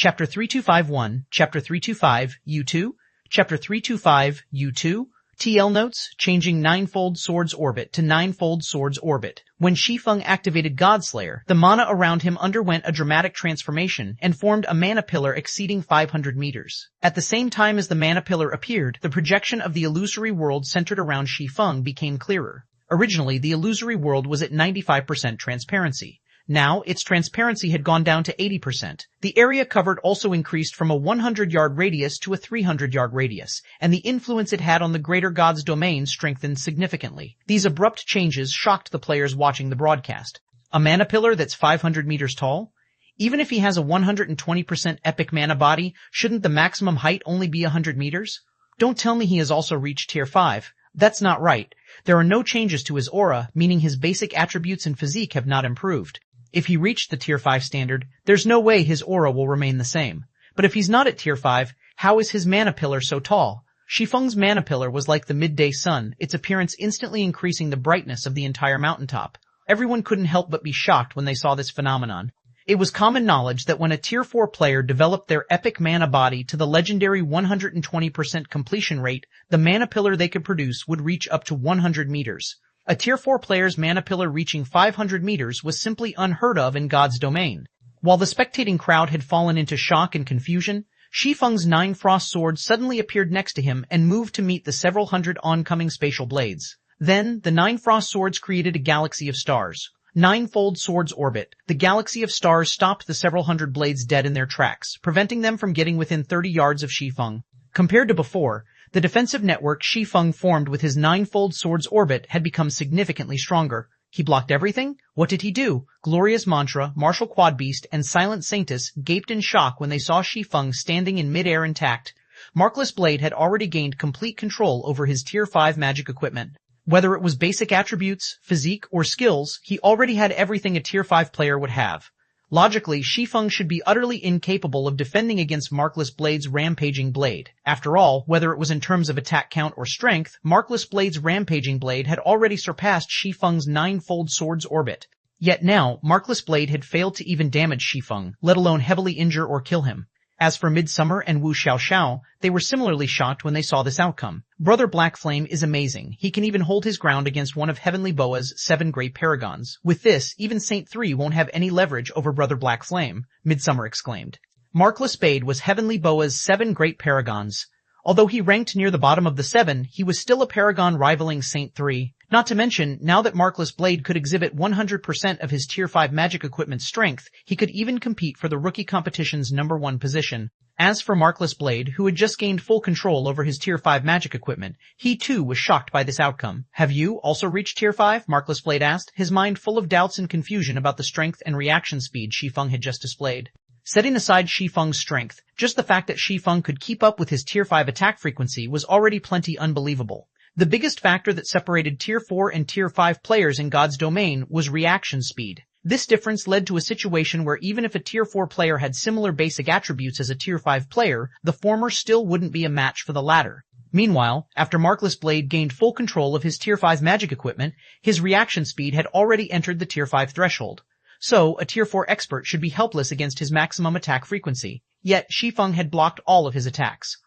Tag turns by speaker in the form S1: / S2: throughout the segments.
S1: ch32551, ch325, U2, ch325, U2, TL notes, changing Ninefold Sword's orbit to Ninefold Sword's orbit. When Shi Feng activated Godslayer, the mana around him underwent a dramatic transformation and formed a mana pillar exceeding 500 meters. At the same time as the mana pillar appeared, the projection of the illusory world centered around Shi Feng became clearer. Originally, the illusory world was at 95% transparency. Now, its transparency had gone down to 80%. The area covered also increased from a 100-yard radius to a 300-yard radius, and the influence it had on the greater god's domain strengthened significantly. These abrupt changes shocked the players watching the broadcast. A mana pillar that's 500 meters tall? Even if he has a 120% epic mana body, shouldn't the maximum height only be 100 meters? Don't tell me he has also reached tier 5. That's not right. There are no changes to his aura, meaning his basic attributes and physique have not improved. If he reached the tier 5 standard, there's no way his aura will remain the same. But if he's not at tier 5, how is his mana pillar so tall? Shi Feng's mana pillar was like the midday sun, its appearance instantly increasing the brightness of the entire mountaintop. Everyone couldn't help but be shocked when they saw this phenomenon. It was common knowledge that when a tier 4 player developed their epic mana body to the legendary 120% completion rate, the mana pillar they could produce would reach up to 100 meters. A tier 4 player's mana pillar reaching 500 meters was simply unheard of in God's domain. While the spectating crowd had fallen into shock and confusion, Shi Feng's 9 frost swords suddenly appeared next to him and moved to meet the several hundred oncoming spatial blades. Then, the 9 frost swords created a galaxy of stars. Ninefold Sword's orbit. The galaxy of stars stopped the several hundred blades dead in their tracks, preventing them from getting within 30 yards of Shi Feng. Compared to before, the defensive network Shi Feng formed with his Ninefold Sword's orbit had become significantly stronger. He blocked everything? What did he do? Glorious Mantra, Martial Quadbeast, and Silent Sanctus gaped in shock when they saw Shi Feng standing in midair intact. Markless Blade had already gained complete control over his Tier 5 magic equipment. Whether it was basic attributes, physique, or skills, he already had everything a Tier 5 player would have. Logically, Shi Feng should be utterly incapable of defending against Markless Blade's rampaging blade. After all, whether it was in terms of attack count or strength, Markless Blade's rampaging blade had already surpassed Shi Feng's Ninefold Sword's orbit. Yet now, Markless Blade had failed to even damage Shi Feng, let alone heavily injure or kill him. As for Midsummer and Wu Xiaoxiao, they were similarly shocked when they saw this outcome. Brother Black Flame is amazing. He can even hold his ground against one of Heavenly Boa's 7 great paragons. With this, even Saint 3 won't have any leverage over Brother Black Flame, Midsummer exclaimed. Markless Blade was Heavenly Boa's 7 great paragons. Although he ranked near the bottom of the 7, he was still a paragon rivaling Saint 3. Not to mention, now that Markless Blade could exhibit 100% of his Tier 5 magic equipment strength, he could even compete for the rookie competition's #1 position. As for Markless Blade, who had just gained full control over his Tier 5 magic equipment, he too was shocked by this outcome. Have you also reached Tier 5? Markless Blade asked, his mind full of doubts and confusion about the strength and reaction speed Shi Feng had just displayed. Setting aside Shi Feng's strength, just the fact that Shi Feng could keep up with his Tier 5 attack frequency was already plenty unbelievable. The biggest factor that separated Tier 4 and Tier 5 players in God's domain was reaction speed. This difference led to a situation where even if a Tier 4 player had similar basic attributes as a Tier 5 player, the former still wouldn't be a match for the latter. Meanwhile, after Markless Blade gained full control of his Tier 5 magic equipment, his reaction speed had already entered the Tier 5 threshold. So, a Tier 4 expert should be helpless against his maximum attack frequency. Yet, Shi Feng had blocked all of his attacks.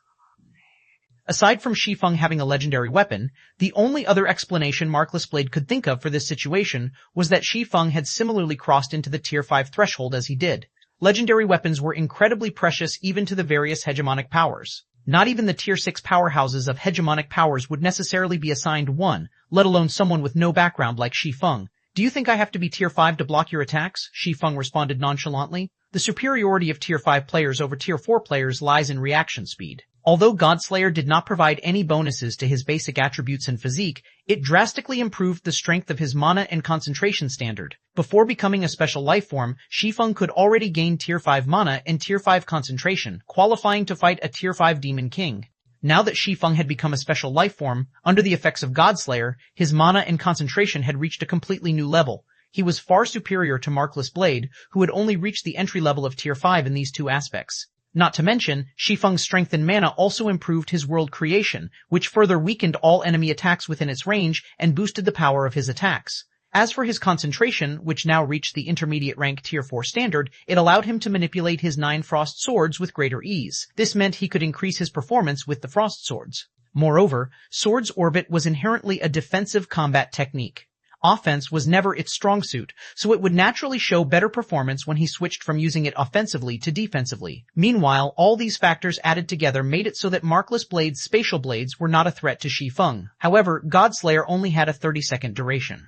S1: Aside from Shi Feng having a legendary weapon, the only other explanation Markless Blade could think of for this situation was that Shi Feng had similarly crossed into the Tier 5 threshold as he did. Legendary weapons were incredibly precious even to the various hegemonic powers. Not even the Tier 6 powerhouses of hegemonic powers would necessarily be assigned one, let alone someone with no background like Shi Feng. Do you think I have to be Tier 5 to block your attacks? Shi Feng responded nonchalantly. The superiority of Tier 5 players over Tier 4 players lies in reaction speed. Although Godslayer did not provide any bonuses to his basic attributes and physique, it drastically improved the strength of his mana and concentration standard. Before becoming a special life form, Shi Feng could already gain Tier 5 mana and Tier 5 concentration, qualifying to fight a Tier 5 Demon King. Now that Shi Feng had become a special life form, under the effects of Godslayer, his mana and concentration had reached a completely new level. He was far superior to Markless Blade, who had only reached the entry level of Tier 5 in these two aspects. Not to mention, Shi Feng's strength and mana also improved his world creation, which further weakened all enemy attacks within its range and boosted the power of his attacks. As for his concentration, which now reached the intermediate rank Tier 4 standard, it allowed him to manipulate his 9 frost swords with greater ease. This meant he could increase his performance with the frost swords. Moreover, Sword's Orbit was inherently a defensive combat technique. Offense was never its strong suit, so it would naturally show better performance when he switched from using it offensively to defensively. Meanwhile, all these factors added together made it so that Markless Blade's spatial blades were not a threat to Shi Feng. However, Godslayer only had a 30-second duration.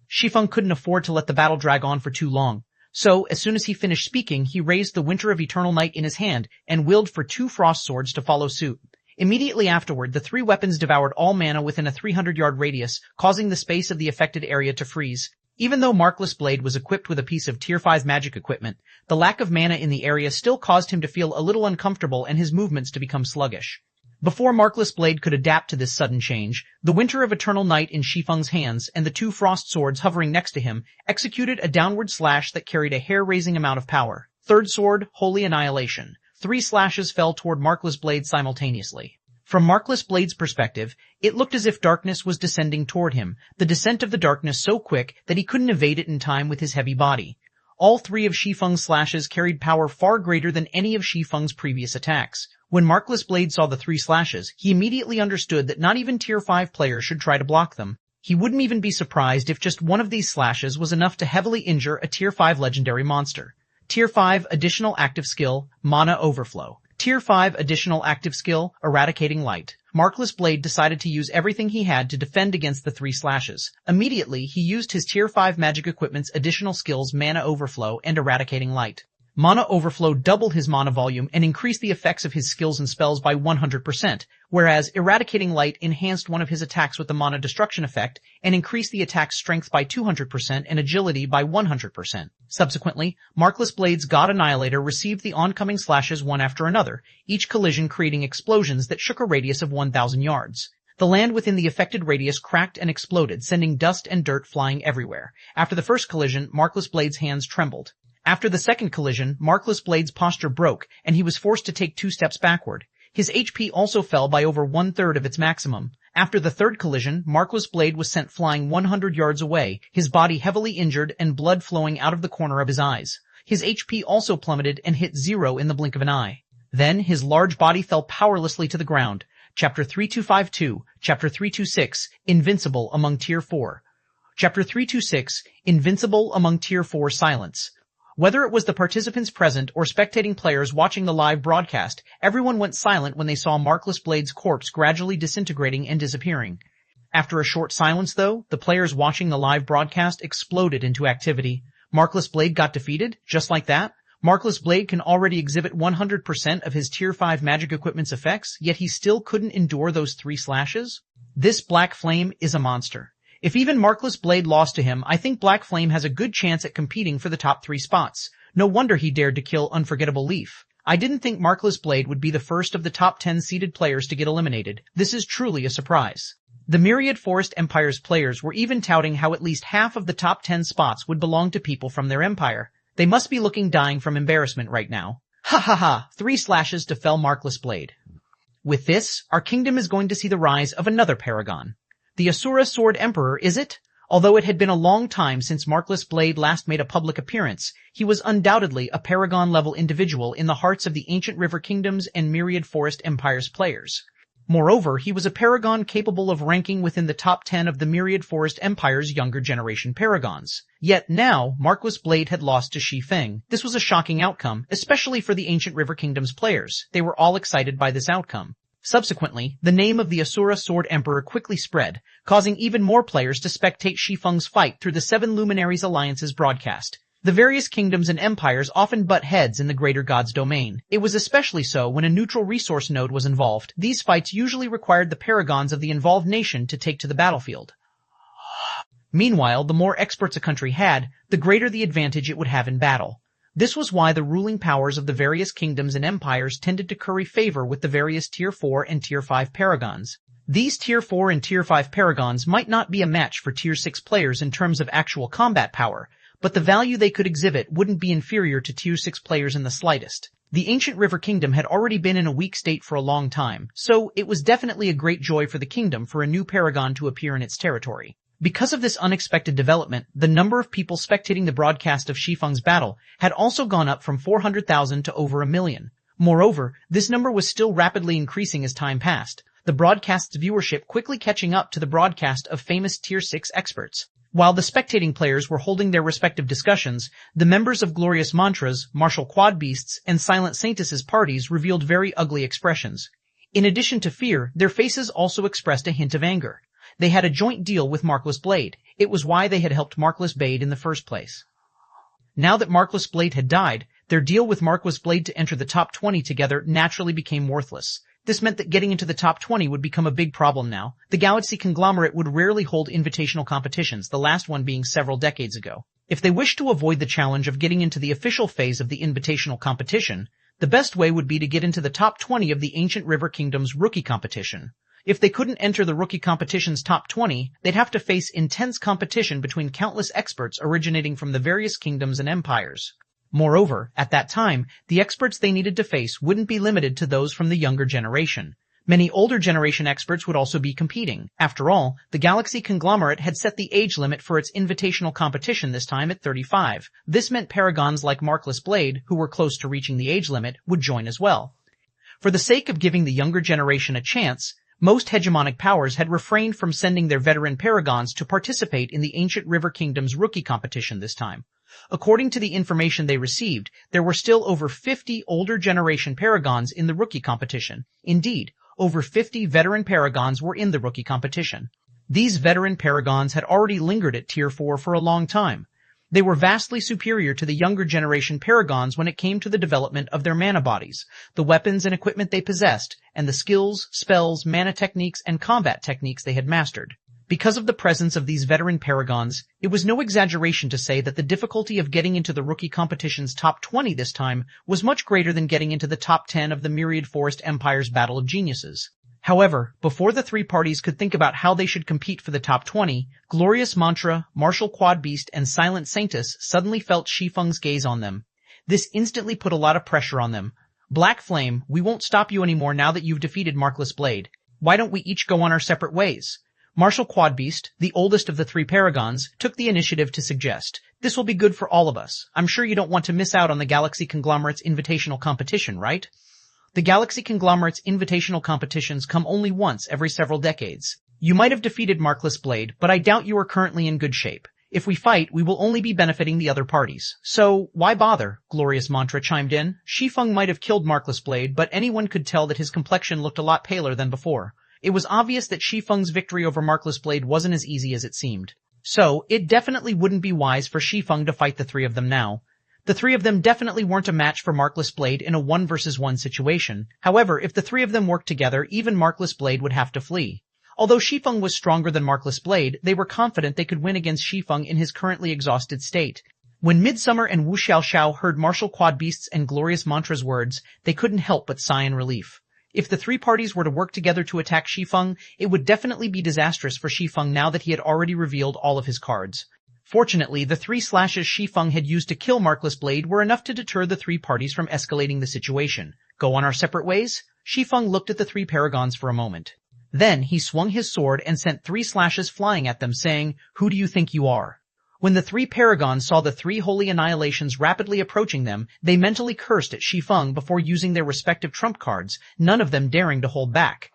S1: Shi Feng couldn't afford to let the battle drag on for too long. So, as soon as he finished speaking, he raised the Winter of Eternal Night in his hand and willed for 2 frost swords to follow suit. Immediately afterward, the 3 weapons devoured all mana within a 300-yard radius, causing the space of the affected area to freeze. Even though Markless Blade was equipped with a piece of Tier 5 magic equipment, the lack of mana in the area still caused him to feel a little uncomfortable and his movements to become sluggish. Before Markless Blade could adapt to this sudden change, the Winter of Eternal Night in Shi Feng's hands and the 2 frost swords hovering next to him executed a downward slash that carried a hair-raising amount of power. Third sword, Holy Annihilation. 3 slashes fell toward Markless Blade simultaneously. From Markless Blade's perspective, it looked as if darkness was descending toward him, the descent of the darkness so quick that he couldn't evade it in time with his heavy body. All 3 of Shi Feng's slashes carried power far greater than any of Shi Feng's previous attacks. When Markless Blade saw the 3 slashes, he immediately understood that not even Tier 5 players should try to block them. He wouldn't even be surprised if just one of these slashes was enough to heavily injure a Tier 5 legendary monster. Tier 5 Additional Active Skill, Mana Overflow. Tier 5 Additional Active Skill, Eradicating Light. Markless Blade decided to use everything he had to defend against the 3 slashes. Immediately, he used his Tier 5 magic equipment's additional skills Mana Overflow and Eradicating Light. Mana Overflow doubled his mana volume and increased the effects of his skills and spells by 100%, whereas Eradicating Light enhanced one of his attacks with the Mana Destruction effect and increased the attack's strength by 200% and agility by 100%. Subsequently, Markless Blade's God Annihilator received the oncoming slashes one after another, each collision creating explosions that shook a radius of 1,000 yards. The land within the affected radius cracked and exploded, sending dust and dirt flying everywhere. After the first collision, Markless Blade's hands trembled. After the second collision, Markless Blade's posture broke, and he was forced to take 2 steps backward. His HP also fell by over 1/3 of its maximum. After the third collision, Markless Blade was sent flying 100 yards away, his body heavily injured and blood flowing out of the corner of his eyes. His HP also plummeted and hit 0 in the blink of an eye. Then his large body fell powerlessly to the ground. Chapter 3252, Chapter 326, Invincible Among Tier 4. Chapter 326, Invincible Among Tier 4 Silence. Whether it was the participants present or spectating players watching the live broadcast, everyone went silent when they saw Markless Blade's corpse gradually disintegrating and disappearing. After a short silence, though, the players watching the live broadcast exploded into activity. Markless Blade got defeated, just like that. Markless Blade can already exhibit 100% of his Tier 5 magic equipment's effects, yet he still couldn't endure those 3 slashes? This Black Flame is a monster. If even Markless Blade lost to him, I think Black Flame has a good chance at competing for the top 3 spots. No wonder he dared to kill Unforgettable Leaf. I didn't think Markless Blade would be the first of the top 10 seeded players to get eliminated. This is truly a surprise. The Myriad Forest Empire's players were even touting how at least half of the top 10 spots would belong to people from their empire. They must be looking dying from embarrassment right now. Ha ha ha, 3 slashes to fell Markless Blade. With this, our kingdom is going to see the rise of another paragon. The Asura Sword Emperor, is it? Although it had been a long time since Markless Blade last made a public appearance, he was undoubtedly a paragon-level individual in the hearts of the Ancient River Kingdoms and Myriad Forest Empire's players. Moreover, he was a paragon capable of ranking within the top 10 of the Myriad Forest Empire's younger generation paragons. Yet now, Markless Blade had lost to Shi Feng. This was a shocking outcome, especially for the Ancient River Kingdom's players. They were all excited by this outcome. Subsequently, the name of the Asura Sword Emperor quickly spread, causing even more players to spectate Shi Feng's fight through the 7 Luminaries Alliance's broadcast. The various kingdoms and empires often butt heads in the greater god's domain. It was especially so when a neutral resource node was involved. These fights usually required the paragons of the involved nation to take to the battlefield. Meanwhile, the more experts a country had, the greater the advantage it would have in battle. This was why the ruling powers of the various kingdoms and empires tended to curry favor with the various Tier 4 and Tier 5 paragons. These Tier 4 and Tier 5 paragons might not be a match for Tier 6 players in terms of actual combat power, but the value they could exhibit wouldn't be inferior to Tier 6 players in the slightest. The Ancient River Kingdom had already been in a weak state for a long time, so it was definitely a great joy for the kingdom for a new paragon to appear in its territory. Because of this unexpected development, the number of people spectating the broadcast of Shi Feng's battle had also gone up from 400,000 to over 1 million. Moreover, this number was still rapidly increasing as time passed, the broadcast's viewership quickly catching up to the broadcast of famous Tier 6 experts. While the spectating players were holding their respective discussions, the members of Glorious Mantra's, Martial Quad Beast's, and Silent Saintus's parties revealed very ugly expressions. In addition to fear, their faces also expressed a hint of anger. They had a joint deal with Markless Blade. It was why they had helped Markless Blade in the first place. Now that Markless Blade had died, their deal with Markless Blade to enter the top 20 together naturally became worthless. This meant that getting into the top 20 would become a big problem now. The Galaxy conglomerate would rarely hold invitational competitions, the last one being several decades ago. If they wished to avoid the challenge of getting into the official phase of the invitational competition, the best way would be to get into the top 20 of the Ancient River Kingdom's rookie competition. If they couldn't enter the rookie competition's top 20, they'd have to face intense competition between countless experts originating from the various kingdoms and empires. Moreover, at that time, the experts they needed to face wouldn't be limited to those from the younger generation. Many older generation experts would also be competing. After all, the Galaxy conglomerate had set the age limit for its invitational competition this time at 35. This meant paragons like Markless Blade, who were close to reaching the age limit, would join as well. For the sake of giving the younger generation a chance, most hegemonic powers had refrained from sending their veteran paragons to participate in the Ancient River Kingdom's rookie competition this time. According to the information they received, there were still over 50 older generation paragons in the rookie competition. Indeed, over 50 veteran paragons were in the rookie competition. These veteran paragons had already lingered at Tier 4 for a long time. They were vastly superior to the younger generation paragons when it came to the development of their mana bodies, the weapons and equipment they possessed, and the skills, spells, mana techniques, and combat techniques they had mastered. Because of the presence of these veteran paragons, it was no exaggeration to say that the difficulty of getting into the rookie competition's top 20 this time was much greater than getting into the top 10 of the Myriad Forest Empire's Battle of Geniuses. However, before the three parties could think about how they should compete for the top 20, Glorious Mantra, Martial Quad Beast, and Silent Saintus suddenly felt Shi Feng's gaze on them. This instantly put a lot of pressure on them. Black Flame, we won't stop you anymore now that you've defeated Markless Blade. Why don't we each go on our separate ways? Martial Quad Beast, the oldest of the three paragons, took the initiative to suggest, this will be good for all of us. I'm sure you don't want to miss out on the Galaxy Conglomerate's invitational competition, right? The Galaxy Conglomerate's invitational competitions come only once every several decades. You might have defeated Markless Blade, but I doubt you are currently in good shape. If we fight, we will only be benefiting the other parties. So, why bother? Glorious Mantra chimed in. Shi Feng might have killed Markless Blade, but anyone could tell that his complexion looked a lot paler than before. It was obvious that Shi Feng's victory over Markless Blade wasn't as easy as it seemed. So, it definitely wouldn't be wise for Shi Feng to fight the three of them now. The three of them definitely weren't a match for Markless Blade in a 1 versus 1 situation. However, if the three of them worked together, even Markless Blade would have to flee. Although Shi Feng was stronger than Markless Blade, they were confident they could win against Shi Feng in his currently exhausted state. When Midsummer and Wu Xiaoxiao heard Martial Quad Beast's and Glorious Mantra's words, they couldn't help but sigh in relief. If the three parties were to work together to attack Shi Feng, it would definitely be disastrous for Shi Feng now that he had already revealed all of his cards. Fortunately, the 3 slashes Shi Feng had used to kill Markless Blade were enough to deter the three parties from escalating the situation. Go on our separate ways? Shi Feng looked at the three paragons for a moment. Then he swung his sword and sent 3 slashes flying at them, saying, "Who do you think you are?" When the three paragons saw the 3 holy annihilations rapidly approaching them, they mentally cursed at Shi Feng before using their respective trump cards, none of them daring to hold back.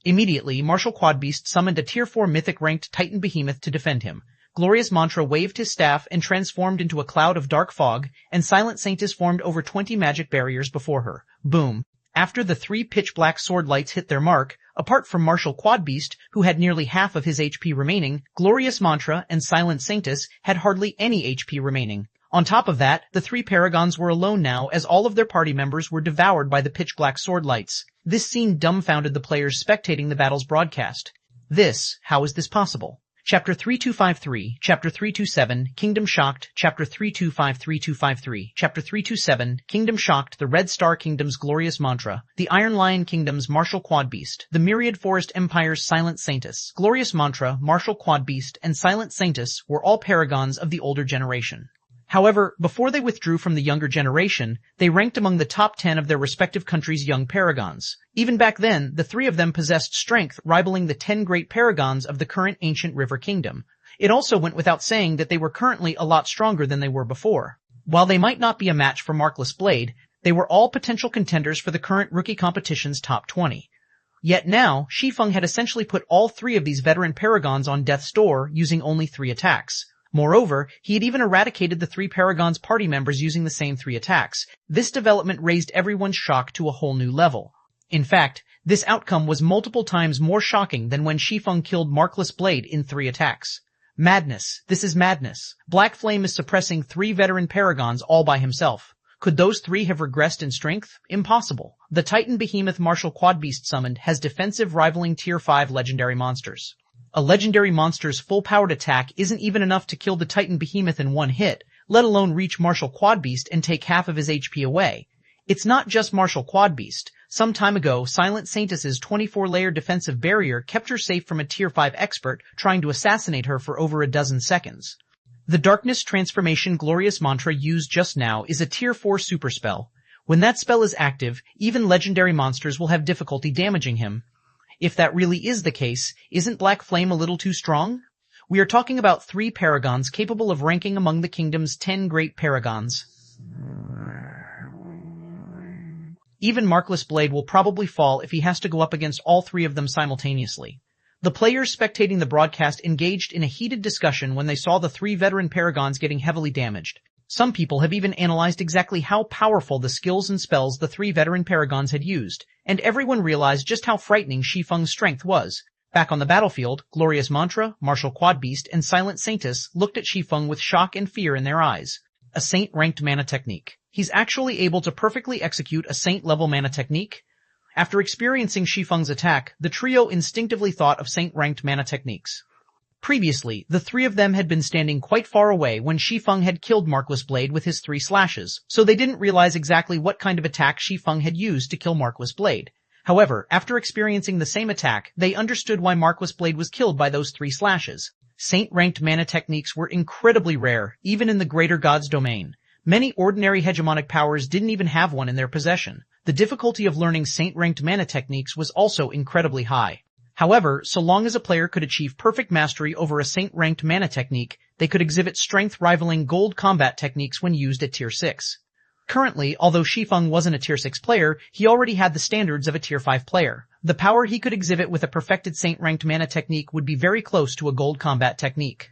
S1: Immediately, Martial Quad Beast summoned a Tier 4 mythic-ranked Titan Behemoth to defend him. Glorious Mantra waved his staff and transformed into a cloud of dark fog, and Silent Saintus formed over 20 magic barriers before her. Boom. After the 3 pitch-black sword lights hit their mark, apart from Martial Quad Beast, who had nearly half of his HP remaining, Glorious Mantra and Silent Saintus had hardly any HP remaining. On top of that, the 3 paragons were alone now as all of their party members were devoured by the pitch-black sword lights. This scene dumbfounded the players spectating the battle's broadcast. How is this possible? Chapter 3253, Chapter 327, Kingdom Shocked, Chapter 3253253, Chapter 327, Kingdom Shocked, the Red Star Kingdom's Glorious Mantra, the Iron Lion Kingdom's Martial Quad Beast, the Myriad Forest Empire's Silent Saintus. Glorious Mantra, Martial Quad Beast, and Silent Saintus were all paragons of the older generation. However, before they withdrew from the younger generation, they ranked among the top 10 of their respective countries' young paragons. Even back then, the 3 of them possessed strength rivaling the 10 great paragons of the current Ancient River Kingdom. It also went without saying that they were currently a lot stronger than they were before. While they might not be a match for Markless Blade, they were all potential contenders for the current rookie competition's top 20. Yet now, Shi Feng had essentially put all three of these veteran paragons on death's door using only 3 attacks. Moreover, he had even eradicated the 3 paragons' party members using the same 3 attacks. This development raised everyone's shock to a whole new level. In fact, this outcome was multiple times more shocking than when Shi Feng killed Markless Blade in 3 attacks. Madness. This is madness. Black Flame is suppressing 3 veteran paragons all by himself. Could those 3 have regressed in strength? Impossible. The Titan Behemoth Martial Quadbeast summoned has defensive rivaling Tier 5 legendary monsters. A legendary monster's full-powered attack isn't even enough to kill the Titan Behemoth in one hit, let alone reach Martial Quadbeast and take half of his HP away. It's not just Martial Quadbeast. Some time ago, Silent Saintess's 24-layer defensive barrier kept her safe from a Tier 5 expert trying to assassinate her for over a dozen seconds. The Darkness Transformation Glorious Mantra used just now is a Tier 4 super spell. When that spell is active, even legendary monsters will have difficulty damaging him. If that really is the case, isn't Black Flame a little too strong? We are talking about 3 paragons capable of ranking among the kingdom's 10 great paragons. Even Markless Blade will probably fall if he has to go up against all 3 of them simultaneously. The players spectating the broadcast engaged in a heated discussion when they saw the 3 veteran paragons getting heavily damaged. Some people have even analyzed exactly how powerful the skills and spells the 3 veteran paragons had used, and everyone realized just how frightening Shi Feng's strength was. Back on the battlefield, Glorious Mantra, Martial Quadbeast, and Silent Saintess looked at Shi Feng with shock and fear in their eyes. A Saint-ranked mana technique. He's actually able to perfectly execute a Saint-level mana technique? After experiencing Shi Feng's attack, the trio instinctively thought of Saint-ranked mana techniques. Previously, the 3 of them had been standing quite far away when Shi Feng had killed Markless Blade with his 3 slashes, so they didn't realize exactly what kind of attack Shi Feng had used to kill Markless Blade. However, after experiencing the same attack, they understood why Markless Blade was killed by those 3 slashes. Saint-ranked mana techniques were incredibly rare, even in the Greater God's domain. Many ordinary hegemonic powers didn't even have one in their possession. The difficulty of learning Saint-ranked mana techniques was also incredibly high. However, so long as a player could achieve perfect mastery over a Saint-ranked mana technique, they could exhibit strength rivaling gold combat techniques when used at Tier 6. Currently, although Shi Feng wasn't a Tier 6 player, he already had the standards of a Tier 5 player. The power he could exhibit with a perfected Saint-ranked mana technique would be very close to a gold combat technique.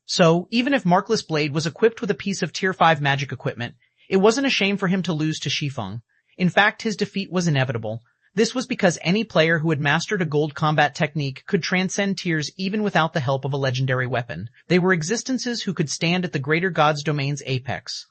S1: So, even if Markless Blade was equipped with a piece of Tier 5 magic equipment, it wasn't a shame for him to lose to Shi Feng. In fact, his defeat was inevitable. This was because any player who had mastered a gold combat technique could transcend tiers even without the help of a legendary weapon. They were existences who could stand at the Greater God's domain's apex.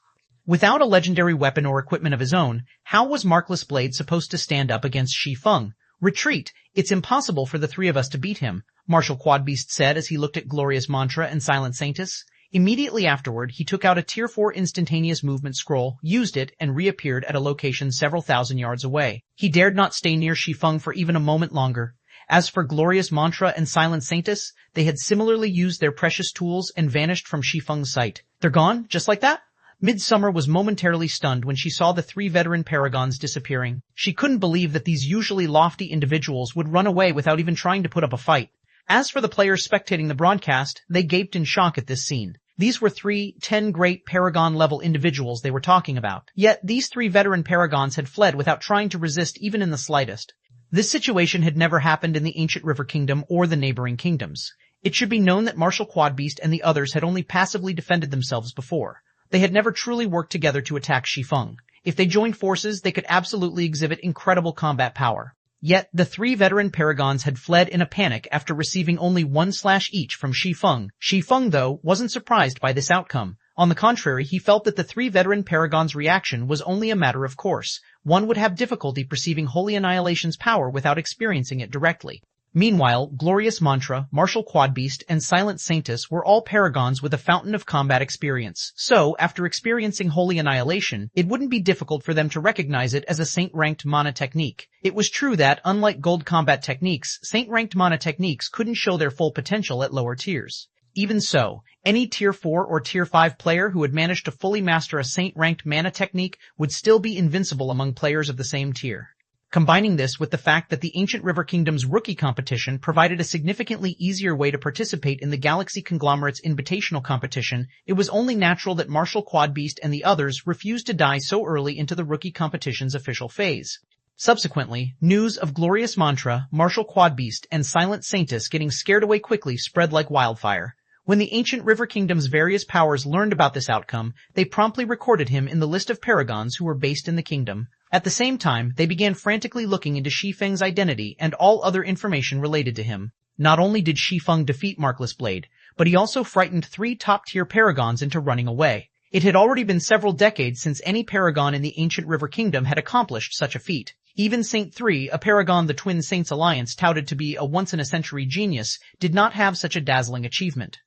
S1: Without a legendary weapon or equipment of his own, how was Markless Blade supposed to stand up against Shi Feng? Retreat! It's impossible for the 3 of us to beat him, Martial Quadbeast said as he looked at Glorious Mantra and Silent Saintess. Immediately afterward, he took out a Tier 4 instantaneous movement scroll, used it, and reappeared at a location several thousand yards away. He dared not stay near Shi Feng for even a moment longer. As for Glorious Mantra and Silent Saintess, they had similarly used their precious tools and vanished from Shi Feng's sight. They're gone, just like that? Midsummer was momentarily stunned when she saw the 3 veteran paragons disappearing. She couldn't believe that these usually lofty individuals would run away without even trying to put up a fight. As for the players spectating the broadcast, they gaped in shock at this scene. These were 3 10 great Paragon-level individuals they were talking about. Yet these 3 veteran Paragons had fled without trying to resist even in the slightest. This situation had never happened in the Ancient River Kingdom or the neighboring kingdoms. It should be known that Martial Quadbeast and the others had only passively defended themselves before. They had never truly worked together to attack Shi Feng. If they joined forces, they could absolutely exhibit incredible combat power. Yet, the 3 veteran Paragons had fled in a panic after receiving only 1 slash each from Shi Feng. Shi Feng, though, wasn't surprised by this outcome. On the contrary, he felt that the 3 veteran Paragons' reaction was only a matter of course. One would have difficulty perceiving Holy Annihilation's power without experiencing it directly. Meanwhile, Glorious Mantra, Martial Quadbeast, and Silent Saintess were all Paragons with a fountain of combat experience. So, after experiencing Holy Annihilation, it wouldn't be difficult for them to recognize it as a Saint-ranked mana technique. It was true that, unlike gold combat techniques, Saint-ranked mana techniques couldn't show their full potential at lower tiers. Even so, any Tier 4 or Tier 5 player who had managed to fully master a Saint-ranked mana technique would still be invincible among players of the same tier. Combining this with the fact that the Ancient River Kingdom's rookie competition provided a significantly easier way to participate in the Galaxy Conglomerate's invitational competition, it was only natural that Marshal Quadbeast and the others refused to die so early into the rookie competition's official phase. Subsequently, news of Glorious Mantra, Marshal Quadbeast, and Silent Saintus getting scared away quickly spread like wildfire. When the Ancient River Kingdom's various powers learned about this outcome, they promptly recorded him in the list of paragons who were based in the kingdom. At the same time, they began frantically looking into Shi Feng's identity and all other information related to him. Not only did Shi Feng defeat Markless Blade, but he also frightened 3 top-tier paragons into running away. It had already been several decades since any paragon in the Ancient River Kingdom had accomplished such a feat. Even Saint 3, a paragon the Twin Saints Alliance touted to be a once-in-a-century genius, did not have such a dazzling achievement.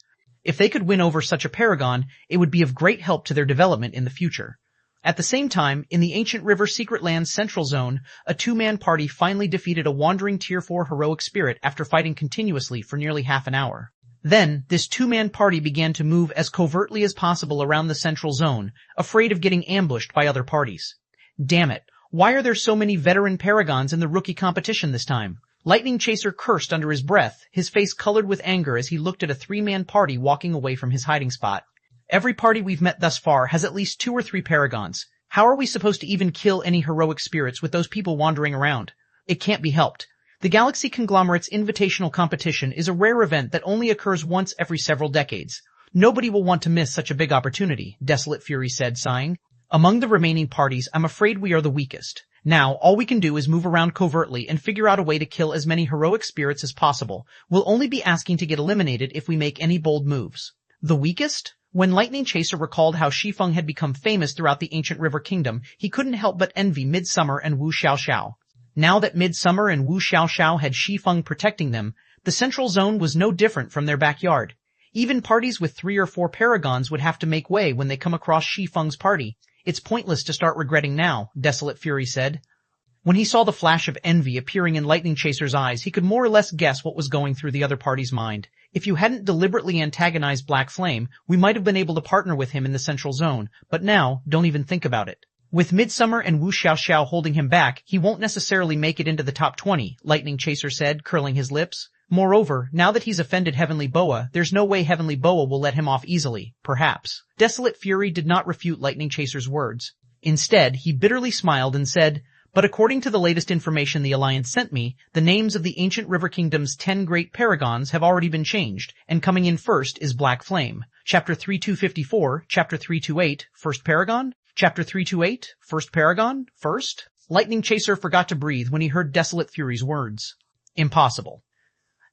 S1: If they could win over such a paragon, it would be of great help to their development in the future. At the same time, in the Ancient River Secret Land's central zone, a 2-man party finally defeated a wandering Tier 4 heroic spirit after fighting continuously for nearly half an hour. Then, this 2-man party began to move as covertly as possible around the central zone, afraid of getting ambushed by other parties. Damn it, why are there so many veteran paragons in the rookie competition this time? Lightning Chaser cursed under his breath, his face colored with anger as he looked at a 3-man party walking away from his hiding spot. Every party we've met thus far has at least 2 or 3 paragons. How are we supposed to even kill any heroic spirits with those people wandering around? It can't be helped. The Galaxy Conglomerate's invitational competition is a rare event that only occurs once every several decades. Nobody will want to miss such a big opportunity, Desolate Fury said, sighing. Among the remaining parties, I'm afraid we are the weakest. Now, all we can do is move around covertly and figure out a way to kill as many heroic spirits as possible. We'll only be asking to get eliminated if we make any bold moves. The weakest? When Lightning Chaser recalled how Shi Feng had become famous throughout the Ancient River Kingdom, he couldn't help but envy Midsummer and Wu Xiaoxiao. Now that Midsummer and Wu Xiaoxiao had Shi Feng protecting them, the central zone was no different from their backyard. Even parties with 3 or 4 paragons would have to make way when they come across Shi Feng's party. It's pointless to start regretting now, Desolate Fury said. When he saw the flash of envy appearing in Lightning Chaser's eyes, he could more or less guess what was going through the other party's mind. If you hadn't deliberately antagonized Black Flame, we might have been able to partner with him in the central zone, but now, don't even think about it. With Midsummer and Wu Xiaoxiao holding him back, he won't necessarily make it into the top 20, Lightning Chaser said, curling his lips. Moreover, now that he's offended Heavenly Boa, there's no way Heavenly Boa will let him off easily, perhaps. Desolate Fury did not refute Lightning Chaser's words. Instead, he bitterly smiled and said, but according to the latest information the Alliance sent me, the names of the Ancient River Kingdom's 10 great paragons have already been changed, and coming in first is Black Flame. Chapter 3254, Chapter 328, First Paragon? Chapter 328, First Paragon? First? Lightning Chaser forgot to breathe when he heard Desolate Fury's words. Impossible.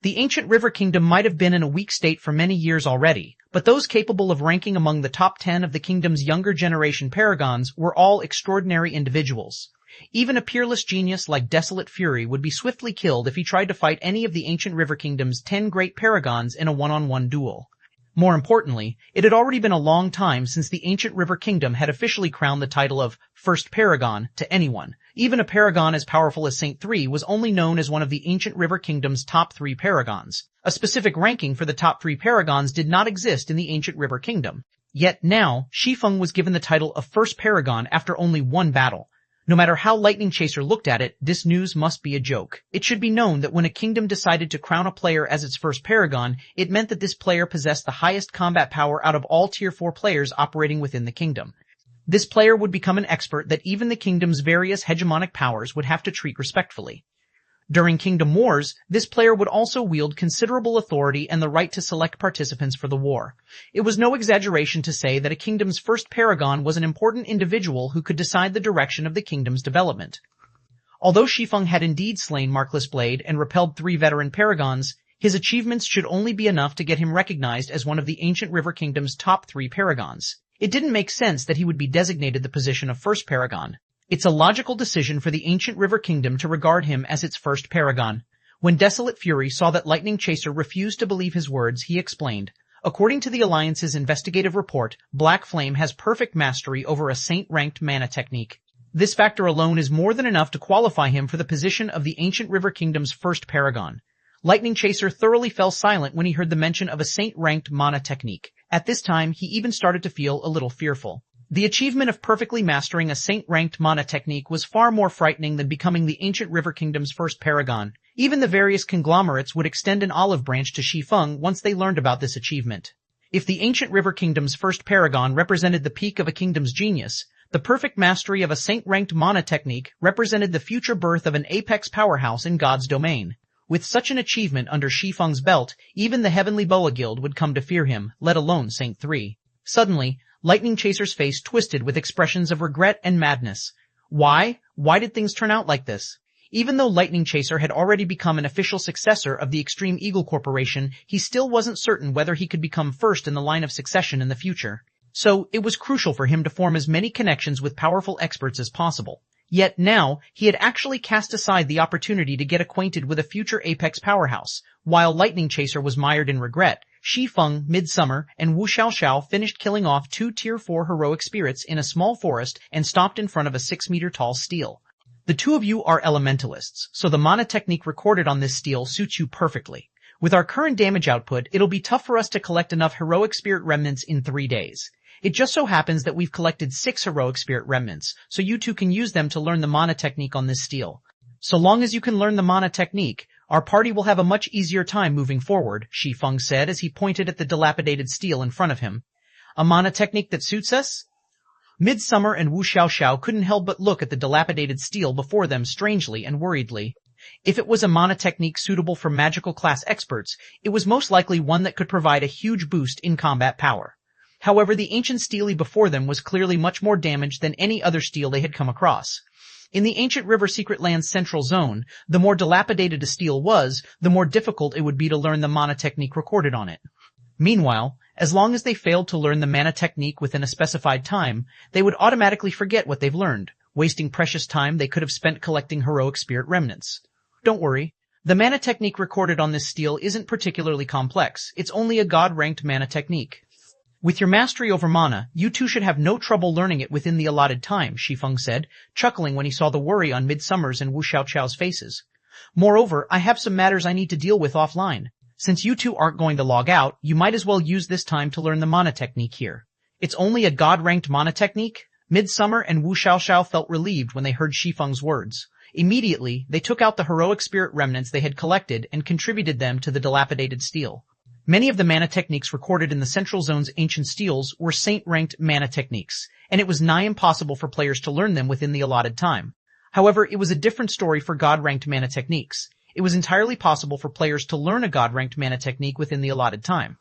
S1: The Ancient River Kingdom might have been in a weak state for many years already, but those capable of ranking among the top 10 of the kingdom's younger generation paragons were all extraordinary individuals. Even a peerless genius like Desolate Fury would be swiftly killed if he tried to fight any of the Ancient River Kingdom's 10 great paragons in a one-on-one duel. More importantly, it had already been a long time since the Ancient River Kingdom had officially crowned the title of First Paragon to anyone. Even a paragon as powerful as Saint 3 was only known as one of the Ancient River Kingdom's top 3 paragons. A specific ranking for the top 3 paragons did not exist in the Ancient River Kingdom. Yet now, Shi Feng was given the title of First Paragon after only one battle. No matter how Lightning Chaser looked at it, this news must be a joke. It should be known that when a kingdom decided to crown a player as its first paragon, it meant that this player possessed the highest combat power out of all Tier 4 players operating within the kingdom. This player would become an expert that even the kingdom's various hegemonic powers would have to treat respectfully. During Kingdom Wars, this player would also wield considerable authority and the right to select participants for the war. It was no exaggeration to say that a kingdom's first paragon was an important individual who could decide the direction of the kingdom's development. Although Shi Feng had indeed slain Markless Blade and repelled 3 veteran paragons, his achievements should only be enough to get him recognized as one of the Ancient River Kingdom's top 3 paragons. It didn't make sense that he would be designated the position of first paragon. It's a logical decision for the Ancient River Kingdom to regard him as its first paragon. When Desolate Fury saw that Lightning Chaser refused to believe his words, he explained, according to the Alliance's investigative report, Black Flame has perfect mastery over a saint-ranked mana technique. This factor alone is more than enough to qualify him for the position of the Ancient River Kingdom's first paragon. Lightning Chaser thoroughly fell silent when he heard the mention of a saint-ranked mana technique. At this time, he even started to feel a little fearful. The achievement of perfectly mastering a saint-ranked mana technique was far more frightening than becoming the ancient River Kingdom's first paragon. Even the various conglomerates would extend an olive branch to Shi Feng once they learned about this achievement. If the ancient River Kingdom's first paragon represented the peak of a kingdom's genius, the perfect mastery of a saint-ranked mana technique represented the future birth of an apex powerhouse in God's domain. With such an achievement under Shi Feng's belt, even the Heavenly Boa Guild would come to fear him, let alone Saint 3. Suddenly, Lightning Chaser's face twisted with expressions of regret and madness. Why? Why did things turn out like this? Even though Lightning Chaser had already become an official successor of the Extreme Eagle Corporation, he still wasn't certain whether he could become first in the line of succession in the future. So, it was crucial for him to form as many connections with powerful experts as possible. Yet now, he had actually cast aside the opportunity to get acquainted with a future apex powerhouse. While Lightning Chaser was mired in regret, Shi Feng, Midsummer, and Wu Xiaoxiao finished killing off 2 Tier 4 heroic spirits in a small forest and stopped in front of a 6-meter-tall stele. The two of you are elementalists, so the mana technique recorded on this stele suits you perfectly. With our current damage output, it'll be tough for us to collect enough heroic spirit remnants in 3 days. It just so happens that we've collected 6 heroic spirit remnants, so you two can use them to learn the mana technique on this stele. So long as you can learn the mana technique, our party will have a much easier time moving forward, Shi Feng said as he pointed at the dilapidated stele in front of him. A mana technique that suits us? Midsummer and Wu Xiaoxiao couldn't help but look at the dilapidated stele before them strangely and worriedly. If it was a mana technique suitable for magical class experts, it was most likely one that could provide a huge boost in combat power. However, the ancient stele before them was clearly much more damaged than any other stele they had come across. In the ancient River Secret Land's central zone, the more dilapidated a stele was, the more difficult it would be to learn the mana technique recorded on it. Meanwhile, as long as they failed to learn the mana technique within a specified time, they would automatically forget what they've learned, wasting precious time they could have spent collecting heroic spirit remnants. Don't worry. The mana technique recorded on this stele isn't particularly complex. It's only a god-ranked mana technique. With your mastery over mana, you two should have no trouble learning it within the allotted time, Shi Feng said, chuckling when he saw the worry on Midsummer's and Wu Xiaoxiao's faces. Moreover, I have some matters I need to deal with offline. Since you two aren't going to log out, you might as well use this time to learn the mana technique here. It's only a god-ranked mana technique? Midsummer and Wu Xiaoxiao felt relieved when they heard Shi Feng's words. Immediately, they took out the heroic spirit remnants they had collected and contributed them to the dilapidated stele. Many of the mana techniques recorded in the Central Zone's ancient steles were saint-ranked mana techniques, and it was nigh impossible for players to learn them within the allotted time. However, it was a different story for god-ranked mana techniques. It was entirely possible for players to learn a god-ranked mana technique within the allotted time.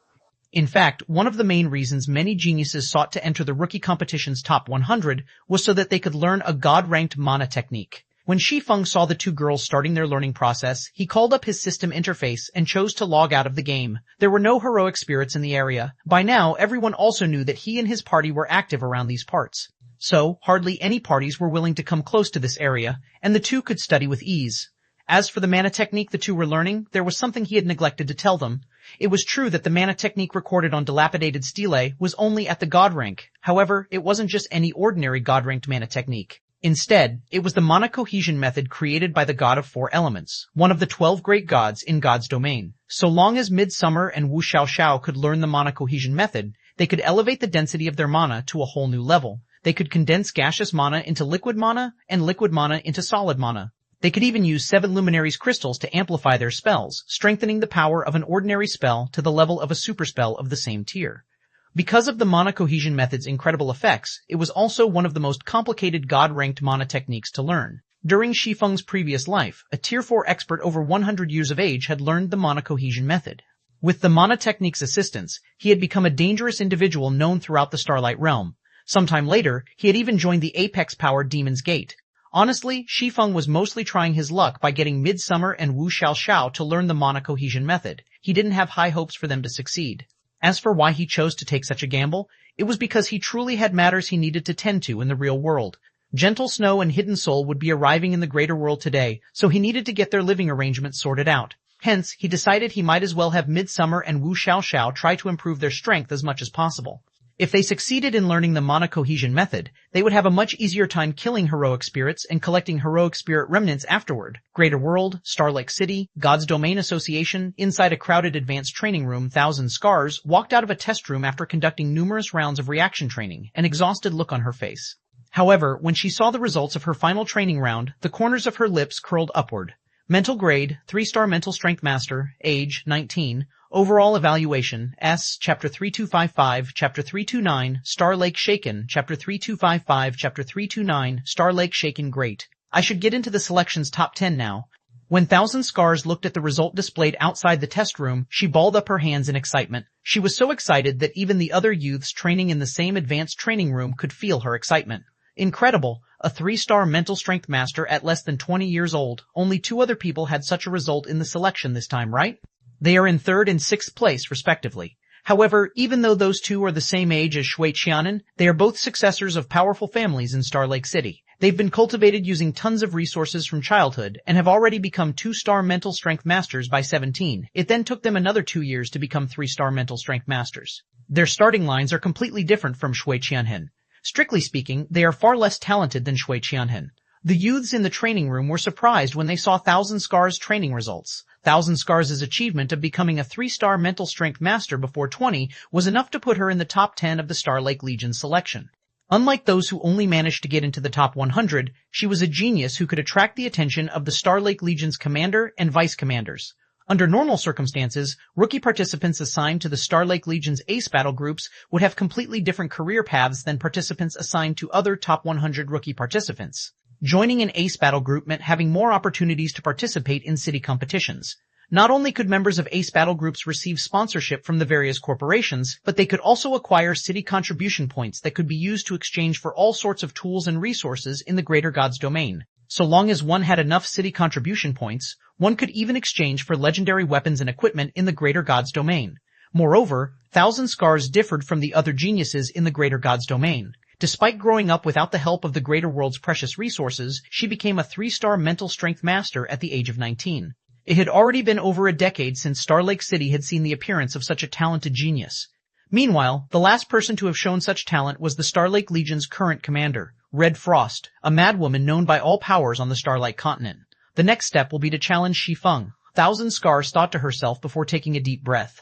S1: In fact, one of the main reasons many geniuses sought to enter the rookie competition's top 100 was so that they could learn a god-ranked mana technique. When Shi Feng saw the two girls starting their learning process, he called up his system interface and chose to log out of the game. There were no heroic spirits in the area. By now, everyone also knew that he and his party were active around these parts. So, hardly any parties were willing to come close to this area, and the two could study with ease. As for the mana technique the two were learning, there was something he had neglected to tell them. It was true that the mana technique recorded on dilapidated stele was only at the god rank. However, it wasn't just any ordinary god-ranked mana technique. Instead, it was the mana cohesion method created by the god of 4 elements, one of the 12 great gods in God's domain. So long as Midsummer and Wu Xiaoxiao could learn the mana cohesion method, they could elevate the density of their mana to a whole new level. They could condense gaseous mana into liquid mana and liquid mana into solid mana. They could even use 7 luminaries crystals to amplify their spells, strengthening the power of an ordinary spell to the level of a super spell of the same tier. Because of the mana cohesion method's incredible effects, it was also one of the most complicated god-ranked mana techniques to learn. During Shi Feng's previous life, a Tier 4 expert over 100 years of age had learned the mana cohesion method. With the mana technique's assistance, he had become a dangerous individual known throughout the Starlight Realm. Sometime later, he had even joined the apex-powered Demon's Gate. Honestly, Shi Feng was mostly trying his luck by getting Midsummer and Wu Xiaoxiao to learn the mana cohesion method. He didn't have high hopes for them to succeed. As for why he chose to take such a gamble, it was because he truly had matters he needed to tend to in the real world. Gentle Snow and Hidden Soul would be arriving in the greater world today, so he needed to get their living arrangements sorted out. Hence, he decided he might as well have Midsummer and Wu Xiaoxiao try to improve their strength as much as possible. If they succeeded in learning the mana cohesion method, they would have a much easier time killing heroic spirits and collecting heroic spirit remnants afterward. Greater World, Starlake City, God's Domain Association, inside a crowded advanced training room, Thousand Scars walked out of a test room after conducting numerous rounds of reaction training, an exhausted look on her face. However, when she saw the results of her final training round, the corners of her lips curled upward. Mental grade, 3-star mental strength master, age, 19, overall evaluation, S, chapter 3255, chapter 329, Star Lake Shaken, chapter 3255, chapter 329, Star Lake Shaken great. I should get into the selection's top 10 now. When Thousand Scars looked at the result displayed outside the test room, she balled up her hands in excitement. She was so excited that even the other youths training in the same advanced training room could feel her excitement. Incredible! A 3-star mental strength master at less than 20 years old. Only 2 other people had such a result in the selection this time, right? They are in 3rd and 6th place, respectively. However, even though those 2 are the same age as Shui Qianan, they are both successors of powerful families in Starlake City. They've been cultivated using tons of resources from childhood and have already become 2-star mental strength masters by 17. It then took them another 2 years to become 3-star mental strength masters. Their starting lines are completely different from Shui Qianhen. Strictly speaking, they are far less talented than Shui Qianhen. The youths in the training room were surprised when they saw Thousand Scars' training results. Thousand Scars' achievement of becoming a 3-star mental strength master before 20 was enough to put her in the top 10 of the Starlake Legion selection. Unlike those who only managed to get into the top 100, she was a genius who could attract the attention of the Starlake Legion's commander and vice commanders. Under normal circumstances, rookie participants assigned to the Starlake Legion's ace battle groups would have completely different career paths than participants assigned to other top 100 rookie participants. Joining an ace battle group meant having more opportunities to participate in city competitions. Not only could members of ace battle groups receive sponsorship from the various corporations, but they could also acquire city contribution points that could be used to exchange for all sorts of tools and resources in the Greater God's domain. So long as one had enough city contribution points, one could even exchange for legendary weapons and equipment in the Greater God's domain. Moreover, Thousand Scars differed from the other geniuses in the Greater God's domain. Despite growing up without the help of the Greater World's precious resources, she became a 3-star mental strength master at the age of 19. It had already been over a decade since Starlake City had seen the appearance of such a talented genius. Meanwhile, the last person to have shown such talent was the Starlake Legion's current commander, Red Frost, a madwoman known by all powers on the Starlight continent. The next step will be to challenge Shi Feng. Thousand Scars thought to herself before taking a deep breath.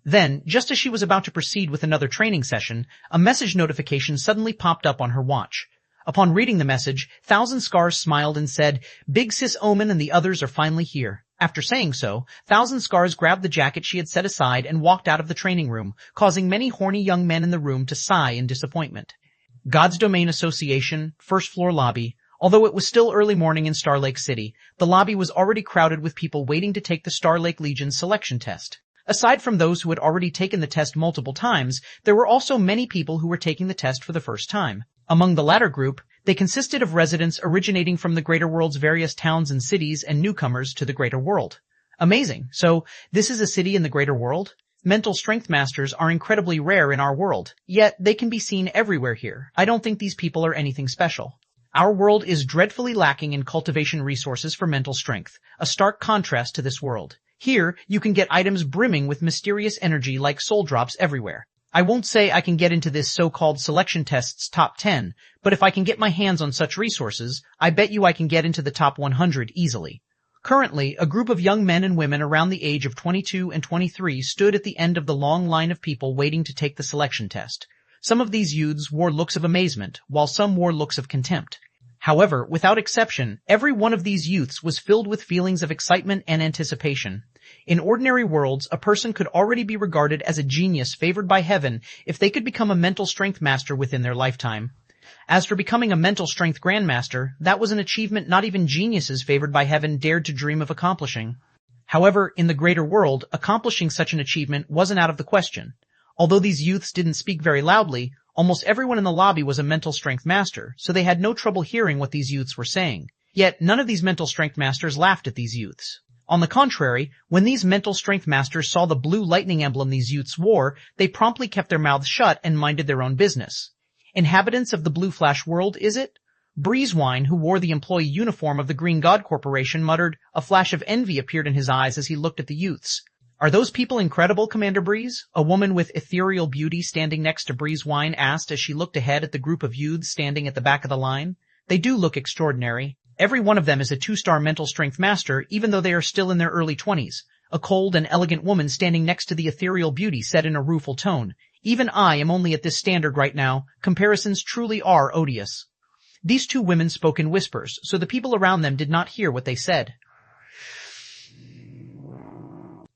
S1: Then, just as she was about to proceed with another training session, a message notification suddenly popped up on her watch. Upon reading the message, Thousand Scars smiled and said, "Big Sis Omen and the others are finally here." After saying so, Thousand Scars grabbed the jacket she had set aside and walked out of the training room, causing many horny young men in the room to sigh in disappointment. God's Domain Association, first floor lobby. Although it was still early morning in Starlake City, the lobby was already crowded with people waiting to take the Starlake Legion selection test. Aside from those who had already taken the test multiple times, there were also many people who were taking the test for the first time. Among the latter group, they consisted of residents originating from the Greater World's various towns and cities and newcomers to the Greater World. Amazing. So, this is a city in the Greater World? Mental strength masters are incredibly rare in our world, yet they can be seen everywhere here. I don't think these people are anything special. Our world is dreadfully lacking in cultivation resources for mental strength, a stark contrast to this world. Here, you can get items brimming with mysterious energy like soul drops everywhere. I won't say I can get into this so-called selection test's top 10, but if I can get my hands on such resources, I bet you I can get into the top 100 easily. Currently, a group of young men and women around the age of 22 and 23 stood at the end of the long line of people waiting to take the selection test. Some of these youths wore looks of amazement, while some wore looks of contempt. However, without exception, every one of these youths was filled with feelings of excitement and anticipation. In ordinary worlds, a person could already be regarded as a genius favored by heaven if they could become a mental strength master within their lifetime. As for becoming a mental strength grandmaster, that was an achievement not even geniuses favored by heaven dared to dream of accomplishing. However, in the greater world, accomplishing such an achievement wasn't out of the question. Although these youths didn't speak very loudly, almost everyone in the lobby was a mental strength master, so they had no trouble hearing what these youths were saying. Yet, none of these mental strength masters laughed at these youths. On the contrary, when these mental strength masters saw the blue lightning emblem these youths wore, they promptly kept their mouths shut and minded their own business. Inhabitants of the Blue Flash world, is it? Breezewine, who wore the employee uniform of the Green God Corporation, muttered. A flash of envy appeared in his eyes as he looked at the youths. Are those people incredible, Commander Breeze? A woman with ethereal beauty standing next to Breezewine asked as she looked ahead at the group of youths standing at the back of the line. They do look extraordinary. Every one of them is a 2-star mental strength master, even though they are still in their early 20s. A cold and elegant woman standing next to the ethereal beauty said in a rueful tone. Even I am only at this standard right now. Comparisons truly are odious. These two women spoke in whispers, so the people around them did not hear what they said.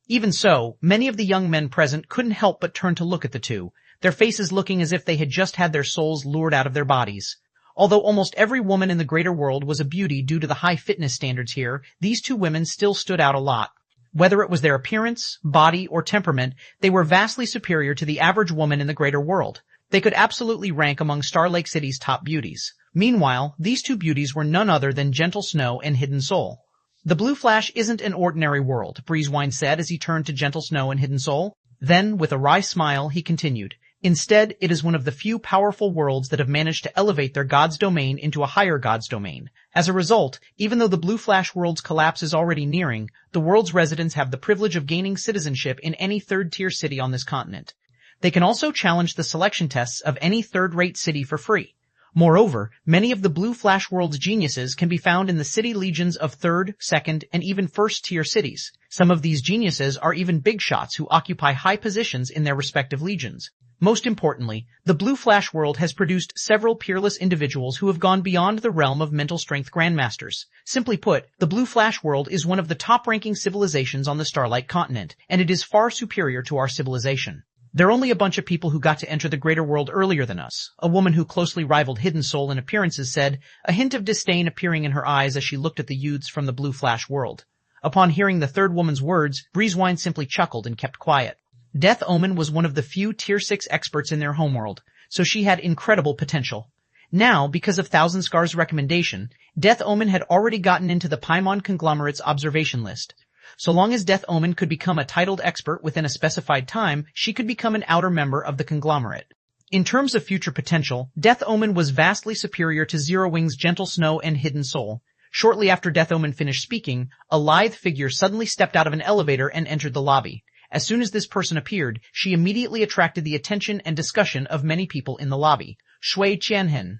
S1: Even so, many of the young men present couldn't help but turn to look at the two, their faces looking as if they had just had their souls lured out of their bodies. Although almost every woman in the greater world was a beauty due to the high fitness standards here, these two women still stood out a lot. Whether it was their appearance, body, or temperament, they were vastly superior to the average woman in the greater world. They could absolutely rank among Star Lake City's top beauties. Meanwhile, these two beauties were none other than Gentle Snow and Hidden Soul. The Blue Flash isn't an ordinary world, Breezewine said as he turned to Gentle Snow and Hidden Soul. Then, with a wry smile, he continued. Instead, it is one of the few powerful worlds that have managed to elevate their god's domain into a higher god's domain. As a result, even though the Blue Flash world's collapse is already nearing, the world's residents have the privilege of gaining citizenship in any third-tier city on this continent. They can also challenge the selection tests of any third-rate city for free. Moreover, many of the Blue Flash world's geniuses can be found in the city legions of third, second, and even first-tier cities. Some of these geniuses are even big shots who occupy high positions in their respective legions. Most importantly, the Blue Flash world has produced several peerless individuals who have gone beyond the realm of mental strength grandmasters. Simply put, the Blue Flash world is one of the top-ranking civilizations on the Starlight continent, and it is far superior to our civilization. They're only a bunch of people who got to enter the greater world earlier than us, a woman who closely rivaled Hidden Soul in appearances said, a hint of disdain appearing in her eyes as she looked at the youths from the Blue Flash world. Upon hearing the third woman's words, Breezewine simply chuckled and kept quiet. Death Omen was one of the few Tier 6 experts in their homeworld, so she had incredible potential. Now, because of Thousand Scar's recommendation, Death Omen had already gotten into the Paimon conglomerate's observation list. So long as Death Omen could become a titled expert within a specified time, she could become an outer member of the conglomerate. In terms of future potential, Death Omen was vastly superior to Zero Wing's Gentle Snow and Hidden Soul. Shortly after Death Omen finished speaking, a lithe figure suddenly stepped out of an elevator and entered the lobby. As soon as this person appeared, she immediately attracted the attention and discussion of many people in the lobby. Shui Qianhen.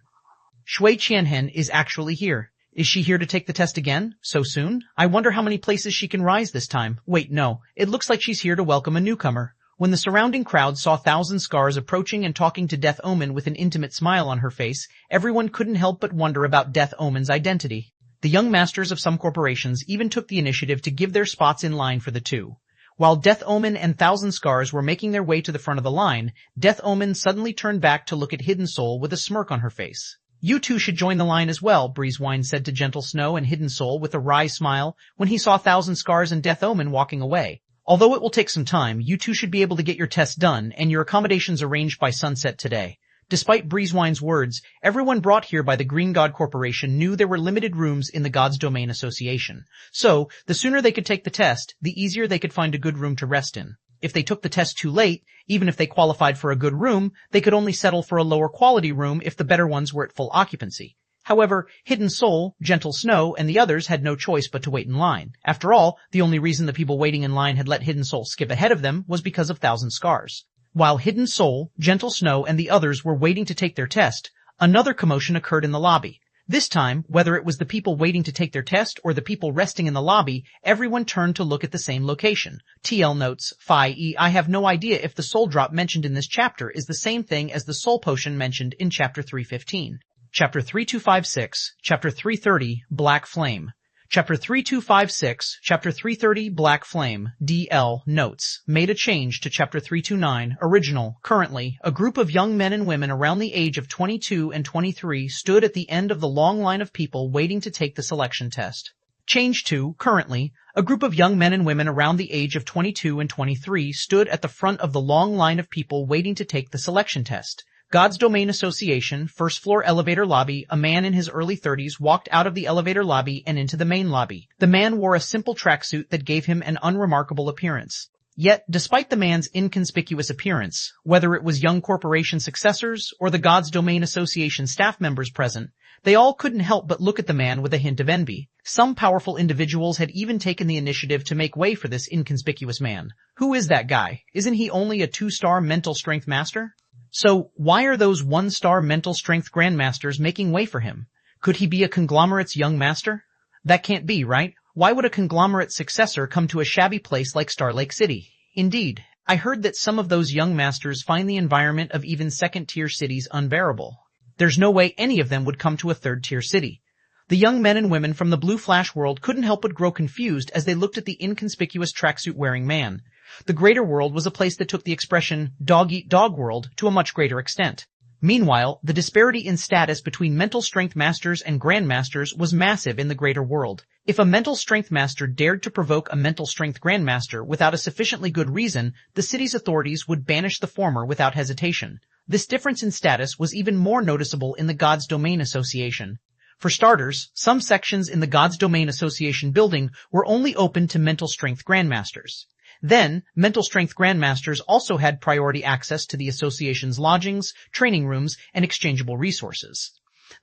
S1: Shui Qianhen is actually here. Is she here to take the test again? So soon? I wonder how many places she can rise this time. Wait, no. It looks like she's here to welcome a newcomer. When the surrounding crowd saw Thousand Scars approaching and talking to Death Omen with an intimate smile on her face, everyone couldn't help but wonder about Death Omen's identity. The young masters of some corporations even took the initiative to give their spots in line for the two. While Death Omen and Thousand Scars were making their way to the front of the line, Death Omen suddenly turned back to look at Hidden Soul with a smirk on her face. You two should join the line as well, Breezewine said to Gentle Snow and Hidden Soul with a wry smile when he saw Thousand Scars and Death Omen walking away. Although it will take some time, you two should be able to get your tests done and your accommodations arranged by sunset today. Despite Breezewine's words, everyone brought here by the Green God Corporation knew there were limited rooms in the God's Domain Association. So, the sooner they could take the test, the easier they could find a good room to rest in. If they took the test too late, even if they qualified for a good room, they could only settle for a lower quality room if the better ones were at full occupancy. However, Hidden Soul, Gentle Snow, and the others had no choice but to wait in line. After all, the only reason the people waiting in line had let Hidden Soul skip ahead of them was because of Thousand Scars. While Hidden Soul, Gentle Snow, and the others were waiting to take their test, another commotion occurred in the lobby. This time, whether it was the people waiting to take their test or the people resting in the lobby, everyone turned to look at the same location. TL notes, Phi I have no idea if the soul drop mentioned in this chapter is the same thing as the soul potion mentioned in chapter 315. Chapter 3256, Chapter 330, Black Flame. Chapter 3256, Chapter 330, Black Flame, DL, notes, made a change to Chapter 329, original. Currently, a group of young men and women around the age of 22 and 23 stood at the end of the long line of people waiting to take the selection test. Change to, currently, a group of young men and women around the age of 22 and 23 stood at the front of the long line of people waiting to take the selection test. God's Domain Association, first floor elevator lobby, a man in his early 30s walked out of the elevator lobby and into the main lobby. The man wore a simple tracksuit that gave him an unremarkable appearance. Yet, despite the man's inconspicuous appearance, whether it was young corporation successors or the God's Domain Association staff members present, They all couldn't help but look at the man with a hint of envy. Some powerful individuals had even taken the initiative to make way for this inconspicuous man. Who is that guy? Isn't he only a 2-star mental strength master? So, why are those 1-star mental strength grandmasters making way for him? Could he be a conglomerate's young master? That can't be, right? Why would a conglomerate's successor come to a shabby place like Star Lake City? Indeed, I heard that some of those young masters find the environment of even second-tier cities unbearable. There's no way any of them would come to a third-tier city. The young men and women from the Blue Flash world couldn't help but grow confused as they looked at the inconspicuous tracksuit-wearing man. The greater world was a place that took the expression dog-eat-dog world to a much greater extent. Meanwhile, the disparity in status between mental strength masters and grandmasters was massive in the greater world. If a mental strength master dared to provoke a mental strength grandmaster without a sufficiently good reason, the city's authorities would banish the former without hesitation. This difference in status was even more noticeable in the God's Domain Association. For starters, some sections in the God's Domain Association building were only open to mental strength grandmasters. Then, mental strength grandmasters also had priority access to the association's lodgings, training rooms, and exchangeable resources.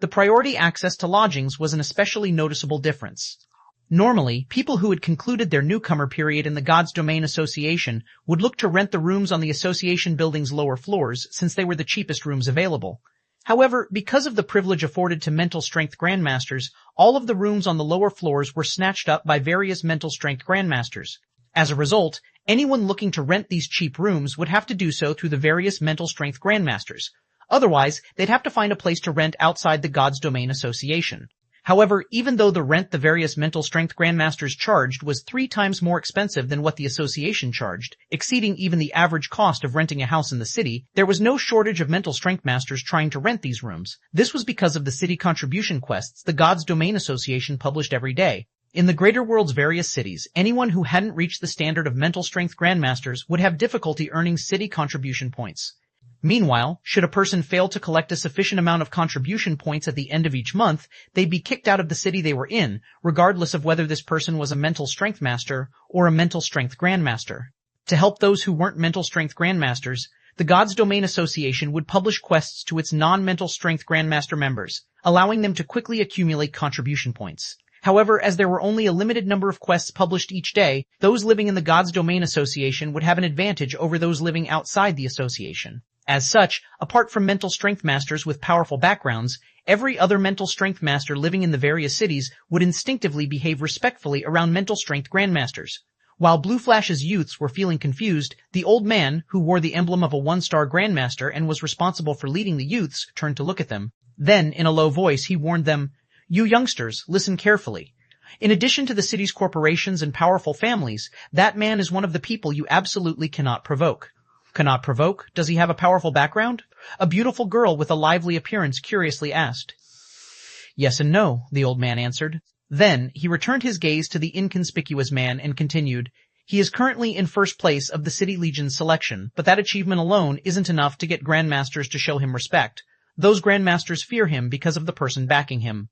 S1: The priority access to lodgings was an especially noticeable difference. Normally, people who had concluded their newcomer period in the God's Domain Association would look to rent the rooms on the association building's lower floors since they were the cheapest rooms available. However, because of the privilege afforded to mental strength grandmasters, all of the rooms on the lower floors were snatched up by various mental strength grandmasters. As a result, anyone looking to rent these cheap rooms would have to do so through the various mental strength grandmasters. Otherwise, they'd have to find a place to rent outside the God's Domain Association. However, even though the rent the various mental strength grandmasters charged was 3 times more expensive than what the association charged, exceeding even the average cost of renting a house in the city, there was no shortage of mental strength masters trying to rent these rooms. This was because of the city contribution quests the God's Domain Association published every day. In the greater world's various cities, anyone who hadn't reached the standard of mental strength grandmasters would have difficulty earning city contribution points. Meanwhile, should a person fail to collect a sufficient amount of contribution points at the end of each month, they'd be kicked out of the city they were in, regardless of whether this person was a mental strength master or a mental strength grandmaster. To help those who weren't mental strength grandmasters, the God's Domain Association would publish quests to its non-mental strength grandmaster members, allowing them to quickly accumulate contribution points. However, as there were only a limited number of quests published each day, those living in the God's Domain Association would have an advantage over those living outside the association. As such, apart from mental strength masters with powerful backgrounds, every other mental strength master living in the various cities would instinctively behave respectfully around mental strength grandmasters. While Blue Flash's youths were feeling confused, the old man, who wore the emblem of a 1-star grandmaster and was responsible for leading the youths, turned to look at them. Then, in a low voice, he warned them, "You youngsters, listen carefully. In addition to the city's corporations and powerful families, that man is one of the people you absolutely cannot provoke." "Cannot provoke? Does he have a powerful background?" A beautiful girl with a lively appearance curiously asked. "Yes and no," the old man answered. Then, he returned his gaze to the inconspicuous man and continued, "He is currently in first place of the City Legion's selection, but that achievement alone isn't enough to get grandmasters to show him respect. Those grandmasters fear him because of the person backing him."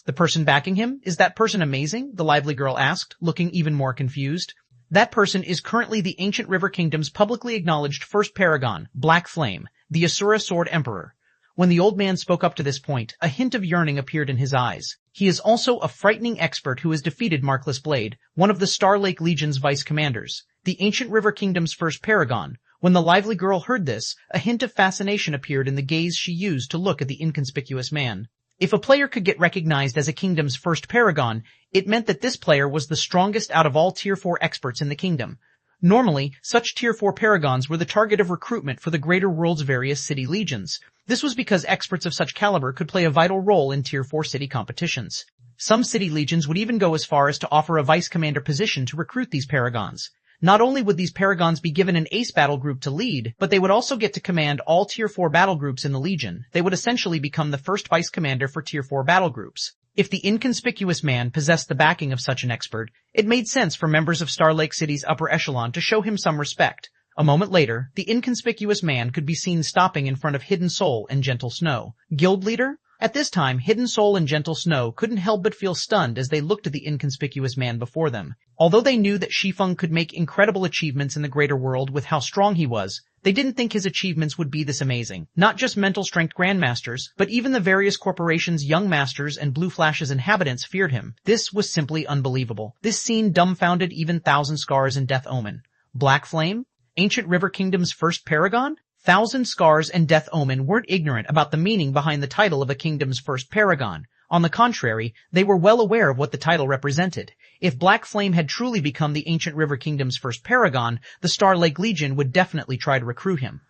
S1: "The person backing him? Is that person amazing?" the lively girl asked, looking even more confused. "That person is currently the Ancient River Kingdom's publicly acknowledged first paragon, Black Flame, the Asura Sword Emperor." When the old man spoke up to this point, a hint of yearning appeared in his eyes. "He is also a frightening expert who has defeated Markless Blade, one of the Star Lake Legion's vice commanders, the Ancient River Kingdom's first paragon." When the lively girl heard this, a hint of fascination appeared in the gaze she used to look at the inconspicuous man. If a player could get recognized as a kingdom's first paragon, it meant that this player was the strongest out of all Tier 4 experts in the kingdom. Normally, such Tier 4 paragons were the target of recruitment for the greater world's various city legions. This was because experts of such caliber could play a vital role in Tier 4 city competitions. Some city legions would even go as far as to offer a vice commander position to recruit these paragons. Not only would these paragons be given an ace battle group to lead, but they would also get to command all Tier 4 battle groups in the Legion. They would essentially become the first vice commander for Tier 4 battle groups. If the inconspicuous man possessed the backing of such an expert, it made sense for members of Star Lake City's upper echelon to show him some respect. A moment later, the inconspicuous man could be seen stopping in front of Hidden Soul and Gentle Snow. Guild leader? At this time, Hidden Soul and Gentle Snow couldn't help but feel stunned as they looked at the inconspicuous man before them. Although they knew that Shi Feng could make incredible achievements in the greater world with how strong he was, They didn't think his achievements would be this amazing. Not just mental strength grandmasters, but even the various corporations' young masters and Blue Flash's inhabitants feared him. This was simply unbelievable. This scene dumbfounded even Thousand Scars and Death Omen. Black Flame? Ancient River Kingdom's first paragon? Thousand Scars and Death Omen weren't ignorant about the meaning behind the title of a kingdom's first paragon. On the contrary, they were well aware of what the title represented. If Black Flame had truly become the Ancient River Kingdom's first paragon, the Star Lake Legion would definitely try to recruit him.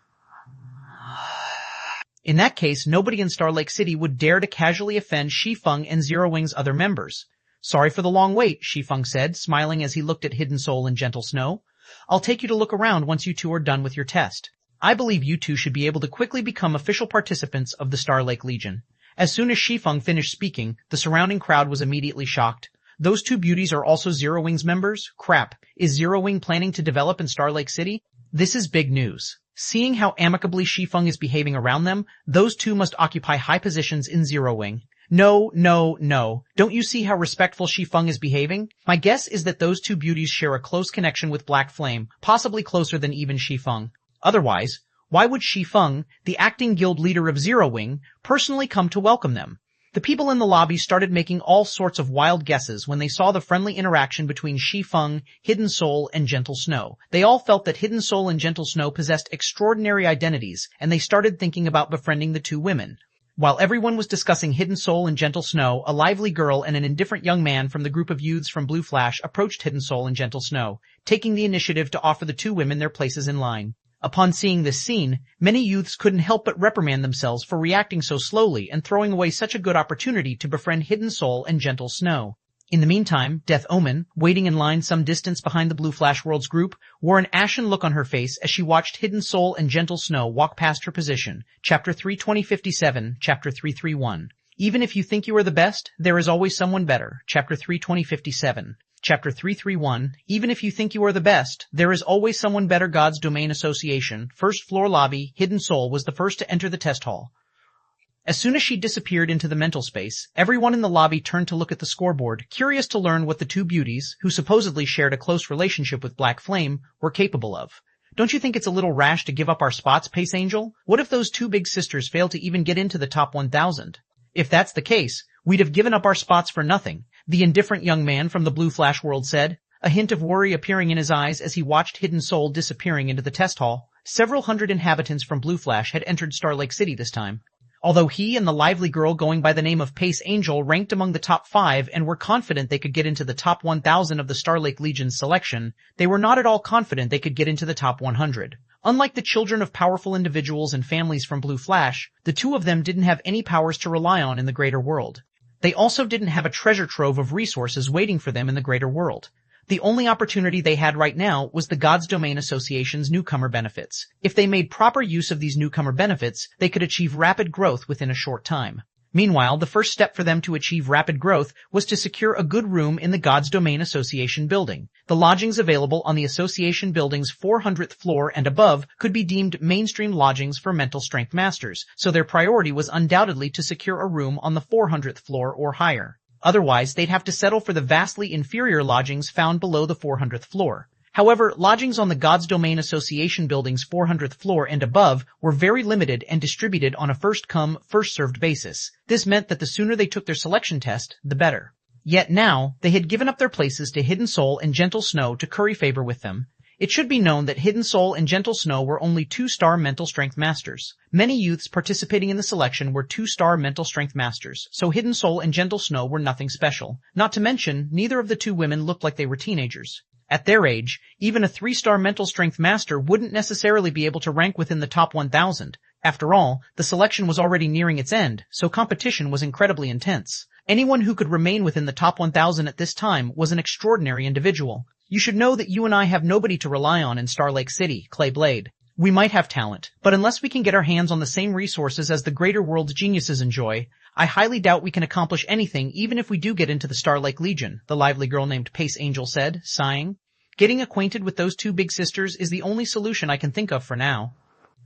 S1: In that case, nobody in Star Lake City would dare to casually offend Shi Feng and Zero Wing's other members. Sorry for the long wait, Shi Feng said, smiling as he looked at Hidden Soul and Gentle Snow. I'll take you to look around once you two are done with your test. I believe you two should be able to quickly become official participants of the Star Lake Legion. As soon as Shi Feng finished speaking, the surrounding crowd was immediately shocked. Those two beauties are also Zero Wing's members? Crap. Is Zero Wing planning to develop in Star Lake City? This is big news. Seeing how amicably Shi Feng is behaving around them, those two must occupy high positions in Zero Wing. No. Don't you see how respectful Shi Feng is behaving? My guess is that those two beauties share a close connection with Black Flame, possibly closer than even Shi Feng. Otherwise, why would Shi Feng, the acting guild leader of Zero Wing, personally come to welcome them? The people in the lobby started making all sorts of wild guesses when they saw the friendly interaction between Shi Feng, Hidden Soul, and Gentle Snow. They all felt that Hidden Soul and Gentle Snow possessed extraordinary identities, and they started thinking about befriending the two women. While everyone was discussing Hidden Soul and Gentle Snow, a lively girl and an indifferent young man from the group of youths from Blue Flash approached Hidden Soul and Gentle Snow, taking the initiative to offer the two women their places in line. Upon seeing this scene, many youths couldn't help but reprimand themselves for reacting so slowly and throwing away such a good opportunity to befriend Hidden Soul and Gentle Snow. In the meantime, Death Omen, waiting in line some distance behind the Blue Flash World's group, wore an ashen look on her face as she watched Hidden Soul and Gentle Snow walk past her position. Chapter 32057, Chapter 331. Even if you think you are the best, there is always someone better. Chapter 32057. Chapter 331, even if you think you are the best, there is always someone better. God's Domain Association, first floor lobby. Hidden Soul was the first to enter the test hall. As soon as she disappeared into the mental space, everyone in the lobby turned to look at the scoreboard, curious to learn what the two beauties, who supposedly shared a close relationship with Black Flame, were capable of. Don't you think it's a little rash to give up our spots, Pace Angel? What if those two big sisters fail to even get into the top 1,000? If that's the case, we'd have given up our spots for nothing, the indifferent young man from the Blue Flash World said, a hint of worry appearing in his eyes as he watched Hidden Soul disappearing into the test hall. Several hundred inhabitants from Blue Flash had entered Star Lake City this time. Although he and the lively girl going by the name of Pace Angel ranked among the top 5 and were confident they could get into the top 1,000 of the Star Lake Legion's selection, they were not at all confident they could get into the top 100. Unlike the children of powerful individuals and families from Blue Flash, the two of them didn't have any powers to rely on in the greater world. They also didn't have a treasure trove of resources waiting for them in the greater world. The only opportunity they had right now was the God's Domain Association's newcomer benefits. If they made proper use of these newcomer benefits, they could achieve rapid growth within a short time. Meanwhile, the first step for them to achieve rapid growth was to secure a good room in the God's Domain Association building. The lodgings available on the association building's 400th floor and above could be deemed mainstream lodgings for mental strength masters, so their priority was undoubtedly to secure a room on the 400th floor or higher. Otherwise, they'd have to settle for the vastly inferior lodgings found below the 400th floor. However, lodgings on the God's Domain Association building's 400th floor and above were very limited and distributed on a first-come, first-served basis. This meant that the sooner they took their selection test, the better. Yet now, they had given up their places to Hidden Soul and Gentle Snow to curry favor with them. It should be known that Hidden Soul and Gentle Snow were only 2-star mental strength masters. Many youths participating in the selection were 2-star mental strength masters, so Hidden Soul and Gentle Snow were nothing special. Not to mention, neither of the two women looked like they were teenagers. At their age, even a 3-star mental strength master wouldn't necessarily be able to rank within the top 1,000. After all, the selection was already nearing its end, so competition was incredibly intense. Anyone who could remain within the top 1,000 at this time was an extraordinary individual. You should know that you and I have nobody to rely on in Star Lake City, Clay Blade. We might have talent, but unless we can get our hands on the same resources as the greater world's geniuses enjoy, I highly doubt we can accomplish anything even if we do get into the Star Lake Legion, the lively girl named Pace Angel said, sighing. Getting acquainted with those two big sisters is the only solution I can think of for now.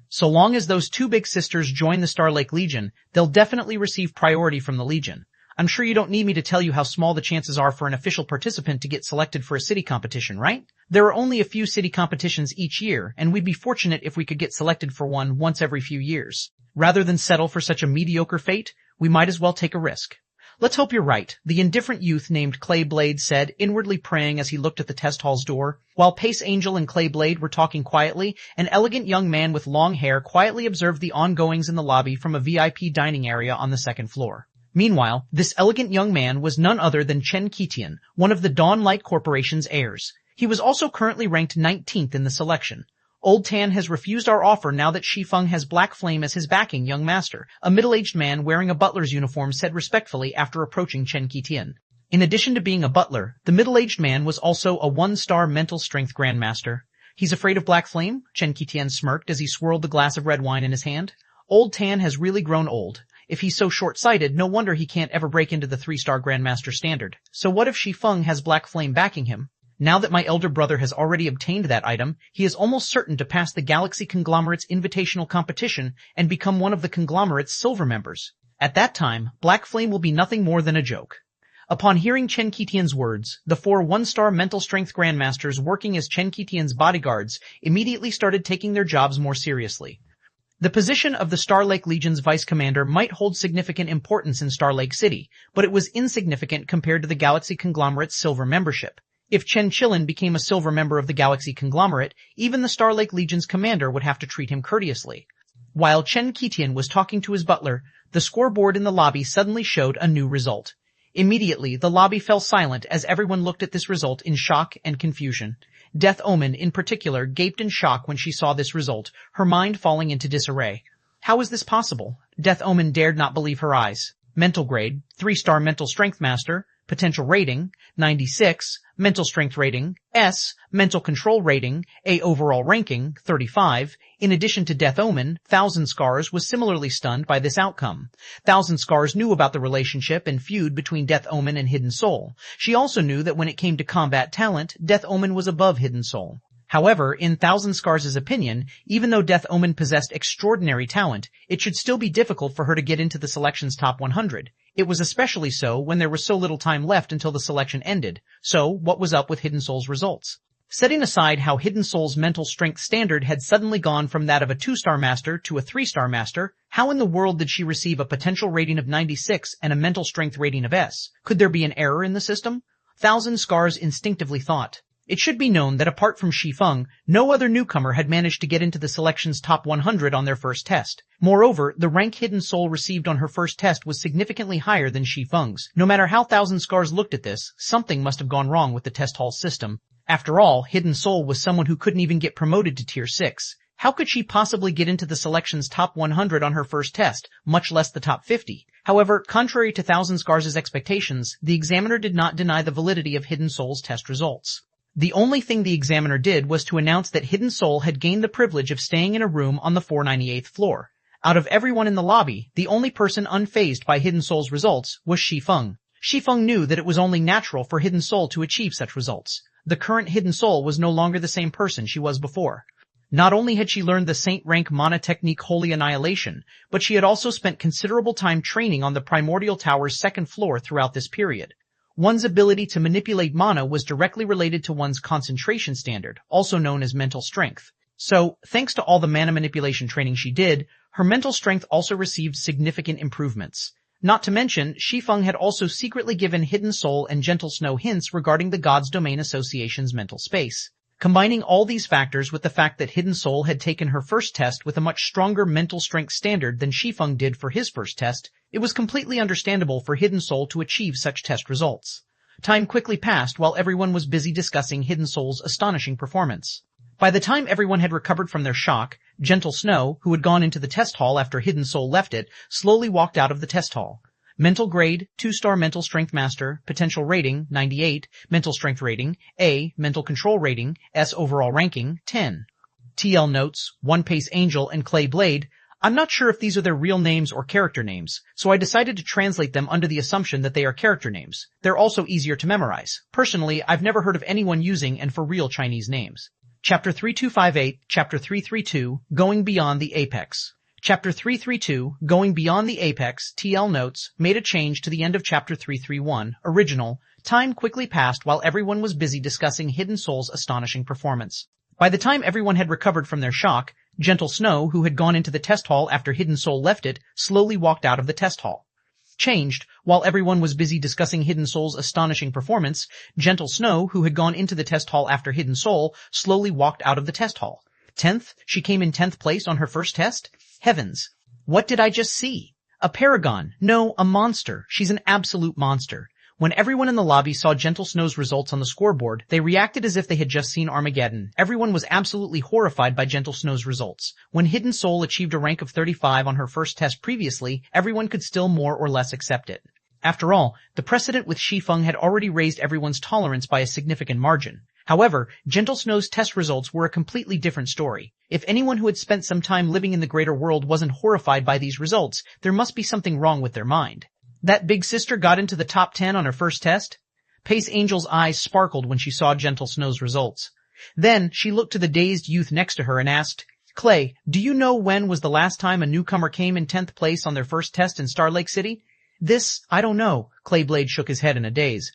S1: So long as those two big sisters join the Star Lake Legion, they'll definitely receive priority from the Legion. I'm sure you don't need me to tell you how small the chances are for an official participant to get selected for a city competition, right? There are only a few city competitions each year, and we'd be fortunate if we could get selected for one once every few years. Rather than settle for such a mediocre fate, we might as well take a risk. Let's hope you're right, the indifferent youth named Clay Blade said, inwardly praying as he looked at the test hall's door. While Pace Angel and Clay Blade were talking quietly, an elegant young man with long hair quietly observed the ongoings in the lobby from a VIP dining area on the second floor. Meanwhile, this elegant young man was none other than Chen Qitian, one of the Dawn Light Corporation's heirs. He was also currently ranked 19th in the selection. Old Tan has refused our offer now that Shi Feng has Black Flame as his backing, young master, a middle-aged man wearing a butler's uniform said respectfully after approaching Chen Qitian. In addition to being a butler, the middle-aged man was also a one-star mental strength grandmaster. He's afraid of Black Flame? Chen Qitian smirked as he swirled the glass of red wine in his hand. Old Tan has really grown old. If he's so short-sighted, no wonder he can't ever break into the 3-star grandmaster standard. So what if Shi Feng has Black Flame backing him? Now that my elder brother has already obtained that item, he is almost certain to pass the Galaxy Conglomerate's invitational competition and become one of the conglomerate's silver members. At that time, Black Flame will be nothing more than a joke. Upon hearing Chen Qitian's words, the 4 one-star mental strength grandmasters working as Chen Qitian's bodyguards immediately started taking their jobs more seriously. The position of the Star Lake Legion's vice commander might hold significant importance in Star Lake City, but it was insignificant compared to the Galaxy Conglomerate's silver membership. If Chen Qilin became a silver member of the Galaxy Conglomerate, even the Star Lake Legion's commander would have to treat him courteously. While Chen Qitian was talking to his butler, the scoreboard in the lobby suddenly showed a new result. Immediately, the lobby fell silent as everyone looked at this result in shock and confusion. Death Omen, in particular, gaped in shock when she saw this result, her mind falling into disarray. How is this possible? Death Omen dared not believe her eyes. Mental grade, 3-star mental strength master. Potential rating, 96, mental strength rating, S, mental control rating, A overall ranking, 35. In addition to Death Omen, Thousand Scars was similarly stunned by this outcome. Thousand Scars knew about the relationship and feud between Death Omen and Hidden Soul. She also knew that when it came to combat talent, Death Omen was above Hidden Soul. However, in Thousand Scars' opinion, even though Death Omen possessed extraordinary talent, it should still be difficult for her to get into the selection's top 100. It was especially so when there was so little time left until the selection ended. So, what was up with Hidden Soul's results? Setting aside how Hidden Soul's mental strength standard had suddenly gone from that of a 2-star master to a 3-star master, how in the world did she receive a potential rating of 96 and a mental strength rating of S? Could there be an error in the system? Thousand Scars instinctively thought. It should be known that apart from Shi Feng, no other newcomer had managed to get into the selection's top 100 on their first test. Moreover, the rank Hidden Soul received on her first test was significantly higher than Shi Feng's. No matter how Thousand Scars looked at this, something must have gone wrong with the test hall system. After all, Hidden Soul was someone who couldn't even get promoted to Tier 6. How could she possibly get into the selection's top 100 on her first test, much less the top 50? However, contrary to Thousand Scars' expectations, the examiner did not deny the validity of Hidden Soul's test results. The only thing the examiner did was to announce that Hidden Soul had gained the privilege of staying in a room on the 498th floor. Out of everyone in the lobby, the only person unfazed by Hidden Soul's results was Shi Feng. Shi Feng knew that it was only natural for Hidden Soul to achieve such results. The current Hidden Soul was no longer the same person she was before. Not only had she learned the Saint rank mana technique Holy Annihilation, but she had also spent considerable time training on the Primordial Tower's second floor throughout this period. One's ability to manipulate mana was directly related to one's concentration standard, also known as mental strength. So, thanks to all the mana manipulation training she did, her mental strength also received significant improvements. Not to mention, Shi Feng had also secretly given Hidden Soul and Gentle Snow hints regarding the Gods Domain Association's mental space. Combining all these factors with the fact that Hidden Soul had taken her first test with a much stronger mental strength standard than Shi Feng did for his first test, it was completely understandable for Hidden Soul to achieve such test results. Time quickly passed while everyone was busy discussing Hidden Soul's astonishing performance. By the time everyone had recovered from their shock, Gentle Snow, who had gone into the test hall after Hidden Soul left it, slowly walked out of the test hall. Mental grade, 2-star mental strength master, potential rating, 98, mental strength rating, A, mental control rating, S overall ranking, 10. TL notes, One Pace Angel and Clay Blade. I'm not sure if these are their real names or character names, so I decided to translate them under the assumption that they are character names. They're also easier to memorize. Personally, I've never heard of anyone using and for real Chinese names. Chapter 3258, Chapter 332, Going Beyond the Apex. Chapter 332, Going Beyond the Apex, TL Notes, made a change to the end of Chapter 331, original. Time quickly passed while everyone was busy discussing Hidden Soul's astonishing performance. By the time everyone had recovered from their shock, Gentle Snow, who had gone into the test hall after Hidden Soul left it, slowly walked out of the test hall. Changed, while everyone was busy discussing Hidden Soul's astonishing performance, Gentle Snow, who had gone into the test hall after Hidden Soul, slowly walked out of the test hall. 10th, she came in 10th place on her first test? Heavens. What did I just see? A paragon. No, a monster. She's an absolute monster. When everyone in the lobby saw Gentle Snow's results on the scoreboard, they reacted as if they had just seen Armageddon. Everyone was absolutely horrified by Gentle Snow's results. When Hidden Soul achieved a rank of 35 on her first test previously, everyone could still more or less accept it. After all, the precedent with Shi Feng had already raised everyone's tolerance by a significant margin. However, Gentle Snow's test results were a completely different story. If anyone who had spent some time living in the greater world wasn't horrified by these results, there must be something wrong with their mind. That big sister got into the top 10 on her first test? Pace Angel's eyes sparkled when she saw Gentle Snow's results. Then she looked to the dazed youth next to her and asked, Clay, do you know when was the last time a newcomer came in 10th place on their first test in Star Lake City? I don't know, Clayblade shook his head in a daze.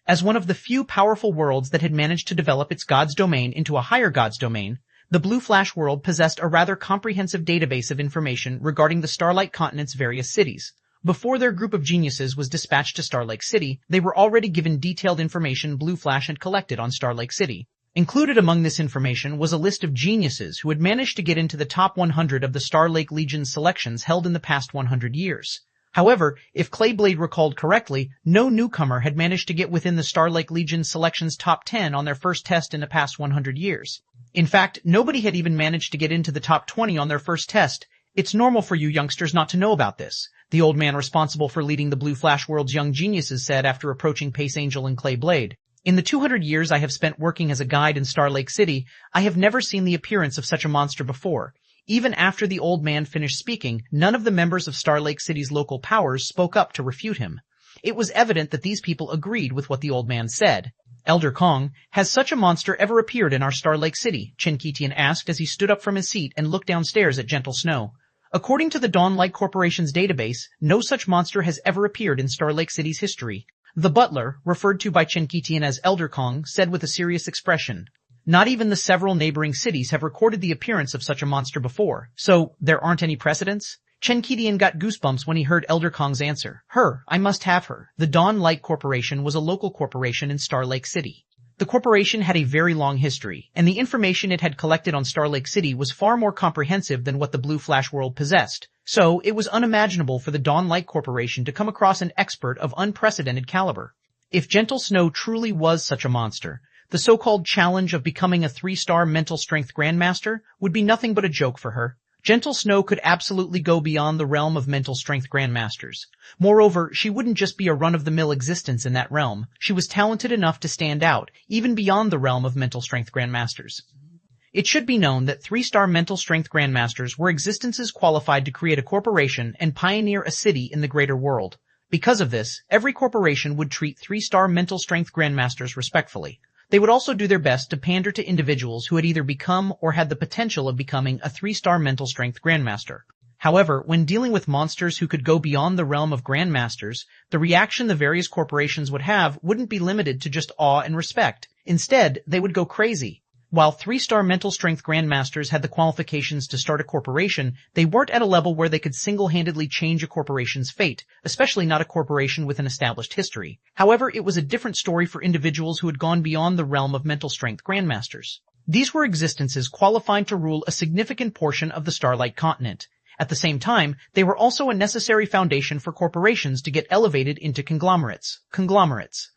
S1: As one of the few powerful worlds that had managed to develop its god's domain into a higher god's domain, the Blue Flash world possessed a rather comprehensive database of information regarding the Starlight Continent's various cities. Before their group of geniuses was dispatched to Star Lake City, they were already given detailed information Blue Flash had collected on Star Lake City. Included among this information was a list of geniuses who had managed to get into the top 100 of the Star Lake Legion's selections held in the past 100 years. However, if Clayblade recalled correctly, no newcomer had managed to get within the Star Lake Legion's selection's top 10 on their first test in the past 100 years. In fact, nobody had even managed to get into the top 20 on their first test. It's normal for you youngsters not to know about this, the old man responsible for leading the Blue Flash world's young geniuses said after approaching Pace Angel and Clayblade. In the 200 years I have spent working as a guide in Star Lake City, I have never seen the appearance of such a monster before. Even after the old man finished speaking, none of the members of Star Lake City's local powers spoke up to refute him. It was evident that these people agreed with what the old man said. Elder Kong, has such a monster ever appeared in our Star Lake City? Chen Qitian asked as he stood up from his seat and looked downstairs at Gentle Snow. According to the Dawnlight Corporation's database, no such monster has ever appeared in Star Lake City's history. The butler, referred to by Chen Qitian as Elder Kong, said with a serious expression. Not even the several neighboring cities have recorded the appearance of such a monster before, so there aren't any precedents? Chen Qitian got goosebumps when he heard Elder Kong's answer. I must have her. The Dawnlight Corporation was a local corporation in Star Lake City. The corporation had a very long history, and the information it had collected on Star Lake City was far more comprehensive than what the Blue Flash world possessed. So, it was unimaginable for the Dawnlight Corporation to come across an expert of unprecedented caliber. If Gentle Snow truly was such a monster, the so-called challenge of becoming a 3-star mental strength grandmaster would be nothing but a joke for her. Gentle Snow could absolutely go beyond the realm of mental strength grandmasters. Moreover, she wouldn't just be a run-of-the-mill existence in that realm. She was talented enough to stand out, even beyond the realm of mental strength grandmasters. It should be known that 3-star mental strength grandmasters were existences qualified to create a corporation and pioneer a city in the greater world. Because of this, every corporation would treat 3-star mental strength grandmasters respectfully. They would also do their best to pander to individuals who had either become or had the potential of becoming a 3-star mental strength grandmaster. However, when dealing with monsters who could go beyond the realm of grandmasters, the reaction the various corporations would have wouldn't be limited to just awe and respect. Instead, they would go crazy. While 3-star mental strength grandmasters had the qualifications to start a corporation, they weren't at a level where they could single-handedly change a corporation's fate, especially not a corporation with an established history. However, it was a different story for individuals who had gone beyond the realm of mental strength grandmasters. These were existences qualified to rule a significant portion of the Starlight Continent. At the same time, they were also a necessary foundation for corporations to get elevated into conglomerates.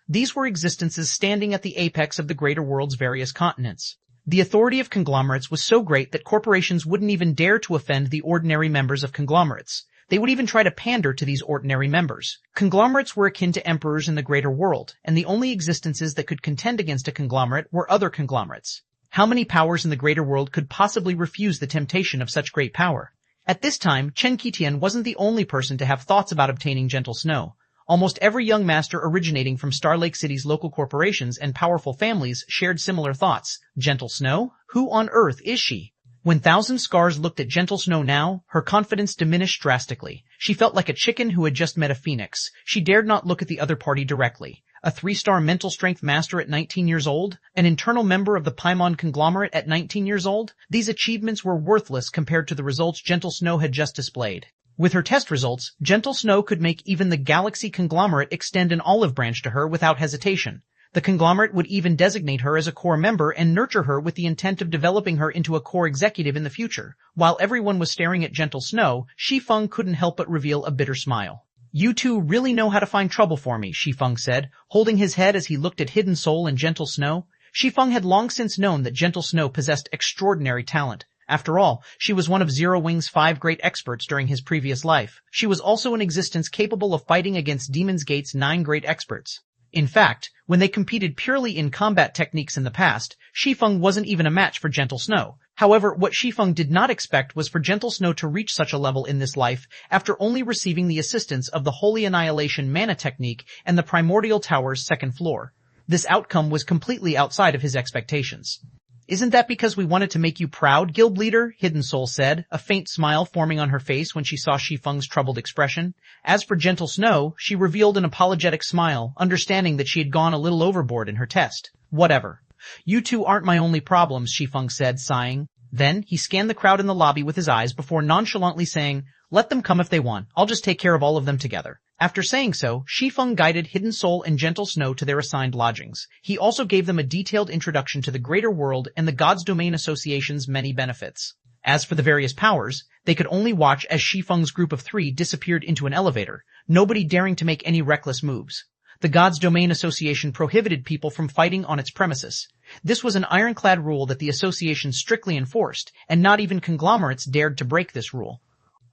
S1: These were existences standing at the apex of the greater world's various continents. The authority of conglomerates was so great that corporations wouldn't even dare to offend the ordinary members of conglomerates. They would even try to pander to these ordinary members. Conglomerates were akin to emperors in the greater world, and the only existences that could contend against a conglomerate were other conglomerates. How many powers in the greater world could possibly refuse the temptation of such great power? At this time, Chen Qitian wasn't the only person to have thoughts about obtaining Gentle Snow. Almost every young master originating from Star Lake City's local corporations and powerful families shared similar thoughts. Gentle Snow? Who on earth is she? When Thousand Scars looked at Gentle Snow now, her confidence diminished drastically. She felt like a chicken who had just met a phoenix. She dared not look at the other party directly. A 3-star mental strength master at 19 years old? An internal member of the Paimon conglomerate at 19 years old? These achievements were worthless compared to the results Gentle Snow had just displayed. With her test results, Gentle Snow could make even the Galaxy conglomerate extend an olive branch to her without hesitation. The conglomerate would even designate her as a core member and nurture her with the intent of developing her into a core executive in the future. While everyone was staring at Gentle Snow, Shi Feng couldn't help but reveal a bitter smile. "You two really know how to find trouble for me," Shi Feng said, holding his head as he looked at Hidden Soul and Gentle Snow. Shi Feng had long since known that Gentle Snow possessed extraordinary talent. After all, she was one of Zero Wing's 5 great experts during his previous life. She was also an existence capable of fighting against Demon's Gate's 9 great experts. In fact, when they competed purely in combat techniques in the past, Shi Feng wasn't even a match for Gentle Snow. However, what Shi Feng did not expect was for Gentle Snow to reach such a level in this life after only receiving the assistance of the Holy Annihilation Mana technique and the Primordial Tower's 2nd floor. This outcome was completely outside of his expectations. "Isn't that because we wanted to make you proud, guild leader?" Hidden Soul said, a faint smile forming on her face when she saw Shi Feng's troubled expression. As for Gentle Snow, she revealed an apologetic smile, understanding that she had gone a little overboard in her test. "Whatever. You two aren't my only problems," Shi Feng said, sighing. Then, he scanned the crowd in the lobby with his eyes before nonchalantly saying, "Let them come if they want. I'll just take care of all of them together." After saying so, Shi Feng guided Hidden Soul and Gentle Snow to their assigned lodgings. He also gave them a detailed introduction to the greater world and the God's Domain Association's many benefits. As for the various powers, they could only watch as Shi Feng's group of 3 disappeared into an elevator, nobody daring to make any reckless moves. The God's Domain Association prohibited people from fighting on its premises. This was an ironclad rule that the association strictly enforced, and not even conglomerates dared to break this rule.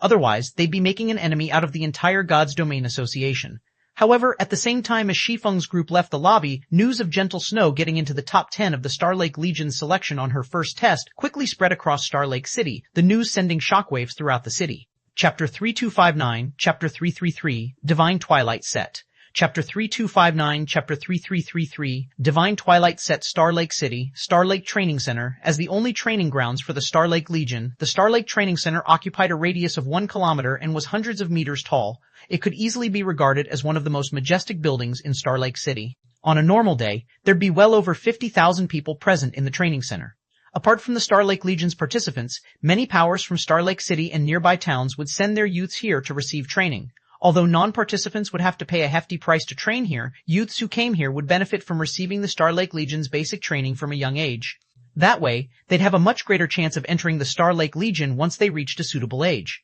S1: Otherwise, they'd be making an enemy out of the entire God's Domain Association. However, at the same time as Shi Feng's group left the lobby, news of Gentle Snow getting into the top 10 of the Starlake Legion's selection on her first test quickly spread across Starlake City, the news sending shockwaves throughout the city. Chapter 3259, Chapter 333, Divine Twilight Set. Chapter 3259, Chapter 3333, Divine Twilight Set. Starlake City, Starlake Training Center. As the only training grounds for the Starlake Legion, the Starlake Training Center occupied a radius of 1 kilometer and was hundreds of meters tall. It could easily be regarded as one of the most majestic buildings in Starlake City. On a normal day, there'd be well over 50,000 people present in the training center. Apart from the Starlake Legion's participants, many powers from Starlake City and nearby towns would send their youths here to receive training. Although non-participants would have to pay a hefty price to train here, youths who came here would benefit from receiving the Starlake Legion's basic training from a young age. That way, they'd have a much greater chance of entering the Starlake Legion once they reached a suitable age.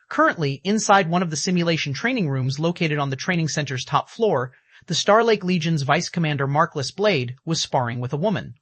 S1: Currently, inside one of the simulation training rooms located on the training center's top floor, the Starlake Legion's Vice Commander Markless Blade was sparring with a woman.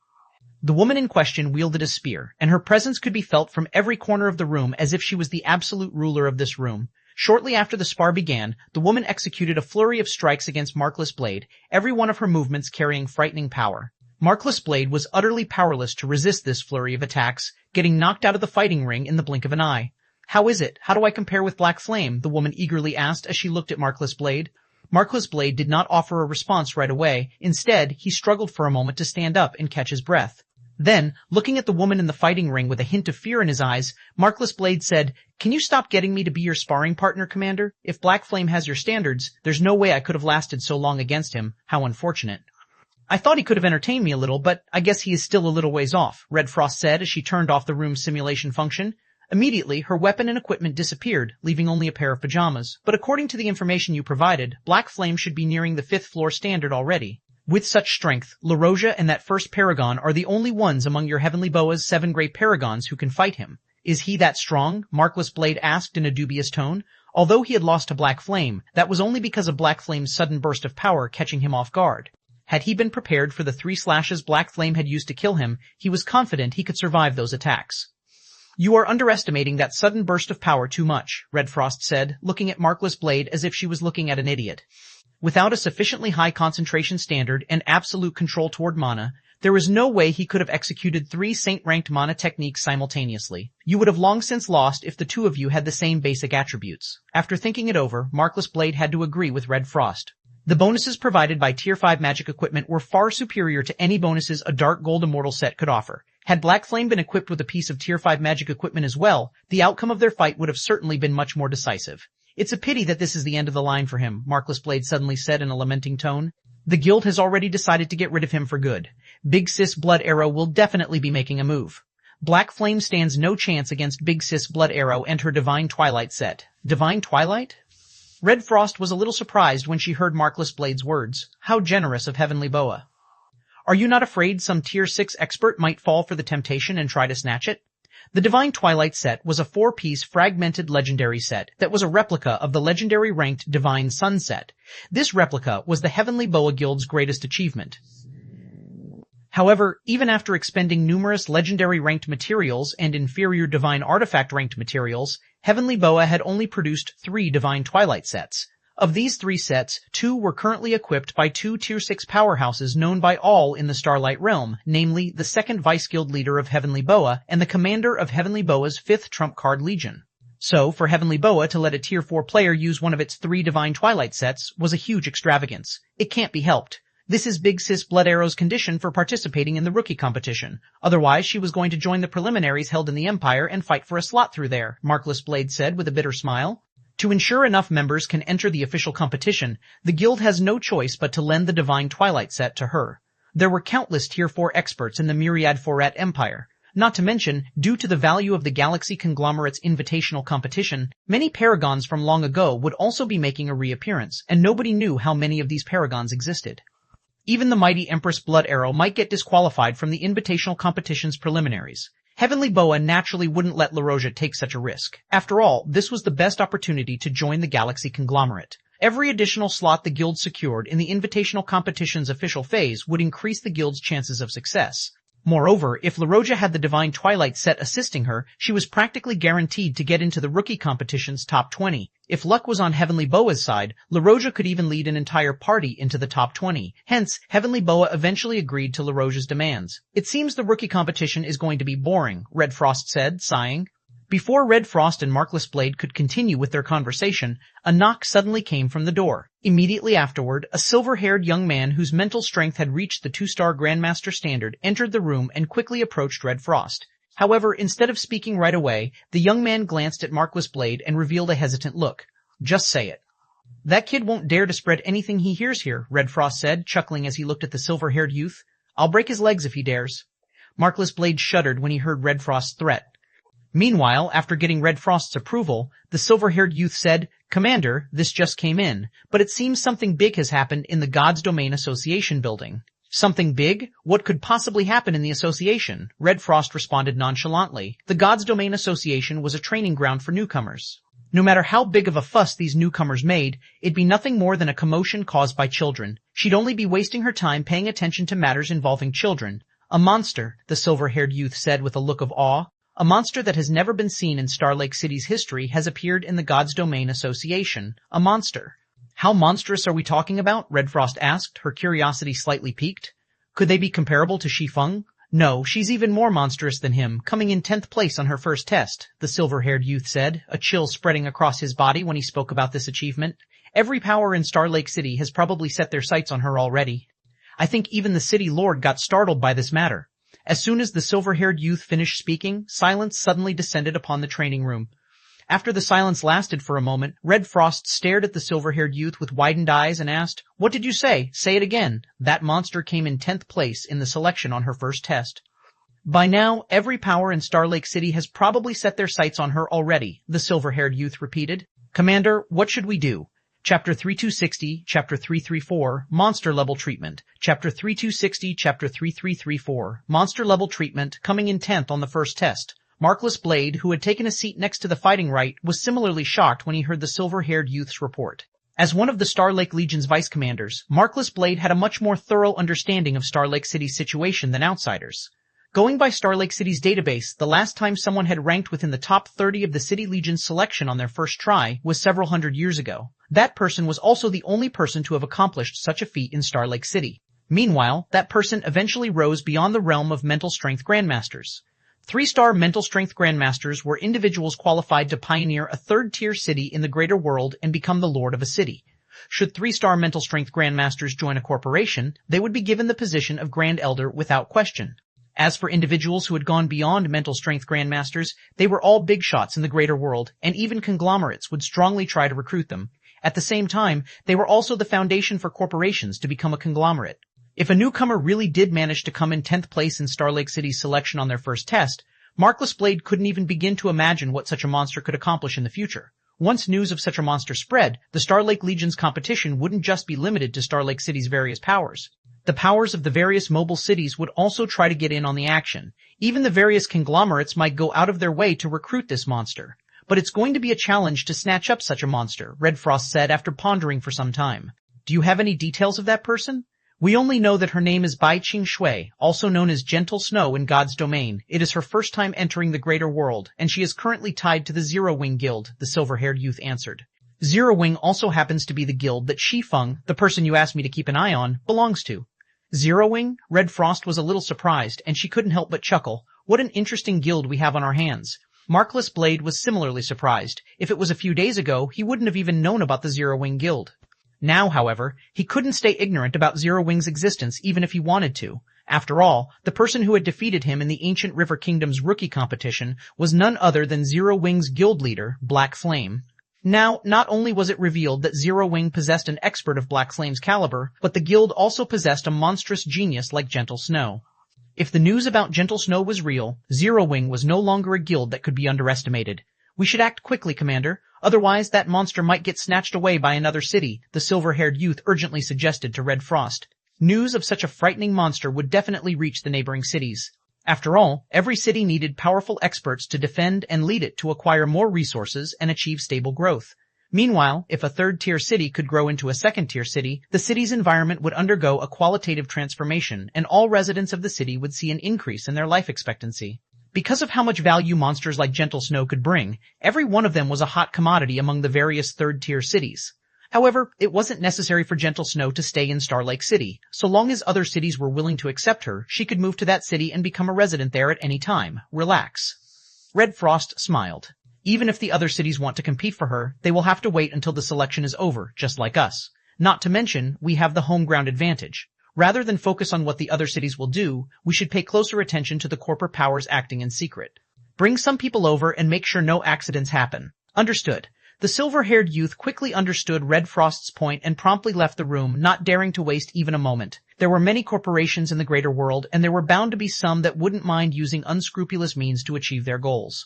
S1: The woman in question wielded a spear, and her presence could be felt from every corner of the room as if she was the absolute ruler of this room. Shortly after the spar began, the woman executed a flurry of strikes against Markless Blade, every one of her movements carrying frightening power. Markless Blade was utterly powerless to resist this flurry of attacks, getting knocked out of the fighting ring in the blink of an eye. "How is it? How do I compare with Black Flame?" the woman eagerly asked as she looked at Markless Blade. Markless Blade did not offer a response right away. Instead, he struggled for a moment to stand up and catch his breath. Then, looking at the woman in the fighting ring with a hint of fear in his eyes, Markless Blade said, "Can you stop getting me to be your sparring partner, Commander? If Black Flame has your standards, there's no way I could have lasted so long against him. How unfortunate." "I thought he could have entertained me a little, but I guess he is still a little ways off," Red Frost said as she turned off the room's simulation function. Immediately, her weapon and equipment disappeared, leaving only a pair of pajamas. "But according to the information you provided, Black Flame should be nearing the 5th floor standard already. With such strength, LaRosia and that first Paragon are the only ones among your Heavenly Boa's 7 great Paragons who can fight him." "Is he that strong?" Markless Blade asked in a dubious tone. Although he had lost to Black Flame, that was only because of Black Flame's sudden burst of power catching him off guard. Had he been prepared for the 3 slashes Black Flame had used to kill him, he was confident he could survive those attacks. "You are underestimating that sudden burst of power too much," Red Frost said, looking at Markless Blade as if she was looking at an idiot. Without a sufficiently high concentration standard and absolute control toward mana, there was no way he could have executed 3 saint-ranked mana techniques simultaneously. You would have long since lost if the two of you had the same basic attributes. After thinking it over, Markless Blade had to agree with Red Frost. The bonuses provided by Tier 5 magic equipment were far superior to any bonuses a Dark Gold Immortal set could offer. Had Black Flame been equipped with a piece of Tier 5 magic equipment as well, the outcome of their fight would have certainly been much more decisive. It's a pity that this is the end of the line for him, Markless Blade suddenly said in a lamenting tone. The guild has already decided to get rid of him for good. Big Sis Blood Arrow will definitely be making a move. Black Flame stands no chance against Big Sis Blood Arrow and her Divine Twilight set. Divine Twilight? Red Frost was a little surprised when she heard Markless Blade's words. How generous of Heavenly Boa. Are you not afraid some Tier 6 expert might fall for the temptation and try to snatch it? The Divine Twilight set was a 4-piece fragmented legendary set that was a replica of the legendary ranked Divine Sun set. This replica was the Heavenly Boa Guild's greatest achievement. However, even after expending numerous legendary ranked materials and inferior divine artifact ranked materials, Heavenly Boa had only produced 3 Divine Twilight sets. Of these 3 sets, 2 were currently equipped by 2 Tier 6 powerhouses known by all in the Starlight Realm, namely the 2nd Vice Guild leader of Heavenly Boa and the commander of Heavenly Boa's 5th Trump Card Legion. So, for Heavenly Boa to let a Tier 4 player use one of its 3 Divine Twilight sets was a huge extravagance. It can't be helped. This is Big Sis Blood Arrow's condition for participating in the rookie competition. Otherwise, she was going to join the preliminaries held in the Empire and fight for a slot through there, Markless Blade said with a bitter smile. To ensure enough members can enter the official competition, the guild has no choice but to lend the Divine Twilight set to her. There were countless Tier 4 experts in the Myriad Foret Empire. Not to mention, due to the value of the Galaxy Conglomerate's invitational competition, many paragons from long ago would also be making a reappearance, and nobody knew how many of these paragons existed. Even the mighty Empress Blood Arrow might get disqualified from the invitational competition's preliminaries. Heavenly Boa naturally wouldn't let La Roja take such a risk. After all, this was the best opportunity to join the Galaxy Conglomerate. Every additional slot the guild secured in the invitational competition's official phase would increase the guild's chances of success. Moreover, if La Roja had the Divine Twilight set assisting her, she was practically guaranteed to get into the rookie competition's top 20. If luck was on Heavenly Boa's side, La Roja could even lead an entire party into the top 20. Hence, Heavenly Boa eventually agreed to La Roja's demands. It seems the rookie competition is going to be boring, Red Frost said, sighing. Before Red Frost and Markless Blade could continue with their conversation, a knock suddenly came from the door. Immediately afterward, a silver-haired young man whose mental strength had reached the 2-star Grandmaster standard entered the room and quickly approached Red Frost. However, instead of speaking right away, the young man glanced at Markless Blade and revealed a hesitant look. Just say it. That kid won't dare to spread anything he hears here, Red Frost said, chuckling as he looked at the silver-haired youth. I'll break his legs if he dares. Markless Blade shuddered when he heard Red Frost's threat. Meanwhile, after getting Red Frost's approval, the silver-haired youth said, Commander, this just came in, but it seems something big has happened in the God's Domain Association building. Something big? What could possibly happen in the association? Red Frost responded nonchalantly. The God's Domain Association was a training ground for newcomers. No matter how big of a fuss these newcomers made, it'd be nothing more than a commotion caused by children. She'd only be wasting her time paying attention to matters involving children. A monster, the silver-haired youth said with a look of awe. A monster that has never been seen in Starlake City's history has appeared in the God's Domain Association. A monster. How monstrous are we talking about? Red Frost asked, her curiosity slightly piqued. Could they be comparable to Shi Feng? No, she's even more monstrous than him, coming in 10th place on her first test, the silver-haired youth said, a chill spreading across his body when he spoke about this achievement. Every power in Starlake City has probably set their sights on her already. I think even the city lord got startled by this matter. As soon as the silver-haired youth finished speaking, silence suddenly descended upon the training room. After the silence lasted for a moment, Red Frost stared at the silver-haired youth with widened eyes and asked, What did you say? Say it again. That monster came in 10th place in the selection on her first test. By now, every power in Starlake City has probably set their sights on her already, the silver-haired youth repeated. Commander, what should we do? Chapter 3260, Chapter 334, Monster Level Treatment. Chapter 3260, Chapter 3334, Monster Level Treatment, coming in 10th on the first test. Markless Blade, who had taken a seat next to the fighting right, was similarly shocked when he heard the silver-haired youth's report. As one of the Starlake Legion's vice commanders, Markless Blade had a much more thorough understanding of Starlake City's situation than outsiders. Going by Starlake City's database, the last time someone had ranked within the top 30 of the City Legion's selection on their first try was several hundred years ago. That person was also the only person to have accomplished such a feat in Starlake City. Meanwhile, that person eventually rose beyond the realm of mental strength grandmasters. 3-star mental strength grandmasters were individuals qualified to pioneer a third-tier city in the greater world and become the lord of a city. Should 3-star mental strength grandmasters join a corporation, they would be given the position of Grand Elder without question. As for individuals who had gone beyond mental strength grandmasters, they were all big shots in the greater world, and even conglomerates would strongly try to recruit them. At the same time, they were also the foundation for corporations to become a conglomerate. If a newcomer really did manage to come in 10th place in Star Lake City's selection on their first test, Markless Blade couldn't even begin to imagine what such a monster could accomplish in the future. Once news of such a monster spread, the Star Lake Legion's competition wouldn't just be limited to Star Lake City's various powers. The powers of the various mobile cities would also try to get in on the action. Even the various conglomerates might go out of their way to recruit this monster. But it's going to be a challenge to snatch up such a monster, Red Frost said after pondering for some time. Do you have any details of that person? We only know that her name is Bai Qing Shui, also known as Gentle Snow in God's Domain. It is her first time entering the greater world, and she is currently tied to the Zero Wing Guild, the silver-haired youth answered. Zero Wing also happens to be the guild that Shi Feng, the person you asked me to keep an eye on, belongs to. Zero Wing? Red Frost was a little surprised, and she couldn't help but chuckle. What an interesting guild we have on our hands. Markless Blade was similarly surprised. If it was a few days ago, he wouldn't have even known about the Zero Wing Guild. Now, however, he couldn't stay ignorant about Zero Wing's existence even if he wanted to. After all, the person who had defeated him in the Ancient River Kingdom's rookie competition was none other than Zero Wing's guild leader, Black Flame. Now, not only was it revealed that Zero Wing possessed an expert of Black Flame's caliber, but the guild also possessed a monstrous genius like Gentle Snow. If the news about Gentle Snow was real, Zero Wing was no longer a guild that could be underestimated. We should act quickly, Commander. Otherwise, that monster might get snatched away by another city, the silver-haired youth urgently suggested to Red Frost. News of such a frightening monster would definitely reach the neighboring cities. After all, every city needed powerful experts to defend and lead it to acquire more resources and achieve stable growth. Meanwhile, if a third-tier city could grow into a second-tier city, the city's environment would undergo a qualitative transformation, and all residents of the city would see an increase in their life expectancy. Because of how much value monsters like Gentle Snow could bring, every one of them was a hot commodity among the various third-tier cities. However, it wasn't necessary for Gentle Snow to stay in Star Lake City. So long as other cities were willing to accept her, she could move to that city and become a resident there at any time. Relax. Red Frost smiled. Even if the other cities want to compete for her, they will have to wait until the selection is over, just like us. Not to mention, we have the home ground advantage. Rather than focus on what the other cities will do, we should pay closer attention to the corporate powers acting in secret. Bring some people over and make sure no accidents happen. Understood. The silver-haired youth quickly understood Red Frost's point and promptly left the room, not daring to waste even a moment. There were many corporations in the greater world, and there were bound to be some that wouldn't mind using unscrupulous means to achieve their goals.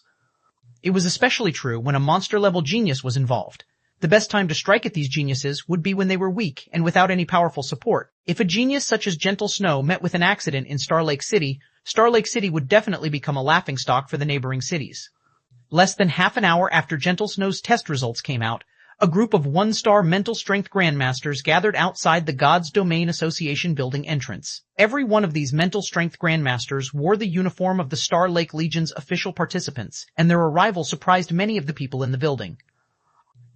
S1: It was especially true when a monster-level genius was involved. The best time to strike at these geniuses would be when they were weak and without any powerful support. If a genius such as Gentle Snow met with an accident in Star Lake City would definitely become a laughingstock for the neighboring cities. Less than half an hour after Gentle Snow's test results came out, a group of one-star mental strength grandmasters gathered outside the God's Domain Association building entrance. Every one of these mental strength grandmasters wore the uniform of the Star Lake Legion's official participants, and their arrival surprised many of the people in the building.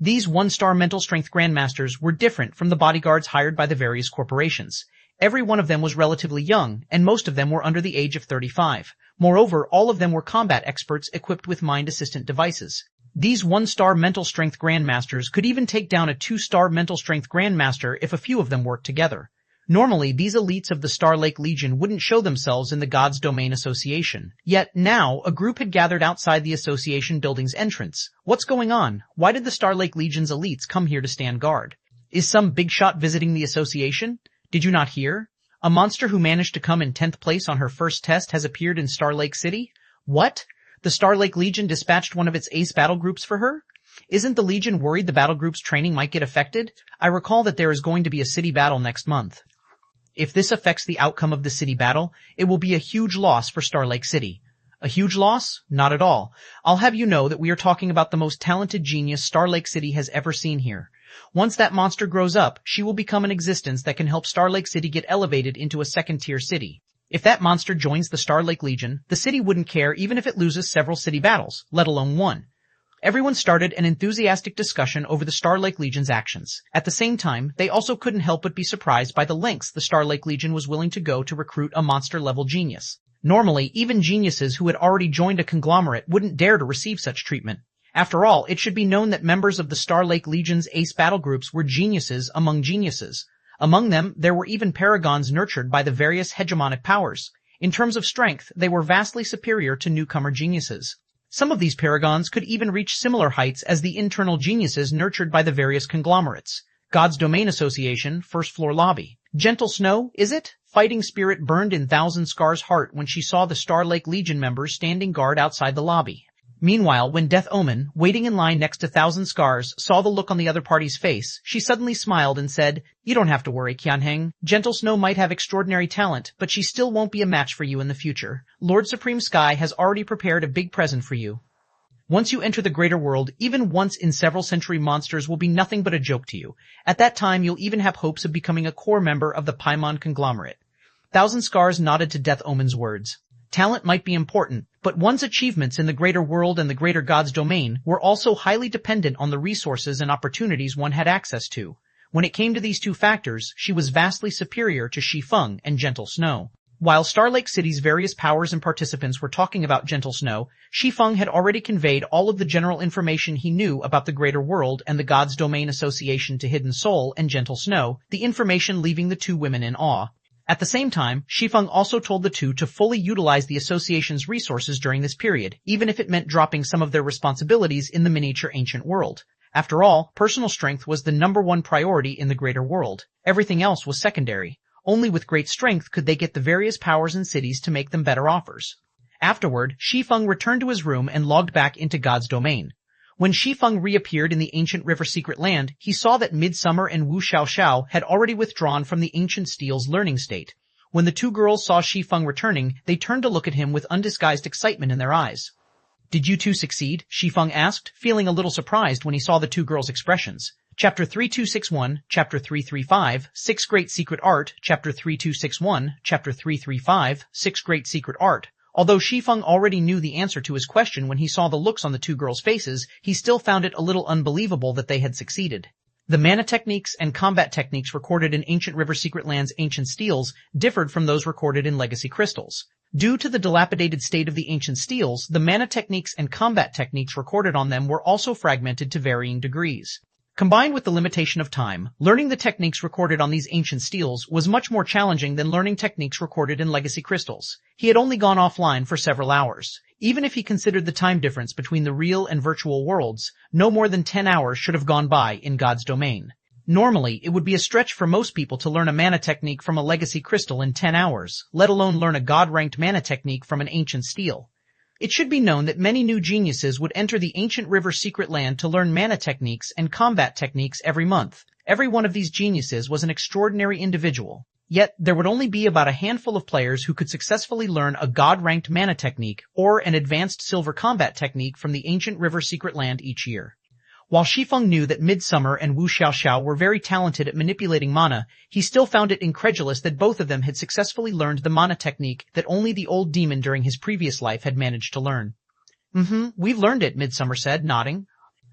S1: These one-star mental strength grandmasters were different from the bodyguards hired by the various corporations. Every one of them was relatively young, and most of them were under the age of 35. Moreover, all of them were combat experts equipped with mind-assistant devices. These one-star mental strength grandmasters could even take down a two-star mental strength grandmaster if a few of them worked together. Normally, these elites of the Star Lake Legion wouldn't show themselves in the God's Domain Association. Yet now, a group had gathered outside the association building's entrance. What's going on? Why did the Star Lake Legion's elites come here to stand guard? Is some big shot visiting the association? Did you not hear? A monster who managed to come in 10th place on her first test has appeared in Star Lake City? What? The Star Lake Legion dispatched one of its ace battle groups for her? Isn't the Legion worried the battle group's training might get affected? I recall that there is going to be a city battle next month. If this affects the outcome of the city battle, it will be a huge loss for Star Lake City. A huge loss? Not at all. I'll have you know that we are talking about the most talented genius Star Lake City has ever seen here. Once that monster grows up, she will become an existence that can help Star Lake City get elevated into a second-tier city. If that monster joins the Star Lake Legion, the city wouldn't care even if it loses several city battles, let alone one. Everyone started an enthusiastic discussion over the Star Lake Legion's actions. At the same time, they also couldn't help but be surprised by the lengths the Star Lake Legion was willing to go to recruit a monster-level genius. Normally, even geniuses who had already joined a conglomerate wouldn't dare to receive such treatment. After all, it should be known that members of the Star Lake Legion's ace battle groups were geniuses among geniuses. Among them, there were even paragons nurtured by the various hegemonic powers. In terms of strength, they were vastly superior to newcomer geniuses. Some of these paragons could even reach similar heights as the internal geniuses nurtured by the various conglomerates. God's Domain Association, first floor lobby. Gentle Snow, is it? Fighting spirit burned in Thousand Scar's heart when she saw the Star Lake Legion members standing guard outside the lobby. Meanwhile, when Death Omen, waiting in line next to Thousand Scars, saw the look on the other party's face, she suddenly smiled and said, "You don't have to worry, Qianheng. Gentle Snow might have extraordinary talent, but she still won't be a match for you in the future. Lord Supreme Sky has already prepared a big present for you. Once you enter the greater world, even once in several century monsters will be nothing but a joke to you. At that time, you'll even have hopes of becoming a core member of the Paimon conglomerate." Thousand Scars nodded to Death Omen's words. Talent might be important, but one's achievements in the greater world and the greater God's domain were also highly dependent on the resources and opportunities one had access to. When it came to these two factors, she was vastly superior to Shi Feng and Gentle Snow. While Star Lake City's various powers and participants were talking about Gentle Snow, Shi Feng had already conveyed all of the general information he knew about the greater world and the God's Domain Association to Hidden Soul and Gentle Snow, the information leaving the two women in awe. At the same time, Shi Feng also told the two to fully utilize the association's resources during this period, even if it meant dropping some of their responsibilities in the miniature ancient world. After all, personal strength was the #1 priority in the greater world. Everything else was secondary. Only with great strength could they get the various powers and cities to make them better offers. Afterward, Shi Feng returned to his room and logged back into God's domain. When Shi Feng reappeared in the ancient river secret land, he saw that Midsummer and Wu Xiaoxiao had already withdrawn from the ancient steel's learning state. When the two girls saw Shi Feng returning, they turned to look at him with undisguised excitement in their eyes. "Did you two succeed?" Shi Feng asked, feeling a little surprised when he saw the two girls' expressions. Chapter 3261, Chapter 335, Six Great Secret Art, Chapter 3261, Chapter 335, Six Great Secret Art. Although Shi Feng already knew the answer to his question when he saw the looks on the two girls' faces, he still found it a little unbelievable that they had succeeded. The mana techniques and combat techniques recorded in Ancient River Secret Land's ancient steels differed from those recorded in Legacy Crystals. Due to the dilapidated state of the ancient steels, the mana techniques and combat techniques recorded on them were also fragmented to varying degrees. Combined with the limitation of time, learning the techniques recorded on these ancient steels was much more challenging than learning techniques recorded in Legacy Crystals. He had only gone offline for several hours. Even if he considered the time difference between the real and virtual worlds, no more than 10 hours should have gone by in God's domain. Normally, it would be a stretch for most people to learn a mana technique from a Legacy Crystal in 10 hours, let alone learn a God-ranked mana technique from an ancient steel. It should be known that many new geniuses would enter the ancient river secret land to learn mana techniques and combat techniques every month. Every one of these geniuses was an extraordinary individual. Yet, there would only be about a handful of players who could successfully learn a God-ranked mana technique or an advanced silver combat technique from the ancient river secret land each year. While Shi Feng knew that Midsummer and Wu Xiaoxiao were very talented at manipulating mana, he still found it incredulous that both of them had successfully learned the mana technique that only the old demon during his previous life had managed to learn. We've learned it, Midsummer said, nodding.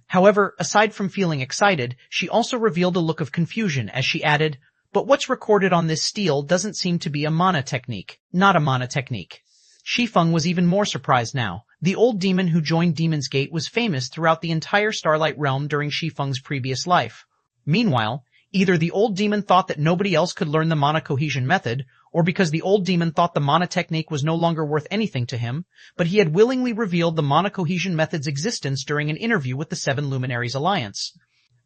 S1: However, aside from feeling excited, she also revealed a look of confusion as she added, "But what's recorded on this steel doesn't seem to be a mana technique, not a mana technique." Shi Feng was even more surprised now. The old demon who joined Demon's Gate was famous throughout the entire Starlight Realm during Shi Feng's previous life. Meanwhile, either the old demon thought that nobody else could learn the mana cohesion method, or because the old demon thought the mana technique was no longer worth anything to him, but he had willingly revealed the mana cohesion method's existence during an interview with the Seven Luminaries Alliance.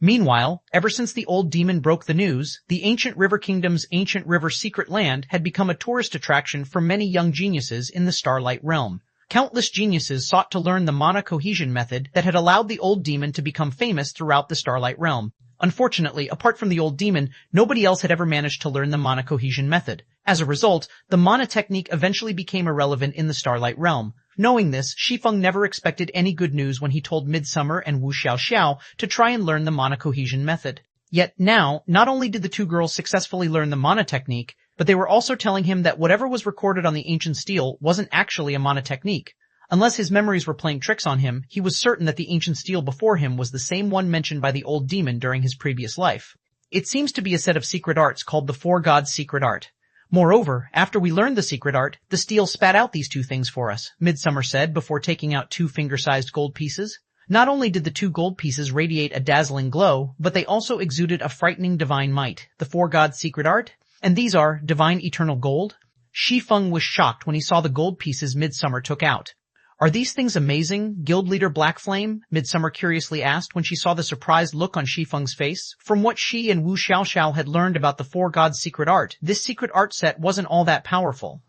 S1: Meanwhile, ever since the old demon broke the news, the Ancient River Kingdom's Ancient River Secret Land had become a tourist attraction for many young geniuses in the Starlight Realm. Countless geniuses sought to learn the mana cohesion method that had allowed the old demon to become famous throughout the Starlight Realm. Unfortunately, apart from the old demon, nobody else had ever managed to learn the mana cohesion method. As a result, the mana technique eventually became irrelevant in the Starlight Realm. Knowing this, Shi Feng never expected any good news when he told Midsummer and Wu Xiaoxiao to try and learn the mana cohesion method. Yet now, not only did the two girls successfully learn the mana technique, but they were also telling him that whatever was recorded on the ancient steel wasn't actually a mana technique. Unless his memories were playing tricks on him, he was certain that the ancient steel before him was the same one mentioned by the old demon during his previous life. It seems to be a set of secret arts called the Four Gods Secret Art. Moreover, after we learned the secret art, the steel spat out these two things for us, Midsummer said before taking out 2 finger-sized gold pieces. Not only did the 2 gold pieces radiate a dazzling glow, but they also exuded a frightening divine might. The Four Gods Secret Art? And these are divine eternal gold? Shi Feng was shocked when he saw the gold pieces Midsummer took out. Are these things amazing, Guild Leader Black Flame? Midsummer curiously asked when she saw the surprised look on Shi Feng's face. From what she and Wu Xiaoxiao had learned about the Four Gods' secret art, this secret art set wasn't all that powerful.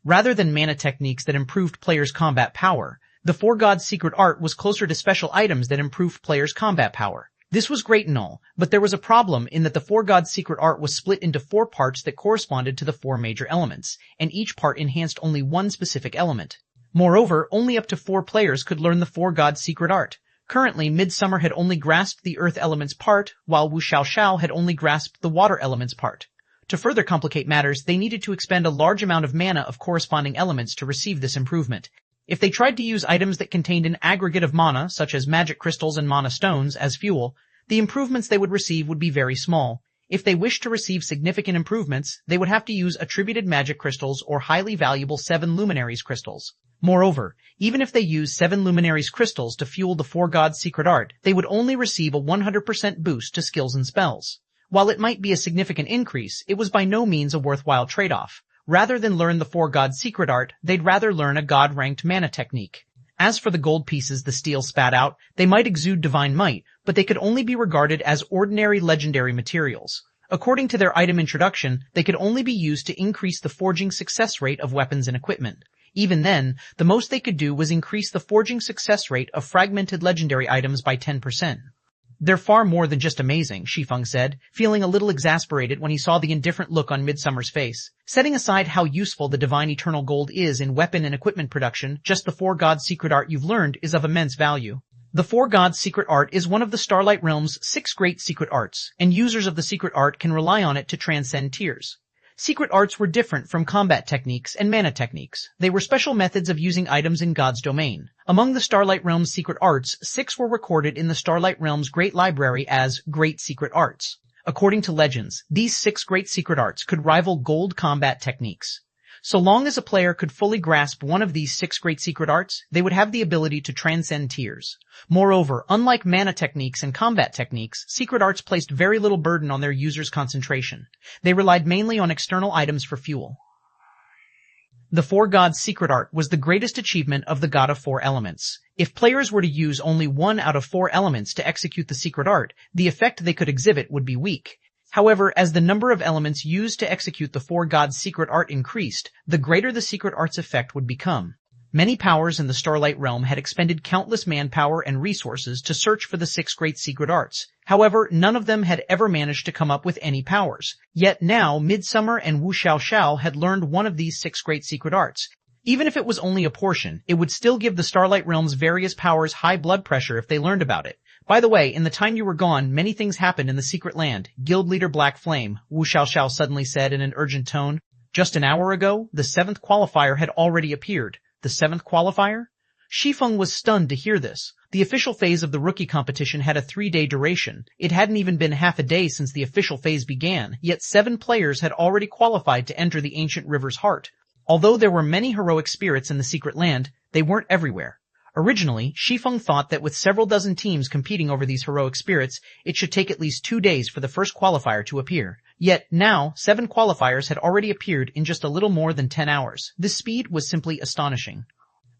S1: Rather than mana techniques that improved players' combat power, the Four Gods' secret art was closer to special items that improved players' combat power. This was great and all, but there was a problem in that the Four Gods' secret art was split into 4 parts that corresponded to the 4 major elements, and each part enhanced only one specific element. Moreover, only up to 4 players could learn the Four Gods' secret art. Currently, Midsummer had only grasped the Earth Elements part, while Wu Xiaoxiao had only grasped the Water Elements part. To further complicate matters, they needed to expend a large amount of mana of corresponding elements to receive this improvement. If they tried to use items that contained an aggregate of mana, such as magic crystals and mana stones, as fuel, the improvements they would receive would be very small. If they wished to receive significant improvements, they would have to use attributed magic crystals or highly valuable 7 Luminaries crystals. Moreover, even if they used 7 Luminaries crystals to fuel the Four Gods' secret art, they would only receive a 100% boost to skills and spells. While it might be a significant increase, it was by no means a worthwhile trade-off. Rather than learn the Four Gods' secret art, they'd rather learn a god-ranked mana technique. As for the gold pieces the steel spat out, they might exude divine might, but they could only be regarded as ordinary legendary materials. According to their item introduction, they could only be used to increase the forging success rate of weapons and equipment. Even then, the most they could do was increase the forging success rate of fragmented legendary items by 10%. They're far more than just amazing, Shi Feng said, feeling a little exasperated when he saw the indifferent look on Midsummer's face. Setting aside how useful the divine eternal gold is in weapon and equipment production, just the Four Gods' secret art you've learned is of immense value. The Four Gods' secret art is one of the Starlight Realm's 6 great secret arts, and users of the secret art can rely on it to transcend tiers. Secret arts were different from combat techniques and mana techniques. They were special methods of using items in God's domain. Among the Starlight Realm's secret arts, 6 were recorded in the Starlight Realm's Great Library as Great Secret Arts. According to legends, these 6 great secret arts could rival gold combat techniques. So long as a player could fully grasp one of these 6 great secret arts, they would have the ability to transcend tiers. Moreover, unlike mana techniques and combat techniques, secret arts placed very little burden on their users' concentration. They relied mainly on external items for fuel. The Four Gods' secret art was the greatest achievement of the God of Four Elements. If players were to use only 1 out of 4 elements to execute the secret art, the effect they could exhibit would be weak. However, as the number of elements used to execute the Four Gods' secret art increased, the greater the secret art's effect would become. Many powers in the Starlight Realm had expended countless manpower and resources to search for the 6 great secret arts. However, none of them had ever managed to come up with any powers. Yet now, Midsummer and Wu Xiaoxiao had learned one of these 6 great secret arts. Even if it was only a portion, it would still give the Starlight Realm's various powers high blood pressure if they learned about it. By the way, in the time you were gone, many things happened in the secret land. Guild Leader Black Flame, Wu Xiaoxiao suddenly said in an urgent tone. Just an hour ago, the 7th qualifier had already appeared. The 7th qualifier? Shi Feng was stunned to hear this. The official phase of the rookie competition had a 3-day duration. It hadn't even been half a day since the official phase began, yet 7 players had already qualified to enter the ancient river's heart. Although there were many heroic spirits in the secret land, they weren't everywhere. Originally, Shi Feng thought that with several dozen teams competing over these heroic spirits, it should take at least 2 days for the first qualifier to appear. Yet, now, 7 qualifiers had already appeared in just a little more than 10 hours. This speed was simply astonishing.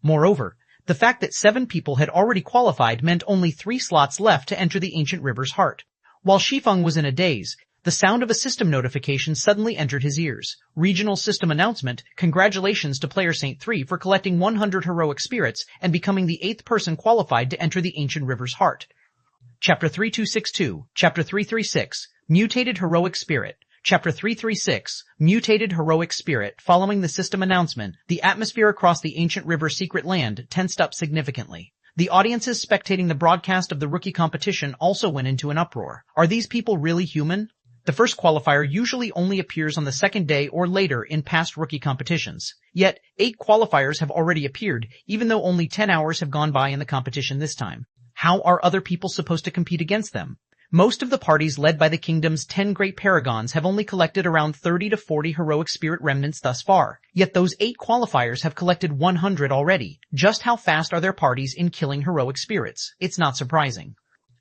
S1: Moreover, the fact that 7 people had already qualified meant only 3 slots left to enter the ancient river's heart. While Shi Feng was in a daze, the sound of a system notification suddenly entered his ears. Regional system announcement, congratulations to player Saint 3 for collecting 100 heroic spirits and becoming the 8th person qualified to enter the ancient river's heart. Chapter 3262, Chapter 336, Mutated Heroic Spirit. Chapter 336, Mutated Heroic Spirit. Following the system announcement, the atmosphere across the ancient river secret land tensed up significantly. The audiences spectating the broadcast of the rookie competition also went into an uproar. Are these people really human? The first qualifier usually only appears on the 2nd day or later in past rookie competitions. Yet, 8 qualifiers have already appeared, even though only 10 hours have gone by in the competition this time. How are other people supposed to compete against them? Most of the parties led by the kingdom's 10 great paragons have only collected around 30 to 40 heroic spirit remnants thus far. Yet those 8 qualifiers have collected 100 already. Just how fast are their parties in killing heroic spirits? It's not surprising.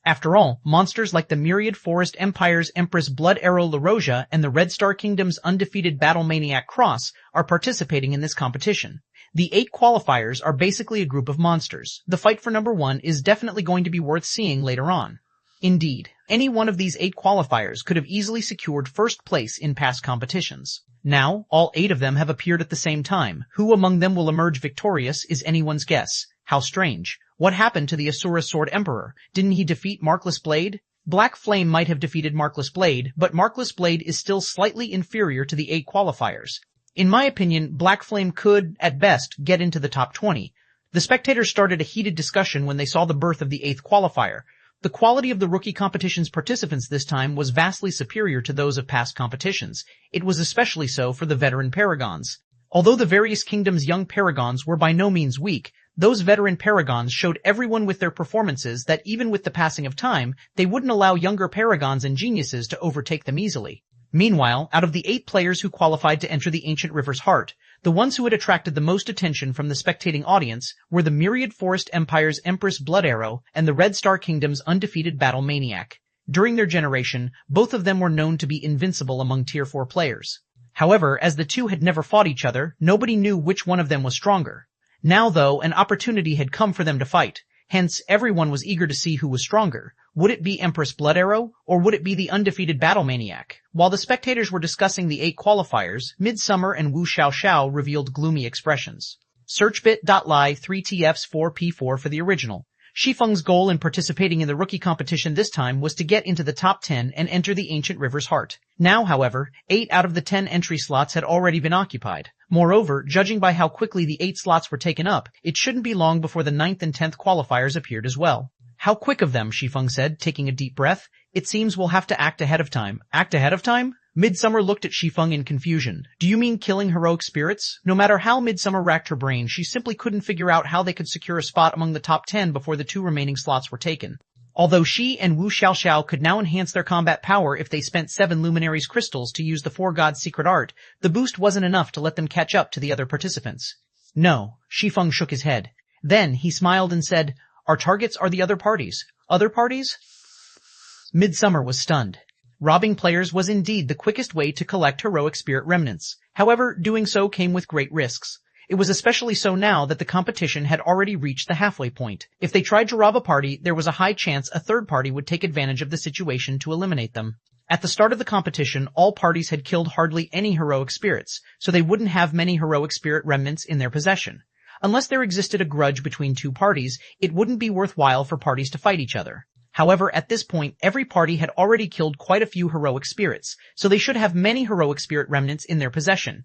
S1: After all, monsters like the Myriad Forest Empire's Empress Blood Arrow LaRoja and the Red Star Kingdom's undefeated Battle Maniac Cross are participating in this competition. The 8 qualifiers are basically a group of monsters. The fight for number 1 is definitely going to be worth seeing later on. Indeed, any one of these 8 qualifiers could have easily secured first place in past competitions. Now, all 8 of them have appeared at the same time. Who among them will emerge victorious is anyone's guess. How strange. What happened to the Asura Sword Emperor? Didn't he defeat Markless Blade? Black Flame might have defeated Markless Blade, but Markless Blade is still slightly inferior to the 8 qualifiers. In my opinion, Black Flame could, at best, get into the top 20. The spectators started a heated discussion when they saw the birth of the 8th qualifier. The quality of the rookie competition's participants this time was vastly superior to those of past competitions. It was especially so for the veteran paragons. Although the various kingdoms' young paragons were by no means weak, those veteran paragons showed everyone with their performances that even with the passing of time, they wouldn't allow younger paragons and geniuses to overtake them easily. Meanwhile, out of the 8 players who qualified to enter the Ancient River's Heart, the ones who had attracted the most attention from the spectating audience were the Myriad Forest Empire's Empress Blood Arrow and the Red Star Kingdom's undefeated Battle Maniac. During their generation, both of them were known to be invincible among Tier 4 players. However, as the two had never fought each other, nobody knew which one of them was stronger. Now, though, an opportunity had come for them to fight. Hence, everyone was eager to see who was stronger. Would it be Empress Blood Arrow, or would it be the undefeated Battle Maniac? While the spectators were discussing the 8 qualifiers, Midsummer and Wu Xiaoxiao revealed gloomy expressions. Search bit.ly 3TFs4P4 for the original. Shi Feng's goal in participating in the rookie competition this time was to get into the top 10 and enter the Ancient River's Heart. Now, however, 8 out of the 10 entry slots had already been occupied. Moreover, judging by how quickly the 8 slots were taken up, it shouldn't be long before the 9th and 10th qualifiers appeared as well. How quick of them, Shi Feng said, taking a deep breath. It seems we'll have to act ahead of time. Act ahead of time? Midsummer looked at Shi Feng in confusion. Do you mean killing heroic spirits? No matter how Midsummer racked her brain, she simply couldn't figure out how they could secure a spot among the top 10 before the 2 remaining slots were taken. Although Shi and Wu Xiaoxiao could now enhance their combat power if they spent 7 Luminaries crystals to use the 4 gods' secret art, the boost wasn't enough to let them catch up to the other participants. No, Shi Feng shook his head. Then he smiled and said, our targets are the other parties. Other parties? Midsummer was stunned. Robbing players was indeed the quickest way to collect heroic spirit remnants. However, doing so came with great risks. It was especially so now that the competition had already reached the halfway point. If they tried to rob a party, there was a high chance a third party would take advantage of the situation to eliminate them. At the start of the competition, all parties had killed hardly any heroic spirits, so they wouldn't have many heroic spirit remnants in their possession. Unless there existed a grudge between 2 parties, it wouldn't be worthwhile for parties to fight each other. However, at this point, every party had already killed quite a few heroic spirits, so they should have many heroic spirit remnants in their possession.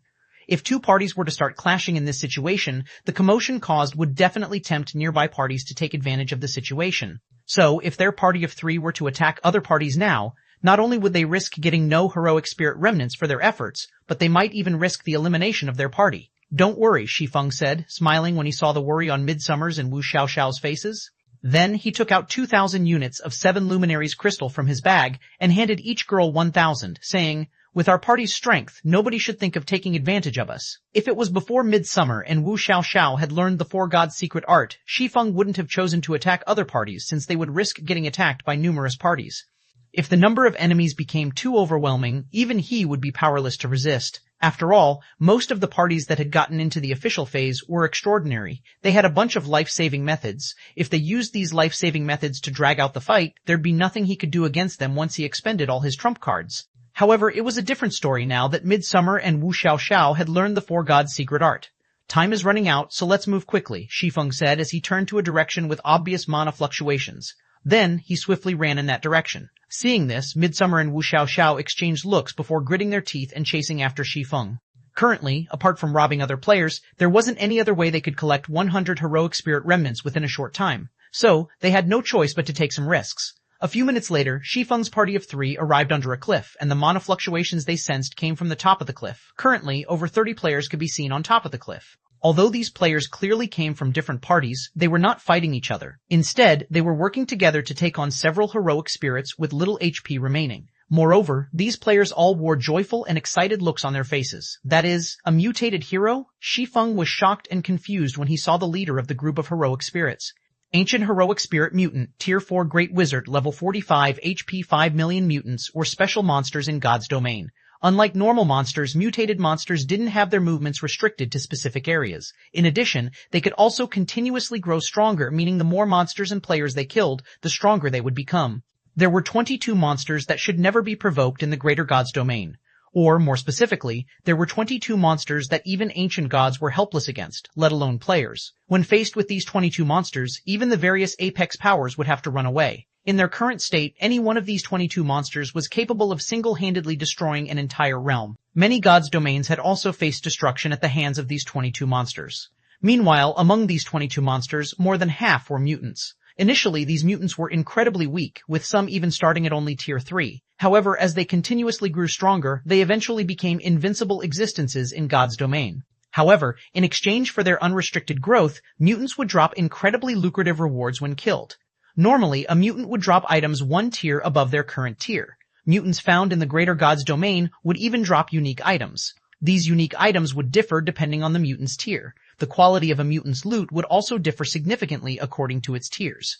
S1: If 2 parties were to start clashing in this situation, the commotion caused would definitely tempt nearby parties to take advantage of the situation. So, if their party of 3 were to attack other parties now, not only would they risk getting no heroic spirit remnants for their efforts, but they might even risk the elimination of their party. Don't worry, Shi Feng said, smiling when he saw the worry on Midsummer's and Wu Xiaoxiao's faces. Then he took out 2,000 units of 7 Luminaries crystal from his bag and handed each girl 1,000, saying, with our party's strength, nobody should think of taking advantage of us. If it was before Midsummer and Wu Xiaoxiao had learned the 4 gods' secret art, Shi Feng wouldn't have chosen to attack other parties since they would risk getting attacked by numerous parties. If the number of enemies became too overwhelming, even he would be powerless to resist. After all, most of the parties that had gotten into the official phase were extraordinary. They had a bunch of life-saving methods. If they used these life-saving methods to drag out the fight, there'd be nothing he could do against them once he expended all his trump cards. However, it was a different story now that Midsummer and Wu Xiaoxiao had learned the 4 gods' secret art. Time is running out, so let's move quickly, Shi Feng said as he turned to a direction with obvious mana fluctuations. Then, he swiftly ran in that direction. Seeing this, Midsummer and Wu Xiaoxiao exchanged looks before gritting their teeth and chasing after Shi Feng. Currently, apart from robbing other players, there wasn't any other way they could collect 100 heroic spirit remnants within a short time. So, they had no choice but to take some risks. A few minutes later, Shi Feng's party of 3 arrived under a cliff, and the mana fluctuations they sensed came from the top of the cliff. Currently, over 30 players could be seen on top of the cliff. Although these players clearly came from different parties, they were not fighting each other. Instead, they were working together to take on several heroic spirits with little HP remaining. Moreover, these players all wore joyful and excited looks on their faces. That is, a mutated hero? Shi Feng was shocked and confused when he saw the leader of the group of heroic spirits. Ancient Heroic Spirit Mutant, Tier 4 Great Wizard, Level 45 HP 5 million mutants or special monsters in God's domain. Unlike normal monsters, mutated monsters didn't have their movements restricted to specific areas. In addition, they could also continuously grow stronger, meaning the more monsters and players they killed, the stronger they would become. There were 22 monsters that should never be provoked in the Greater God's domain. Or, more specifically, there were 22 monsters that even ancient gods were helpless against, let alone players. When faced with these 22 monsters, even the various apex powers would have to run away. In their current state, any one of these 22 monsters was capable of single-handedly destroying an entire realm. Many gods' domains had also faced destruction at the hands of these 22 monsters. Meanwhile, among these 22 monsters, more than half were mutants. Initially, these mutants were incredibly weak, with some even starting at only Tier 3. However, as they continuously grew stronger, they eventually became invincible existences in God's domain. However, in exchange for their unrestricted growth, mutants would drop incredibly lucrative rewards when killed. Normally, a mutant would drop items one tier above their current tier. Mutants found in the Greater God's domain would even drop unique items. These unique items would differ depending on the mutant's tier. The quality of a mutant's loot would also differ significantly according to its tiers.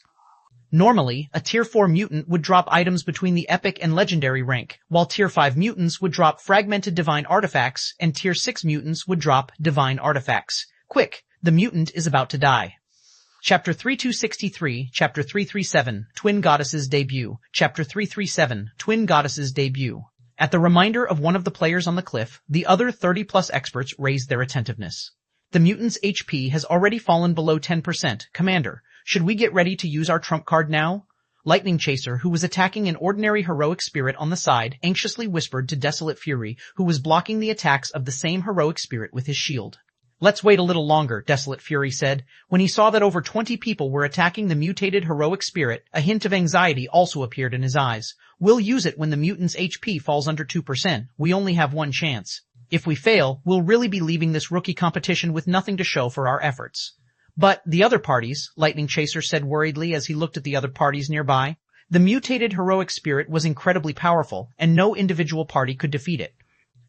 S1: Normally, a Tier 4 mutant would drop items between the Epic and Legendary rank, while Tier 5 mutants would drop Fragmented Divine Artifacts, and Tier 6 mutants would drop Divine Artifacts. Quick, the mutant is about to die. Chapter 3263, Chapter 337, Twin Goddesses Debut, Chapter 337, Twin Goddesses Debut. At the reminder of one of the players on the cliff, the other 30-plus experts raised their attentiveness. The mutant's HP has already fallen below 10%. Commander, should we get ready to use our trump card now? Lightning Chaser, who was attacking an ordinary heroic spirit on the side, anxiously whispered to Desolate Fury, who was blocking the attacks of the same heroic spirit with his shield. Let's wait a little longer, Desolate Fury said. When he saw that over 20 people were attacking the mutated heroic spirit, a hint of anxiety also appeared in his eyes. We'll use it when the mutant's HP falls under 2%. We only have one chance. If we fail, we'll really be leaving this rookie competition with nothing to show for our efforts. But the other parties, Lightning Chaser said worriedly as he looked at the other parties nearby. The mutated heroic spirit was incredibly powerful, and no individual party could defeat it.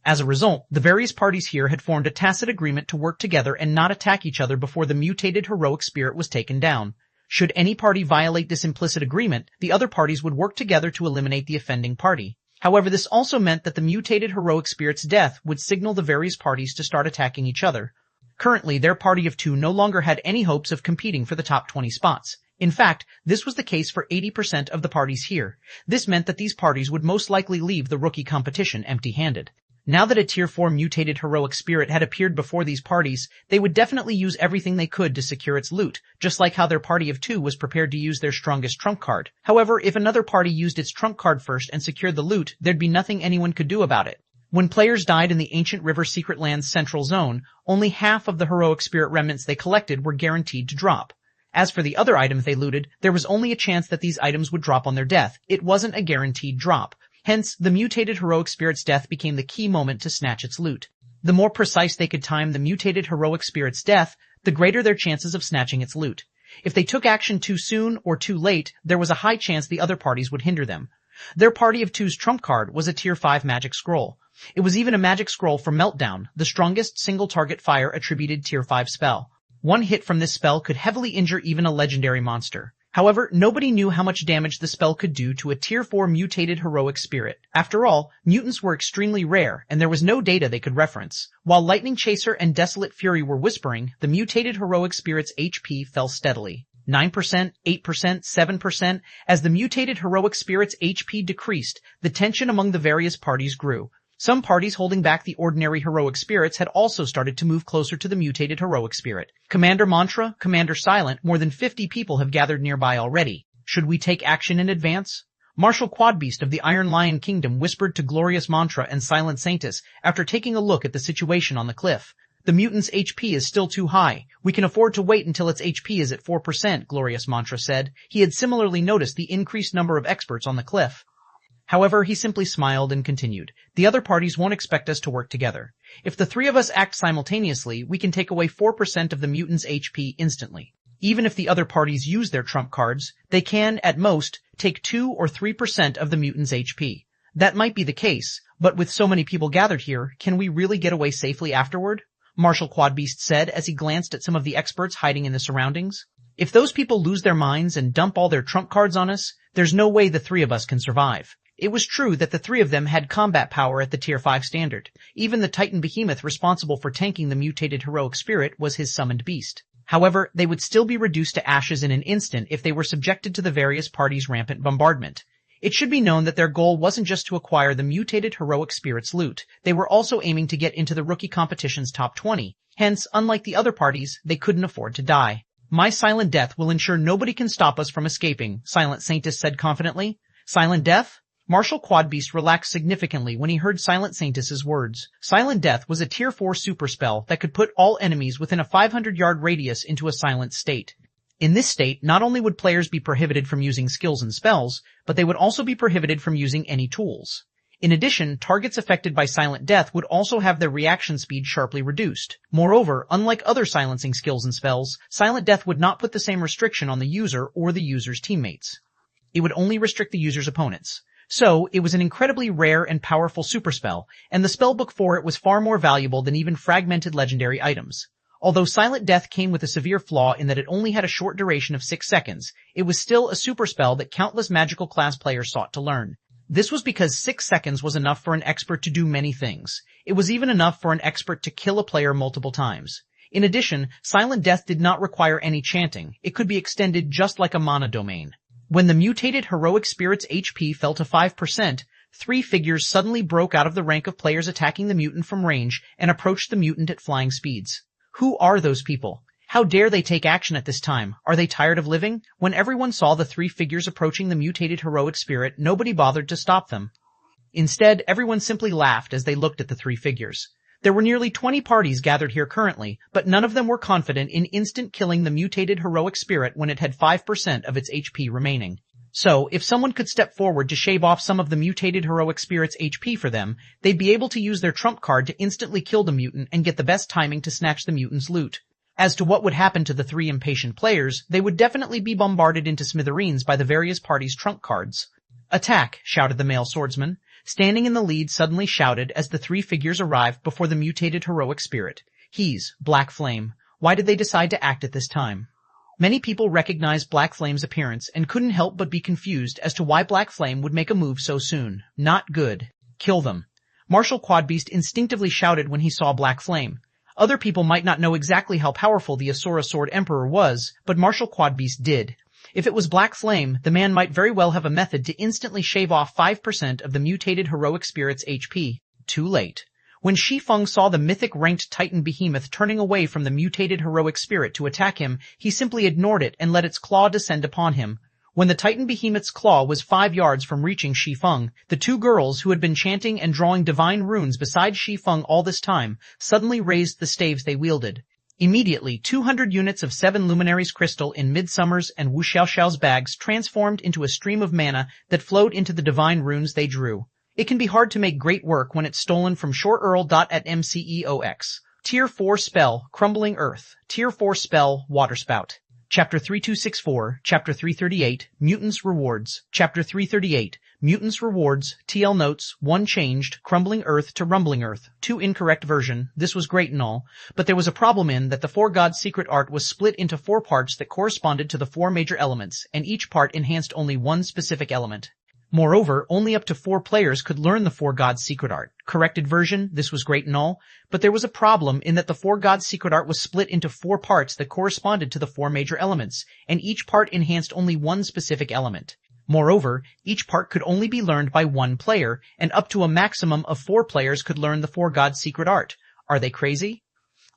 S1: As a result, the various parties here had formed a tacit agreement to work together and not attack each other before the mutated heroic spirit was taken down. Should any party violate this implicit agreement, the other parties would work together to eliminate the offending party. However, this also meant that the mutated heroic spirit's death would signal the various parties to start attacking each other. Currently, their party of 2 no longer had any hopes of competing for the top 20 spots. In fact, this was the case for 80% of the parties here. This meant that these parties would most likely leave the rookie competition empty-handed. Now that a Tier 4 mutated heroic spirit had appeared before these parties, they would definitely use everything they could to secure its loot, just like how their party of 2 was prepared to use their strongest trump card. However, if another party used its trump card first and secured the loot, there'd be nothing anyone could do about it. When players died in the Ancient River Secret Land's central zone, only half of the heroic spirit remnants they collected were guaranteed to drop. As for the other items they looted, there was only a chance that these items would drop on their death. It wasn't a guaranteed drop. Hence, the mutated heroic spirit's death became the key moment to snatch its loot. The more precise they could time the mutated heroic spirit's death, the greater their chances of snatching its loot. If they took action too soon or too late, there was a high chance the other parties would hinder them. Their party of 2's trump card was a Tier 5 magic scroll. It was even a magic scroll for Meltdown, the strongest single-target fire attributed Tier 5 spell. One hit from this spell could heavily injure even a legendary monster. However, nobody knew how much damage the spell could do to a Tier 4 mutated heroic spirit. After all, mutants were extremely rare, and there was no data they could reference. While Lightning Chaser and Desolate Fury were whispering, the mutated heroic spirit's HP fell steadily. 9%, 8%, 7%. As the mutated heroic spirit's HP decreased, the tension among the various parties grew. Some parties holding back the ordinary heroic spirits had also started to move closer to the mutated heroic spirit. Commander Mantra, Commander Silent, more than 50 people have gathered nearby already. Should we take action in advance? Marshal Quadbeast of the Iron Lion Kingdom whispered to Glorious Mantra and Silent Saintus after taking a look at the situation on the cliff. The mutant's HP is still too high. We can afford to wait until its HP is at 4%, Glorious Mantra said. He had similarly noticed the increased number of experts on the cliff. However, he simply smiled and continued. The other parties won't expect us to work together. If the 3 of us act simultaneously, we can take away 4% of the mutant's HP instantly. Even if the other parties use their trump cards, they can, at most, take 2 or 3% of the mutant's HP. That might be the case, but with so many people gathered here, can we really get away safely afterward? Marshal Quadbeast said as he glanced at some of the experts hiding in the surroundings. If those people lose their minds and dump all their trump cards on us, there's no way the three of us can survive. It was true that the three of them had combat power at the Tier 5 standard. Even the Titan Behemoth responsible for tanking the mutated heroic spirit was his summoned beast. However, they would still be reduced to ashes in an instant if they were subjected to the various parties' rampant bombardment. It should be known that their goal wasn't just to acquire the mutated heroic spirit's loot. They were also aiming to get into the rookie competition's top 20. Hence, unlike the other parties, they couldn't afford to die. My silent death will ensure nobody can stop us from escaping, Silent Saintess said confidently. Silent death? Martial Quadbeast relaxed significantly when he heard Silent Saintess's words. Silent Death was a Tier 4 super spell that could put all enemies within a 500-yard radius into a silent state. In this state, not only would players be prohibited from using skills and spells, but they would also be prohibited from using any tools. In addition, targets affected by Silent Death would also have their reaction speed sharply reduced. Moreover, unlike other silencing skills and spells, Silent Death would not put the same restriction on the user or the user's teammates. It would only restrict the user's opponents. So, it was an incredibly rare and powerful super spell, and the spellbook for it was far more valuable than even fragmented legendary items. Although Silent Death came with a severe flaw in that it only had a short duration of 6 seconds, it was still a super spell that countless magical class players sought to learn. This was because 6 seconds was enough for an expert to do many things. It was even enough for an expert to kill a player multiple times. In addition, Silent Death did not require any chanting. It could be extended just like a mana domain. When the mutated heroic spirit's HP fell to 5%, 3 figures suddenly broke out of the rank of players attacking the mutant from range and approached the mutant at flying speeds. Who are those people? How dare they take action at this time? Are they tired of living? When everyone saw the 3 figures approaching the mutated heroic spirit, nobody bothered to stop them. Instead, everyone simply laughed as they looked at the 3 figures. There were nearly 20 parties gathered here currently, but none of them were confident in instant killing the mutated heroic spirit when it had 5% of its HP remaining. So, if someone could step forward to shave off some of the mutated heroic spirit's HP for them, they'd be able to use their trump card to instantly kill the mutant and get the best timing to snatch the mutant's loot. As to what would happen to the 3 impatient players, they would definitely be bombarded into smithereens by the various parties' trump cards. "Attack!" shouted the male swordsman. Standing in the lead suddenly shouted as the 3 figures arrived before the mutated heroic spirit. He's Black Flame. Why did they decide to act at this time? Many people recognized Black Flame's appearance and couldn't help but be confused as to why Black Flame would make a move so soon. Not good. Kill them. Martial Quadbeast instinctively shouted when he saw Black Flame. Other people might not know exactly how powerful the Asura Sword Emperor was, but Martial Quadbeast did. If it was Black Flame, the man might very well have a method to instantly shave off 5% of the mutated heroic spirit's HP. Too late. When Shi Feng saw the mythic-ranked Titan Behemoth turning away from the mutated heroic spirit to attack him, he simply ignored it and let its claw descend upon him. When the Titan Behemoth's claw was 5 yards from reaching Shi Feng, the 2 girls who had been chanting and drawing divine runes beside Shi Feng all this time suddenly raised the staves they wielded. Immediately, 200 units of 7 Luminaries crystal in Midsummer's and Wu Xiaoxiao's bags transformed into a stream of mana that flowed into the divine runes they drew. It can be hard to make great work when it's stolen from ShoreEarl.at MCEOX. Tier 4 spell, Crumbling Earth. Tier 4 spell, Waterspout. Chapter 3264, Chapter 338, Mutants Rewards. Chapter 338, Mutants Rewards, TL Notes, 1 changed, Crumbling Earth to Rumbling Earth. 2 incorrect version. This was great and all, but there was a problem in that the 4 Gods secret art was split into 4 parts that corresponded to the 4 major elements, and each part enhanced only one specific element. Moreover, only up to 4 players could learn the 4 Gods secret art. Corrected version, this was great and all, but there was a problem in that the 4 Gods secret art was split into 4 parts that corresponded to the 4 major elements, and each part enhanced only one specific element. Moreover, each part could only be learned by 1 player, and up to a maximum of 4 players could learn the 4 Gods secret art. Are they crazy?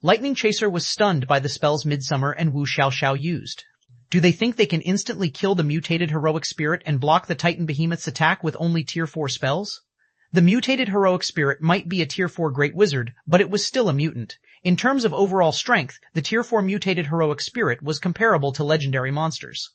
S1: Lightning Chaser was stunned by the spells Midsummer and Wu Xiaoxiao used. Do they think they can instantly kill the mutated heroic spirit and block the Titan Behemoth's attack with only Tier 4 spells? The mutated heroic spirit might be a Tier 4 Great Wizard, but it was still a mutant. In terms of overall strength, the Tier 4 mutated heroic spirit was comparable to legendary monsters.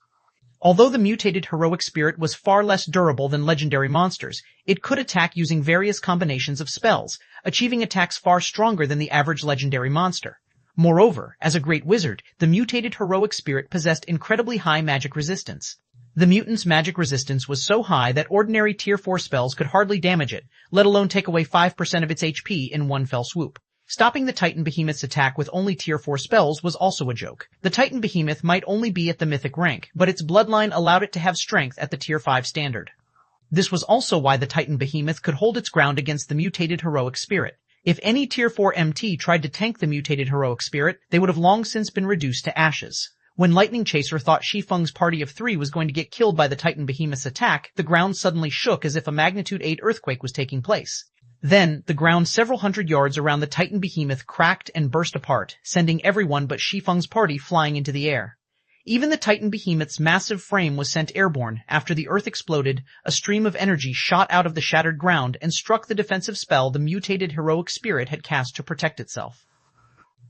S1: Although the mutated heroic spirit was far less durable than legendary monsters, it could attack using various combinations of spells, achieving attacks far stronger than the average legendary monster. Moreover, as a great wizard, the mutated heroic spirit possessed incredibly high magic resistance. The mutant's magic resistance was so high that ordinary Tier 4 spells could hardly damage it, let alone take away 5% of its HP in one fell swoop. Stopping the Titan Behemoth's attack with only Tier 4 spells was also a joke. The Titan Behemoth might only be at the mythic rank, but its bloodline allowed it to have strength at the Tier 5 standard. This was also why the Titan Behemoth could hold its ground against the mutated heroic spirit. If any Tier 4 MT tried to tank the mutated heroic spirit, they would have long since been reduced to ashes. When Lightning Chaser thought Shi Feng's party of 3 was going to get killed by the Titan Behemoth's attack, the ground suddenly shook as if a magnitude 8 earthquake was taking place. Then, the ground several hundred yards around the Titan Behemoth cracked and burst apart, sending everyone but Shi Feng's party flying into the air. Even the Titan Behemoth's massive frame was sent airborne. After the earth exploded, a stream of energy shot out of the shattered ground and struck the defensive spell the mutated heroic spirit had cast to protect itself.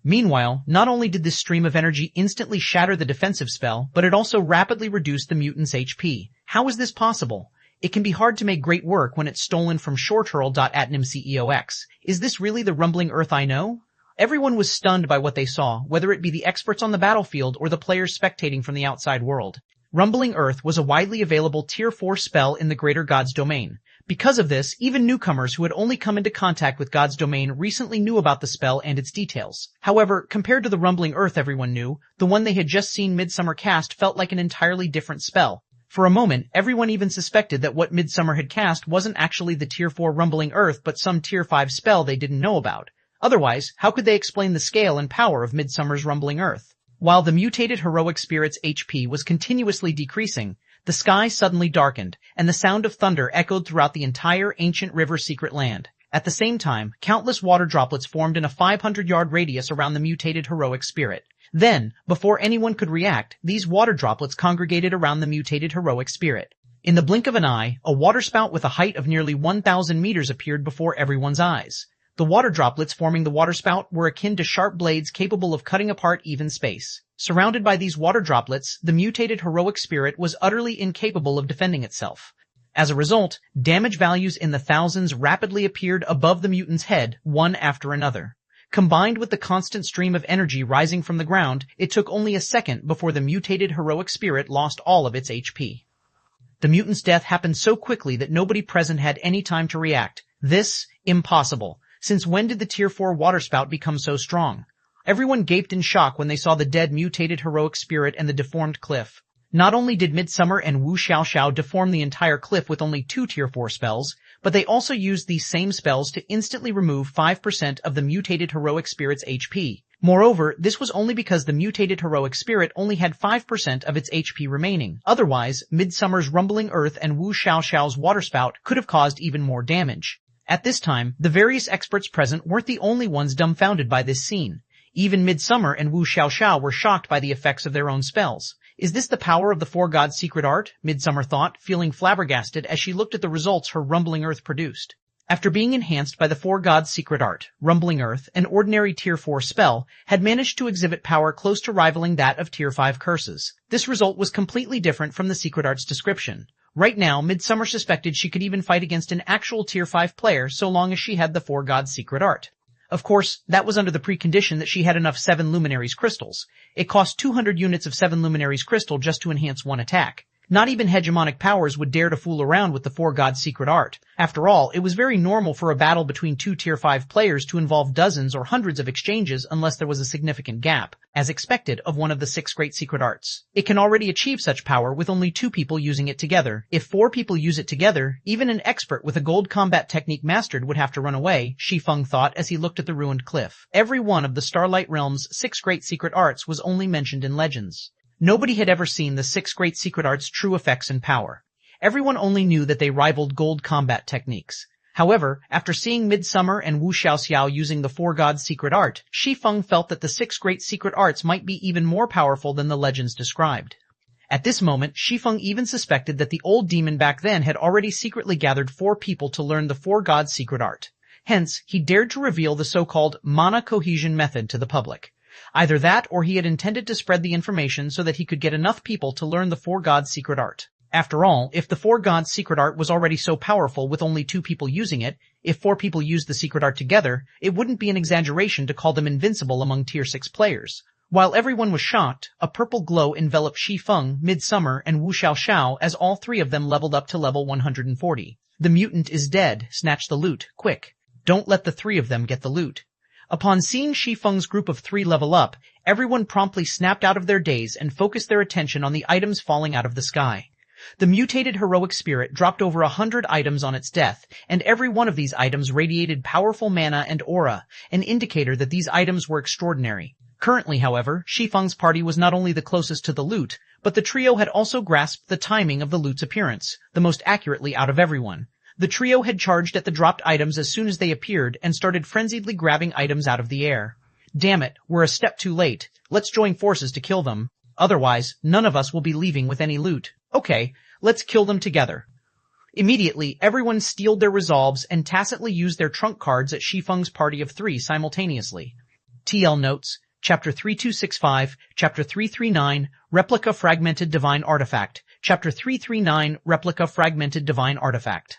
S1: Meanwhile, not only did this stream of energy instantly shatter the defensive spell, but it also rapidly reduced the mutant's HP. How is this possible? It can be hard to make great work when it's stolen from shorturl.atnimceox. Is this really the rumbling earth I know? Everyone was stunned by what they saw, whether it be the experts on the battlefield or the players spectating from the outside world. Rumbling Earth was a widely available Tier 4 spell in the Greater God's Domain. Because of this, even newcomers who had only come into contact with God's Domain recently knew about the spell and its details. However, compared to the Rumbling Earth everyone knew, the one they had just seen Midsummer cast felt like an entirely different spell. For a moment, everyone even suspected that what Midsummer had cast wasn't actually the Tier 4 Rumbling Earth but some Tier 5 spell they didn't know about. Otherwise, how could they explain the scale and power of Midsummer's Rumbling Earth? While the mutated heroic spirit's HP was continuously decreasing, the sky suddenly darkened, and the sound of thunder echoed throughout the entire ancient river secret land. At the same time, countless water droplets formed in a 500-yard radius around the mutated heroic spirit. Then, before anyone could react, these water droplets congregated around the mutated heroic spirit. In the blink of an eye, a waterspout with a height of nearly 1,000 meters appeared before everyone's eyes. The water droplets forming the waterspout were akin to sharp blades capable of cutting apart even space. Surrounded by these water droplets, the mutated heroic spirit was utterly incapable of defending itself. As a result, damage values in the thousands rapidly appeared above the mutant's head, one after another. Combined with the constant stream of energy rising from the ground, it took only a second before the mutated heroic spirit lost all of its HP. The mutant's death happened so quickly that nobody present had any time to react. This, impossible. Since when did the Tier 4 waterspout become so strong? Everyone gaped in shock when they saw the dead mutated heroic spirit and the deformed cliff. Not only did Midsummer and Wu Xiaoxiao deform the entire cliff with only 2 Tier 4 spells, but they also used these same spells to instantly remove 5% of the mutated heroic spirit's HP. Moreover, this was only because the mutated heroic spirit only had 5% of its HP remaining. Otherwise, Midsummer's Rumbling Earth and Wu Xiaoxiao's waterspout could have caused even more damage. At this time, the various experts present weren't the only ones dumbfounded by this scene. Even Midsummer and Wu Xiaoxiao were shocked by the effects of their own spells. Is this the power of the Four Gods' secret art? Midsummer thought, feeling flabbergasted as she looked at the results her Rumbling Earth produced. After being enhanced by the Four Gods' secret art, Rumbling Earth, an ordinary Tier 4 spell, had managed to exhibit power close to rivaling that of Tier 5 curses. This result was completely different from the secret art's description. Right now, Midsummer suspected she could even fight against an actual Tier 5 player so long as she had the Four Gods' secret art. Of course, that was under the precondition that she had enough 7 Luminaries crystals. It cost 200 units of 7 Luminaries crystal just to enhance one attack. Not even hegemonic powers would dare to fool around with the Four Gods' secret art. After all, it was very normal for a battle between 2 Tier 5 players to involve dozens or hundreds of exchanges unless there was a significant gap, as expected of one of the 6 great secret arts. It can already achieve such power with only 2 people using it together. If 4 people use it together, even an expert with a gold combat technique mastered would have to run away, Shi Feng thought as he looked at the ruined cliff. Every one of the Starlight Realm's 6 great secret arts was only mentioned in legends. Nobody had ever seen the 6 great secret arts' true effects and power. Everyone only knew that they rivaled gold combat techniques. However, after seeing Midsummer and Wu Xiaoxiao using the Four Gods' secret art, Shi Feng felt that the 6 great secret arts might be even more powerful than the legends described. At this moment, Shi Feng even suspected that the old demon back then had already secretly gathered 4 people to learn the Four Gods' secret art. Hence, he dared to reveal the so-called mana cohesion method to the public. Either that or he had intended to spread the information so that he could get enough people to learn the Four Gods' secret art. After all, if the Four Gods' secret art was already so powerful with only 2 people using it, if 4 people used the secret art together, it wouldn't be an exaggeration to call them invincible among Tier 6 players. While everyone was shocked, a purple glow enveloped Shi Feng, Midsummer, and Wu Xiaoxiao as all 3 of them leveled up to level 140. The mutant is dead. Snatch the loot, quick. Don't let the 3 of them get the loot. Upon seeing Shi Feng's group of 3 level up, everyone promptly snapped out of their daze and focused their attention on the items falling out of the sky. The mutated heroic spirit dropped over 100 items on its death, and every one of these items radiated powerful mana and aura, an indicator that these items were extraordinary. Currently, however, Shi Feng's party was not only the closest to the loot, but the trio had also grasped the timing of the loot's appearance, the most accurately out of everyone. The trio had charged at the dropped items as soon as they appeared and started frenziedly grabbing items out of the air. Damn it, we're a step too late. Let's join forces to kill them. Otherwise, none of us will be leaving with any loot. Okay, let's kill them together. Immediately, everyone steeled their resolves and tacitly used their trump cards at Shi Feng's party of 3 simultaneously. TL Notes, Chapter 3265, Chapter 339, Replica Fragmented Divine Artifact, Chapter 339, Replica Fragmented Divine Artifact.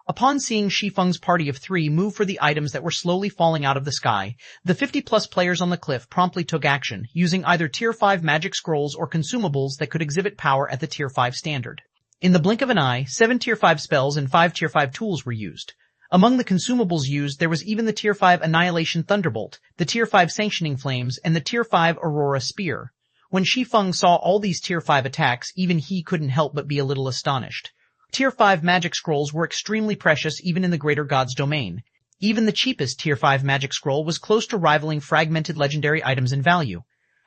S1: Upon seeing Shi Feng's party of 3 move for the items that were slowly falling out of the sky, the 50-plus players on the cliff promptly took action, using either Tier 5 magic scrolls or consumables that could exhibit power at the Tier 5 standard. In the blink of an eye, 7 Tier 5 spells and 5 Tier 5 tools were used. Among the consumables used, there was even the Tier 5 Annihilation Thunderbolt, the Tier 5 Sanctioning Flames, and the Tier 5 Aurora Spear. When Shi Feng saw all these Tier 5 attacks, even he couldn't help but be a little astonished. Tier 5 magic scrolls were extremely precious even in the Greater God's domain. Even the cheapest Tier 5 magic scroll was close to rivaling fragmented legendary items in value.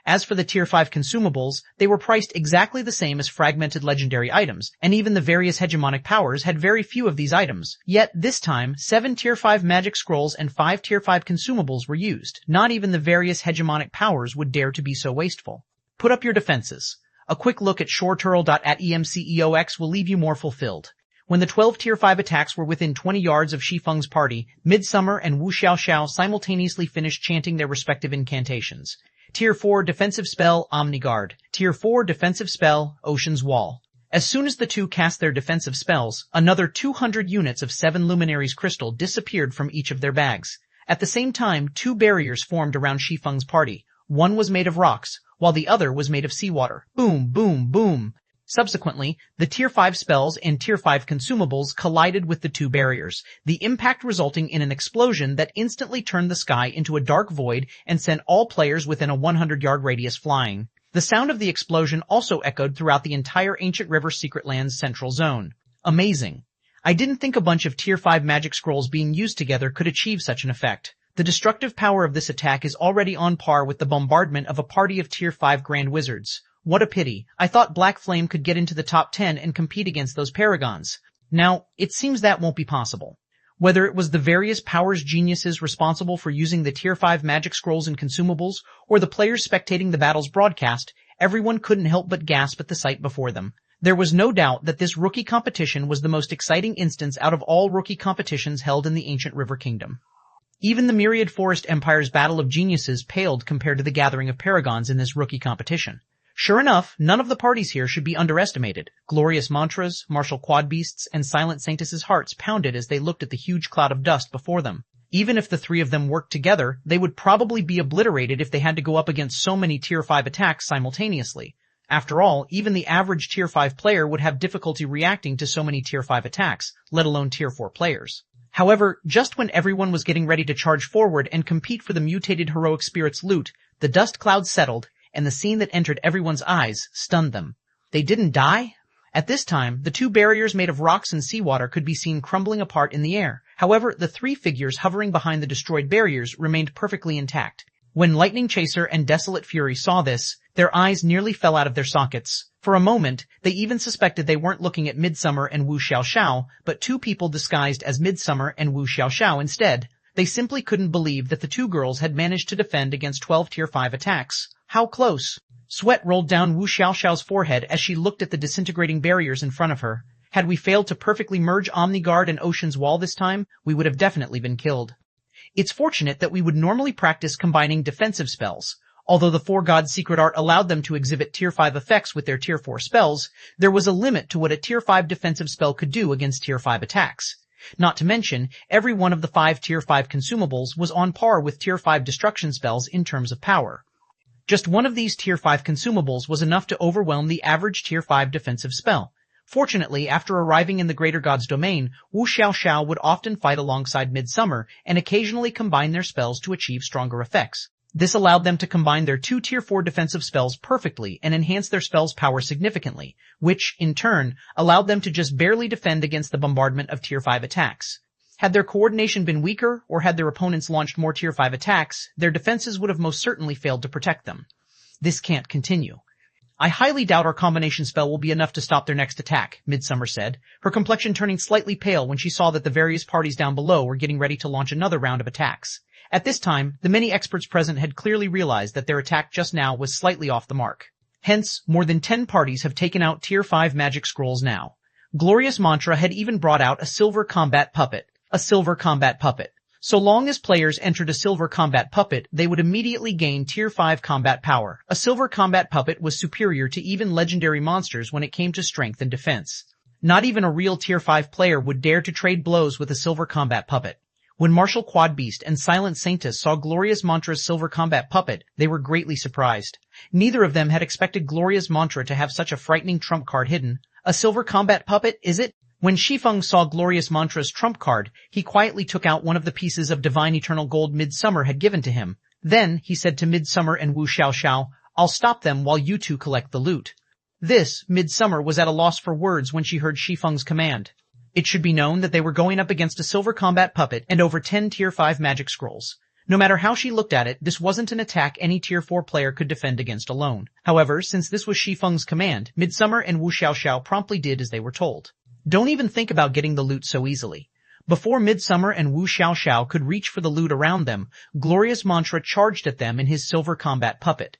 S1: As for the Tier 5 consumables, they were priced exactly the same as fragmented legendary items, and even the various hegemonic powers had very few of these items. Yet, this time, 7 Tier 5 magic scrolls and 5 Tier 5 consumables were used. Not even the various hegemonic powers would dare to be so wasteful. Put up your defenses. A quick look at shoreturtle.emceox will leave you more fulfilled. When the 12 Tier 5 attacks were within 20 yards of Shi Feng's party, Midsummer and Wu Xiaoxiao simultaneously finished chanting their respective incantations. Tier 4 defensive spell, Omniguard. Tier 4 defensive spell, Ocean's Wall. As soon as the two cast their defensive spells, another 200 units of 7 Luminaries crystal disappeared from each of their bags. At the same time, 2 barriers formed around Shi Feng's party. One was made of rocks, while the other was made of seawater. Boom, boom, boom. Subsequently, the Tier 5 spells and Tier 5 consumables collided with the 2 barriers, the impact resulting in an explosion that instantly turned the sky into a dark void and sent all players within a 100-yard radius flying. The sound of the explosion also echoed throughout the entire Ancient River Secret Land's central zone. Amazing. I didn't think a bunch of Tier 5 magic scrolls being used together could achieve such an effect. The destructive power of this attack is already on par with the bombardment of a party of Tier 5 Grand Wizards. What a pity. I thought Black Flame could get into the top 10 and compete against those paragons. Now, it seems that won't be possible. Whether it was the various powers geniuses responsible for using the Tier 5 magic scrolls and consumables, or the players spectating the battle's broadcast, everyone couldn't help but gasp at the sight before them. There was no doubt that this rookie competition was the most exciting instance out of all rookie competitions held in the Ancient River Kingdom. Even the Myriad Forest Empire's Battle of Geniuses paled compared to the gathering of paragons in this rookie competition. Sure enough, none of the parties here should be underestimated. Glorious mantras, martial quadbeasts, and silent Sanctus's hearts pounded as they looked at the huge cloud of dust before them. Even if the 3 of them worked together, they would probably be obliterated if they had to go up against so many Tier 5 attacks simultaneously. After all, even the average Tier 5 player would have difficulty reacting to so many Tier 5 attacks, let alone Tier 4 players. However, just when everyone was getting ready to charge forward and compete for the mutated heroic spirit's loot, the dust cloud settled, and the scene that entered everyone's eyes stunned them. They didn't die? At this time, the 2 barriers made of rocks and seawater could be seen crumbling apart in the air. However, the 3 figures hovering behind the destroyed barriers remained perfectly intact. When Lightning Chaser and Desolate Fury saw this, their eyes nearly fell out of their sockets. For a moment, they even suspected they weren't looking at Midsummer and Wu Xiaoxiao, but 2 people disguised as Midsummer and Wu Xiaoxiao instead. They simply couldn't believe that the 2 girls had managed to defend against 12 Tier 5 attacks. How close? Sweat rolled down Wu Xiaoxiao's forehead as she looked at the disintegrating barriers in front of her. Had we failed to perfectly merge Omniguard and Ocean's Wall this time, we would have definitely been killed. It's fortunate that we would normally practice combining defensive spells. Although the 4 Gods' secret art allowed them to exhibit Tier 5 effects with their Tier 4 spells, there was a limit to what a Tier 5 defensive spell could do against Tier 5 attacks. Not to mention, every one of the 5 Tier 5 consumables was on par with Tier 5 destruction spells in terms of power. Just one of these Tier 5 consumables was enough to overwhelm the average Tier 5 defensive spell. Fortunately, after arriving in the Greater God's domain, Wu Xiaoxiao would often fight alongside Midsummer and occasionally combine their spells to achieve stronger effects. This allowed them to combine their two Tier 4 defensive spells perfectly and enhance their spell's power significantly, which, in turn, allowed them to just barely defend against the bombardment of Tier 5 attacks. Had their coordination been weaker, or had their opponents launched more Tier 5 attacks, their defenses would have most certainly failed to protect them. This can't continue. I highly doubt our combination spell will be enough to stop their next attack, Midsummer said, her complexion turning slightly pale when she saw that the various parties down below were getting ready to launch another round of attacks. At this time, the many experts present had clearly realized that their attack just now was slightly off the mark. Hence, more than 10 parties have taken out Tier 5 magic scrolls now. Glorious Mantra had even brought out a silver combat puppet. A silver combat puppet. So long as players entered a silver combat puppet, they would immediately gain Tier 5 combat power. A silver combat puppet was superior to even legendary monsters when it came to strength and defense. Not even a real Tier 5 player would dare to trade blows with a silver combat puppet. When Martial Quad Beast and Silent Sanctus saw Glorious Mantra's silver combat puppet, they were greatly surprised. Neither of them had expected Glorious Mantra to have such a frightening trump card hidden. A silver combat puppet, is it? When Shi Feng saw Glorious Mantra's trump card, he quietly took out one of the pieces of divine eternal gold Midsummer had given to him. Then, he said to Midsummer and Wu Xiaoxiao, "I'll stop them while you two collect the loot." This, Midsummer was at a loss for words when she heard Shi Feng's command. It should be known that they were going up against a silver combat puppet and over 10 Tier 5 magic scrolls. No matter how she looked at it, this wasn't an attack any Tier 4 player could defend against alone. However, since this was Shi Feng's command, Midsummer and Wu Xiaoxiao promptly did as they were told. Don't even think about getting the loot so easily. Before Midsummer and Wu Xiaoxiao could reach for the loot around them, Glorious Mantra charged at them in his silver combat puppet.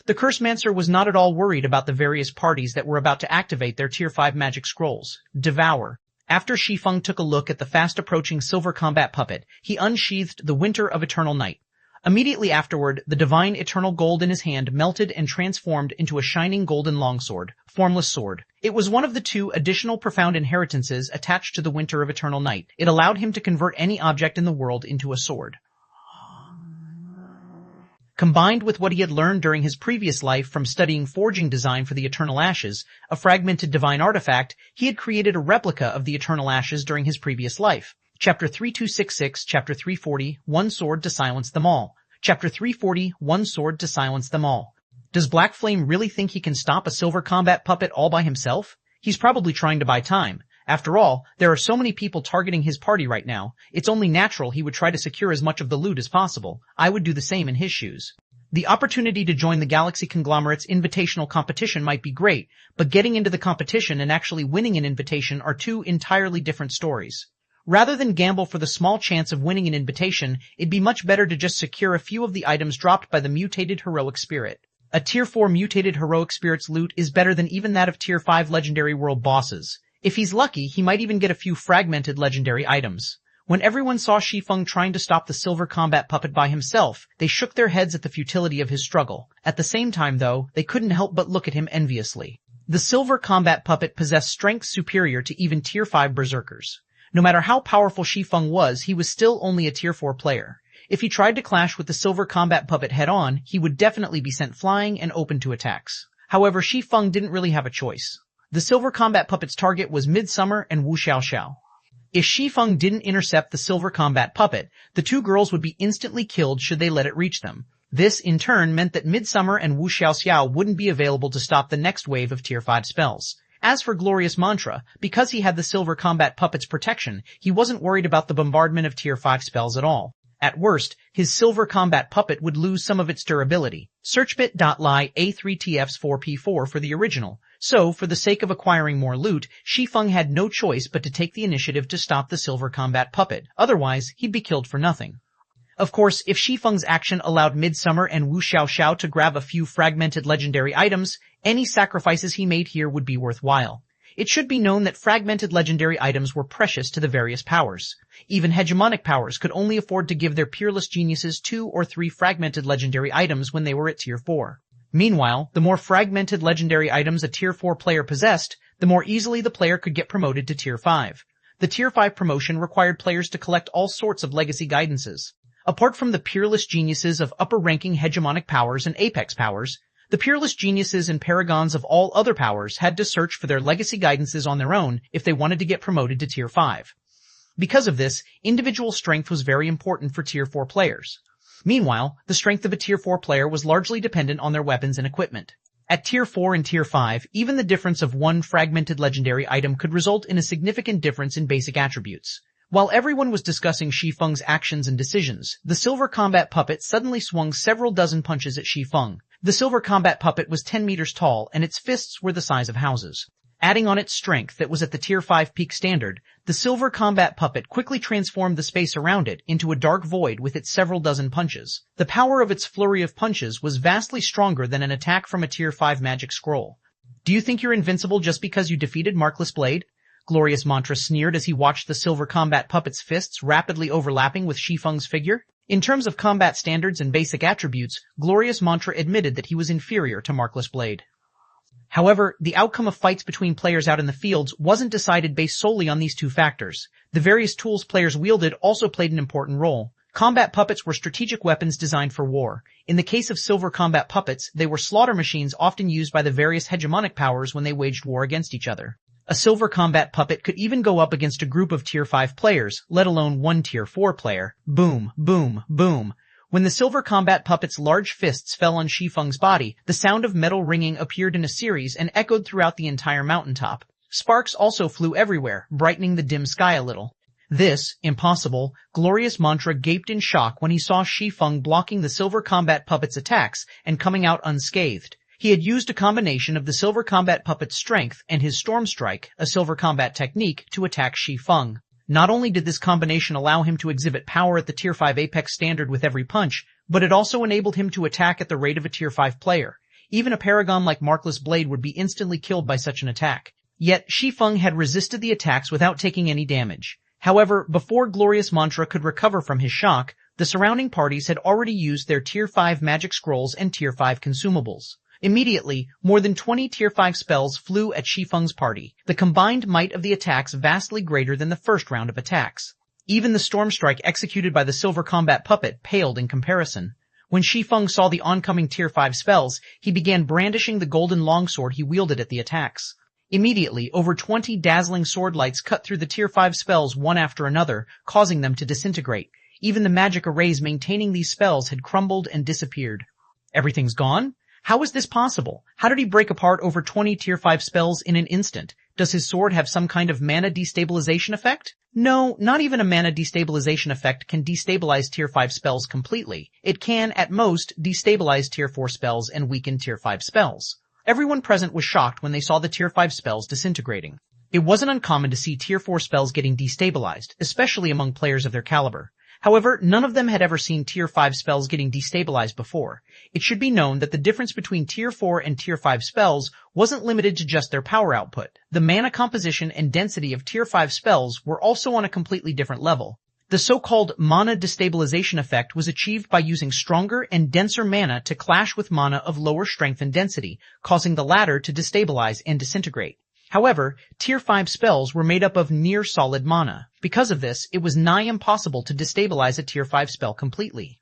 S1: The Cursemancer was not at all worried about the various parties that were about to activate their Tier 5 magic scrolls. Devour. After Shi Feng took a look at the fast-approaching silver combat puppet, he unsheathed the Winter of Eternal Night. Immediately afterward, the divine eternal gold in his hand melted and transformed into a shining golden longsword, formless sword. It was one of the two additional profound inheritances attached to the Winter of Eternal Night. It allowed him to convert any object in the world into a sword. Combined with what he had learned during his previous life from studying forging design for the Eternal Ashes, a fragmented divine artifact, he had created a replica of the Eternal Ashes during his previous life. Chapter 3266, Chapter 340, One Sword to Silence Them All. Chapter 340, One Sword to Silence Them All. Does Black Flame really think he can stop a silver combat puppet all by himself? He's probably trying to buy time. After all, there are so many people targeting his party right now, it's only natural he would try to secure as much of the loot as possible. I would do the same in his shoes. The opportunity to join the Galaxy Conglomerate's invitational competition might be great, but getting into the competition and actually winning an invitation are two entirely different stories. Rather than gamble for the small chance of winning an invitation, it'd be much better to just secure a few of the items dropped by the mutated heroic spirit. A Tier 4 mutated heroic spirit's loot is better than even that of Tier 5 legendary world bosses. If he's lucky, he might even get a few fragmented legendary items. When everyone saw Shi Feng trying to stop the silver combat puppet by himself, they shook their heads at the futility of his struggle. At the same time, though, they couldn't help but look at him enviously. The silver combat puppet possessed strength superior to even Tier 5 berserkers. No matter how powerful Shi Feng was, he was still only a Tier 4 player. If he tried to clash with the silver combat puppet head-on, he would definitely be sent flying and open to attacks. However, Shi Feng didn't really have a choice. The silver combat puppet's target was Midsummer and Wu Xiaoxiao. If Shi Feng didn't intercept the silver combat puppet, the two girls would be instantly killed should they let it reach them. This, in turn, meant that Midsummer and Wu Xiaoxiao wouldn't be available to stop the next wave of Tier 5 spells. As for Glorious Mantra, because he had the silver combat puppet's protection, he wasn't worried about the bombardment of Tier 5 spells at all. At worst, his silver combat puppet would lose some of its durability. Searchbit.ly A3TFs4P4 for the original. So, for the sake of acquiring more loot, Shi Feng had no choice but to take the initiative to stop the silver combat puppet. Otherwise, he'd be killed for nothing. Of course, if Shi Feng's action allowed Midsummer and Wu Xiaoxiao to grab a few fragmented legendary items, any sacrifices he made here would be worthwhile. It should be known that fragmented legendary items were precious to the various powers. Even hegemonic powers could only afford to give their peerless geniuses 2 or 3 fragmented legendary items when they were at Tier 4. Meanwhile, the more fragmented legendary items a Tier 4 player possessed, the more easily the player could get promoted to Tier 5. The Tier 5 promotion required players to collect all sorts of legacy guidances. Apart from the peerless geniuses of upper-ranking hegemonic powers and apex powers, The peerless geniuses and paragons of all other powers had to search for their legacy guidances on their own if they wanted to get promoted to Tier 5. Because of this, individual strength was very important for Tier 4 players. Meanwhile, the strength of a Tier 4 player was largely dependent on their weapons and equipment. At Tier 4 and Tier 5, even the difference of one fragmented legendary item could result in a significant difference in basic attributes. While everyone was discussing Shi Feng's actions and decisions, the silver combat puppet suddenly swung several dozen punches at Shi Feng. The silver combat puppet was 10 meters tall, and its fists were the size of houses. Adding on its strength that was at the Tier 5 peak standard, the silver combat puppet quickly transformed the space around it into a dark void with its several dozen punches. The power of its flurry of punches was vastly stronger than an attack from a Tier 5 magic scroll. Do you think you're invincible just because you defeated Markless Blade? Glorious Mantra sneered as he watched the silver combat puppet's fists rapidly overlapping with Shi Feng's figure. In terms of combat standards and basic attributes, Glorious Mantra admitted that he was inferior to Markless Blade. However, the outcome of fights between players out in the fields wasn't decided based solely on these two factors. The various tools players wielded also played an important role. Combat puppets were strategic weapons designed for war. In the case of silver combat puppets, they were slaughter machines often used by the various hegemonic powers when they waged war against each other. A silver combat puppet could even go up against a group of Tier 5 players, let alone one Tier 4 player. Boom, boom, boom. When the silver combat puppet's large fists fell on Shi Feng's body, the sound of metal ringing appeared in a series and echoed throughout the entire mountaintop. Sparks also flew everywhere, brightening the dim sky a little. This, impossible, Glorious Mantra gaped in shock when he saw Shi Feng blocking the silver combat puppet's attacks and coming out unscathed. He had used a combination of the silver combat puppet's strength and his storm strike, a silver combat technique, to attack Shi Feng. Not only did this combination allow him to exhibit power at the Tier 5 apex standard with every punch, but it also enabled him to attack at the rate of a Tier 5 player. Even a paragon like Markless Blade would be instantly killed by such an attack. Yet, Shi Feng had resisted the attacks without taking any damage. However, before Glorious Mantra could recover from his shock, the surrounding parties had already used their Tier 5 magic scrolls and Tier 5 consumables. Immediately, more than 20 Tier 5 spells flew at Shi Feng's party, the combined might of the attacks vastly greater than the first round of attacks. Even the storm strike executed by the silver combat puppet paled in comparison. When Shi Feng saw the oncoming Tier 5 spells, he began brandishing the golden longsword he wielded at the attacks. Immediately, over 20 dazzling sword lights cut through the Tier 5 spells one after another, causing them to disintegrate. Even the magic arrays maintaining these spells had crumbled and disappeared. Everything's gone? How is this possible? How did he break apart over 20 Tier 5 spells in an instant? Does his sword have some kind of mana destabilization effect? No, not even a mana destabilization effect can destabilize Tier 5 spells completely. It can, at most, destabilize Tier 4 spells and weaken Tier 5 spells. Everyone present was shocked when they saw the Tier 5 spells disintegrating. It wasn't uncommon to see Tier 4 spells getting destabilized, especially among players of their caliber. However, none of them had ever seen Tier 5 spells getting destabilized before. It should be known that the difference between Tier 4 and Tier 5 spells wasn't limited to just their power output. The mana composition and density of Tier 5 spells were also on a completely different level. The so-called mana destabilization effect was achieved by using stronger and denser mana to clash with mana of lower strength and density, causing the latter to destabilize and disintegrate. However, Tier 5 spells were made up of near-solid mana. Because of this, it was nigh impossible to destabilize a Tier 5 spell completely.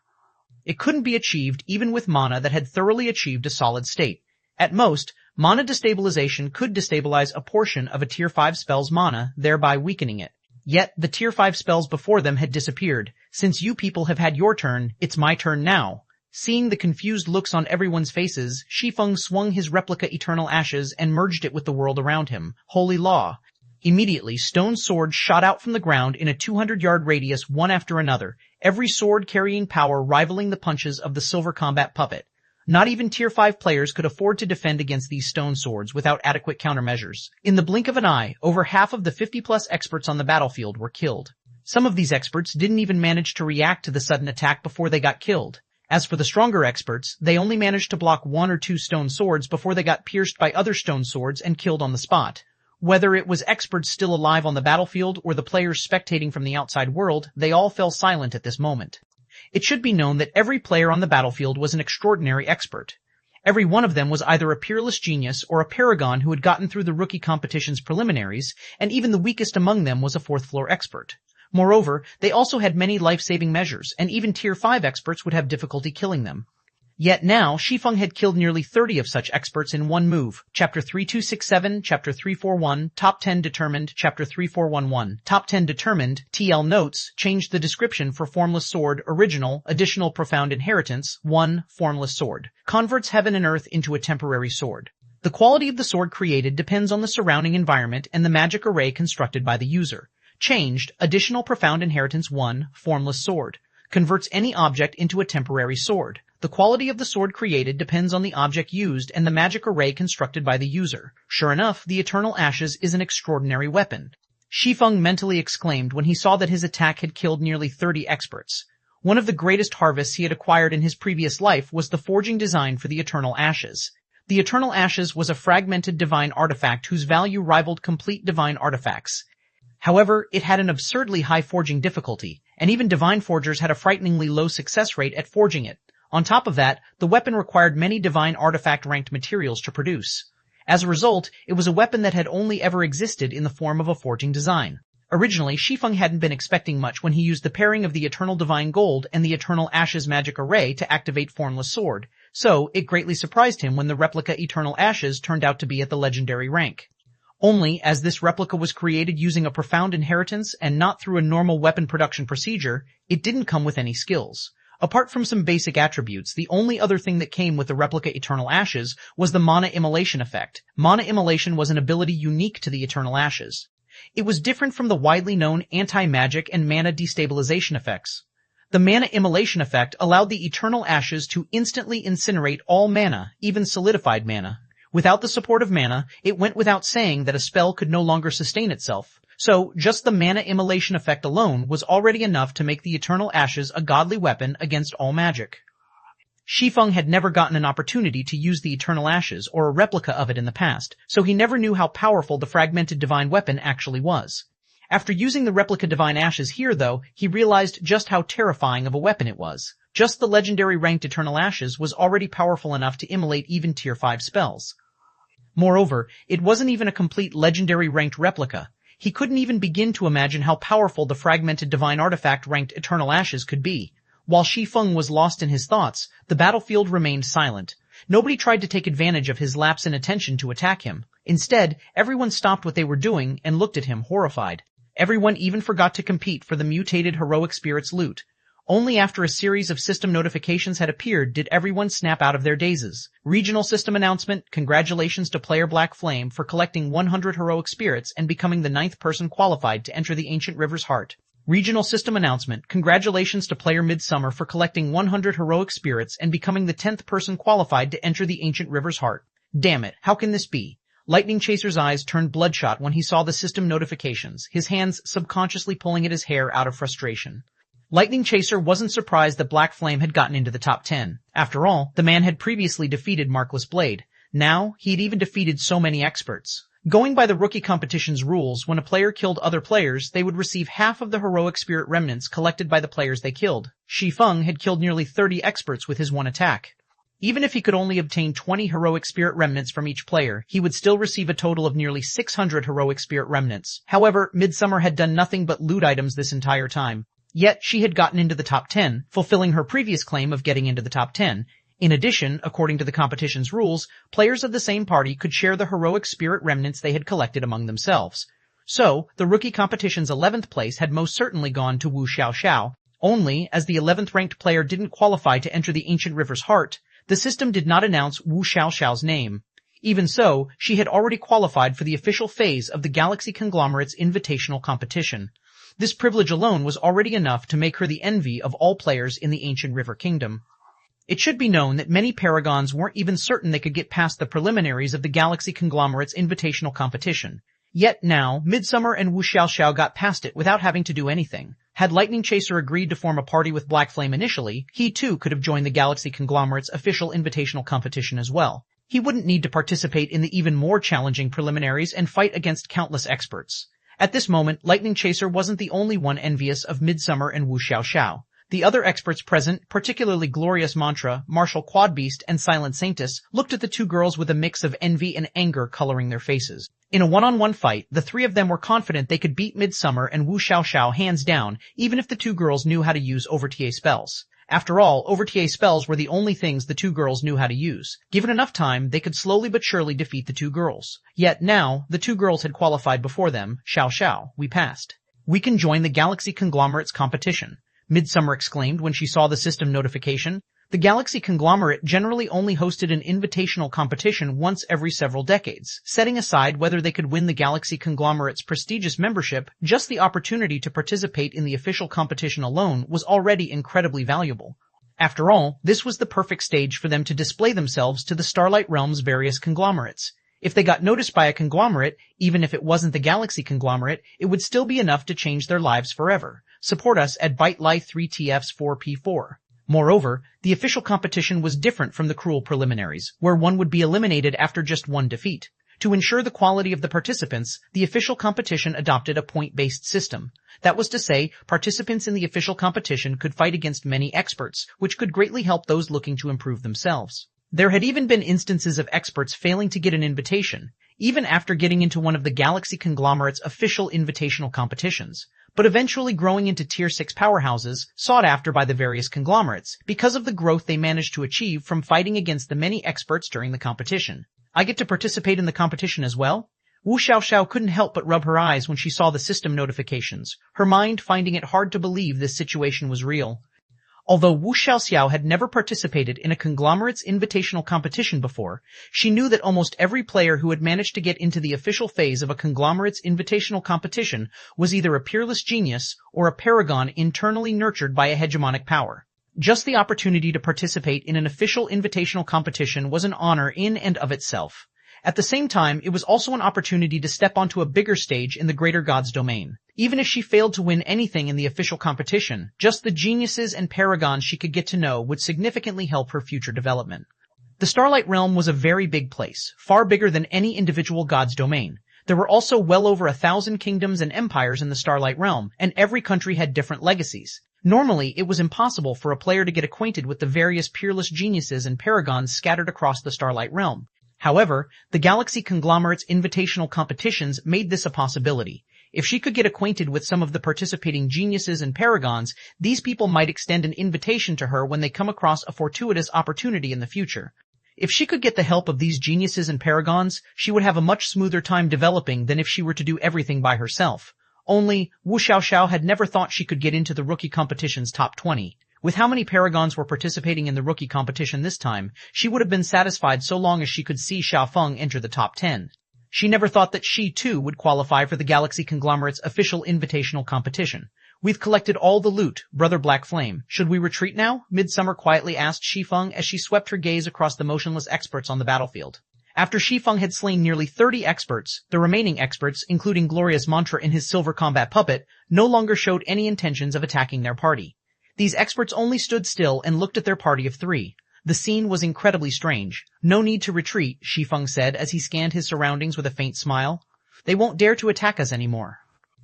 S1: It couldn't be achieved even with mana that had thoroughly achieved a solid state. At most, mana destabilization could destabilize a portion of a Tier 5 spell's mana, thereby weakening it. Yet, the Tier 5 spells before them had disappeared. Since you people have had your turn, it's my turn now. Seeing the confused looks on everyone's faces, Shi Feng swung his replica Eternal Ashes and merged it with the world around him. Holy Law. Immediately, stone swords shot out from the ground in a 200-yard radius one after another, every sword carrying power rivaling the punches of the silver combat puppet. Not even Tier 5 players could afford to defend against these stone swords without adequate countermeasures. In the blink of an eye, over half of the 50-plus experts on the battlefield were killed. Some of these experts didn't even manage to react to the sudden attack before they got killed. As for the stronger experts, they only managed to block one or two stone swords before they got pierced by other stone swords and killed on the spot. Whether it was experts still alive on the battlefield or the players spectating from the outside world, they all fell silent at this moment. It should be known that every player on the battlefield was an extraordinary expert. Every one of them was either a peerless genius or a paragon who had gotten through the rookie competition's preliminaries, and even the weakest among them was a fourth-floor expert. Moreover, they also had many life-saving measures, and even Tier 5 experts would have difficulty killing them. Yet now, Shi Feng had killed nearly 30 of such experts in one move. Chapter 3267, Chapter 341, Top 10 Determined, Chapter 3411, Top 10 Determined, TL Notes, changed the description for Formless Sword, Original, Additional Profound Inheritance, 1, Formless Sword. Converts heaven and earth into a temporary sword. The quality of the sword created depends on the surrounding environment and the magic array constructed by the user. Changed, Additional Profound Inheritance 1, Formless Sword. Converts any object into a temporary sword. The quality of the sword created depends on the object used and the magic array constructed by the user. Sure enough, the Eternal Ashes is an extraordinary weapon. Shi Feng mentally exclaimed when he saw that his attack had killed nearly 30 experts. One of the greatest harvests he had acquired in his previous life was the forging design for the Eternal Ashes. The Eternal Ashes was a fragmented divine artifact whose value rivaled complete divine artifacts. However, it had an absurdly high forging difficulty, and even divine forgers had a frighteningly low success rate at forging it. On top of that, the weapon required many divine artifact-ranked materials to produce. As a result, it was a weapon that had only ever existed in the form of a forging design. Originally, Shi Feng hadn't been expecting much when he used the pairing of the Eternal Divine Gold and the Eternal Ashes magic array to activate Formless Sword, so it greatly surprised him when the replica Eternal Ashes turned out to be at the legendary rank. Only, as this replica was created using a profound inheritance and not through a normal weapon production procedure, it didn't come with any skills. Apart from some basic attributes, the only other thing that came with the replica Eternal Ashes was the Mana Immolation effect. Mana Immolation was an ability unique to the Eternal Ashes. It was different from the widely known anti-magic and mana destabilization effects. The Mana Immolation effect allowed the Eternal Ashes to instantly incinerate all mana, even solidified mana. Without the support of mana, it went without saying that a spell could no longer sustain itself. So, just the Mana Immolation effect alone was already enough to make the Eternal Ashes a godly weapon against all magic. Shi Feng had never gotten an opportunity to use the Eternal Ashes or a replica of it in the past, so he never knew how powerful the fragmented divine weapon actually was. After using the replica Divine Ashes here, though, he realized just how terrifying of a weapon it was. Just the legendary ranked Eternal Ashes was already powerful enough to immolate even Tier 5 spells. Moreover, it wasn't even a complete legendary ranked replica. He couldn't even begin to imagine how powerful the fragmented divine artifact-ranked Eternal Ashes could be. While Shi Feng was lost in his thoughts, the battlefield remained silent. Nobody tried to take advantage of his lapse in attention to attack him. Instead, everyone stopped what they were doing and looked at him horrified. Everyone even forgot to compete for the mutated heroic spirits loot. Only after a series of system notifications had appeared did everyone snap out of their dazes. Regional system announcement: congratulations to player Black Flame for collecting 100 heroic spirits and becoming the 9th person qualified to enter the Ancient River's Heart. Regional system announcement: congratulations to player Midsummer for collecting 100 heroic spirits and becoming the 10th person qualified to enter the Ancient River's Heart. Damn it, how can this be? Lightning Chaser's eyes turned bloodshot when he saw the system notifications, his hands subconsciously pulling at his hair out of frustration. Lightning Chaser wasn't surprised that Black Flame had gotten into the top 10. After all, the man had previously defeated Markless Blade. Now, he had even defeated so many experts. Going by the rookie competition's rules, when a player killed other players, they would receive half of the heroic spirit remnants collected by the players they killed. Shi Feng had killed nearly 30 experts with his one attack. Even if he could only obtain 20 heroic spirit remnants from each player, he would still receive a total of nearly 600 heroic spirit remnants. However, Midsummer had done nothing but loot items this entire time. Yet, she had gotten into the top 10, fulfilling her previous claim of getting into the top 10. In addition, according to the competition's rules, players of the same party could share the heroic spirit remnants they had collected among themselves. So, the rookie competition's 11th place had most certainly gone to Wu Xiaoxiao. Only, as the 11th ranked player didn't qualify to enter the Ancient River's Heart, the system did not announce Wu Xiaoxiao's name. Even so, she had already qualified for the official phase of the Galaxy Conglomerate's invitational competition. This privilege alone was already enough to make her the envy of all players in the Ancient River Kingdom. It should be known that many paragons weren't even certain they could get past the preliminaries of the Galaxy Conglomerate's invitational competition. Yet now, Midsummer and Wu Xiaoxiao got past it without having to do anything. Had Lightning Chaser agreed to form a party with Black Flame initially, he too could have joined the Galaxy Conglomerate's official invitational competition as well. He wouldn't need to participate in the even more challenging preliminaries and fight against countless experts. At this moment, Lightning Chaser wasn't the only one envious of Midsummer and Wu Xiaoxiao. The other experts present, particularly Glorious Mantra, Martial Quadbeast, and Silent Sanctus, looked at the two girls with a mix of envy and anger coloring their faces. In a one-on-one fight, the three of them were confident they could beat Midsummer and Wu Xiaoxiao hands down, even if the two girls knew how to use over-TA spells. After all, over-TA spells were the only things the two girls knew how to use. Given enough time, they could slowly but surely defeat the two girls. Yet now, the two girls had qualified before them. Xiao, we passed. We can join the Galaxy Conglomerate's competition, Midsummer exclaimed when she saw the system notification. The Galaxy Conglomerate generally only hosted an invitational competition once every several decades. Setting aside whether they could win the Galaxy Conglomerate's prestigious membership, just the opportunity to participate in the official competition alone was already incredibly valuable. After all, this was the perfect stage for them to display themselves to the Starlight Realm's various conglomerates. If they got noticed by a conglomerate, even if it wasn't the Galaxy Conglomerate, it would still be enough to change their lives forever. Support us at ByteLife3TFs4P4. Moreover, the official competition was different from the cruel preliminaries, where one would be eliminated after just one defeat. To ensure the quality of the participants, the official competition adopted a point-based system. That was to say, participants in the official competition could fight against many experts, which could greatly help those looking to improve themselves. There had even been instances of experts failing to get an invitation, even after getting into one of the Galaxy Conglomerate's official invitational competitions, but eventually growing into Tier 6 powerhouses sought after by the various conglomerates because of the growth they managed to achieve from fighting against the many experts during the competition. I get to participate in the competition as well? Wu Xiaoxiao couldn't help but rub her eyes when she saw the system notifications, her mind finding it hard to believe this situation was real. Although Wu Xiaoxiao had never participated in a conglomerate's invitational competition before, she knew that almost every player who had managed to get into the official phase of a conglomerate's invitational competition was either a peerless genius or a paragon internally nurtured by a hegemonic power. Just the opportunity to participate in an official invitational competition was an honor in and of itself. At the same time, it was also an opportunity to step onto a bigger stage in the greater god's domain. Even if she failed to win anything in the official competition, just the geniuses and paragons she could get to know would significantly help her future development. The Starlight Realm was a very big place, far bigger than any individual god's domain. There were also well over 1,000 kingdoms and empires in the Starlight Realm, and every country had different legacies. Normally, it was impossible for a player to get acquainted with the various peerless geniuses and paragons scattered across the Starlight Realm. However, the Galaxy Conglomerate's invitational competitions made this a possibility. If she could get acquainted with some of the participating geniuses and paragons, these people might extend an invitation to her when they come across a fortuitous opportunity in the future. If she could get the help of these geniuses and paragons, she would have a much smoother time developing than if she were to do everything by herself. Only, Wu Xiaoxiao had never thought she could get into the rookie competition's top 20. With how many paragons were participating in the rookie competition this time, she would have been satisfied so long as she could see Shi Feng enter the top 10. She never thought that she, too, would qualify for the Galaxy Conglomerate's official invitational competition. We've collected all the loot, Brother Black Flame. Should we retreat now? Midsummer quietly asked Shi Feng as she swept her gaze across the motionless experts on the battlefield. After Shi Feng had slain nearly 30 experts, the remaining experts, including Glorious Mantra and his silver combat puppet, no longer showed any intentions of attacking their party. These experts only stood still and looked at their party of 3. The scene was incredibly strange. No need to retreat, Shi Feng said as he scanned his surroundings with a faint smile. They won't dare to attack us anymore.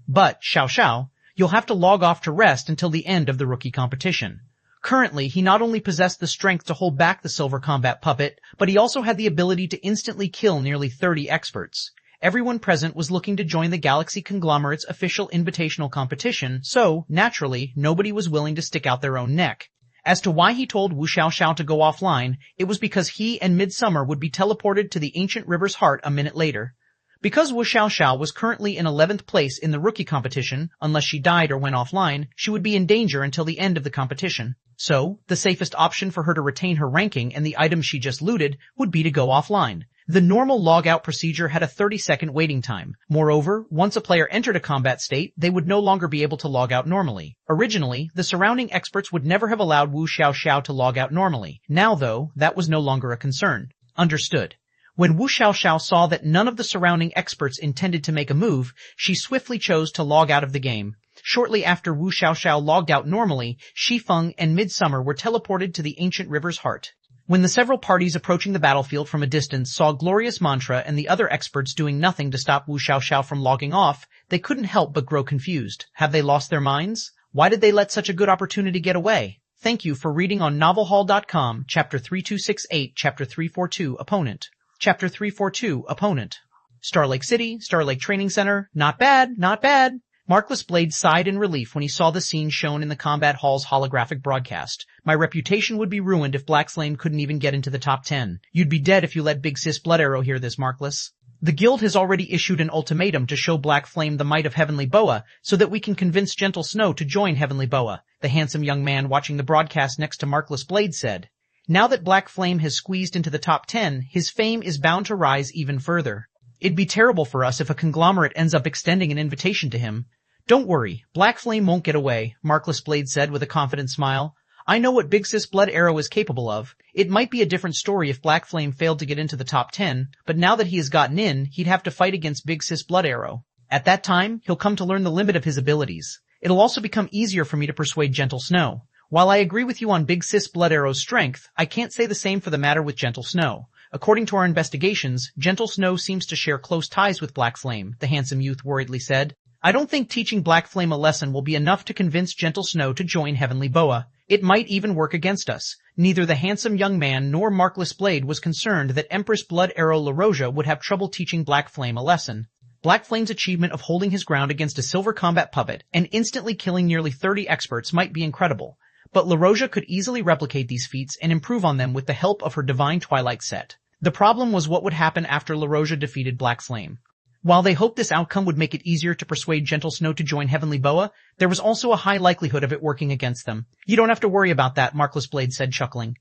S1: But, Xiao, you'll have to log off to rest until the end of the rookie competition. Currently, he not only possessed the strength to hold back the silver combat puppet, but he also had the ability to instantly kill nearly 30 experts. Everyone present was looking to join the Galaxy Conglomerate's official invitational competition, so, naturally, nobody was willing to stick out their own neck. As to why he told Wu Xiaoxiao to go offline, it was because he and Midsummer would be teleported to the ancient river's heart a minute later. Because Wu Xiaoxiao was currently in 11th place in the rookie competition, unless she died or went offline, she would be in danger until the end of the competition. So, the safest option for her to retain her ranking and the items she just looted would be to go offline. The normal logout procedure had a 30-second waiting time. Moreover, once a player entered a combat state, they would no longer be able to log out normally. Originally, the surrounding experts would never have allowed Wu Xiaoxiao to log out normally. Now, though, that was no longer a concern. Understood. When Wu Xiaoxiao saw that none of the surrounding experts intended to make a move, she swiftly chose to log out of the game. Shortly after Wu Xiaoxiao logged out normally, Shi Feng and Midsummer were teleported to the ancient river's heart. When the several parties approaching the battlefield from a distance saw Glorious Mantra and the other experts doing nothing to stop Wu Xiaoxiao from logging off, they couldn't help but grow confused. Have they lost their minds? Why did they let such a good opportunity get away? Thank you for reading on novelhall.com, Chapter 3268, Chapter 342, Opponent. Chapter 342, Opponent. Starlake City, Starlake Training Center. Not bad, not bad. Markless Blade sighed in relief when he saw the scene shown in the combat hall's holographic broadcast. My reputation would be ruined if Black Flame couldn't even get into the top 10. You'd be dead if you let Big Sis Blood Arrow hear this, Markless. The guild has already issued an ultimatum to show Black Flame the might of Heavenly Boa so that we can convince Gentle Snow to join Heavenly Boa, the handsome young man watching the broadcast next to Markless Blade said. Now that Black Flame has squeezed into the top 10, his fame is bound to rise even further. It'd be terrible for us if a conglomerate ends up extending an invitation to him. Don't worry, Black Flame won't get away, Markless Blade said with a confident smile. I know what Big Sis Blood Arrow is capable of. It might be a different story if Black Flame failed to get into the top 10, but now that he has gotten in, he'd have to fight against Big Sis Blood Arrow. At that time, he'll come to learn the limit of his abilities. It'll also become easier for me to persuade Gentle Snow. While I agree with you on Big Sis Blood Arrow's strength, I can't say the same for the matter with Gentle Snow. According to our investigations, Gentle Snow seems to share close ties with Black Flame, the handsome youth worriedly said. I don't think teaching Black Flame a lesson will be enough to convince Gentle Snow to join Heavenly Boa. It might even work against us. Neither the handsome young man nor Markless Blade was concerned that Empress Blood Arrow LaRoja would have trouble teaching Black Flame a lesson. Black Flame's achievement of holding his ground against a silver combat puppet and instantly killing nearly 30 experts might be incredible, but LaRoja could easily replicate these feats and improve on them with the help of her Divine Twilight set. The problem was what would happen after LaRoja defeated Black Flame. While they hoped this outcome would make it easier to persuade Gentle Snow to join Heavenly Boa, there was also a high likelihood of it working against them. You don't have to worry about that, Markless Blade said, chuckling.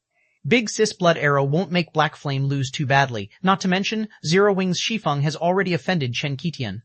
S1: Big Sis Blood Arrow won't make Black Flame lose too badly. Not to mention, Zero Wing's Shi Feng has already offended Chen Qitian.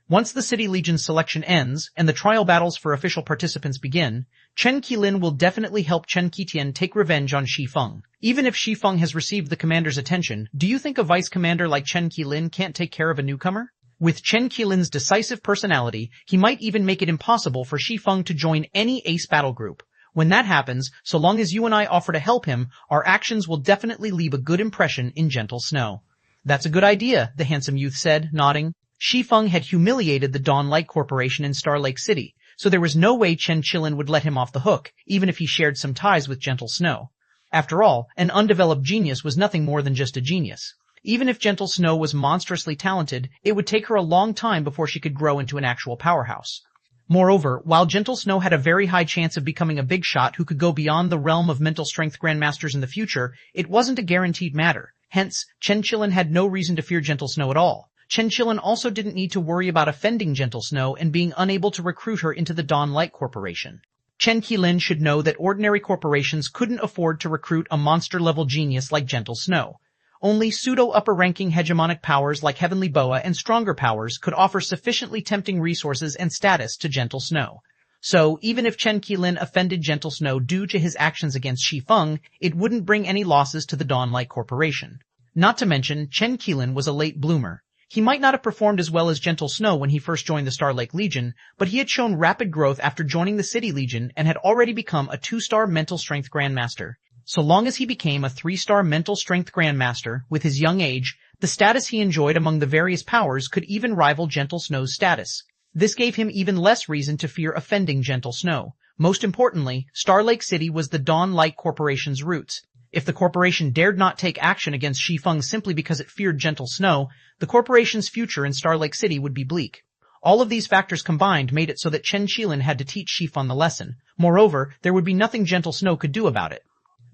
S1: Once the City Legion's selection ends, and the trial battles for official participants begin, Chen Qilin will definitely help Chen Qitian take revenge on Shi Feng. Even if Shi Feng has received the commander's attention, do you think a vice commander like Chen Qilin can't take care of a newcomer? With Chen Qilin's decisive personality, he might even make it impossible for Shi Feng to join any ace battle group. When that happens, so long as you and I offer to help him, our actions will definitely leave a good impression in Gentle Snow. That's a good idea, the handsome youth said, nodding. Shi Feng had humiliated the Dawn Light Corporation in Star Lake City, so there was no way Chen Qilin would let him off the hook, even if he shared some ties with Gentle Snow. After all, an undeveloped genius was nothing more than just a genius. Even if Gentle Snow was monstrously talented, it would take her a long time before she could grow into an actual powerhouse. Moreover, while Gentle Snow had a very high chance of becoming a big shot who could go beyond the realm of mental strength grandmasters in the future, it wasn't a guaranteed matter. Hence, Chen Qilin had no reason to fear Gentle Snow at all. Chen Qilin also didn't need to worry about offending Gentle Snow and being unable to recruit her into the Dawn Light Corporation. Chen Qilin should know that ordinary corporations couldn't afford to recruit a monster-level genius like Gentle Snow. Only pseudo-upper-ranking hegemonic powers like Heavenly Boa and stronger powers could offer sufficiently tempting resources and status to Gentle Snow. So, even if Chen Qilin offended Gentle Snow due to his actions against Shi Feng, it wouldn't bring any losses to the Dawn Light Corporation. Not to mention, Chen Qilin was a late bloomer. He might not have performed as well as Gentle Snow when he first joined the Star Lake Legion, but he had shown rapid growth after joining the City Legion and had already become a 2-star mental strength grandmaster. So long as he became a 3-star mental strength grandmaster, with his young age, the status he enjoyed among the various powers could even rival Gentle Snow's status. This gave him even less reason to fear offending Gentle Snow. Most importantly, Star Lake City was the Dawn Light Corporation's roots. If the corporation dared not take action against Shi Feng simply because it feared Gentle Snow, the corporation's future in Star Lake City would be bleak. All of these factors combined made it so that Chen Qilin had to teach Shi Feng the lesson. Moreover, there would be nothing Gentle Snow could do about it.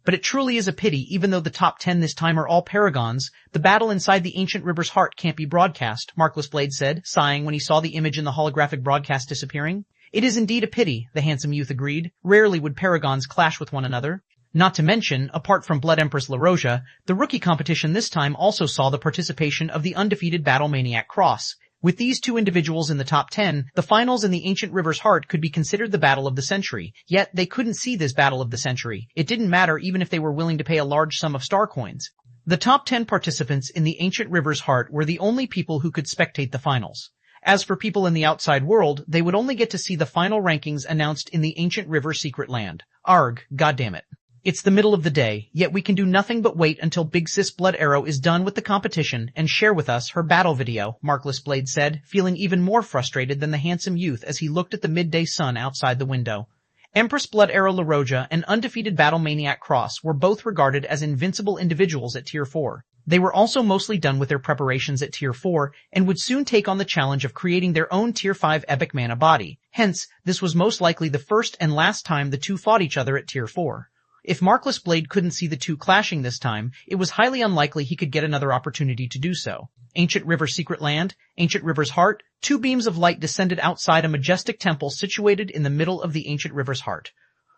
S1: But it truly is a pity, even though the top 10 this time are all paragons, the battle inside the ancient river's heart can't be broadcast, Markless Blade said, sighing when he saw the image in the holographic broadcast disappearing. It is indeed a pity, the handsome youth agreed. Rarely would paragons clash with one another. Not to mention, apart from Blood Empress LaRoja, the rookie competition this time also saw the participation of the undefeated Battle Maniac Cross. With these two individuals in the top 10, the finals in the Ancient River's Heart could be considered the battle of the century. Yet, they couldn't see this battle of the century. It didn't matter even if they were willing to pay a large sum of star coins. The top 10 participants in the Ancient River's Heart were the only people who could spectate the finals. As for people in the outside world, they would only get to see the final rankings announced in the Ancient River Secret Land. Arg, goddammit. It's the middle of the day, yet we can do nothing but wait until Big Sis Blood Arrow is done with the competition and share with us her battle video, Markless Blade said, feeling even more frustrated than the handsome youth as he looked at the midday sun outside the window. Empress Blood Arrow LaRoja and undefeated Battle Maniac Cross were both regarded as invincible individuals at Tier 4. They were also mostly done with their preparations at Tier 4 and would soon take on the challenge of creating their own Tier 5 epic mana body. Hence, this was most likely the first and last time the two fought each other at Tier 4. If Markless Blade couldn't see the two clashing this time, it was highly unlikely he could get another opportunity to do so. Ancient River Secret Land, Ancient River's Heart, two beams of light descended outside a majestic temple situated in the middle of the Ancient River's Heart.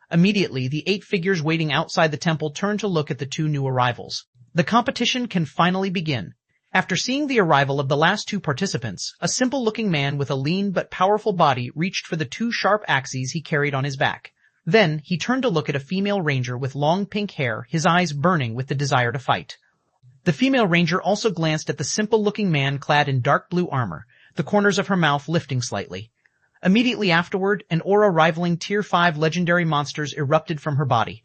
S1: Immediately, the 8 figures waiting outside the temple turned to look at the two new arrivals. The competition can finally begin. After seeing the arrival of the last two participants, a simple-looking man with a lean but powerful body reached for the 2 sharp axes he carried on his back. Then, he turned to look at a female ranger with long pink hair, his eyes burning with the desire to fight. The female ranger also glanced at the simple-looking man clad in dark blue armor, the corners of her mouth lifting slightly. Immediately afterward, an aura rivaling Tier 5 legendary monsters erupted from her body.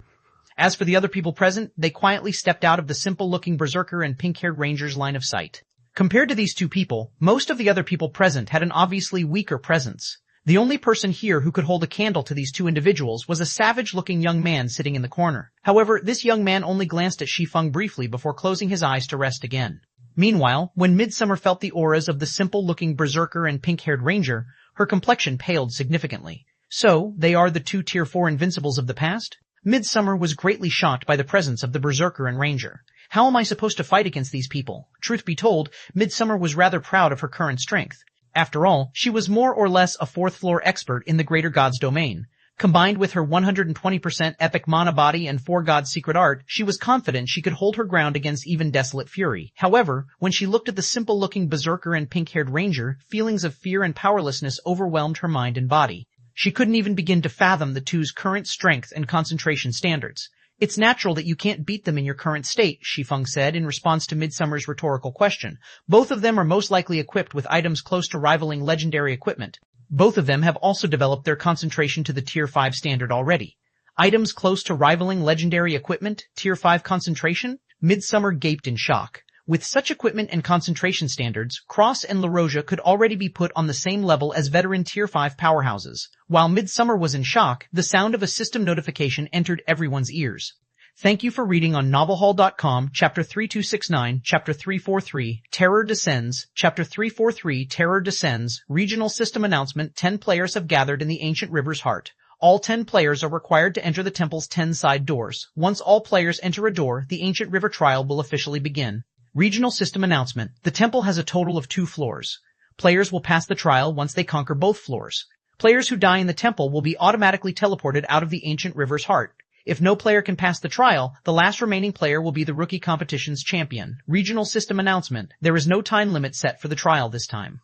S1: As for the other people present, they quietly stepped out of the simple-looking berserker and pink-haired ranger's line of sight. Compared to these two people, most of the other people present had an obviously weaker presence. The only person here who could hold a candle to these two individuals was a savage-looking young man sitting in the corner. However, this young man only glanced at Shi Feng briefly before closing his eyes to rest again. Meanwhile, when Midsummer felt the auras of the simple-looking berserker and pink-haired ranger, her complexion paled significantly. So, they are the 2 Tier 4 invincibles of the past? Midsummer was greatly shocked by the presence of the berserker and ranger. How am I supposed to fight against these people? Truth be told, Midsummer was rather proud of her current strength. After all, she was more or less a 4th-floor expert in the Greater Gods domain. Combined with her 120% epic mana body and 4 Gods secret art, she was confident she could hold her ground against even Desolate Fury. However, when she looked at the simple-looking berserker and pink-haired ranger, feelings of fear and powerlessness overwhelmed her mind and body. She couldn't even begin to fathom the two's current strength and concentration standards. It's natural that you can't beat them in your current state, Shi Feng said in response to Midsummer's rhetorical question. Both of them are most likely equipped with items close to rivaling legendary equipment. Both of them have also developed their concentration to the Tier 5 standard already. Items close to rivaling legendary equipment, Tier 5 concentration? Midsummer gaped in shock. With such equipment and concentration standards, Cross and La Roja could already be put on the same level as veteran Tier 5 powerhouses. While Midsummer was in shock, the sound of a system notification entered everyone's ears. Thank you for reading on novelhall.com, Chapter 3269, Chapter 343, Terror Descends, Chapter 343, Terror Descends, Regional System Announcement. 10 players have gathered in the Ancient River's Heart. All 10 players are required to enter the temple's 10 side doors. Once all players enter a door, the Ancient River trial will officially begin. Regional System Announcement. The temple has a total of 2 floors. Players will pass the trial once they conquer both floors. Players who die in the temple will be automatically teleported out of the Ancient River's Heart. If no player can pass the trial, the last remaining player will be the rookie competition's champion. Regional System Announcement. There is no time limit set for the trial this time.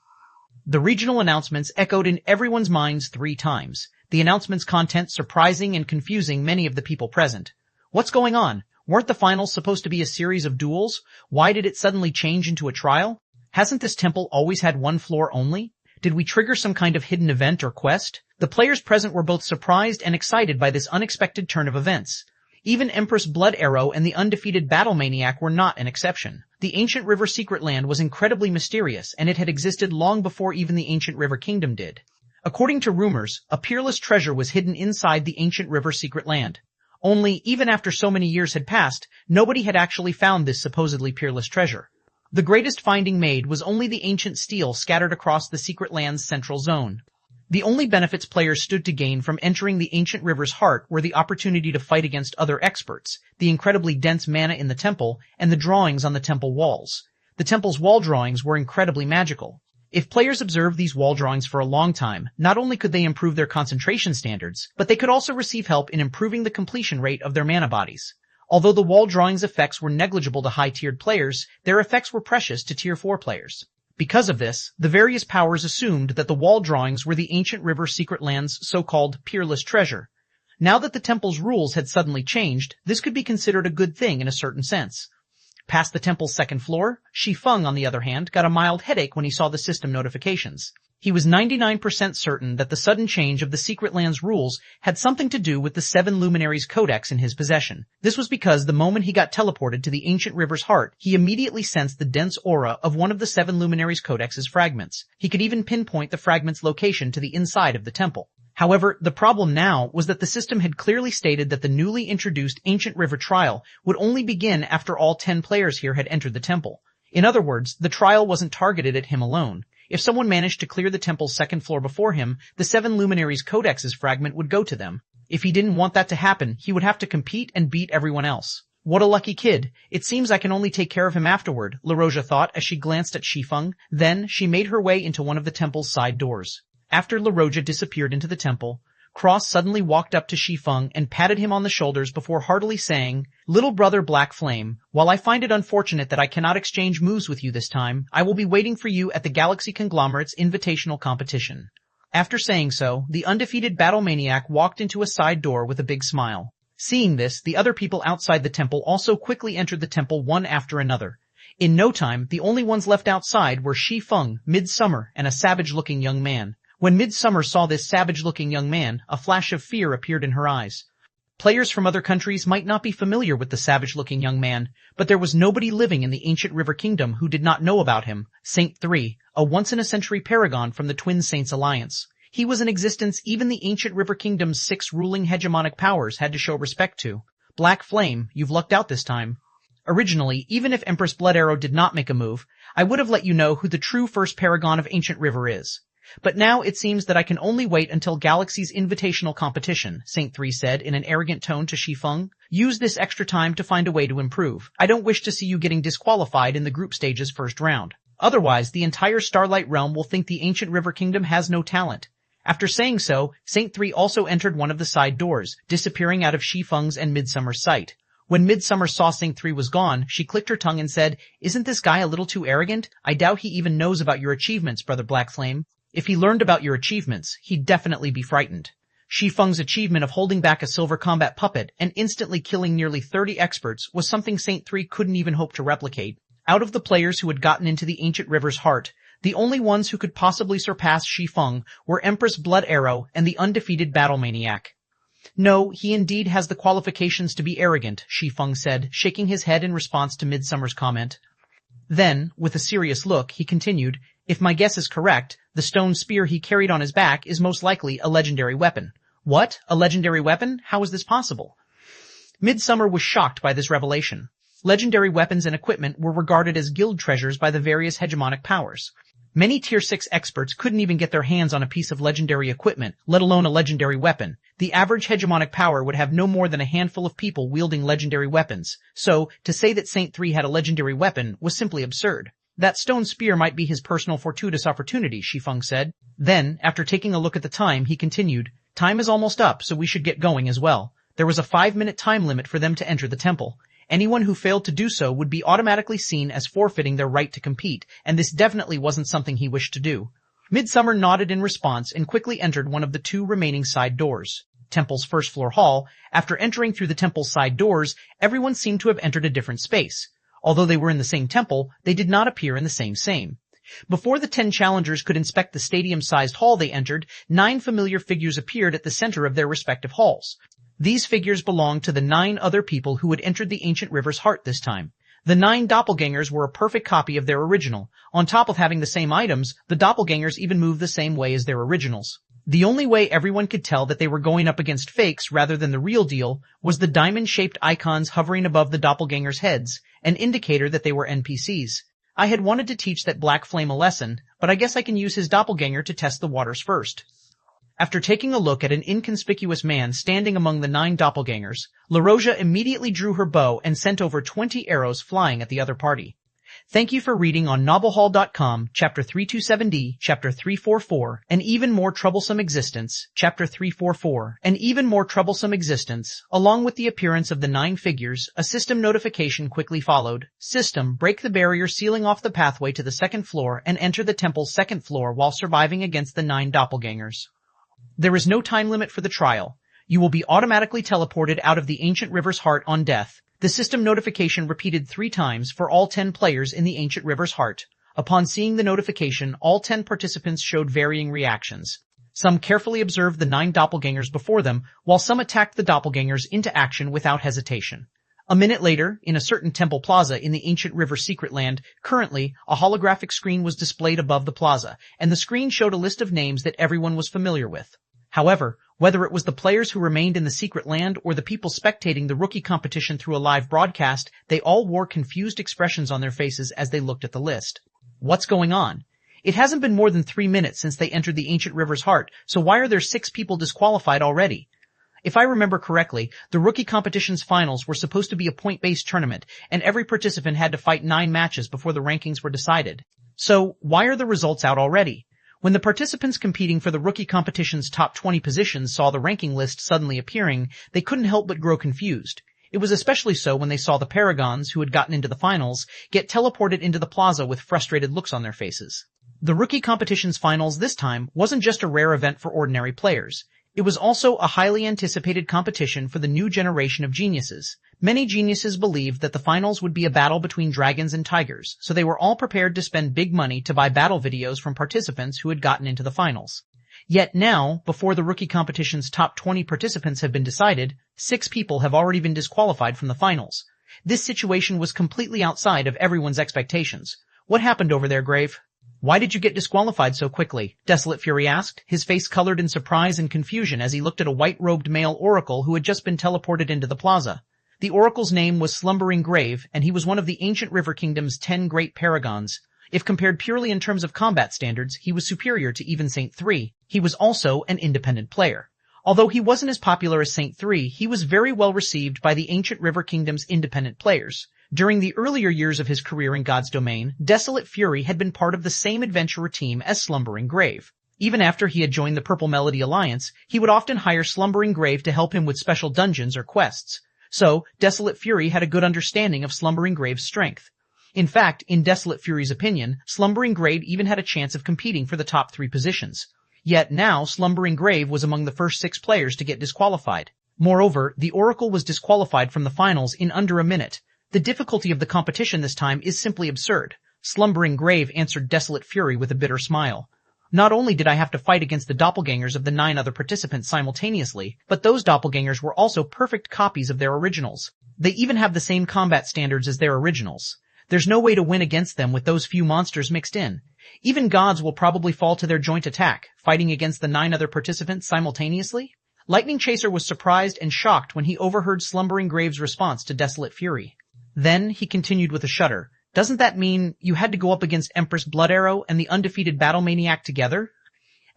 S1: The regional announcements echoed in everyone's minds 3 times. The announcement's content surprising and confusing many of the people present. What's going on? Weren't the finals supposed to be a series of duels? Why did it suddenly change into a trial? Hasn't this temple always had 1 floor only? Did we trigger some kind of hidden event or quest? The players present were both surprised and excited by this unexpected turn of events. Even Empress Blood Arrow and the undefeated Battle Maniac were not an exception. The Ancient River Secret Land was incredibly mysterious, and it had existed long before even the Ancient River Kingdom did. According to rumors, a peerless treasure was hidden inside the Ancient River Secret Land. Only, even after so many years had passed, nobody had actually found this supposedly peerless treasure. The greatest finding made was only the ancient steel scattered across the secret land's central zone. The only benefits players stood to gain from entering the Ancient River's Heart were the opportunity to fight against other experts, the incredibly dense mana in the temple, and the drawings on the temple walls. The temple's wall drawings were incredibly magical. If players observed these wall drawings for a long time, not only could they improve their concentration standards, but they could also receive help in improving the completion rate of their mana bodies. Although the wall drawings' effects were negligible to high-tiered players, their effects were precious to Tier 4 players. Because of this, the various powers assumed that the wall drawings were the Ancient River Secret Land's so-called peerless treasure. Now that the temple's rules had suddenly changed, this could be considered a good thing in a certain sense. Past the temple's 2nd floor, Shi Feng, on the other hand, got a mild headache when he saw the system notifications. He was 99% certain that the sudden change of the Secret Land's rules had something to do with the 7 Luminaries Codex in his possession. This was because the moment he got teleported to the Ancient River's Heart, he immediately sensed the dense aura of one of the 7 Luminaries Codex's fragments. He could even pinpoint the fragment's location to the inside of the temple. However, the problem now was that the system had clearly stated that the newly introduced Ancient River trial would only begin after all 10 players here had entered the temple. In other words, the trial wasn't targeted at him alone. If someone managed to clear the temple's second floor before him, the 7 Luminaries Codex's fragment would go to them. If he didn't want that to happen, he would have to compete and beat everyone else. What a lucky kid. It seems I can only take care of him afterward, LaRosia thought as she glanced at Shi Feng. Then, she made her way into one of the temple's side doors. After LaRosia disappeared into the temple, Cross suddenly walked up to Shi Feng and patted him on the shoulders before heartily saying, "Little brother Black Flame, while I find it unfortunate that I cannot exchange moves with you this time, I will be waiting for you at the Galaxy Conglomerate's invitational competition." After saying so, the undefeated battle maniac walked into a side door with a big smile. Seeing this, the other people outside the temple also quickly entered the temple one after another. In no time, the only ones left outside were Shi Feng, Midsummer, and a savage-looking young man. When Midsummer saw this savage-looking young man, a flash of fear appeared in her eyes. Players from other countries might not be familiar with the savage-looking young man, but there was nobody living in the ancient River Kingdom who did not know about him. Saint 3, a once-in-a-century paragon from the Twin Saints Alliance. He was in existence even the ancient River Kingdom's 6 ruling hegemonic powers had to show respect to. Black Flame, you've lucked out this time. Originally, even if Empress Blood Arrow did not make a move, I would have let you know who the true first paragon of Ancient River is. But now it seems that I can only wait until Galaxy's invitational competition, Saint 3 said in an arrogant tone to Shi Feng. Use this extra time to find a way to improve. I don't wish to see you getting disqualified in the group stage's first round. Otherwise, the entire Starlight Realm will think the Ancient River Kingdom has no talent. After saying so, Saint 3 also entered one of the side doors, disappearing out of Shi Feng's and Midsummer's sight. When Midsummer saw Saint 3 was gone, she clicked her tongue and said, "Isn't this guy a little too arrogant? I doubt he even knows about your achievements, Brother Black Flame. If he learned about your achievements, he'd definitely be frightened." Shi Feng's achievement of holding back a silver combat puppet and instantly killing nearly 30 experts was something Saint 3 couldn't even hope to replicate. Out of the players who had gotten into the Ancient River's heart, the only ones who could possibly surpass Shi Feng were Empress Blood Arrow and the undefeated Battle Maniac. "No, he indeed has the qualifications to be arrogant," Shi Feng said, shaking his head in response to Midsummer's comment. Then, with a serious look, he continued, "If my guess is correct, the stone spear he carried on his back is most likely a legendary weapon." "What? A legendary weapon? How is this possible?" Midsummer was shocked by this revelation. Legendary weapons and equipment were regarded as guild treasures by the various hegemonic powers. Many Tier 6 experts couldn't even get their hands on a piece of legendary equipment, let alone a legendary weapon. The average hegemonic power would have no more than a handful of people wielding legendary weapons, so to say that Saint 3 had a legendary weapon was simply absurd. "That stone spear might be his personal fortuitous opportunity," Shi Feng said. Then, after taking a look at the time, he continued, "Time is almost up, so we should get going as well." There was a 5-minute time limit for them to enter the temple. Anyone who failed to do so would be automatically seen as forfeiting their right to compete, and this definitely wasn't something he wished to do. Midsummer nodded in response and quickly entered one of the 2 remaining side doors. Temple's first floor hall. After entering through the temple's side doors, everyone seemed to have entered a different space. Although they were in the same temple, they did not appear in the same. Before the 10 challengers could inspect the stadium-sized hall they entered, 9 familiar figures appeared at the center of their respective halls. These figures belonged to the 9 other people who had entered the Ancient River's heart this time. The 9 doppelgangers were a perfect copy of their original. On top of having the same items, the doppelgangers even moved the same way as their originals. The only way everyone could tell that they were going up against fakes rather than the real deal was the diamond-shaped icons hovering above the doppelgangers' heads, an indicator that they were NPCs. I had wanted to teach that Black Flame a lesson, but I guess I can use his doppelganger to test the waters first. After taking a look at an inconspicuous man standing among the 9 doppelgangers, LaRosia immediately drew her bow and sent over 20 arrows flying at the other party. Thank you for reading on novelhall.com, Chapter 327D, Chapter 344, An Even More Troublesome Existence, Chapter 344, An Even More Troublesome Existence. Along with the appearance of the 9 figures, a system notification quickly followed. System, break the barrier sealing off the pathway to the 2nd floor and enter the temple's 2nd floor while surviving against the 9 doppelgangers. There is no time limit for the trial. You will be automatically teleported out of the Ancient River's heart on death. The system notification repeated 3 times for all 10 players in the Ancient River's heart. Upon seeing the notification, all 10 participants showed varying reactions. Some carefully observed the 9 doppelgangers before them, while some attacked the doppelgangers into action without hesitation. A minute later, in a certain temple plaza in the Ancient River Secret Land, currently, a holographic screen was displayed above the plaza, and the screen showed a list of names that everyone was familiar with. However, whether it was the players who remained in the secret land or the people spectating the rookie competition through a live broadcast, they all wore confused expressions on their faces as they looked at the list. What's going on? It hasn't been more than 3 minutes since they entered the ancient river's heart, so why are there 6 people disqualified already? If I remember correctly, the rookie competition's finals were supposed to be a point-based tournament, and every participant had to fight 9 matches before the rankings were decided. So, why are the results out already? When the participants competing for the rookie competition's top 20 positions saw the ranking list suddenly appearing, they couldn't help but grow confused. It was especially so when they saw the paragons, who had gotten into the finals, get teleported into the plaza with frustrated looks on their faces. The rookie competition's finals this time wasn't just a rare event for ordinary players. It was also a highly anticipated competition for the new generation of geniuses. Many geniuses believed that the finals would be a battle between dragons and tigers, so they were all prepared to spend big money to buy battle videos from participants who had gotten into the finals. Yet now, before the rookie competition's top 20 participants have been decided, 6 people have already been disqualified from the finals. This situation was completely outside of everyone's expectations. What happened over there, Grave? Why did you get disqualified so quickly? Desolate Fury asked, his face colored in surprise and confusion as he looked at a white-robed male oracle who had just been teleported into the plaza. The oracle's name was Slumbering Grave, and he was one of the ancient River Kingdom's 10 great paragons. If compared purely in terms of combat standards, he was superior to even Saint 3. He was also an independent player. Although he wasn't as popular as Saint 3, he was very well received by the ancient River Kingdom's independent players. During the earlier years of his career in God's Domain, Desolate Fury had been part of the same adventurer team as Slumbering Grave. Even after he had joined the Purple Melody Alliance, he would often hire Slumbering Grave to help him with special dungeons or quests. So, Desolate Fury had a good understanding of Slumbering Grave's strength. In fact, in Desolate Fury's opinion, Slumbering Grave even had a chance of competing for the top 3 positions. Yet now, Slumbering Grave was among the first 6 players to get disqualified. Moreover, the Oracle was disqualified from the finals in under a minute. The difficulty of the competition this time is simply absurd. Slumbering Grave answered Desolate Fury with a bitter smile. Not only did I have to fight against the doppelgangers of the 9 other participants simultaneously, but those doppelgangers were also perfect copies of their originals. They even have the same combat standards as their originals. There's no way to win against them with those few monsters mixed in. Even gods will probably fall to their joint attack, fighting against the 9 other participants simultaneously. Lightning Chaser was surprised and shocked when he overheard Slumbering Grave's response to Desolate Fury. Then he continued with a shudder. Doesn't that mean you had to go up against Empress Blood Arrow and the undefeated Battle Maniac together?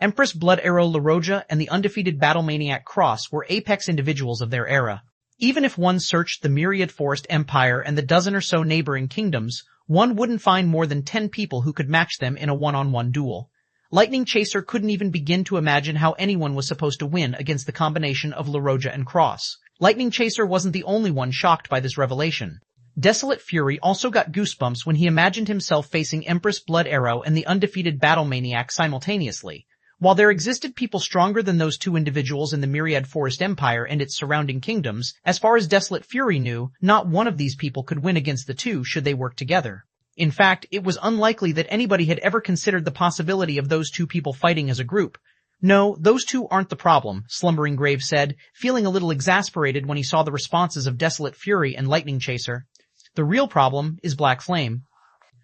S1: Empress Blood Arrow LaRoja and the undefeated Battle Maniac Cross were apex individuals of their era. Even if one searched the Myriad Forest Empire and the dozen or so neighboring kingdoms, one wouldn't find more than 10 people who could match them in a one-on-one duel. Lightning Chaser couldn't even begin to imagine how anyone was supposed to win against the combination of LaRoja and Cross. Lightning Chaser wasn't the only one shocked by this revelation. Desolate Fury also got goosebumps when he imagined himself facing Empress Blood Arrow and the undefeated Battle Maniac simultaneously. While there existed people stronger than those 2 individuals in the Myriad Forest Empire and its surrounding kingdoms, as far as Desolate Fury knew, not one of these people could win against the 2 should they work together. In fact, it was unlikely that anybody had ever considered the possibility of those 2 people fighting as a group. No, those 2 aren't the problem, Slumbering Grave said, feeling a little exasperated when he saw the responses of Desolate Fury and Lightning Chaser. The real problem is Black Flame.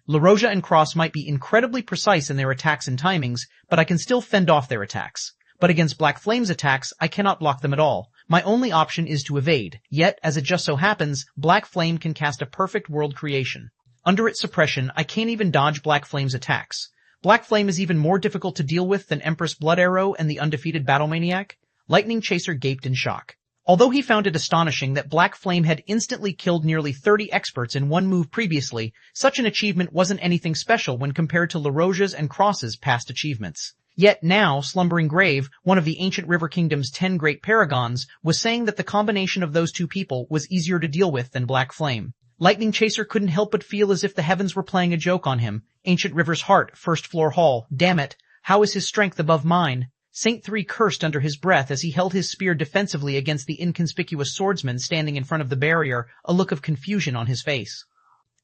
S1: LaRoja and Cross might be incredibly precise in their attacks and timings, but I can still fend off their attacks. But against Black Flame's attacks, I cannot block them at all. My only option is to evade. Yet, as it just so happens, Black Flame can cast a perfect world creation. Under its suppression, I can't even dodge Black Flame's attacks. Black Flame is even more difficult to deal with than Empress Blood Arrow and the undefeated Battle Maniac. Lightning Chaser gaped in shock. Although he found it astonishing that Black Flame had instantly killed nearly 30 experts in one move previously, such an achievement wasn't anything special when compared to LaRoja's and Cross's past achievements. Yet now, Slumbering Grave, one of the ancient River Kingdom's 10 great paragons, was saying that the combination of those 2 people was easier to deal with than Black Flame. Lightning Chaser couldn't help but feel as if the heavens were playing a joke on him. Ancient River's Heart, First Floor Hall, damn it, how is his strength above mine? Saint 3 cursed under his breath as he held his spear defensively against the inconspicuous swordsman standing in front of the barrier, a look of confusion on his face.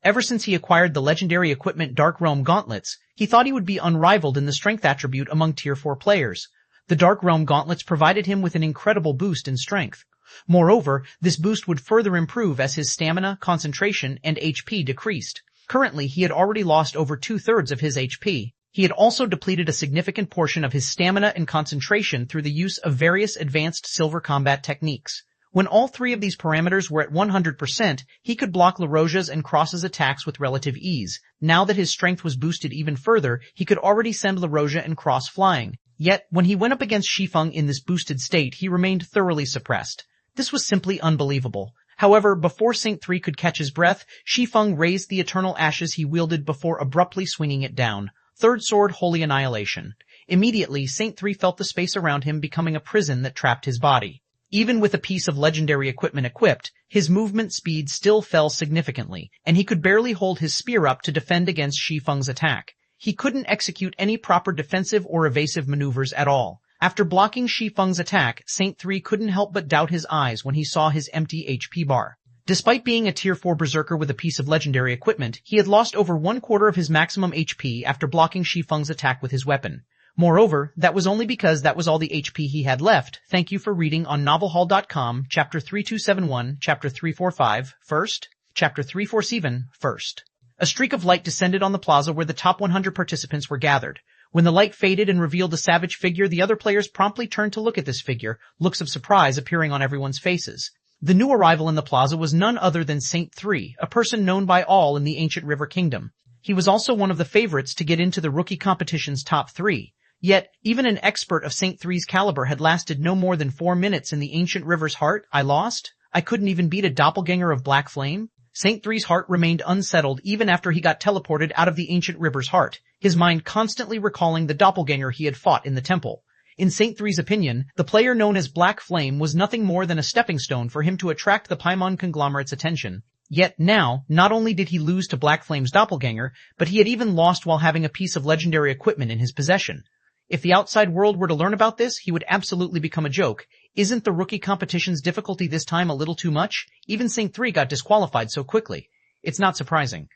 S1: Ever since he acquired the legendary equipment Dark Realm Gauntlets, he thought he would be unrivaled in the strength attribute among Tier 4 players. The Dark Realm Gauntlets provided him with an incredible boost in strength. Moreover, this boost would further improve as his stamina, concentration, and HP decreased. Currently, he had already lost over 2/3 of his HP. He had also depleted a significant portion of his stamina and concentration through the use of various advanced silver combat techniques. When all three of these parameters were at 100%, he could block LaRoja's and Cross's attacks with relative ease. Now that his strength was boosted even further, he could already send LaRoja and Cross flying. Yet, when he went up against Shi Feng in this boosted state, he remained thoroughly suppressed. This was simply unbelievable. However, before Saint 3 could catch his breath, Shi Feng raised the eternal ashes he wielded before abruptly swinging it down. Third sword, Holy Annihilation. Immediately, Saint 3 felt the space around him becoming a prison that trapped his body. Even with a piece of legendary equipment equipped, his movement speed still fell significantly, and he could barely hold his spear up to defend against Shi Feng's attack. He couldn't execute any proper defensive or evasive maneuvers at all. After blocking Shi Feng's attack, Saint 3 couldn't help but doubt his eyes when he saw his empty HP bar. Despite being a Tier 4 berserker with a piece of legendary equipment, he had lost over 1/4 of his maximum HP after blocking Shi Feng's attack with his weapon. Moreover, that was only because that was all the HP he had left. Thank you for reading on novelhall.com, Chapter 3271, Chapter 345, first, Chapter 347, first. A streak of light descended on the plaza where the top 100 participants were gathered. When the light faded and revealed a savage figure, the other players promptly turned to look at this figure, looks of surprise appearing on everyone's faces. The new arrival in the plaza was none other than Saint 3, a person known by all in the ancient River Kingdom. He was also one of the favorites to get into the rookie competition's top 3. Yet, even an expert of Saint 3's caliber had lasted no more than 4 minutes in the ancient river's heart. I lost? I couldn't even beat a doppelganger of Black Flame? Saint 3's heart remained unsettled even after he got teleported out of the ancient river's heart, his mind constantly recalling the doppelganger he had fought in the temple. In Saint 3's opinion, the player known as Black Flame was nothing more than a stepping stone for him to attract the Paimon conglomerate's attention. Yet now, not only did he lose to Black Flame's doppelganger, but he had even lost while having a piece of legendary equipment in his possession. If the outside world were to learn about this, he would absolutely become a joke. Isn't the rookie competition's difficulty this time a little too much? Even Saint 3 got disqualified so quickly. It's not surprising.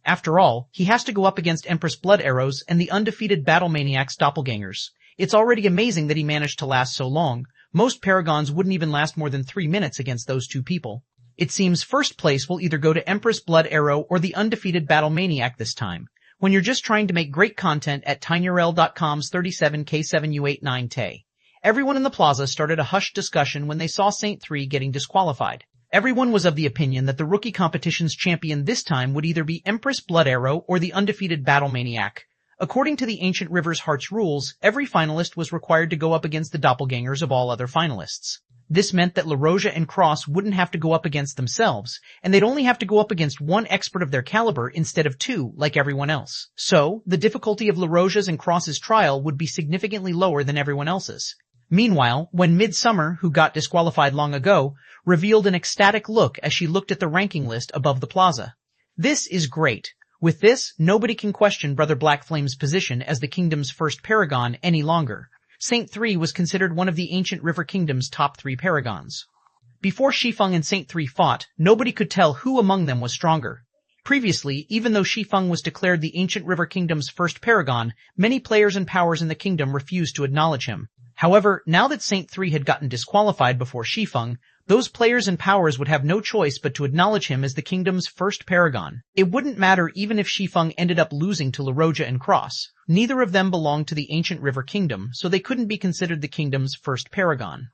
S1: After all, he has to go up against Empress Blood Arrows and the undefeated Battle Maniac's doppelgangers. It's already amazing that he managed to last so long. Most paragons wouldn't even last more than 3 minutes against those two people. It seems first place will either go to Empress Blood Arrow or the undefeated Battle Maniac this time. When you're just trying to make great content at tinyrl.com's 37K7U89T. Everyone in the plaza started a hushed discussion when they saw Saint 3 getting disqualified. Everyone was of the opinion that the rookie competition's champion this time would either be Empress Blood Arrow or the undefeated Battle Maniac. According to the Ancient River's Heart's rules, every finalist was required to go up against the doppelgangers of all other finalists. This meant that LaRoja and Cross wouldn't have to go up against themselves, and they'd only have to go up against one expert of their caliber instead of 2 like everyone else. So, the difficulty of LaRoja's and Cross's trial would be significantly lower than everyone else's. Meanwhile, when Midsummer, who got disqualified long ago, revealed an ecstatic look as she looked at the ranking list above the plaza. This is great. With this, nobody can question Brother Black Flame's position as the kingdom's first paragon any longer. Saint 3 was considered one of the ancient River Kingdom's top 3 paragons. Before Shi Feng and Saint 3 fought, nobody could tell who among them was stronger. Previously, even though Shi Feng was declared the ancient River Kingdom's first paragon, many players and powers in the kingdom refused to acknowledge him. However, now that Saint 3 had gotten disqualified before Shi Feng, those players and powers would have no choice but to acknowledge him as the kingdom's first paragon. It wouldn't matter even if Shi Feng ended up losing to LaRoja and Cross. Neither of them belonged to the ancient River Kingdom, so they couldn't be considered the kingdom's first paragon.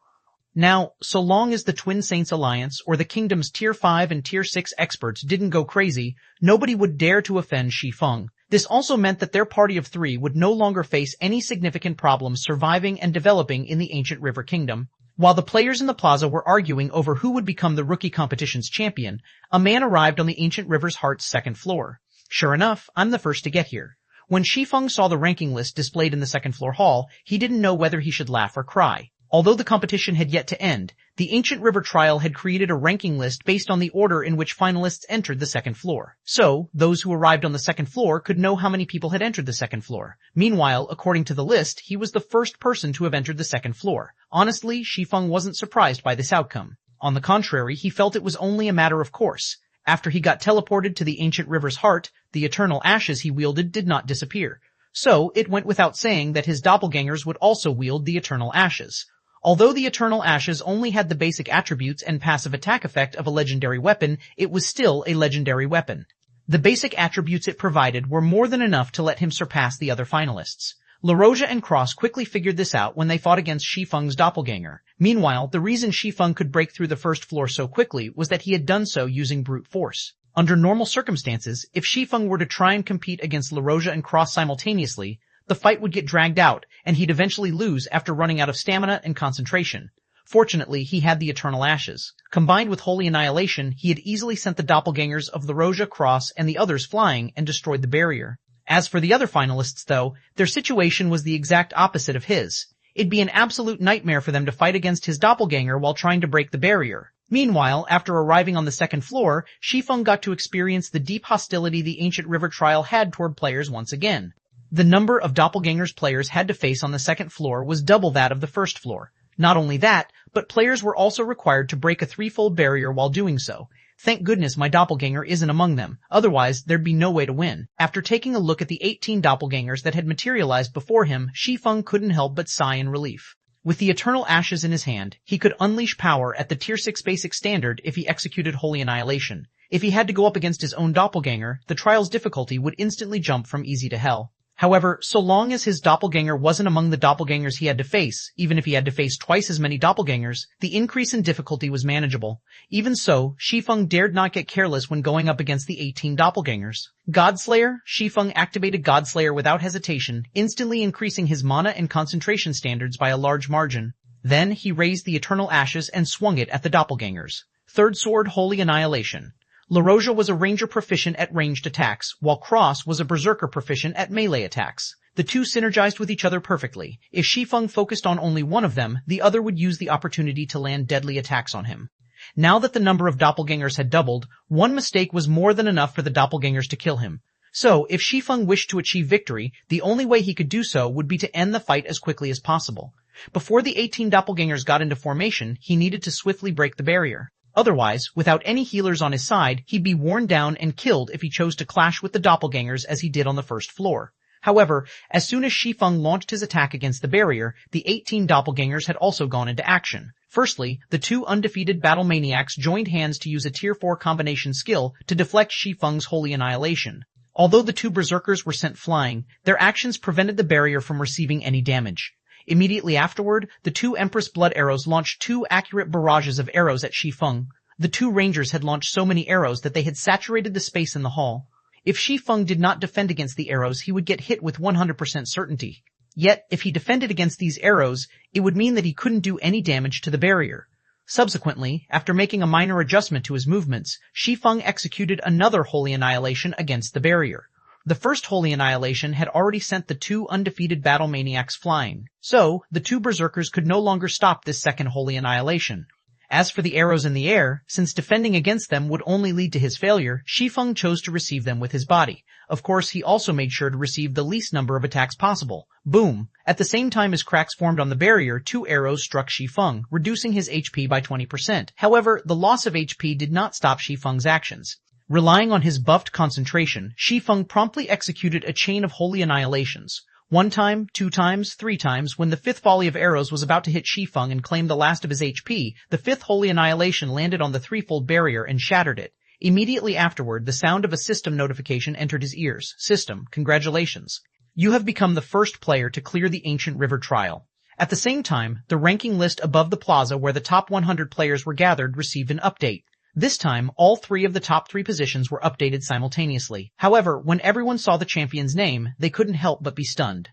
S1: Now, so long as the Twin Saints Alliance or the kingdom's Tier 5 and Tier 6 experts didn't go crazy, nobody would dare to offend Shi Feng. This also meant that their party of 3 would no longer face any significant problems surviving and developing in the ancient River Kingdom. While the players in the plaza were arguing over who would become the rookie competition's champion, a man arrived on the ancient River's Heart's second floor. Sure enough, I'm the first to get here. When Shi Feng saw the ranking list displayed in the second floor hall, he didn't know whether he should laugh or cry. Although the competition had yet to end, the Ancient River Trial had created a ranking list based on the order in which finalists entered the second floor. So, those who arrived on the second floor could know how many people had entered the second floor. Meanwhile, according to the list, he was the first person to have entered the second floor. Honestly, Shi Feng wasn't surprised by this outcome. On the contrary, he felt it was only a matter of course. After he got teleported to the Ancient River's Heart, the eternal ashes he wielded did not disappear. So, it went without saying that his doppelgangers would also wield the eternal ashes. Although the Eternal Ashes only had the basic attributes and passive attack effect of a legendary weapon, it was still a legendary weapon. The basic attributes it provided were more than enough to let him surpass the other finalists. LaRoja and Cross quickly figured this out when they fought against Shi Feng's doppelganger. Meanwhile, the reason Shi Feng could break through the first floor so quickly was that he had done so using brute force. Under normal circumstances, if Shi Feng were to try and compete against LaRoja and Cross simultaneously, the fight would get dragged out, and he'd eventually lose after running out of stamina and concentration. Fortunately, he had the Eternal Ashes. Combined with Holy Annihilation, he had easily sent the doppelgangers of LaRoja, Cross, and the others flying and destroyed the barrier. As for the other finalists, though, their situation was the exact opposite of his. It'd be an absolute nightmare for them to fight against his doppelganger while trying to break the barrier. Meanwhile, after arriving on the second floor, Shi Feng got to experience the deep hostility the Ancient River Trial had toward players once again. The number of doppelgangers players had to face on the second floor was double that of the first floor. Not only that, but players were also required to break a threefold barrier while doing so. Thank goodness my doppelganger isn't among them, otherwise there'd be no way to win. After taking a look at the 18 doppelgangers that had materialized before him, Shi Feng couldn't help but sigh in relief. With the Eternal Ashes in his hand, he could unleash power at the Tier 6 basic standard if he executed Holy Annihilation. If he had to go up against his own doppelganger, the trial's difficulty would instantly jump from easy to hell. However, so long as his doppelganger wasn't among the doppelgangers he had to face, even if he had to face twice as many doppelgangers, the increase in difficulty was manageable. Even so, Shi Feng dared not get careless when going up against the 18 doppelgangers. Godslayer, Shi Feng activated Godslayer without hesitation, instantly increasing his mana and concentration standards by a large margin. Then he raised the Eternal Ashes and swung it at the doppelgangers. Third Sword, Holy Annihilation. LaRoja was a ranger proficient at ranged attacks, while Cross was a berserker proficient at melee attacks. The two synergized with each other perfectly. If Shi Feng focused on only one of them, the other would use the opportunity to land deadly attacks on him. Now that the number of doppelgangers had doubled, one mistake was more than enough for the doppelgangers to kill him. So, if Shi Feng wished to achieve victory, the only way he could do so would be to end the fight as quickly as possible. Before the 18 doppelgangers got into formation, he needed to swiftly break the barrier. Otherwise, without any healers on his side, he'd be worn down and killed if he chose to clash with the doppelgangers as he did on the first floor. However, as soon as Shi Feng launched his attack against the barrier, the 18 doppelgangers had also gone into action. Firstly, the two undefeated battle maniacs joined hands to use a Tier 4 combination skill to deflect Shi Feng's Holy Annihilation. Although the two berserkers were sent flying, their actions prevented the barrier from receiving any damage. Immediately afterward, the two Empress Blood arrows launched two accurate barrages of arrows at Shi Feng. The two rangers had launched so many arrows that they had saturated the space in the hall. If Shi Feng did not defend against the arrows, he would get hit with 100% certainty. Yet, if he defended against these arrows, it would mean that he couldn't do any damage to the barrier. Subsequently, after making a minor adjustment to his movements, Shi Feng executed another Holy Annihilation against the barrier. The first Holy Annihilation had already sent the two undefeated battle maniacs flying, so the two berserkers could no longer stop this second Holy Annihilation. As for the arrows in the air, since defending against them would only lead to his failure, Shi Feng chose to receive them with his body. Of course, he also made sure to receive the least number of attacks possible. Boom! At the same time as cracks formed on the barrier, two arrows struck Shi Feng, reducing his HP by 20%. However, the loss of HP did not stop Shi Feng's actions. Relying on his buffed concentration, Shi Feng promptly executed a chain of Holy Annihilations. 1 time, 2 times, 3 times, when the fifth volley of arrows was about to hit Shi Feng and claim the last of his HP, the fifth Holy Annihilation landed on the threefold barrier and shattered it. Immediately afterward, the sound of a system notification entered his ears. System, congratulations. You have become the first player to clear the Ancient River Trial. At the same time, the ranking list above the plaza where the top 100 players were gathered received an update. This time, all 3 of the top 3 positions were updated simultaneously. However, when everyone saw the champion's name, they couldn't help but be stunned.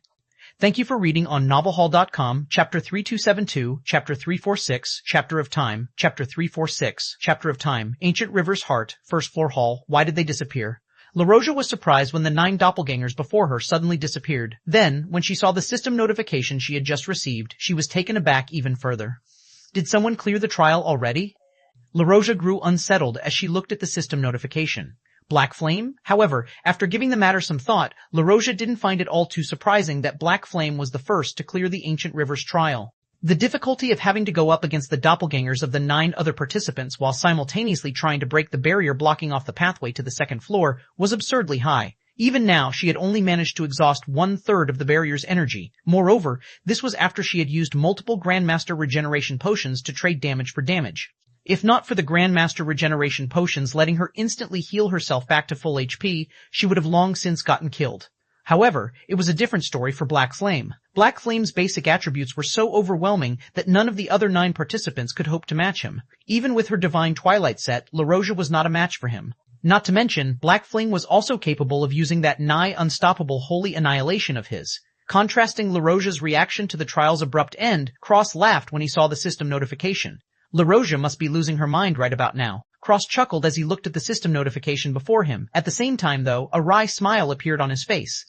S1: Thank you for reading on novelhall.com, Chapter 3272, Chapter 346, Chapter of Time, Chapter 346, Chapter of Time, Ancient River's Heart, First Floor Hall. Why did they disappear? LaRoja was surprised when the 9 doppelgangers before her suddenly disappeared. Then, when she saw the system notification she had just received, she was taken aback even further. Did someone clear the trial already? LaRoja grew unsettled as she looked at the system notification. Black Flame? However, after giving the matter some thought, LaRoja didn't find it all too surprising that Black Flame was the first to clear the Ancient River's trial. The difficulty of having to go up against the doppelgangers of the 9 other participants while simultaneously trying to break the barrier blocking off the pathway to the second floor was absurdly high. Even now, she had only managed to exhaust 1/3 of the barrier's energy. Moreover, this was after she had used multiple Grandmaster regeneration potions to trade damage for damage. If not for the Grandmaster regeneration potions letting her instantly heal herself back to full HP, she would have long since gotten killed. However, it was a different story for Black Flame. Black Flame's basic attributes were so overwhelming that none of the other 9 participants could hope to match him. Even with her Divine Twilight set, LaRosia was not a match for him. Not to mention, Black Flame was also capable of using that nigh unstoppable Holy Annihilation of his. Contrasting LaRosia's reaction to the trial's abrupt end, Cross laughed when he saw the system notification. LaRosia must be losing her mind right about now. Cross chuckled as he looked at the system notification before him. At the same time, though, a wry smile appeared on his face.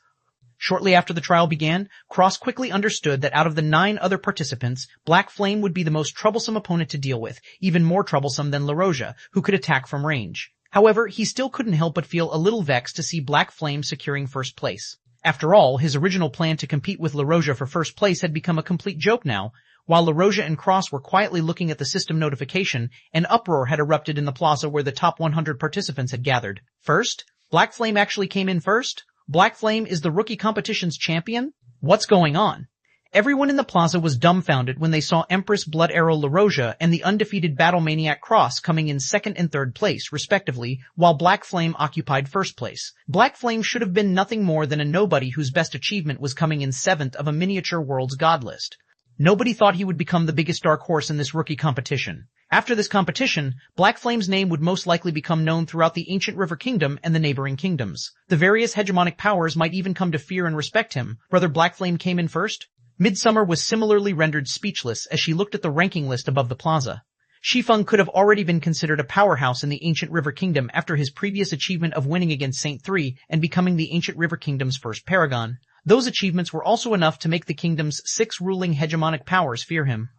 S1: Shortly after the trial began, Cross quickly understood that out of the 9 other participants, Black Flame would be the most troublesome opponent to deal with, even more troublesome than LaRosia, who could attack from range. However, he still couldn't help but feel a little vexed to see Black Flame securing first place. After all, his original plan to compete with LaRosia for first place had become a complete joke now. While LaRosia and Cross were quietly looking at the system notification, an uproar had erupted in the plaza where the top 100 participants had gathered. First? Black Flame actually came in first? Black Flame is the rookie competition's champion? What's going on? Everyone in the plaza was dumbfounded when they saw Empress Blood Arrow LaRosia and the undefeated Battle Maniac Cross coming in second and third place, respectively, while Black Flame occupied first place. Black Flame should have been nothing more than a nobody whose best achievement was coming in 7th of a miniature world's god list. Nobody thought he would become the biggest dark horse in this rookie competition. After this competition, Black Flame's name would most likely become known throughout the ancient River Kingdom and the neighboring kingdoms. The various hegemonic powers might even come to fear and respect him. Brother Black Flame came in first? Midsummer was similarly rendered speechless as she looked at the ranking list above the plaza. Shi Feng could have already been considered a powerhouse in the ancient River Kingdom after his previous achievement of winning against Saint 3 and becoming the ancient River Kingdom's first paragon. Those achievements were also enough to make the kingdom's 6 ruling hegemonic powers fear him.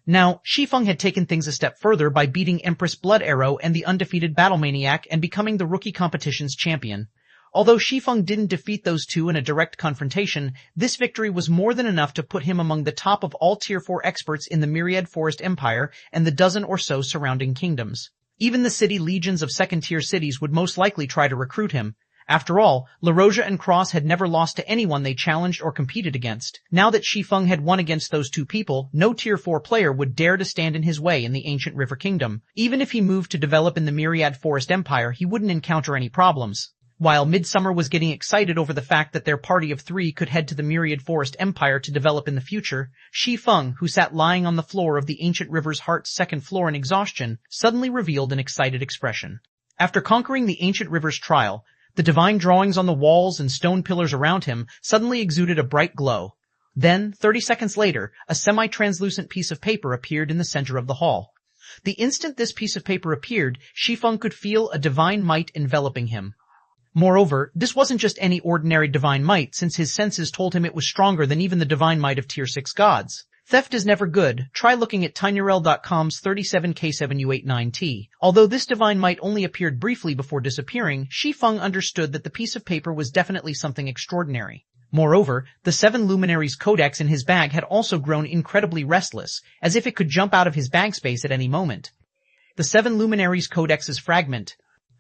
S1: Now, Shi Feng had taken things a step further by beating Empress Blood Arrow and the undefeated Battle Maniac and becoming the rookie competition's champion. Although Shi Feng didn't defeat those two in a direct confrontation, this victory was more than enough to put him among the top of all Tier 4 experts in the Myriad Forest Empire and the dozen or so surrounding kingdoms. Even the city legions of second-tier cities would most likely try to recruit him. After all, LaRosia and Cross had never lost to anyone they challenged or competed against. Now that Shi Feng had won against those two people, no Tier 4 player would dare to stand in his way in the ancient River Kingdom. Even if he moved to develop in the Myriad Forest Empire, he wouldn't encounter any problems. While Midsummer was getting excited over the fact that their party of 3 could head to the Myriad Forest Empire to develop in the future, Shi Feng, who sat lying on the floor of the ancient river's heart's second floor in exhaustion, suddenly revealed an excited expression. After conquering the ancient river's trial, the divine drawings on the walls and stone pillars around him suddenly exuded a bright glow. Then, 30 seconds later, a semi-translucent piece of paper appeared in the center of the hall. The instant this piece of paper appeared, Shi Feng could feel a divine might enveloping him. Moreover, this wasn't just any ordinary divine might, since his senses told him it was stronger than even the divine might of Tier 6 gods. Theft is never good. Try looking at tinyrel.com's 37K7U89T. Although this divine might only appeared briefly before disappearing, Shi Feng understood that the piece of paper was definitely something extraordinary. Moreover, the 7 Luminaries Codex in his bag had also grown incredibly restless, as if it could jump out of his bag space at any moment. The 7 Luminaries Codex's fragment.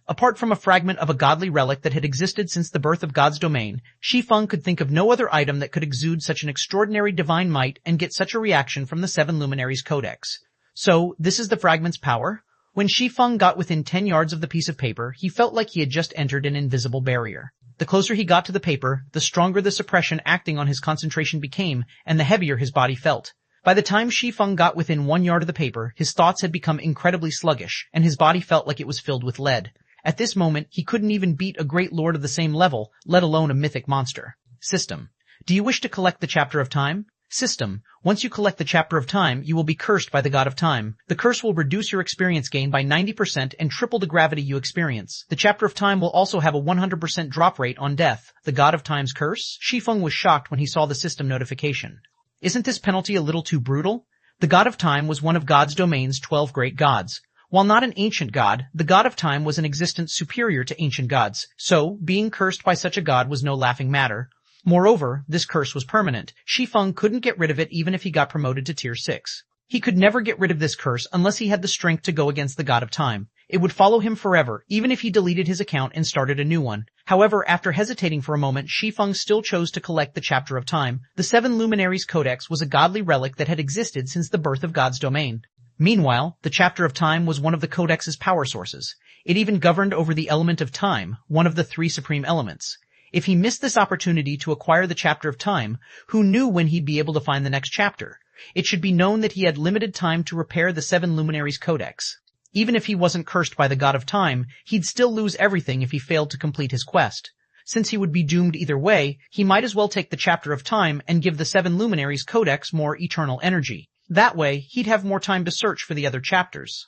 S1: Apart from a fragment of a godly relic that had existed since the birth of God's domain, Shi Feng could think of no other item that could exude such an extraordinary divine might and get such a reaction from the 7 Luminaries Codex. So, this is the fragment's power? When Shi Feng got within 10 yards of the piece of paper, he felt like he had just entered an invisible barrier. The closer he got to the paper, the stronger the suppression acting on his concentration became, and the heavier his body felt. By the time Shi Feng got within 1 yard of the paper, his thoughts had become incredibly sluggish, and his body felt like it was filled with lead. At this moment, he couldn't even beat a great lord of the same level, let alone a mythic monster. System. Do you wish to collect the Chapter of Time? System. Once you collect the Chapter of Time, you will be cursed by the God of Time. The curse will reduce your experience gain by 90% and triple the gravity you experience. The Chapter of Time will also have a 100% drop rate on death. The God of Time's curse? Shi Feng was shocked when he saw the system notification. Isn't this penalty a little too brutal? The God of Time was one of God's domain's 12 great gods. While not an ancient god, the God of Time was an existence superior to ancient gods, so being cursed by such a god was no laughing matter. Moreover, this curse was permanent. Shi Feng couldn't get rid of it even if he got promoted to Tier 6. He could never get rid of this curse unless he had the strength to go against the God of Time. It would follow him forever, even if he deleted his account and started a new one. However, after hesitating for a moment, Shi Feng still chose to collect the Chapter of Time. The 7 Luminaries Codex was a godly relic that had existed since the birth of God's domain. Meanwhile, the Chapter of Time was one of the Codex's power sources. It even governed over the element of time, one of the three supreme elements. If he missed this opportunity to acquire the Chapter of Time, who knew when he'd be able to find the next chapter? It should be known that he had limited time to repair the Seven Luminaries Codex. Even if he wasn't cursed by the God of Time, he'd still lose everything if he failed to complete his quest. Since he would be doomed either way, he might as well take the Chapter of Time and give the Seven Luminaries Codex more eternal energy. That way, he'd have more time to search for the other chapters.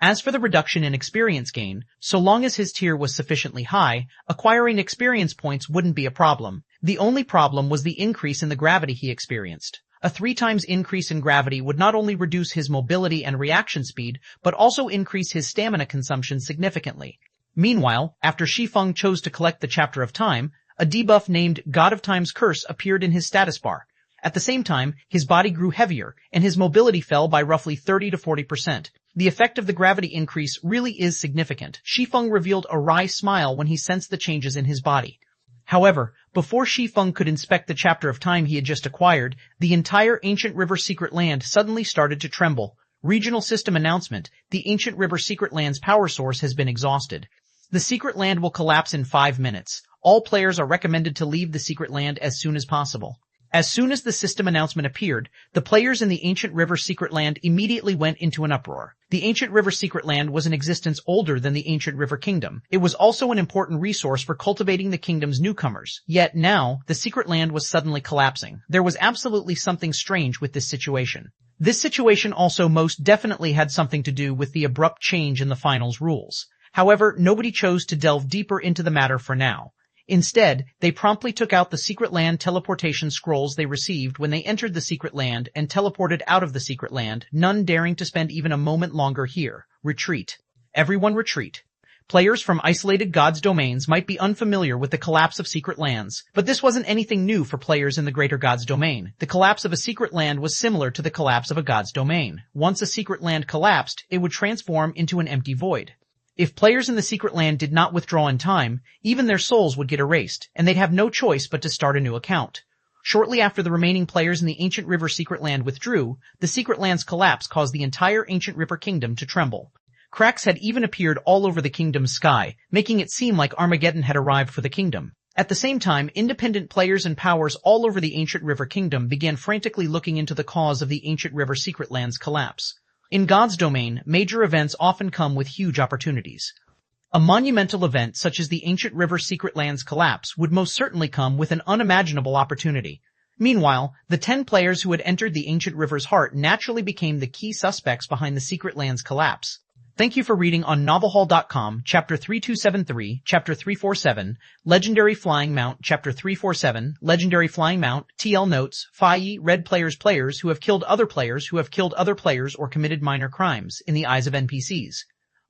S1: As for the reduction in experience gain, so long as his tier was sufficiently high, acquiring experience points wouldn't be a problem. The only problem was the increase in the gravity he experienced. A 3 times increase in gravity would not only reduce his mobility and reaction speed, but also increase his stamina consumption significantly. Meanwhile, after Shi Feng chose to collect the Chapter of Time, a debuff named God of Time's Curse appeared in his status bar. At the same time, his body grew heavier, and his mobility fell by roughly 30 to 40%. The effect of the gravity increase really is significant. Shi Feng revealed a wry smile when he sensed the changes in his body. However, before Shi Feng could inspect the Chapter of Time he had just acquired, the entire Ancient River Secret Land suddenly started to tremble. Regional System Announcement: the Ancient River Secret Land's power source has been exhausted. The Secret Land will collapse in 5 minutes. All players are recommended to leave the Secret Land as soon as possible. As soon as the system announcement appeared, the players in the Ancient River Secret Land immediately went into an uproar. The Ancient River Secret Land was in existence older than the Ancient River Kingdom. It was also an important resource for cultivating the kingdom's newcomers. Yet now, the Secret Land was suddenly collapsing. There was absolutely something strange with this situation. This situation also most definitely had something to do with the abrupt change in the finals rules. However, nobody chose to delve deeper into the matter for now. Instead, they promptly took out the Secret Land teleportation scrolls they received when they entered the Secret Land and teleported out of the Secret Land, none daring to spend even a moment longer here. Retreat. Everyone retreat. Players from isolated gods' domains might be unfamiliar with the collapse of secret lands, but this wasn't anything new for players in the greater god's domain. The collapse of a secret land was similar to the collapse of a god's domain. Once a secret land collapsed, it would transform into an empty void. If players in the Secret Land did not withdraw in time, even their souls would get erased, and they'd have no choice but to start a new account. Shortly after the remaining players in the Ancient River Secret Land withdrew, the Secret Land's collapse caused the entire Ancient River Kingdom to tremble. Cracks had even appeared all over the kingdom's sky, making it seem like Armageddon had arrived for the kingdom. At the same time, independent players and powers all over the Ancient River Kingdom began frantically looking into the cause of the Ancient River Secret Land's collapse. In God's domain, major events often come with huge opportunities. A monumental event such as the Ancient River Secret Land's collapse would most certainly come with an unimaginable opportunity. Meanwhile, the 10 players who had entered the Ancient River's heart naturally became the key suspects behind the Secret Land's collapse. Thank you for reading on novelhall.com, Chapter 3273, Chapter 347, Legendary Flying Mount, Chapter 347, Legendary Flying Mount, TL Notes, Fayi, Red players who have killed other players who have killed other players or committed minor crimes, in the eyes of NPCs.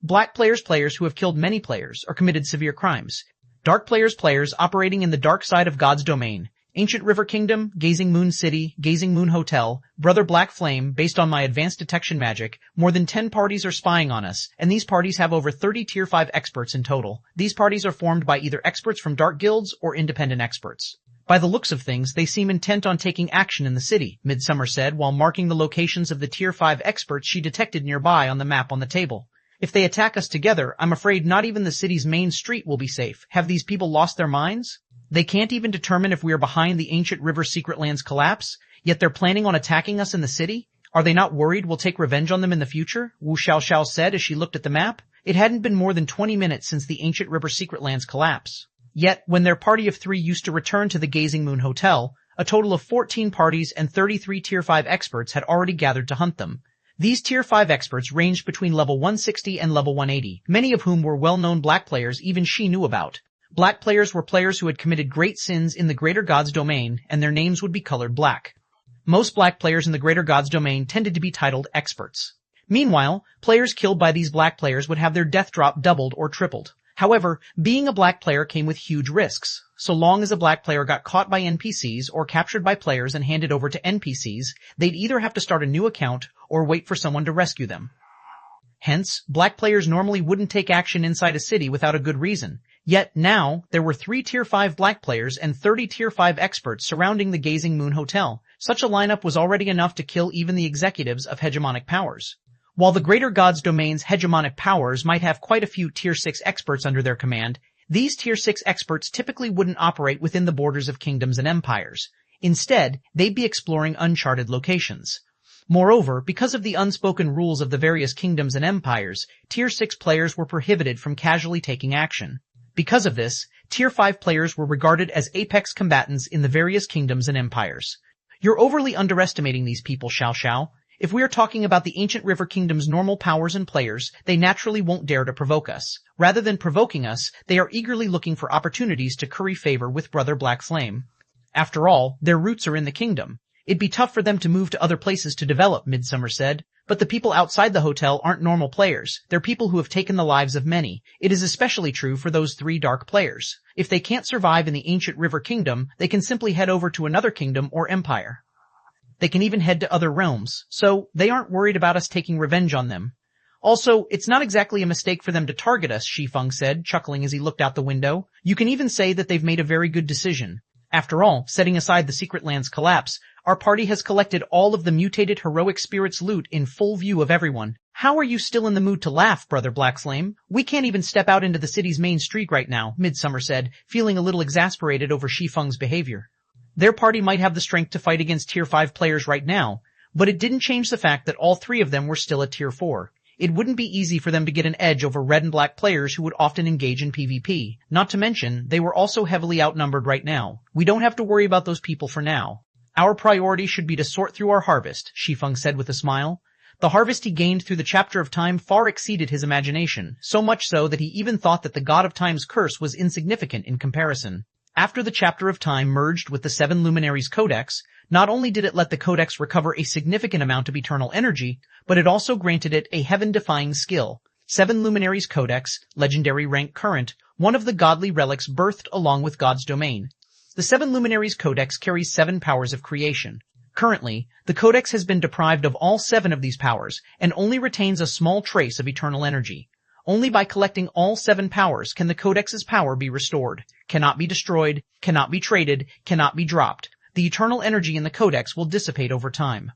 S1: Black players who have killed many players or committed severe crimes. Dark players operating in the dark side of God's domain. Ancient River Kingdom, Gazing Moon City, Gazing Moon Hotel, Brother Black Flame, based on my advanced detection magic. More than 10 parties are spying on us, and these parties have over 30 Tier 5 experts in total. These parties are formed by either experts from dark guilds or independent experts. By the looks of things, they seem intent on taking action in the city, Midsummer said while marking the locations of the Tier 5 experts she detected nearby on the map on the table. If they attack us together, I'm afraid not even the city's main street will be safe. Have these people lost their minds? They can't even determine if we are behind the Ancient River Secret Land's collapse, yet they're planning on attacking us in the city? Are they not worried we'll take revenge on them in the future? Wu Xiaoxiao said as she looked at the map. It hadn't been more than 20 minutes since the Ancient River Secret Land's collapse. Yet, when their party of 3 used to return to the Gazing Moon Hotel, a total of 14 parties and 33 Tier 5 experts had already gathered to hunt them. These Tier 5 experts ranged between level 160 and level 180, many of whom were well-known black players even she knew about. Black players were players who had committed great sins in the Greater God's domain, and their names would be colored black. Most black players in the Greater God's domain tended to be titled experts. Meanwhile, players killed by these black players would have their death drop doubled or tripled. However, being a black player came with huge risks. So long as a black player got caught by NPCs or captured by players and handed over to NPCs, they'd either have to start a new account or wait for someone to rescue them. Hence, black players normally wouldn't take action inside a city without a good reason. Yet now, there were 3 Tier 5 black players and 30 Tier 5 experts surrounding the Gazing Moon Hotel. Such a lineup was already enough to kill even the executives of hegemonic powers. While the Greater Gods Domain's hegemonic powers might have quite a few Tier 6 experts under their command, these Tier 6 experts typically wouldn't operate within the borders of kingdoms and empires. Instead, they'd be exploring uncharted locations. Moreover, because of the unspoken rules of the various kingdoms and empires, Tier 6 players were prohibited from casually taking action. Because of this, Tier 5 players were regarded as apex combatants in the various kingdoms and empires. You're overly underestimating these people, Xiao Xiao. If we are talking about the ancient river kingdom's normal powers and players, they naturally won't dare to provoke us. Rather than provoking us, they are eagerly looking for opportunities to curry favor with Brother Black Flame. After all, their roots are in the kingdom. It'd be tough for them to move to other places to develop, Midsummer said. But the people outside the hotel aren't normal players. They're people who have taken the lives of many. It is especially true for those 3 dark players. If they can't survive in the ancient river kingdom, they can simply head over to another kingdom or empire. They can even head to other realms, so they aren't worried about us taking revenge on them. Also, it's not exactly a mistake for them to target us, Shi Feng said, chuckling as he looked out the window. You can even say that they've made a very good decision. After all, setting aside the Secret Land's collapse, our party has collected all of the mutated heroic spirits loot in full view of everyone. How are you still in the mood to laugh, Brother Black Flame? We can't even step out into the city's main street right now, Midsummer said, feeling a little exasperated over Shi Feng's behavior. Their party might have the strength to fight against Tier 5 players right now, but it didn't change the fact that all 3 of them were still at Tier 4. It wouldn't be easy for them to get an edge over red and black players who would often engage in PvP. Not to mention, they were also heavily outnumbered right now. We don't have to worry about those people for now. Our priority should be to sort through our harvest, Shi Feng said with a smile. The harvest he gained through the Chapter of Time far exceeded his imagination, so much so that he even thought that the God of Time's curse was insignificant in comparison. After the Chapter of Time merged with the 7 Luminaries Codex, not only did it let the Codex recover a significant amount of eternal energy, but it also granted it a heaven-defying skill. 7 Luminaries Codex, legendary rank current, one of the godly relics birthed along with God's domain. The 7 Luminaries Codex carries 7 powers of creation. Currently, the Codex has been deprived of all 7 of these powers, and only retains a small trace of eternal energy. Only by collecting all 7 powers can the Codex's power be restored. Cannot be destroyed, cannot be traded, cannot be dropped. The eternal energy in the Codex will dissipate over time.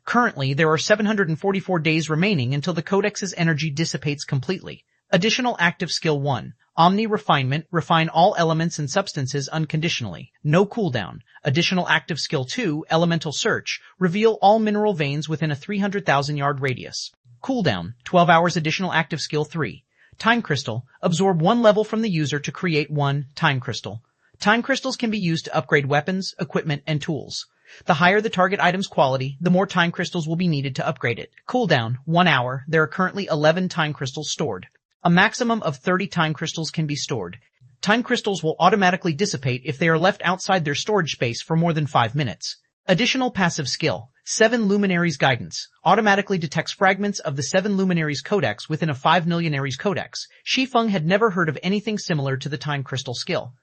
S1: Currently, there are 744 days remaining until the Codex's energy dissipates completely. Additional active skill 1. Omni Refinement, refine all elements and substances unconditionally. No cooldown. Additional active skill 2. Elemental Search, reveal all mineral veins within a 300,000 yard radius. Cooldown, 12 hours. Additional active skill 3. Time Crystal, absorb 1 level from the user to create 1 Time Crystal. Time Crystals can be used to upgrade weapons, equipment, and tools. The higher the target item's quality, the more Time Crystals will be needed to upgrade it. Cooldown, 1 hour. There are currently 11 Time Crystals stored. A maximum of 30 Time Crystals can be stored. Time Crystals will automatically dissipate if they are left outside their storage space for more than 5 minutes. Additional passive skill. 7 Luminaries Guidance, automatically detects fragments of the 7 Luminaries Codex within a 5 Millionaries Codex. Shi Feng had never heard of anything similar to the Time Crystal skill.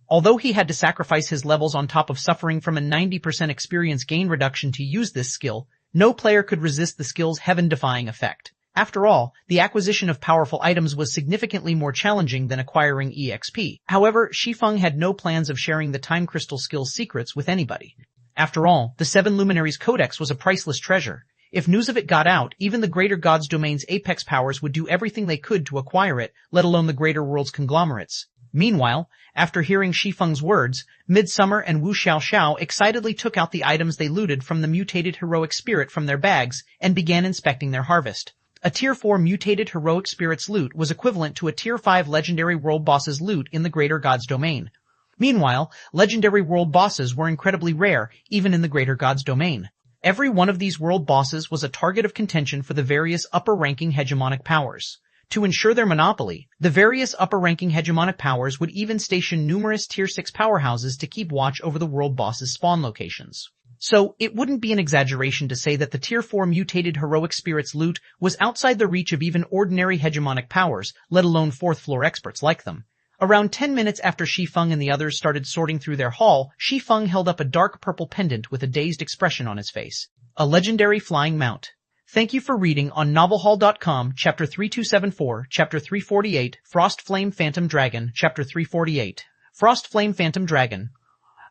S1: Although he had to sacrifice his levels on top of suffering from a 90% experience gain reduction to use this skill, no player could resist the skill's heaven-defying effect. After all, the acquisition of powerful items was significantly more challenging than acquiring EXP. However, Shi Feng had no plans of sharing the Time Crystal skill's secrets with anybody. After all, the 7 Luminaries Codex was a priceless treasure. If news of it got out, even the Greater Gods Domain's apex powers would do everything they could to acquire it, let alone the Greater World's conglomerates. Meanwhile, after hearing Shi Feng's words, Midsummer and Wu Xiaoxiao excitedly took out the items they looted from the mutated heroic spirit from their bags and began inspecting their harvest. A Tier 4 mutated heroic spirit's loot was equivalent to a Tier 5 legendary world boss's loot in the Greater Gods Domain. Meanwhile, legendary world bosses were incredibly rare, even in the Greater Gods Domain. Every one of these world bosses was a target of contention for the various upper-ranking hegemonic powers. To ensure their monopoly, the various upper-ranking hegemonic powers would even station numerous Tier 6 powerhouses to keep watch over the world boss's spawn locations. So, it wouldn't be an exaggeration to say that the Tier 4 mutated heroic spirits loot was outside the reach of even ordinary hegemonic powers, let alone 4th-floor experts like them. Around 10 minutes after Shi Feng and the others started sorting through their haul, Shi Feng held up a dark purple pendant with a dazed expression on his face. A legendary flying mount. Thank you for reading on novelhall.com, Chapter 3274, Chapter 348, Frost Flame Phantom Dragon, Chapter 348. Frost Flame Phantom Dragon.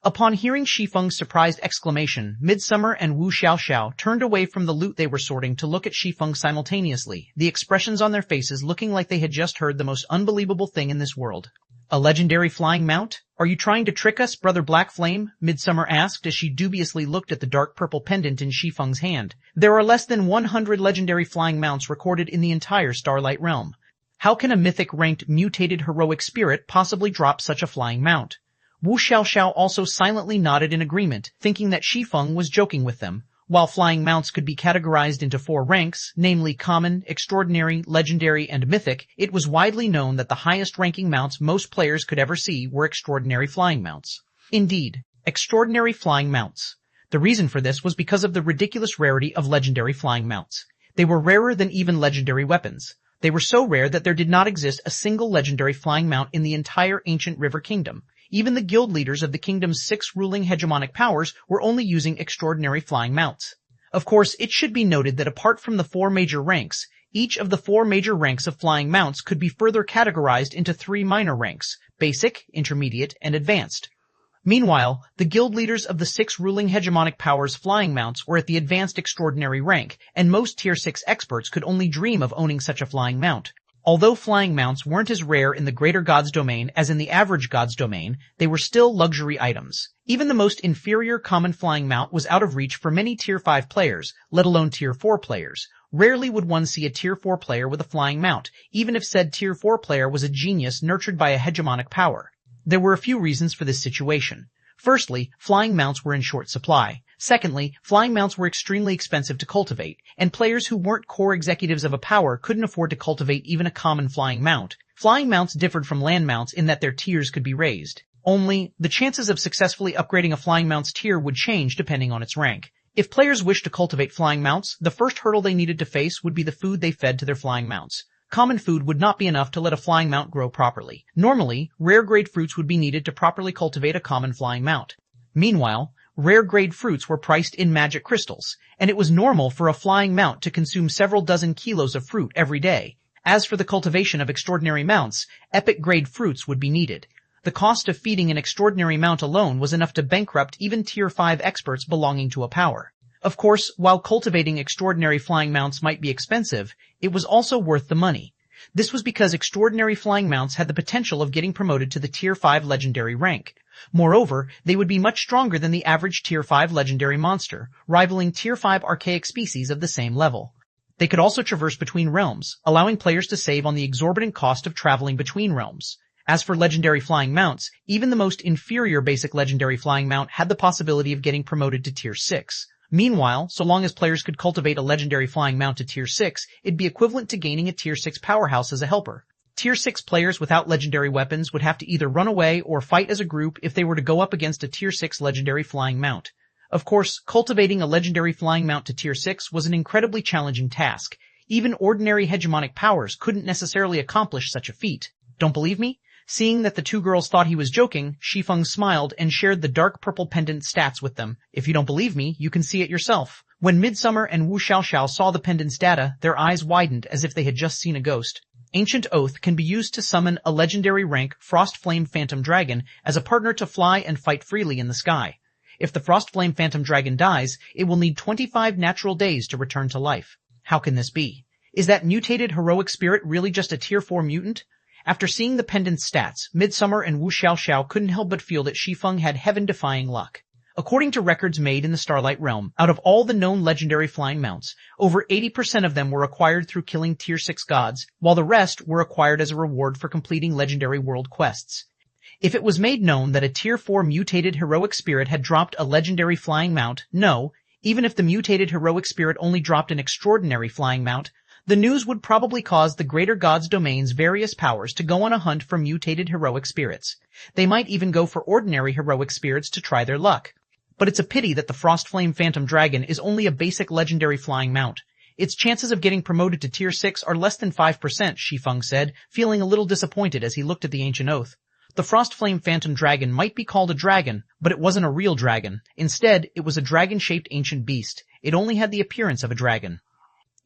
S1: Upon hearing Shi Feng's surprised exclamation, Midsummer and Wu Xiaoxiao turned away from the loot they were sorting to look at Shi Feng simultaneously, the expressions on their faces looking like they had just heard the most unbelievable thing in this world. A legendary flying mount? Are you trying to trick us, Brother Black Flame? Midsummer asked as she dubiously looked at the dark purple pendant in Shi Feng's hand. There are less than 100 legendary flying mounts recorded in the entire Starlight Realm. How can a mythic-ranked mutated heroic spirit possibly drop such a flying mount? Wu Xiaoxiao also silently nodded in agreement, thinking that Shi Feng was joking with them. While flying mounts could be categorized into 4 ranks, namely common, extraordinary, legendary, and mythic, it was widely known that the highest-ranking mounts most players could ever see were extraordinary flying mounts. Indeed, extraordinary flying mounts. The reason for this was because of the ridiculous rarity of legendary flying mounts. They were rarer than even legendary weapons. They were so rare that there did not exist a single legendary flying mount in the entire ancient River Kingdom. Even the guild leaders of the kingdom's 6 ruling hegemonic powers were only using extraordinary flying mounts. Of course, it should be noted that apart from the 4 major ranks, each of the 4 major ranks of flying mounts could be further categorized into 3 minor ranks: basic, intermediate, and advanced. Meanwhile, the guild leaders of the 6 ruling hegemonic powers' flying mounts were at the advanced extraordinary rank, and most tier 6 experts could only dream of owning such a flying mount. Although flying mounts weren't as rare in the greater god's domain as in the average god's domain, they were still luxury items. Even the most inferior common flying mount was out of reach for many tier 5 players, let alone tier 4 players. Rarely would one see a tier 4 player with a flying mount, even if said tier 4 player was a genius nurtured by a hegemonic power. There were a few reasons for this situation. Firstly, flying mounts were in short supply. Secondly, flying mounts were extremely expensive to cultivate, and players who weren't core executives of a power couldn't afford to cultivate even a common flying mount. Flying mounts differed from land mounts in that their tiers could be raised. Only, the chances of successfully upgrading a flying mount's tier would change depending on its rank. If players wished to cultivate flying mounts, the first hurdle they needed to face would be the food they fed to their flying mounts. Common food would not be enough to let a flying mount grow properly. Normally, rare-grade fruits would be needed to properly cultivate a common flying mount. Meanwhile, rare-grade fruits were priced in magic crystals, and it was normal for a flying mount to consume several dozen kilos of fruit every day. As for the cultivation of extraordinary mounts, epic-grade fruits would be needed. The cost of feeding an extraordinary mount alone was enough to bankrupt even tier 5 experts belonging to a power. Of course, while cultivating extraordinary flying mounts might be expensive, it was also worth the money. This was because extraordinary flying mounts had the potential of getting promoted to the tier 5 legendary rank. Moreover, they would be much stronger than the average tier 5 legendary monster, rivaling tier 5 archaic species of the same level. They could also traverse between realms, allowing players to save on the exorbitant cost of traveling between realms. As for legendary flying mounts, even the most inferior basic legendary flying mount had the possibility of getting promoted to tier 6. Meanwhile, so long as players could cultivate a legendary flying mount to tier 6, it'd be equivalent to gaining a tier 6 powerhouse as a helper. Tier 6 players without legendary weapons would have to either run away or fight as a group if they were to go up against a tier 6 legendary flying mount. Of course, cultivating a legendary flying mount to tier 6 was an incredibly challenging task. Even ordinary hegemonic powers couldn't necessarily accomplish such a feat. Don't believe me? Seeing that the 2 girls thought he was joking, Shi Feng smiled and shared the dark purple pendant stats with them. If you don't believe me, you can see it yourself. When Midsummer and Wu Xiaoxiao saw the pendant's data, their eyes widened as if they had just seen a ghost. Ancient Oath can be used to summon a legendary rank Frost Flame Phantom Dragon as a partner to fly and fight freely in the sky. If the Frost Flame Phantom Dragon dies, it will need 25 natural days to return to life. How can this be? Is that mutated heroic spirit really just a tier 4 mutant? After seeing the pendant's stats, Midsummer and Wu Xiaoxiao couldn't help but feel that Shi Feng had heaven-defying luck. According to records made in the Starlight Realm, out of all the known legendary flying mounts, over 80% of them were acquired through killing tier 6 gods, while the rest were acquired as a reward for completing legendary world quests. If it was made known that a tier 4 mutated heroic spirit had dropped a legendary flying mount, no, even if the mutated heroic spirit only dropped an extraordinary flying mount, the news would probably cause the greater god's domain's various powers to go on a hunt for mutated heroic spirits. They might even go for ordinary heroic spirits to try their luck. But it's a pity that the Frost Flame Phantom Dragon is only a basic legendary flying mount. Its chances of getting promoted to tier 6 are less than 5%, Shi Feng said, feeling a little disappointed as he looked at the Ancient Oath. The Frost Flame Phantom Dragon might be called a dragon, but it wasn't a real dragon. Instead, it was a dragon-shaped ancient beast. It only had the appearance of a dragon.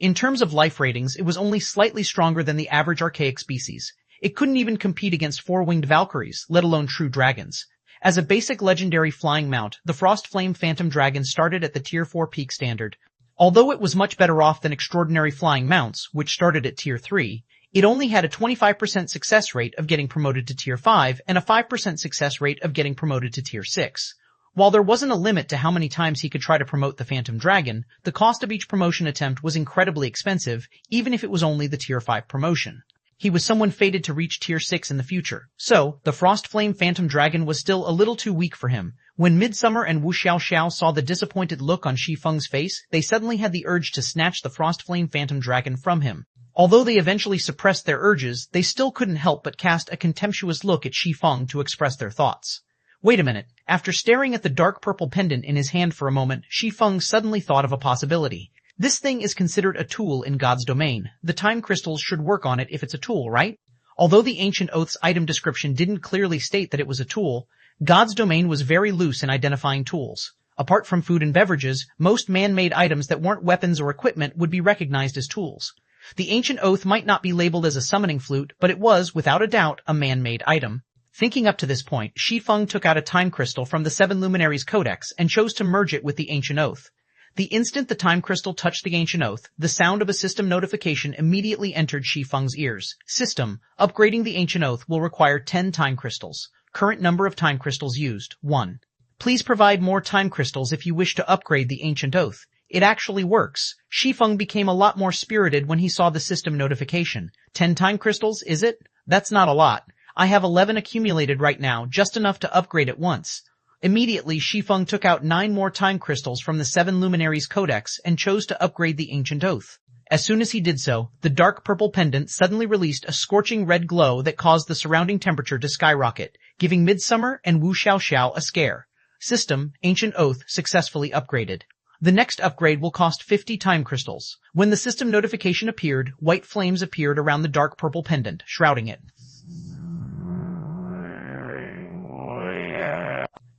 S1: In terms of life ratings, it was only slightly stronger than the average archaic species. It couldn't even compete against 4-winged Valkyries, let alone true dragons. As a basic legendary flying mount, the Frost Flame Phantom Dragon started at the Tier 4 peak standard. Although it was much better off than extraordinary flying mounts, which started at Tier 3, it only had a 25% success rate of getting promoted to Tier 5 and a 5% success rate of getting promoted to Tier 6. While there wasn't a limit to how many times he could try to promote the Phantom Dragon, the cost of each promotion attempt was incredibly expensive, even if it was only the Tier 5 promotion. He was someone fated to reach Tier 6 in the future, so the Frost Flame Phantom Dragon was still a little too weak for him. When Midsummer and Wu Xiaoxiao saw the disappointed look on Shi Feng's face, they suddenly had the urge to snatch the Frost Flame Phantom Dragon from him. Although they eventually suppressed their urges, they still couldn't help but cast a contemptuous look at Shi Feng to express their thoughts. Wait a minute. After staring at the dark purple pendant in his hand for a moment, Shi Feng suddenly thought of a possibility. This thing is considered a tool in God's domain. The time crystals should work on it if it's a tool, right? Although the Ancient Oath's item description didn't clearly state that it was a tool, God's domain was very loose in identifying tools. Apart from food and beverages, most man-made items that weren't weapons or equipment would be recognized as tools. The Ancient Oath might not be labeled as a summoning flute, but it was, without a doubt, a man-made item. Thinking up to this point, Shi Feng took out a time crystal from the Seven Luminaries Codex and chose to merge it with the Ancient Oath. The instant the time crystal touched the Ancient Oath, the sound of a system notification immediately entered Shi Feng's ears. System, upgrading the Ancient Oath will require 10 time crystals. Current number of time crystals used, 1. Please provide more time crystals if you wish to upgrade the Ancient Oath. It actually works. Shi Feng became a lot more spirited when he saw the system notification. 10 time crystals, is it? That's not a lot. I have 11 accumulated right now, just enough to upgrade at once. Immediately, Shi Feng took out 9 more time crystals from the Seven Luminaries Codex and chose to upgrade the Ancient Oath. As soon as he did so, the dark purple pendant suddenly released a scorching red glow that caused the surrounding temperature to skyrocket, giving Midsummer and Wu Xiaoxiao a scare. System, Ancient Oath, successfully upgraded. The next upgrade will cost 50 time crystals. When the system notification appeared, white flames appeared around the dark purple pendant, shrouding it.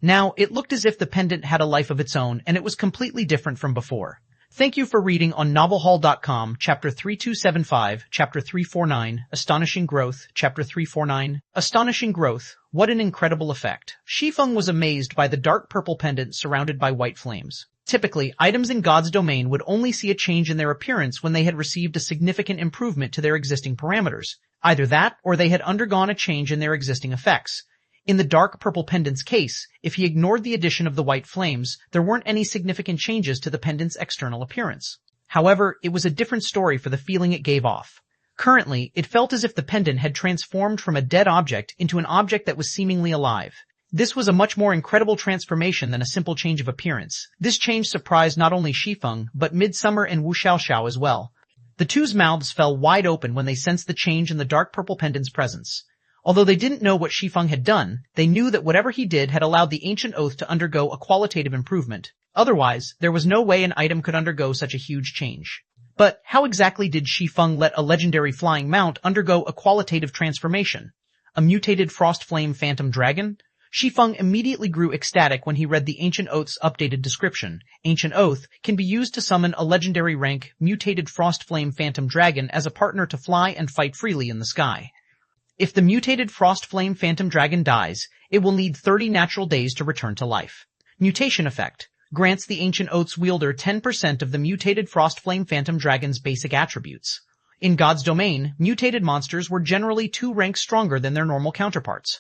S1: Now, it looked as if the pendant had a life of its own, and it was completely different from before. Thank you for reading on novelhall.com, Chapter 3275, Chapter 349, Astonishing Growth, Chapter 349. Astonishing Growth. What an incredible effect. Shi Feng was amazed by the dark purple pendant surrounded by white flames. Typically, items in God's domain would only see a change in their appearance when they had received a significant improvement to their existing parameters. Either that, or they had undergone a change in their existing effects. In the dark purple pendant's case, if he ignored the addition of the white flames, there weren't any significant changes to the pendant's external appearance. However, it was a different story for the feeling it gave off. Currently, it felt as if the pendant had transformed from a dead object into an object that was seemingly alive. This was a much more incredible transformation than a simple change of appearance. This change surprised not only Shi Feng, but Midsummer and Wu Xiaoxiao as well. The two's mouths fell wide open when they sensed the change in the dark purple pendant's presence. Although they didn't know what Shi Feng had done, they knew that whatever he did had allowed the Ancient Oath to undergo a qualitative improvement. Otherwise, there was no way an item could undergo such a huge change. But how exactly did Shi Feng let a legendary flying mount undergo a qualitative transformation? A mutated Frost Flame Phantom Dragon? Shi Feng immediately grew ecstatic when he read the Ancient Oath's updated description. Ancient Oath can be used to summon a legendary rank mutated Frost Flame Phantom Dragon as a partner to fly and fight freely in the sky. If the mutated Frost Flame Phantom Dragon dies, it will need 30 natural days to return to life. Mutation Effect grants the Ancient Oath's wielder 10% of the mutated Frost Flame Phantom Dragon's basic attributes. In God's domain, mutated monsters were generally 2 ranks stronger than their normal counterparts.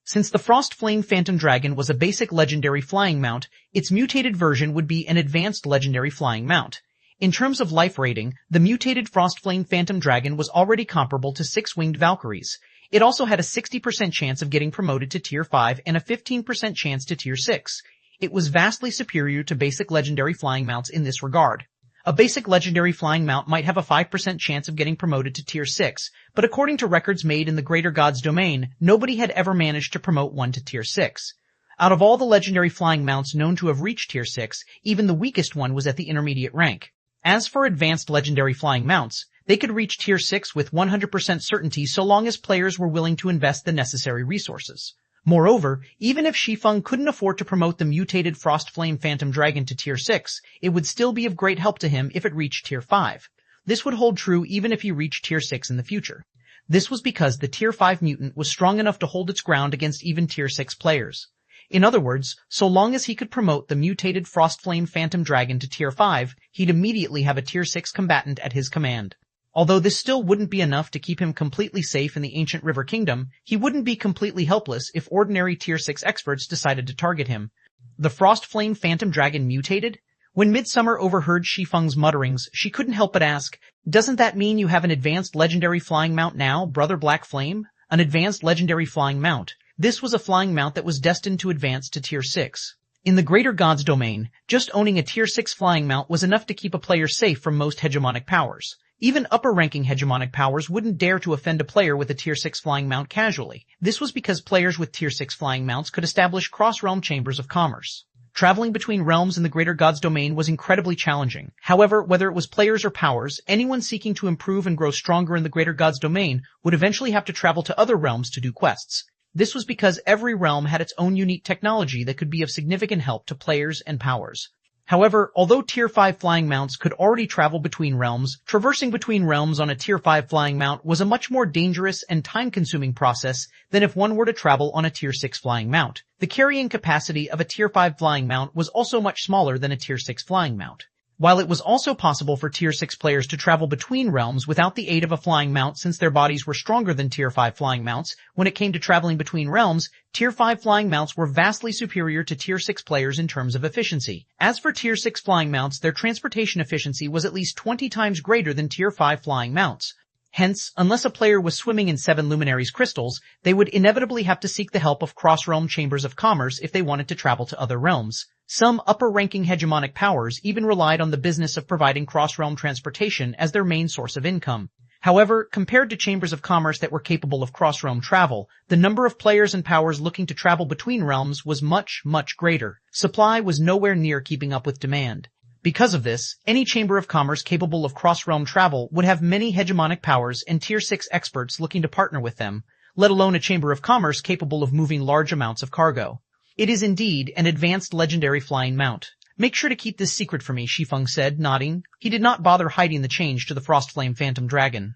S1: Since the Frost Flame Phantom Dragon was a basic legendary flying mount, its mutated version would be an advanced legendary flying mount. In terms of life rating, the mutated Frost Flame Phantom Dragon was already comparable to 6-winged Valkyries. It also had a 60% chance of getting promoted to Tier 5 and a 15% chance to Tier 6. It was vastly superior to basic legendary flying mounts in this regard. A basic legendary flying mount might have a 5% chance of getting promoted to Tier 6, but according to records made in the Greater God's domain, nobody had ever managed to promote one to Tier 6. Out of all the legendary flying mounts known to have reached Tier 6, even the weakest one was at the intermediate rank. As for advanced legendary flying mounts, they could reach Tier 6 with 100% certainty so long as players were willing to invest the necessary resources. Moreover, even if Shi Feng couldn't afford to promote the mutated Frost Flame Phantom Dragon to Tier 6, it would still be of great help to him if it reached Tier 5. This would hold true even if he reached Tier 6 in the future. This was because the Tier 5 mutant was strong enough to hold its ground against even Tier 6 players. In other words, so long as he could promote the mutated Frostflame Phantom Dragon to Tier 5, he'd immediately have a Tier 6 combatant at his command. Although this still wouldn't be enough to keep him completely safe in the ancient River Kingdom, he wouldn't be completely helpless if ordinary Tier 6 experts decided to target him. The Frostflame Phantom Dragon mutated? When Midsummer overheard Shi Feng's mutterings, she couldn't help but ask, "Doesn't that mean you have an advanced legendary flying mount now, Brother Black Flame?" An advanced legendary flying mount. This was a flying mount that was destined to advance to Tier 6. In the Greater Gods domain, just owning a Tier 6 flying mount was enough to keep a player safe from most hegemonic powers. Even upper-ranking hegemonic powers wouldn't dare to offend a player with a Tier 6 flying mount casually. This was because players with Tier 6 flying mounts could establish cross-realm chambers of commerce. Traveling between realms in the Greater Gods domain was incredibly challenging. However, whether it was players or powers, anyone seeking to improve and grow stronger in the Greater Gods domain would eventually have to travel to other realms to do quests. This was because every realm had its own unique technology that could be of significant help to players and powers. However, although Tier 5 flying mounts could already travel between realms, traversing between realms on a Tier 5 flying mount was a much more dangerous and time-consuming process than if one were to travel on a Tier 6 flying mount. The carrying capacity of a Tier 5 flying mount was also much smaller than a Tier 6 flying mount. While it was also possible for Tier 6 players to travel between realms without the aid of a flying mount since their bodies were stronger than Tier 5 flying mounts, when it came to traveling between realms, Tier 5 flying mounts were vastly superior to Tier 6 players in terms of efficiency. As for Tier 6 flying mounts, their transportation efficiency was at least 20 times greater than Tier 5 flying mounts. Hence, unless a player was swimming in 7 Luminaries crystals, they would inevitably have to seek the help of cross-realm chambers of commerce if they wanted to travel to other realms. Some upper-ranking hegemonic powers even relied on the business of providing cross-realm transportation as their main source of income. However, compared to chambers of commerce that were capable of cross-realm travel, the number of players and powers looking to travel between realms was much, much greater. Supply was nowhere near keeping up with demand. Because of this, any chamber of commerce capable of cross-realm travel would have many hegemonic powers and Tier 6 experts looking to partner with them, let alone a chamber of commerce capable of moving large amounts of cargo. It is indeed an advanced legendary flying mount. Make sure to keep this secret for me, Shi Feng said, nodding. He did not bother hiding the change to the Frostflame Phantom Dragon.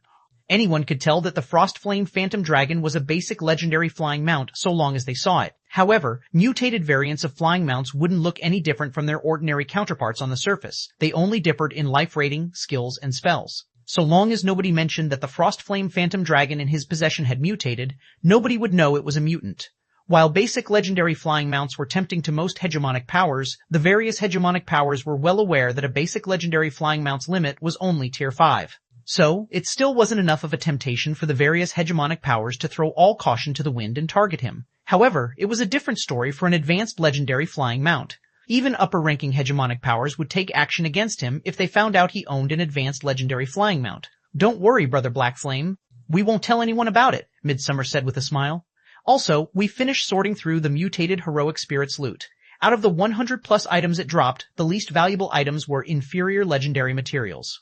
S1: Anyone could tell that the Frostflame Phantom Dragon was a basic legendary flying mount so long as they saw it. However, mutated variants of flying mounts wouldn't look any different from their ordinary counterparts on the surface. They only differed in life rating, skills, and spells. So long as nobody mentioned that the Frostflame Phantom Dragon in his possession had mutated, nobody would know it was a mutant. While basic legendary flying mounts were tempting to most hegemonic powers, the various hegemonic powers were well aware that a basic legendary flying mount's limit was only Tier 5. So, it still wasn't enough of a temptation for the various hegemonic powers to throw all caution to the wind and target him. However, it was a different story for an advanced legendary flying mount. Even upper-ranking hegemonic powers would take action against him if they found out he owned an advanced legendary flying mount. "Don't worry, Brother Black Flame. We won't tell anyone about it," Midsummer said with a smile. Also, we finished sorting through the mutated heroic spirits loot. Out of the 100+ items it dropped, the least valuable items were inferior legendary materials.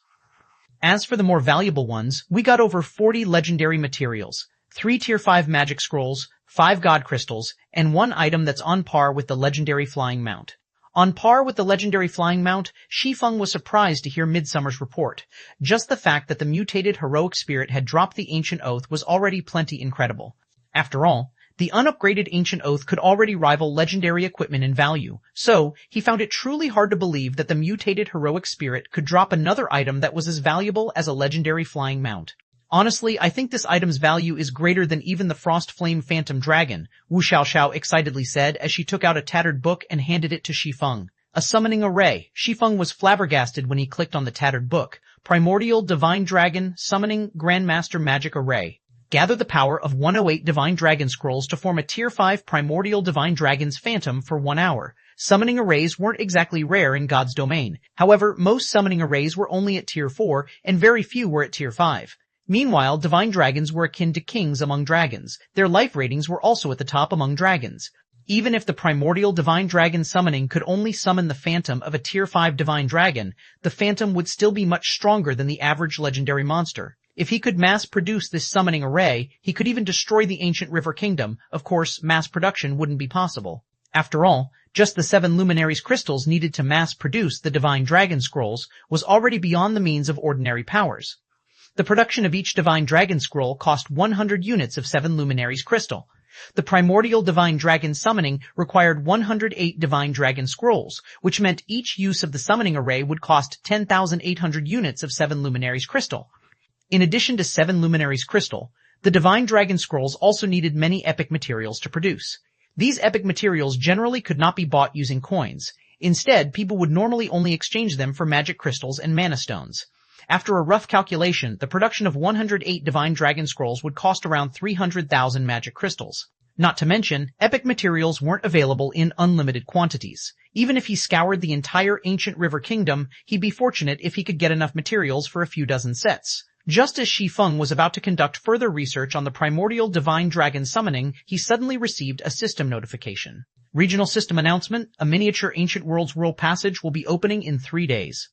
S1: As for the more valuable ones, we got over 40 legendary materials, 3 Tier 5 magic scrolls, 5 god crystals, and 1 item that's on par with the legendary flying mount. On par with the legendary flying mount, Shi Feng was surprised to hear Midsummer's report. Just the fact that the mutated heroic spirit had dropped the ancient oath was already plenty incredible. After all, the unupgraded ancient oath could already rival legendary equipment in value, so he found it truly hard to believe that the mutated heroic spirit could drop another item that was as valuable as a legendary flying mount. "Honestly, I think this item's value is greater than even the Frostflame Phantom Dragon," Wu Xiaoxiao excitedly said as she took out a tattered book and handed it to Shi Feng. A summoning array. Shi Feng was flabbergasted when he clicked on the tattered book. Primordial Divine Dragon Summoning Grandmaster Magic Array. Gather the power of 108 Divine Dragon Scrolls to form a Tier 5 Primordial Divine Dragon's Phantom for 1 hour. Summoning arrays weren't exactly rare in God's domain. However, most summoning arrays were only at Tier 4, and very few were at Tier 5. Meanwhile, divine dragons were akin to kings among dragons. Their life ratings were also at the top among dragons. Even if the primordial divine dragon summoning could only summon the phantom of a Tier 5 divine dragon, the phantom would still be much stronger than the average legendary monster. If he could mass-produce this summoning array, he could even destroy the ancient River Kingdom. Of course, mass production wouldn't be possible. After all, just the 7 Luminaries crystals needed to mass-produce the Divine Dragon Scrolls was already beyond the means of ordinary powers. The production of each Divine Dragon Scroll cost 100 units of 7 Luminaries crystal. The primordial divine dragon summoning required 108 divine dragon scrolls, which meant each use of the summoning array would cost 10,800 units of 7 luminaries crystal. In addition to 7 luminaries crystal, the divine dragon scrolls also needed many epic materials to produce. These epic materials generally could not be bought using coins. Instead, people would normally only exchange them for magic crystals and mana stones. After a rough calculation, the production of 108 divine dragon scrolls would cost around 300,000 magic crystals. Not to mention, epic materials weren't available in unlimited quantities. Even if he scoured the entire ancient river kingdom, he'd be fortunate if he could get enough materials for a few dozen sets. Just as Shi Feng was about to conduct further research on the primordial divine dragon summoning, he suddenly received a system notification. Regional system announcement: a miniature ancient world's world passage will be opening in 3 days.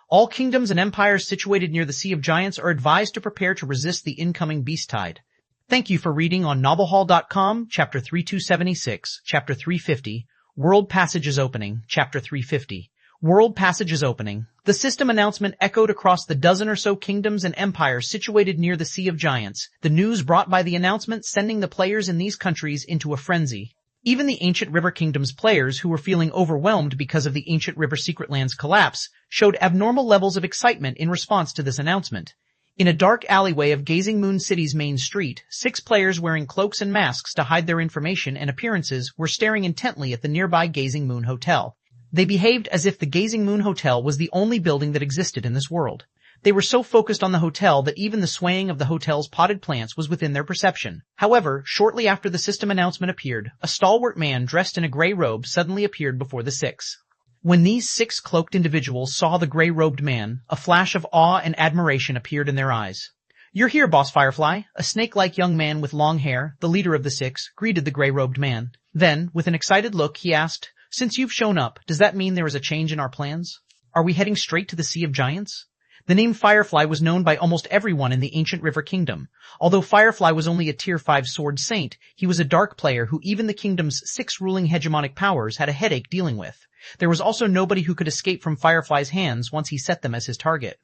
S1: All kingdoms and empires situated near the Sea of Giants are advised to prepare to resist the incoming beast tide. Thank you for reading on novelhall.com, Chapter 3276, Chapter 350, World Passage is Opening, Chapter 350. World Passage is Opening. The system announcement echoed across the dozen or so kingdoms and empires situated near the Sea of Giants, the news brought by the announcement sending the players in these countries into a frenzy. Even the Ancient River Kingdom's players, who were feeling overwhelmed because of the Ancient River Secret Land's collapse, showed abnormal levels of excitement in response to this announcement. In a dark alleyway of Gazing Moon City's main street, 6 players wearing cloaks and masks to hide their information and appearances were staring intently at the nearby Gazing Moon Hotel. They behaved as if the Gazing Moon Hotel was the only building that existed in this world. They were so focused on the hotel that even the swaying of the hotel's potted plants was within their perception. However, shortly after the system announcement appeared, a stalwart man dressed in a gray robe suddenly appeared before the 6. When these 6 cloaked individuals saw the gray-robed man, a flash of awe and admiration appeared in their eyes. "You're here, Boss Firefly." A snake-like young man with long hair, the leader of the 6, greeted the gray-robed man. Then, with an excited look, he asked, "Since you've shown up, does that mean there is a change in our plans? Are we heading straight to the Sea of Giants?" The name Firefly was known by almost everyone in the Ancient River Kingdom. Although Firefly was only a Tier 5 Sword Saint, he was a dark player who even the kingdom's 6 ruling hegemonic powers had a headache dealing with. There was also nobody who could escape from Firefly's hands once he set them as his target.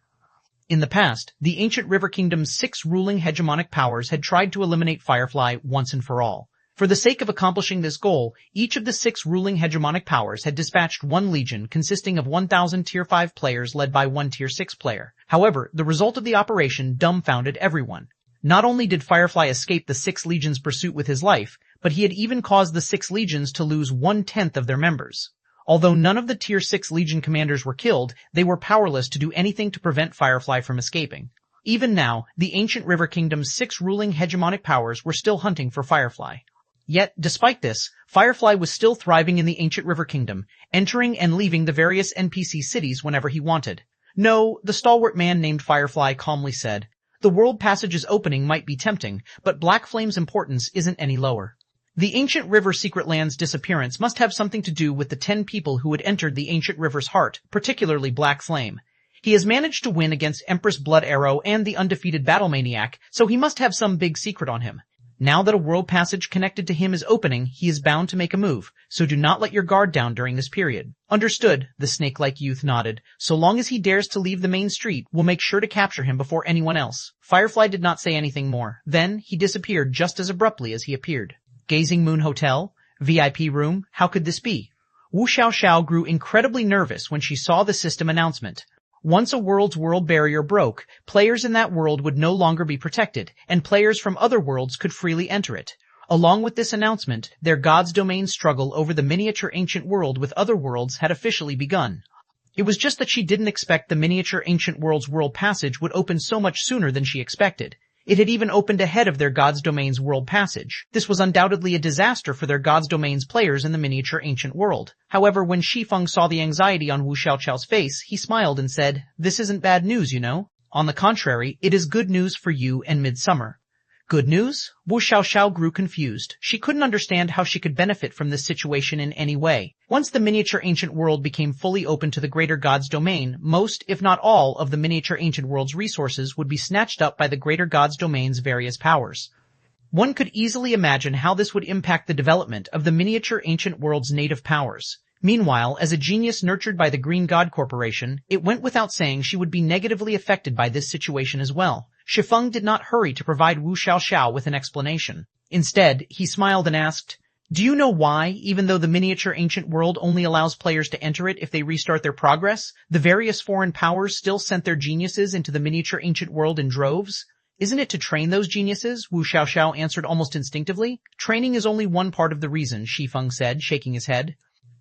S1: In the past, the Ancient River Kingdom's 6 ruling hegemonic powers had tried to eliminate Firefly once and for all. For the sake of accomplishing this goal, each of the 6 ruling hegemonic powers had dispatched 1 legion consisting of 1,000 Tier 5 players led by 1 Tier 6 player. However, the result of the operation dumbfounded everyone. Not only did Firefly escape the 6 legions' pursuit with his life, but he had even caused the 6 legions to lose 1/10 of their members. Although none of the Tier 6 legion commanders were killed, they were powerless to do anything to prevent Firefly from escaping. Even now, the Ancient River Kingdom's 6 ruling hegemonic powers were still hunting for Firefly. Yet, despite this, Firefly was still thriving in the Ancient River Kingdom, entering and leaving the various NPC cities whenever he wanted. "No," the stalwart man named Firefly calmly said. "The world passage's opening might be tempting, but Black Flame's importance isn't any lower. The Ancient River Secret Land's disappearance must have something to do with the 10 people who had entered the Ancient River's heart, particularly Black Flame. He has managed to win against Empress Blood Arrow and the undefeated Battle Maniac, so he must have some big secret on him. Now that a world passage connected to him is opening, he is bound to make a move, so do not let your guard down during this period." "Understood," the snake-like youth nodded. "So long as he dares to leave the main street, we'll make sure to capture him before anyone else." Firefly did not say anything more. Then, he disappeared just as abruptly as he appeared. Gazing Moon Hotel? VIP room? How could this be? Wu Xiaoxiao grew incredibly nervous when she saw the system announcement. Once a world's world barrier broke, players in that world would no longer be protected, and players from other worlds could freely enter it. Along with this announcement, their God's Domain struggle over the miniature ancient world with other worlds had officially begun. It was just that she didn't expect the miniature ancient world's world passage would open so much sooner than she expected. It had even opened ahead of their God's Domain's world passage. This was undoubtedly a disaster for their God's Domain's players in the miniature ancient world. However, when Shi Feng saw the anxiety on Wu Xiaoqiao's face, he smiled and said, "This isn't bad news, you know. On the contrary, it is good news for you and Midsummer." Good news? Wu Xiaoxiao grew confused. She couldn't understand how she could benefit from this situation in any way. Once the miniature ancient world became fully open to the greater God's Domain, most, if not all, of the miniature ancient world's resources would be snatched up by the greater God's Domain's various powers. One could easily imagine how this would impact the development of the miniature ancient world's native powers. Meanwhile, as a genius nurtured by the Green God Corporation, it went without saying she would be negatively affected by this situation as well. Shi Feng did not hurry to provide Wu Xiaoxiao with an explanation. Instead, he smiled and asked, "Do you know why, even though the miniature ancient world only allows players to enter it if they restart their progress, the various foreign powers still sent their geniuses into the miniature ancient world in droves? Isn't it to train those geniuses?" Wu Xiaoxiao answered almost instinctively. "Training is only one part of the reason," Shi Feng said, shaking his head.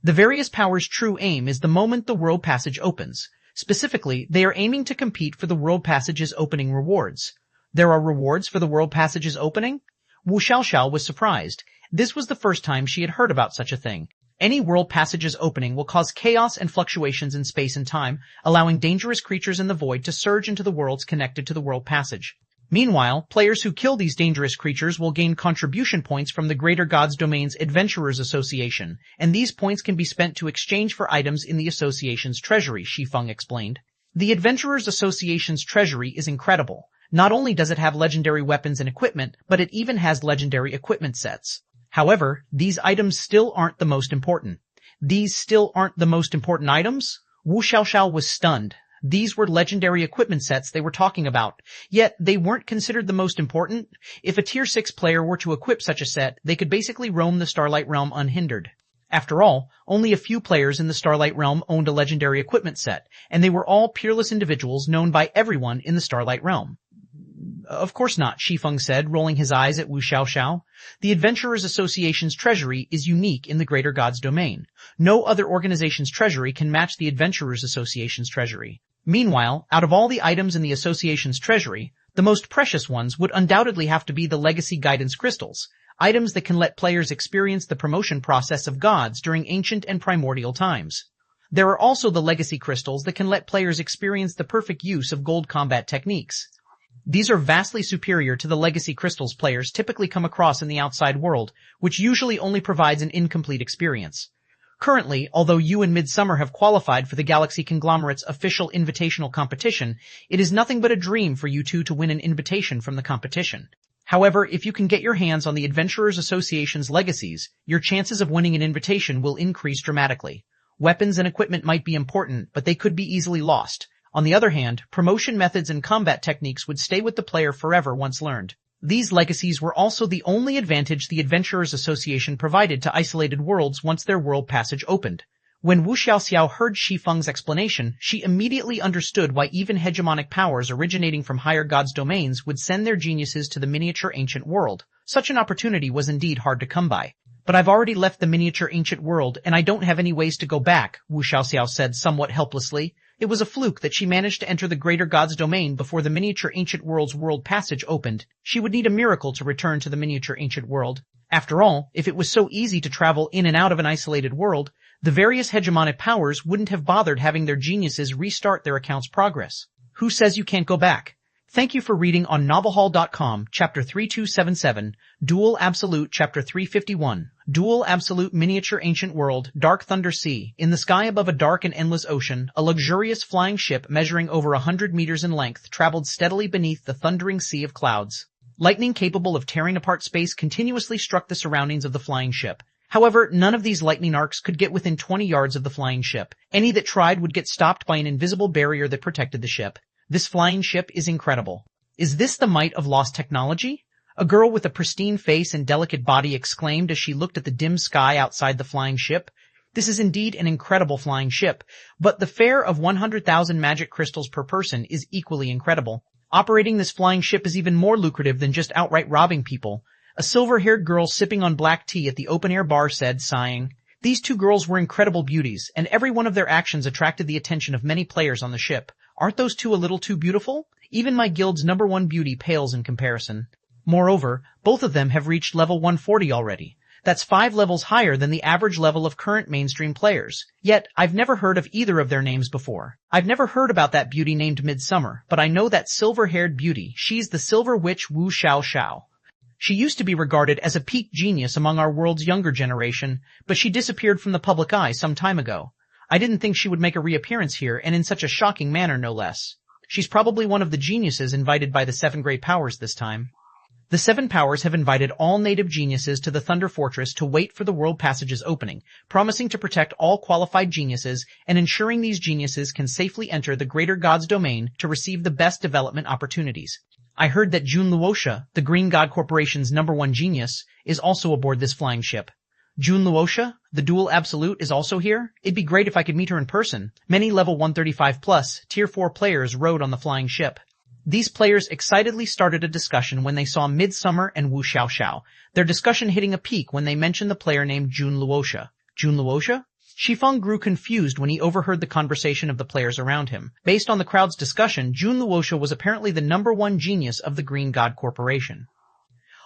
S1: "The various powers' true aim is the moment the world passage opens. Specifically, they are aiming to compete for the world passage's opening rewards." "There are rewards for the world passage's opening?" Wu Xiaoxiao was surprised. This was the first time she had heard about such a thing. Any world passage's opening will cause chaos and fluctuations in space and time, allowing dangerous creatures in the void to surge into the worlds connected to the world passage. Meanwhile, players who kill these dangerous creatures will gain contribution points from the Greater Gods Domain's Adventurers Association, and these points can be spent to exchange for items in the association's treasury, Shi Feng explained. The Adventurers Association's treasury is incredible. Not only does it have legendary weapons and equipment, but it even has legendary equipment sets. However, these items still aren't the most important. These still aren't the most important items? Wu Xiaoxiao was stunned. These were legendary equipment sets they were talking about, yet they weren't considered the most important. If a Tier 6 player were to equip such a set, they could basically roam the Starlight Realm unhindered. After all, only a few players in the Starlight Realm owned a legendary equipment set, and they were all peerless individuals known by everyone in the Starlight Realm. "Of course not," Shi Feng said, rolling his eyes at Wu Xiaoxiao. "The Adventurers Association's treasury is unique in the Greater Gods Domain. No other organization's treasury can match the Adventurers Association's treasury. Meanwhile, out of all the items in the Association's treasury, the most precious ones would undoubtedly have to be the Legacy Guidance Crystals, items that can let players experience the promotion process of gods during ancient and primordial times. There are also the Legacy Crystals that can let players experience the perfect use of gold combat techniques. These are vastly superior to the Legacy Crystals players typically come across in the outside world, which usually only provides an incomplete experience. Currently, although you and Midsummer have qualified for the Galaxy Conglomerate's official invitational competition, it is nothing but a dream for you two to win an invitation from the competition. However, if you can get your hands on the Adventurers Association's legacies, your chances of winning an invitation will increase dramatically. Weapons and equipment might be important, but they could be easily lost. On the other hand, promotion methods and combat techniques would stay with the player forever once learned. These legacies were also the only advantage the Adventurers Association provided to isolated worlds once their world passage opened. When Wu Xiaoxiao heard Shi Feng's explanation, she immediately understood why even hegemonic powers originating from higher gods' domains would send their geniuses to the miniature ancient world. Such an opportunity was indeed hard to come by. "But I've already left the miniature ancient world, and I don't have any ways to go back," Wu Xiaoxiao said somewhat helplessly. It was a fluke that she managed to enter the Greater Gods Domain before the miniature ancient world's world passage opened. She would need a miracle to return to the miniature ancient world. After all, if it was so easy to travel in and out of an isolated world, the various hegemonic powers wouldn't have bothered having their geniuses restart their account's progress. Who says you can't go back? Thank you for reading on novelhall.com, Chapter 3277, Dual Absolute, Chapter 351, Dual Absolute Miniature Ancient World, Dark Thunder Sea. In the sky above a dark and endless ocean, a luxurious flying ship measuring over 100 meters in length traveled steadily beneath the thundering sea of clouds. Lightning capable of tearing apart space continuously struck the surroundings of the flying ship. However, none of these lightning arcs could get within 20 yards of the flying ship. Any that tried would get stopped by an invisible barrier that protected the ship. This flying ship is incredible. Is this the might of lost technology? A girl with a pristine face and delicate body exclaimed as she looked at the dim sky outside the flying ship. This is indeed an incredible flying ship, but the fare of 100,000 magic crystals per person is equally incredible. Operating this flying ship is even more lucrative than just outright robbing people. A silver-haired girl sipping on black tea at the open-air bar said, sighing. These two girls were incredible beauties, and every one of their actions attracted the attention of many players on the ship. Aren't those two a little too beautiful? Even my guild's #1 beauty pales in comparison. Moreover, both of them have reached level 140 already. That's 5 levels higher than the average level of current mainstream players. Yet, I've never heard of either of their names before. I've never heard about that beauty named Midsummer, but I know that silver-haired beauty. She's the Silver Witch Wu Xiaoxiao. She used to be regarded as a peak genius among our world's younger generation, but she disappeared from the public eye some time ago. I didn't think she would make a reappearance here, and in such a shocking manner, no less. She's probably one of the geniuses invited by the 7 Great Powers this time. The 7 Powers have invited all native geniuses to the Thunder Fortress to wait for the World Passage's opening, promising to protect all qualified geniuses and ensuring these geniuses can safely enter the Greater Gods Domain to receive the best development opportunities. I heard that Jun Luosha, the Green God Corporation's #1 genius, is also aboard this flying ship. Jun Luosha, the dual absolute, is also here? It'd be great if I could meet her in person. Many level 135 plus, tier 4 players rode on the flying ship. These players excitedly started a discussion when they saw Midsummer and Wu Xiaoxiao, their discussion hitting a peak when they mentioned the player named Jun Luosha. Jun Luosha? Shi Feng grew confused when he overheard the conversation of the players around him. Based on the crowd's discussion, Jun Luosha was apparently the #1 genius of the Green God Corporation.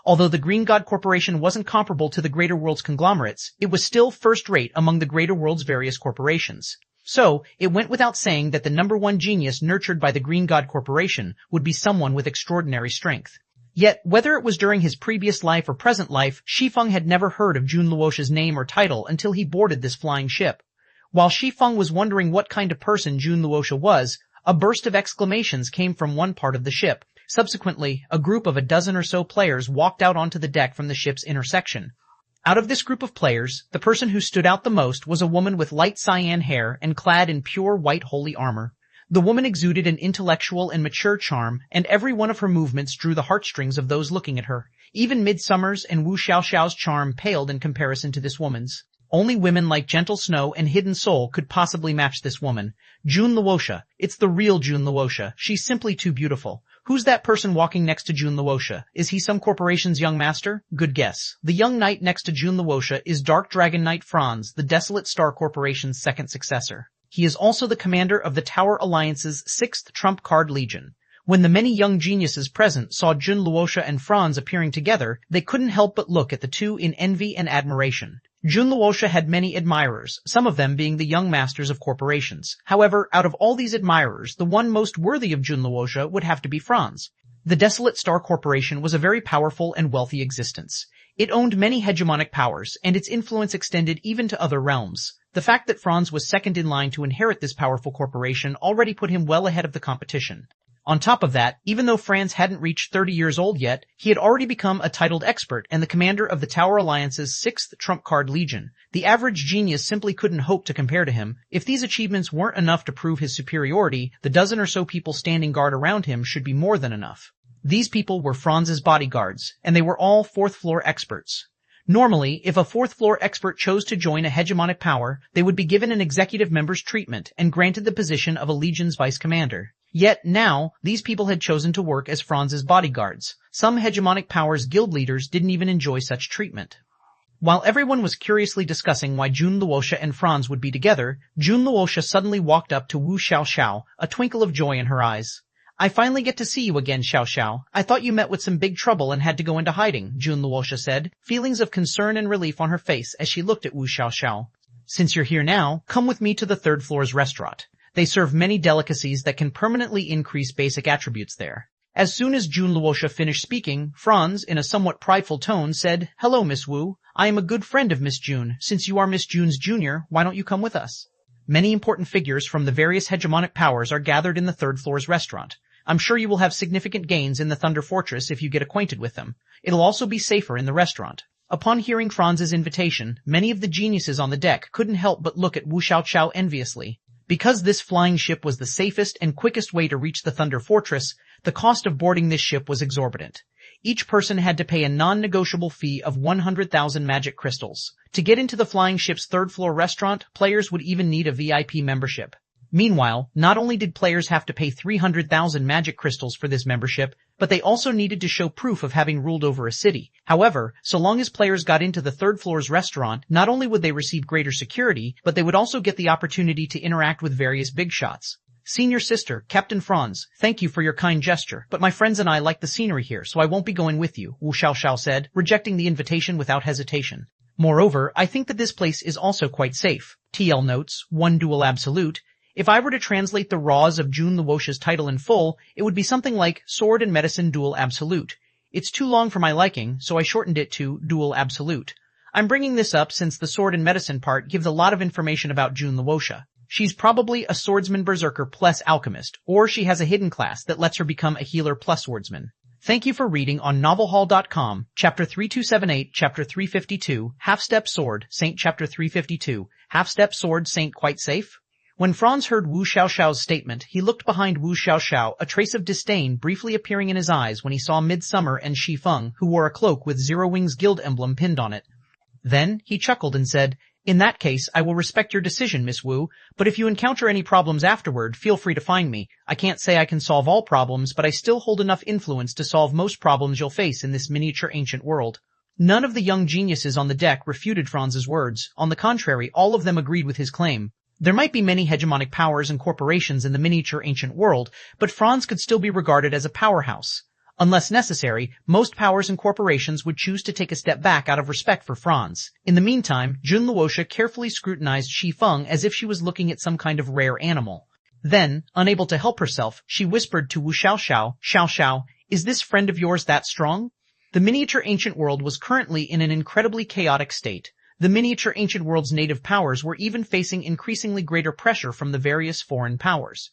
S1: Although the Green God Corporation wasn't comparable to the Greater World's conglomerates, it was still first-rate among the Greater World's various corporations. So, it went without saying that the #1 genius nurtured by the Green God Corporation would be someone with extraordinary strength. Yet, whether it was during his previous life or present life, Shi Feng had never heard of Jun Luosha's name or title until he boarded this flying ship. While Shi Feng was wondering what kind of person Jun Luosha was, a burst of exclamations came from one part of the ship. Subsequently, a group of a dozen or so players walked out onto the deck from the ship's intersection. Out of this group of players, the person who stood out the most was a woman with light cyan hair and clad in pure white holy armor. The woman exuded an intellectual and mature charm, and every one of her movements drew the heartstrings of those looking at her. Even Midsummer's and Wu Xiaoxiao's charm paled in comparison to this woman's. Only women like Gentle Snow and Hidden Soul could possibly match this woman. Jun Luosha. It's the real Jun Luosha. She's simply too beautiful. Who's that person walking next to Jun Luosha? Is he some corporation's young master? Good guess. The young knight next to Jun Luosha is Dark Dragon Knight Franz, the Desolate Star Corporation's second successor. He is also the commander of the Tower Alliance's 6th Trump Card Legion. When the many young geniuses present saw Jun Luosha and Franz appearing together, they couldn't help but look at the two in envy and admiration. Jun Luosha had many admirers, some of them being the young masters of corporations. However, out of all these admirers, the one most worthy of Jun Luosha would have to be Franz. The Desolate Star Corporation was a very powerful and wealthy existence. It owned many hegemonic powers, and its influence extended even to other realms. The fact that Franz was second in line to inherit this powerful corporation already put him well ahead of the competition. On top of that, even though Franz hadn't reached 30 years old yet, he had already become a titled expert and the commander of the Tower Alliance's 6th Trump Card Legion. The average genius simply couldn't hope to compare to him. If these achievements weren't enough to prove his superiority, the dozen or so people standing guard around him should be more than enough. These people were Franz's bodyguards, and they were all 4th floor experts. Normally, if a 4th floor expert chose to join a hegemonic power, they would be given an executive member's treatment and granted the position of a legion's vice commander. Yet now, these people had chosen to work as Franz's bodyguards. Some hegemonic powers' guild leaders didn't even enjoy such treatment. While everyone was curiously discussing why Jun Luosha and Franz would be together, Jun Luosha suddenly walked up to Wu Xiaoxiao, a twinkle of joy in her eyes. I finally get to see you again, Xiaoxiao. I thought you met with some big trouble and had to go into hiding, Jun Luosha said, feelings of concern and relief on her face as she looked at Wu Xiaoxiao. Since you're here now, come with me to the 3rd floor's restaurant. They serve many delicacies that can permanently increase basic attributes there. As soon as Jun Luosha finished speaking, Franz, in a somewhat prideful tone, said, Hello, Miss Wu. I am a good friend of Miss Jun. Since you are Miss Jun's junior, why don't you come with us? Many important figures from the various hegemonic powers are gathered in the 3rd floor's restaurant. I'm sure you will have significant gains in the Thunder Fortress if you get acquainted with them. It'll also be safer in the restaurant. Upon hearing Franz's invitation, many of the geniuses on the deck couldn't help but look at Wu Xiaoxiao enviously. Because this flying ship was the safest and quickest way to reach the Thunder Fortress, the cost of boarding this ship was exorbitant. Each person had to pay a non-negotiable fee of 100,000 magic crystals. To get into the flying ship's 3rd floor restaurant, players would even need a VIP membership. Meanwhile, not only did players have to pay 300,000 magic crystals for this membership, but they also needed to show proof of having ruled over a city. However, so long as players got into the 3rd floor's restaurant, not only would they receive greater security, but they would also get the opportunity to interact with various big shots. Senior sister, Captain Franz, thank you for your kind gesture, but my friends and I like the scenery here, so I won't be going with you, Wu Xiaoxiao said, rejecting the invitation without hesitation. Moreover, I think that this place is also quite safe. TL notes, 1 dual absolute. If I were to translate the raws of Jun Luosha's title in full, it would be something like Sword and Medicine Dual Absolute. It's too long for my liking, so I shortened it to Dual Absolute. I'm bringing this up since the Sword and Medicine part gives a lot of information about Jun Luosha. She's probably a swordsman berserker plus alchemist, or she has a hidden class that lets her become a healer plus swordsman. Thank you for reading on novelhall.com, Chapter 3278, Chapter 352, Half-Step Sword, Saint Chapter 352, Half-Step Sword Saint Quite Safe? When Franz heard Wu Xiaoxiao's statement, he looked behind Wu Xiaoxiao, a trace of disdain briefly appearing in his eyes when he saw Midsummer and Shi Feng, who wore a cloak with Zero Wings Guild emblem pinned on it. Then, he chuckled and said, "In that case, I will respect your decision, Miss Wu, but if you encounter any problems afterward, feel free to find me. I can't say I can solve all problems, but I still hold enough influence to solve most problems you'll face in this miniature ancient world." None of the young geniuses on the deck refuted Franz's words. On the contrary, all of them agreed with his claim. There might be many hegemonic powers and corporations in the miniature ancient world, but Franz could still be regarded as a powerhouse. Unless necessary, most powers and corporations would choose to take a step back out of respect for Franz. In the meantime, Jun Luosha carefully scrutinized Shi Feng as if she was looking at some kind of rare animal. Then, unable to help herself, she whispered to Wu Xiaoxiao, "Xiaoxiao, is this friend of yours that strong?" The miniature ancient world was currently in an incredibly chaotic state. The miniature ancient world's native powers were even facing increasingly greater pressure from the various foreign powers.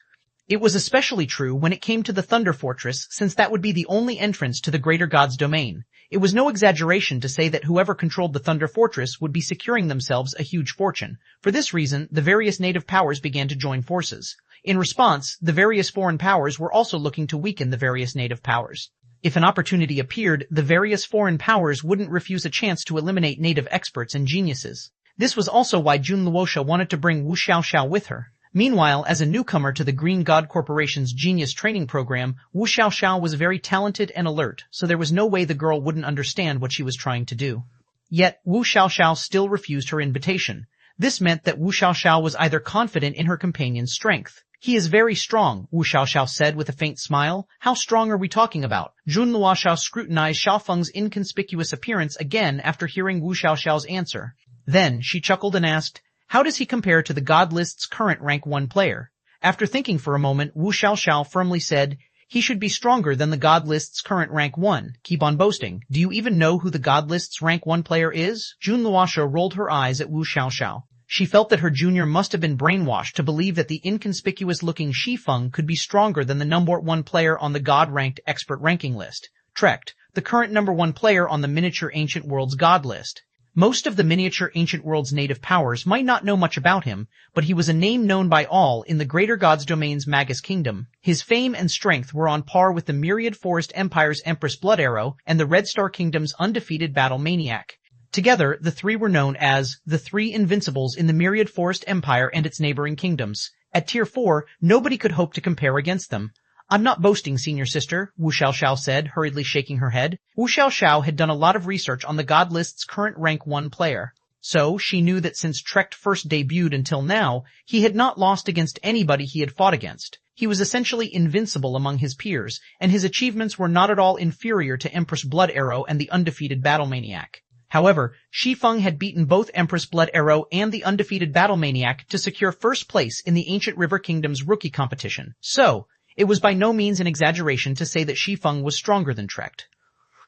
S1: It was especially true when it came to the Thunder Fortress, since that would be the only entrance to the greater god's domain. It was no exaggeration to say that whoever controlled the Thunder Fortress would be securing themselves a huge fortune. For this reason, the various native powers began to join forces. In response, the various foreign powers were also looking to weaken the various native powers. If an opportunity appeared, the various foreign powers wouldn't refuse a chance to eliminate native experts and geniuses. This was also why Jun Luosha wanted to bring Wu Xiaoxiao with her. Meanwhile, as a newcomer to the Green God Corporation's genius training program, Wu Xiaoxiao was very talented and alert, so there was no way the girl wouldn't understand what she was trying to do. Yet, Wu Xiaoxiao still refused her invitation. This meant that Wu Xiaoxiao was either confident in her companion's strength. "He is very strong," Wu Xiaoxiao said with a faint smile. "How strong are we talking about?" Jun Luosha scrutinized Xiao Feng's inconspicuous appearance again after hearing Wu Xiaoxiao's answer. Then she chuckled and asked, "How does he compare to the God list's current rank 1 player?" After thinking for a moment, Wu Xiaoxiao firmly said, "He should be stronger than the God list's current rank 1. Keep on boasting. Do you even know who the God list's rank 1 player is?" Jun Luosha rolled her eyes at Wu Xiaoxiao. She felt that her junior must have been brainwashed to believe that the inconspicuous-looking Shi Feng could be stronger than the number 1 player on the God-ranked expert ranking list. Trecht, the current number 1 player on the miniature ancient world's God list. Most of the miniature ancient world's native powers might not know much about him, but he was a name known by all in the greater god's domain's Magus Kingdom. His fame and strength were on par with the Myriad Forest Empire's Empress Blood Arrow and the Red Star Kingdom's undefeated Battle Maniac. Together, the three were known as the Three Invincibles in the Myriad Forest Empire and its neighboring kingdoms. At Tier 4, nobody could hope to compare against them. "I'm not boasting, senior sister," Wu Xiaoxiao said, hurriedly shaking her head. Wu Xiaoxiao had done a lot of research on the God list's current rank 1 player. So, she knew that since Trecht first debuted until now, he had not lost against anybody he had fought against. He was essentially invincible among his peers, and his achievements were not at all inferior to Empress Blood Arrow and the undefeated Battle Maniac. However, Shi Feng had beaten both Empress Blood Arrow and the undefeated Battle Maniac to secure first place in the Ancient River Kingdom's rookie competition. So, it was by no means an exaggeration to say that Shi Feng was stronger than Trecht.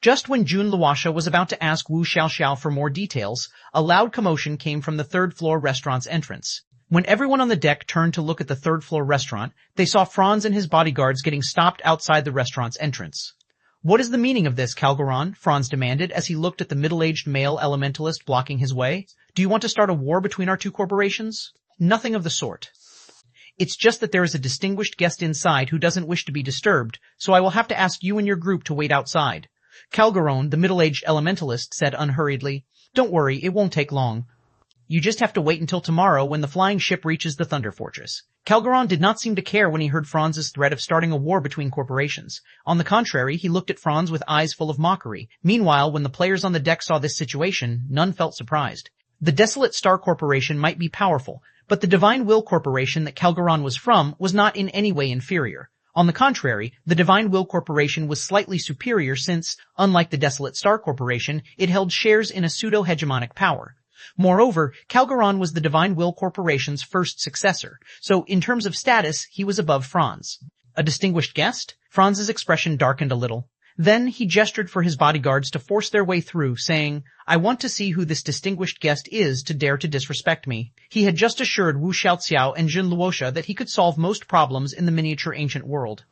S1: Just when Jun Luosha was about to ask Wu Xiaoxiao for more details, a loud commotion came from the third-floor restaurant's entrance. When everyone on the deck turned to look at the third-floor restaurant, they saw Franz and his bodyguards getting stopped outside the restaurant's entrance. "What is the meaning of this, Calgaron?" Franz demanded as he looked at the middle-aged male elementalist blocking his way. "Do you want to start a war between our two corporations?" "Nothing of the sort. It's just that there is a distinguished guest inside who doesn't wish to be disturbed, so I will have to ask you and your group to wait outside." Calgaron, the middle-aged elementalist, said unhurriedly, "Don't worry, it won't take long. You just have to wait until tomorrow when the flying ship reaches the Thunder Fortress." Calgaron did not seem to care when he heard Franz's threat of starting a war between corporations. On the contrary, he looked at Franz with eyes full of mockery. Meanwhile, when the players on the deck saw this situation, none felt surprised. The Desolate Star Corporation might be powerful, but the Divine Will Corporation that Calgaron was from was not in any way inferior. On the contrary, the Divine Will Corporation was slightly superior since, unlike the Desolate Star Corporation, it held shares in a pseudo-hegemonic power. Moreover, Calgaron was the Divine Will Corporation's first successor, so in terms of status, he was above Franz. A distinguished guest? Franz's expression darkened a little. Then he gestured for his bodyguards to force their way through, saying, "I want to see who this distinguished guest is to dare to disrespect me." He had just assured Wu Xiaoxiao and Jun Luosha that he could solve most problems in the miniature ancient world.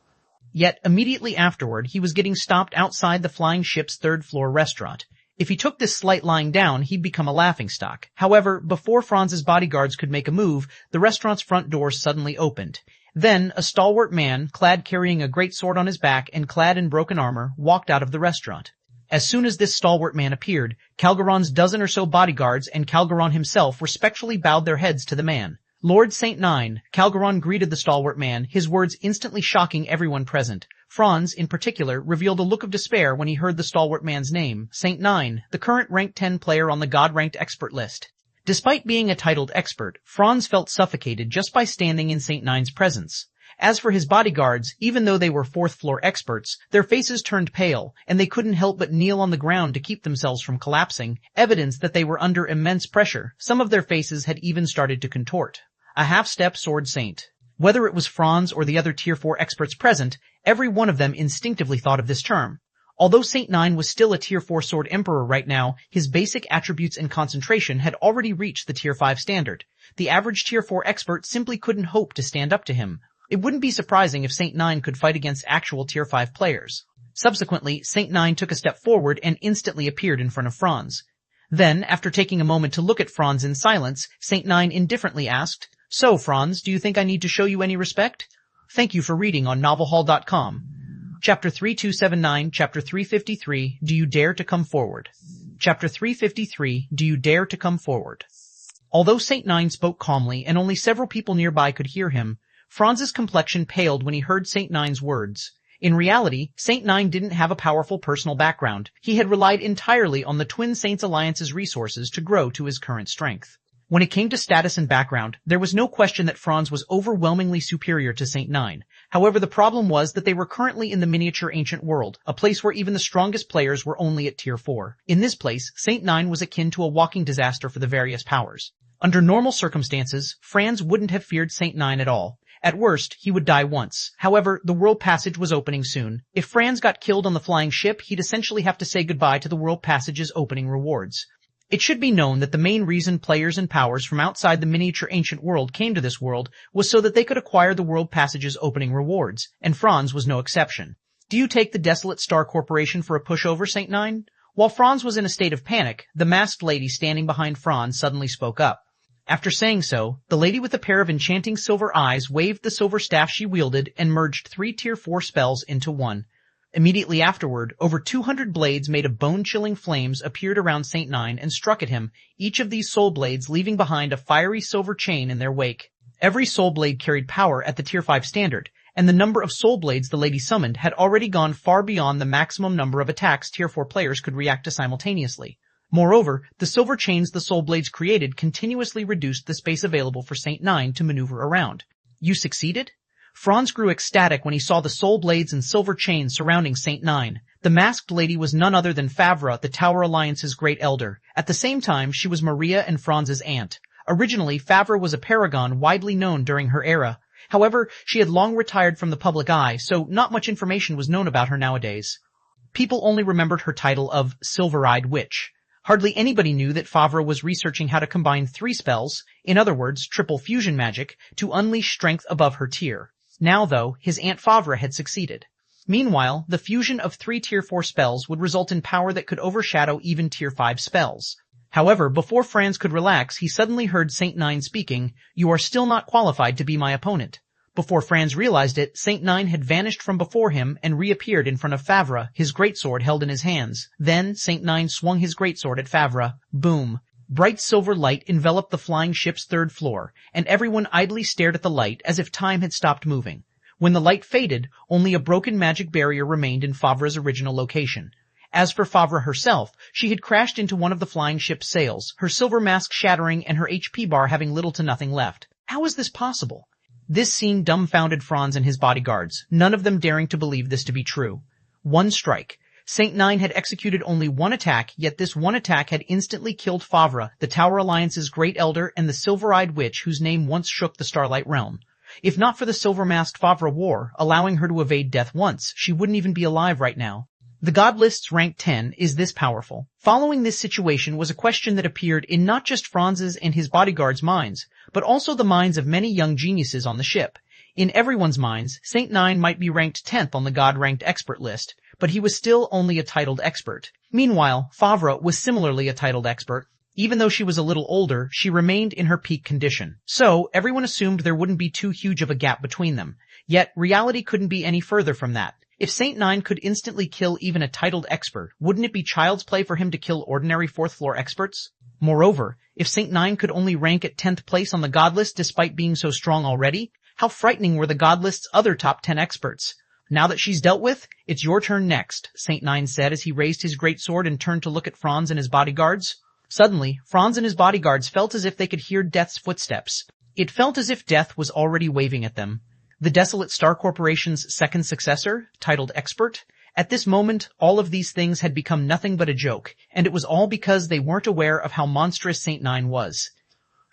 S1: Yet, immediately afterward, he was getting stopped outside the flying ship's third-floor restaurant. If he took this slight lying down, he'd become a laughingstock. However, before Franz's bodyguards could make a move, the restaurant's front doors suddenly opened. Then, a stalwart man, clad carrying a great sword on his back and clad in broken armor, walked out of the restaurant. As soon as this stalwart man appeared, Calgaron's dozen or so bodyguards and Calgaron himself respectfully bowed their heads to the man. Lord St. Nine, Calgaron greeted the stalwart man, his words instantly shocking everyone present. Franz, in particular, revealed a look of despair when he heard the stalwart man's name, St. Nine, the current rank 10 player on the God-ranked expert list. Despite being a titled expert, Franz felt suffocated just by standing in St. Nine's presence. As for his bodyguards, even though they were fourth-floor experts, their faces turned pale, and they couldn't help but kneel on the ground to keep themselves from collapsing, evidence that they were under immense pressure. Some of their faces had even started to contort. A half-step sword saint. Whether it was Franz or the other Tier 4 experts present, every one of them instinctively thought of this term. Although St. Nine was still a Tier 4 sword emperor right now, his basic attributes and concentration had already reached the Tier 5 standard. The average Tier 4 expert simply couldn't hope to stand up to him. It wouldn't be surprising if St. Nine could fight against actual Tier 5 players. Subsequently, St. Nine took a step forward and instantly appeared in front of Franz. Then, after taking a moment to look at Franz in silence, St. Nine indifferently asked, "So, Franz, do you think I need to show you any respect? Thank you for reading on novelhall.com. Chapter 3279, Chapter 353, Do You Dare to Come Forward? Chapter 353, Do You Dare to Come Forward? Although St. Nine spoke calmly and only several people nearby could hear him, Franz's complexion paled when he heard St. Nine's words. In reality, St. Nine didn't have a powerful personal background. He had relied entirely on the Twin Saints Alliance's resources to grow to his current strength. When it came to status and background, there was no question that Franz was overwhelmingly superior to St. Nine. However, the problem was that they were currently in the miniature ancient world, a place where even the strongest players were only at Tier 4. In this place, St. Nine was akin to a walking disaster for the various powers. Under normal circumstances, Franz wouldn't have feared St. Nine at all. At worst, he would die once. However, the world passage was opening soon. If Franz got killed on the flying ship, he'd essentially have to say goodbye to the world passage's opening rewards. It should be known that the main reason players and powers from outside the miniature ancient world came to this world was so that they could acquire the world passage's opening rewards, and Franz was no exception. Do you take the Desolate Star Corporation for a pushover, St. Nine? While Franz was in a state of panic, the masked lady standing behind Franz suddenly spoke up. After saying so, the lady with a pair of enchanting silver eyes waved the silver staff she wielded and merged 3 Tier 4 spells into one. Immediately afterward, over 200 blades made of bone-chilling flames appeared around St. Nine and struck at him, each of these soul blades leaving behind a fiery silver chain in their wake. Every soul blade carried power at the Tier 5 standard, and the number of soul blades the lady summoned had already gone far beyond the maximum number of attacks Tier 4 players could react to simultaneously. Moreover, the silver chains the soul blades created continuously reduced the space available for St. Nine to maneuver around. You succeeded? Franz grew ecstatic when he saw the soul blades and silver chains surrounding St. Nine. The masked lady was none other than Favra, the Tower Alliance's great elder. At the same time, she was Maria and Franz's aunt. Originally, Favra was a paragon widely known during her era. However, she had long retired from the public eye, so not much information was known about her nowadays. People only remembered her title of Silver-Eyed Witch. Hardly anybody knew that Favra was researching how to combine 3 spells, in other words, triple fusion magic, to unleash strength above her tier. Now, though, his Aunt Favra had succeeded. Meanwhile, the fusion of 3 Tier 4 spells would result in power that could overshadow even Tier 5 spells. However, before Franz could relax, he suddenly heard St. Nine speaking, "You are still not qualified to be my opponent." Before Franz realized it, St. Nine had vanished from before him and reappeared in front of Favra, his greatsword held in his hands. Then, St. Nine swung his greatsword at Favra. Boom. Bright silver light enveloped the flying ship's 3rd floor, and everyone idly stared at the light as if time had stopped moving. When the light faded, only a broken magic barrier remained in Favra's original location. As for Favra herself, she had crashed into one of the flying ship's sails, her silver mask shattering and her HP bar having little to nothing left. How is this possible? This scene dumbfounded Franz and his bodyguards, none of them daring to believe this to be true. One strike. St. Nine had executed only one attack, yet this one attack had instantly killed Favra, the Tower Alliance's great elder and the silver-eyed witch whose name once shook the Starlight Realm. If not for the silver-masked Favra war, allowing her to evade death once, she wouldn't even be alive right now. The God list's rank 10 is this powerful. Following this situation was a question that appeared in not just Franz's and his bodyguards' minds, but also the minds of many young geniuses on the ship. In everyone's minds, St. Nine might be ranked 10th on the God-ranked expert list, but he was still only a titled expert. Meanwhile, Favre was similarly a titled expert. Even though she was a little older, she remained in her peak condition. So, everyone assumed there wouldn't be too huge of a gap between them. Yet, reality couldn't be any further from that. If Saint Nine could instantly kill even a titled expert, wouldn't it be child's play for him to kill ordinary fourth-floor experts? Moreover, if Saint Nine could only rank at 10th place on the god list despite being so strong already, how frightening were the god list's other top 10 experts? Now that she's dealt with, it's your turn next, Saint Nine said as he raised his great sword and turned to look at Franz and his bodyguards. Suddenly, Franz and his bodyguards felt as if they could hear Death's footsteps. It felt as if Death was already waving at them. The Desolate Star Corporation's second successor, titled Expert. At this moment, all of these things had become nothing but a joke, and it was all because they weren't aware of how monstrous Saint Nine was.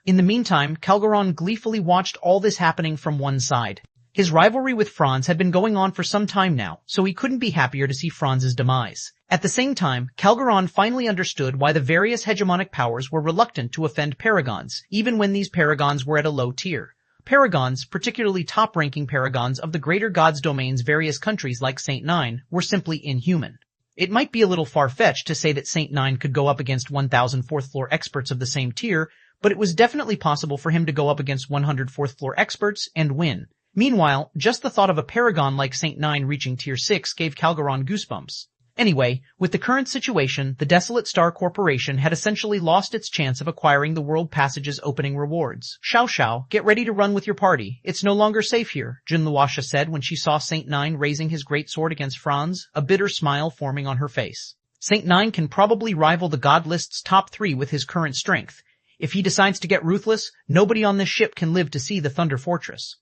S1: In the meantime, Calgaron gleefully watched all this happening from one side. His rivalry with Franz had been going on for some time now, so he couldn't be happier to see Franz's demise. At the same time, Calgaron finally understood why the various hegemonic powers were reluctant to offend paragons, even when these paragons were at a low tier. Paragons, particularly top-ranking paragons of the greater gods' domain's various countries like Saint Nine, were simply inhuman. It might be a little far-fetched to say that Saint Nine could go up against 1,000 fourth-floor experts of the same tier, but it was definitely possible for him to go up against 100 fourth-floor experts and win. Meanwhile, just the thought of a paragon like Saint Nine reaching Tier 6 gave Calgaron goosebumps. Anyway, with the current situation, the Desolate Star Corporation had essentially lost its chance of acquiring the World Passage's opening rewards. Xiao Xiao, get ready to run with your party. It's no longer safe here, Junluosha said when she saw Saint Nine raising his great sword against Franz, a bitter smile forming on her face. Saint Nine can probably rival the god list's top 3 with his current strength. If he decides to get ruthless, nobody on this ship can live to see the Thunder Fortress.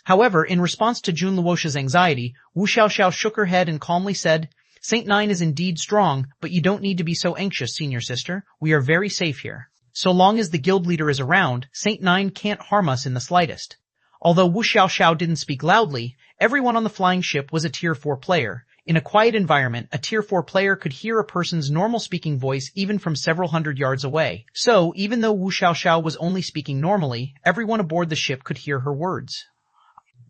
S1: However, in response to Junluosha's anxiety, Wu Xiaoxiao shook her head and calmly said, Saint Nine is indeed strong, but you don't need to be so anxious, senior sister. We are very safe here. So long as the guild leader is around, Saint Nine can't harm us in the slightest. Although Wu Xiaoxiao didn't speak loudly, everyone on the flying ship was a Tier 4 player. In a quiet environment, a Tier 4 player could hear a person's normal speaking voice even from several hundred yards away. So, even though Wu Xiaoxiao was only speaking normally, everyone aboard the ship could hear her words.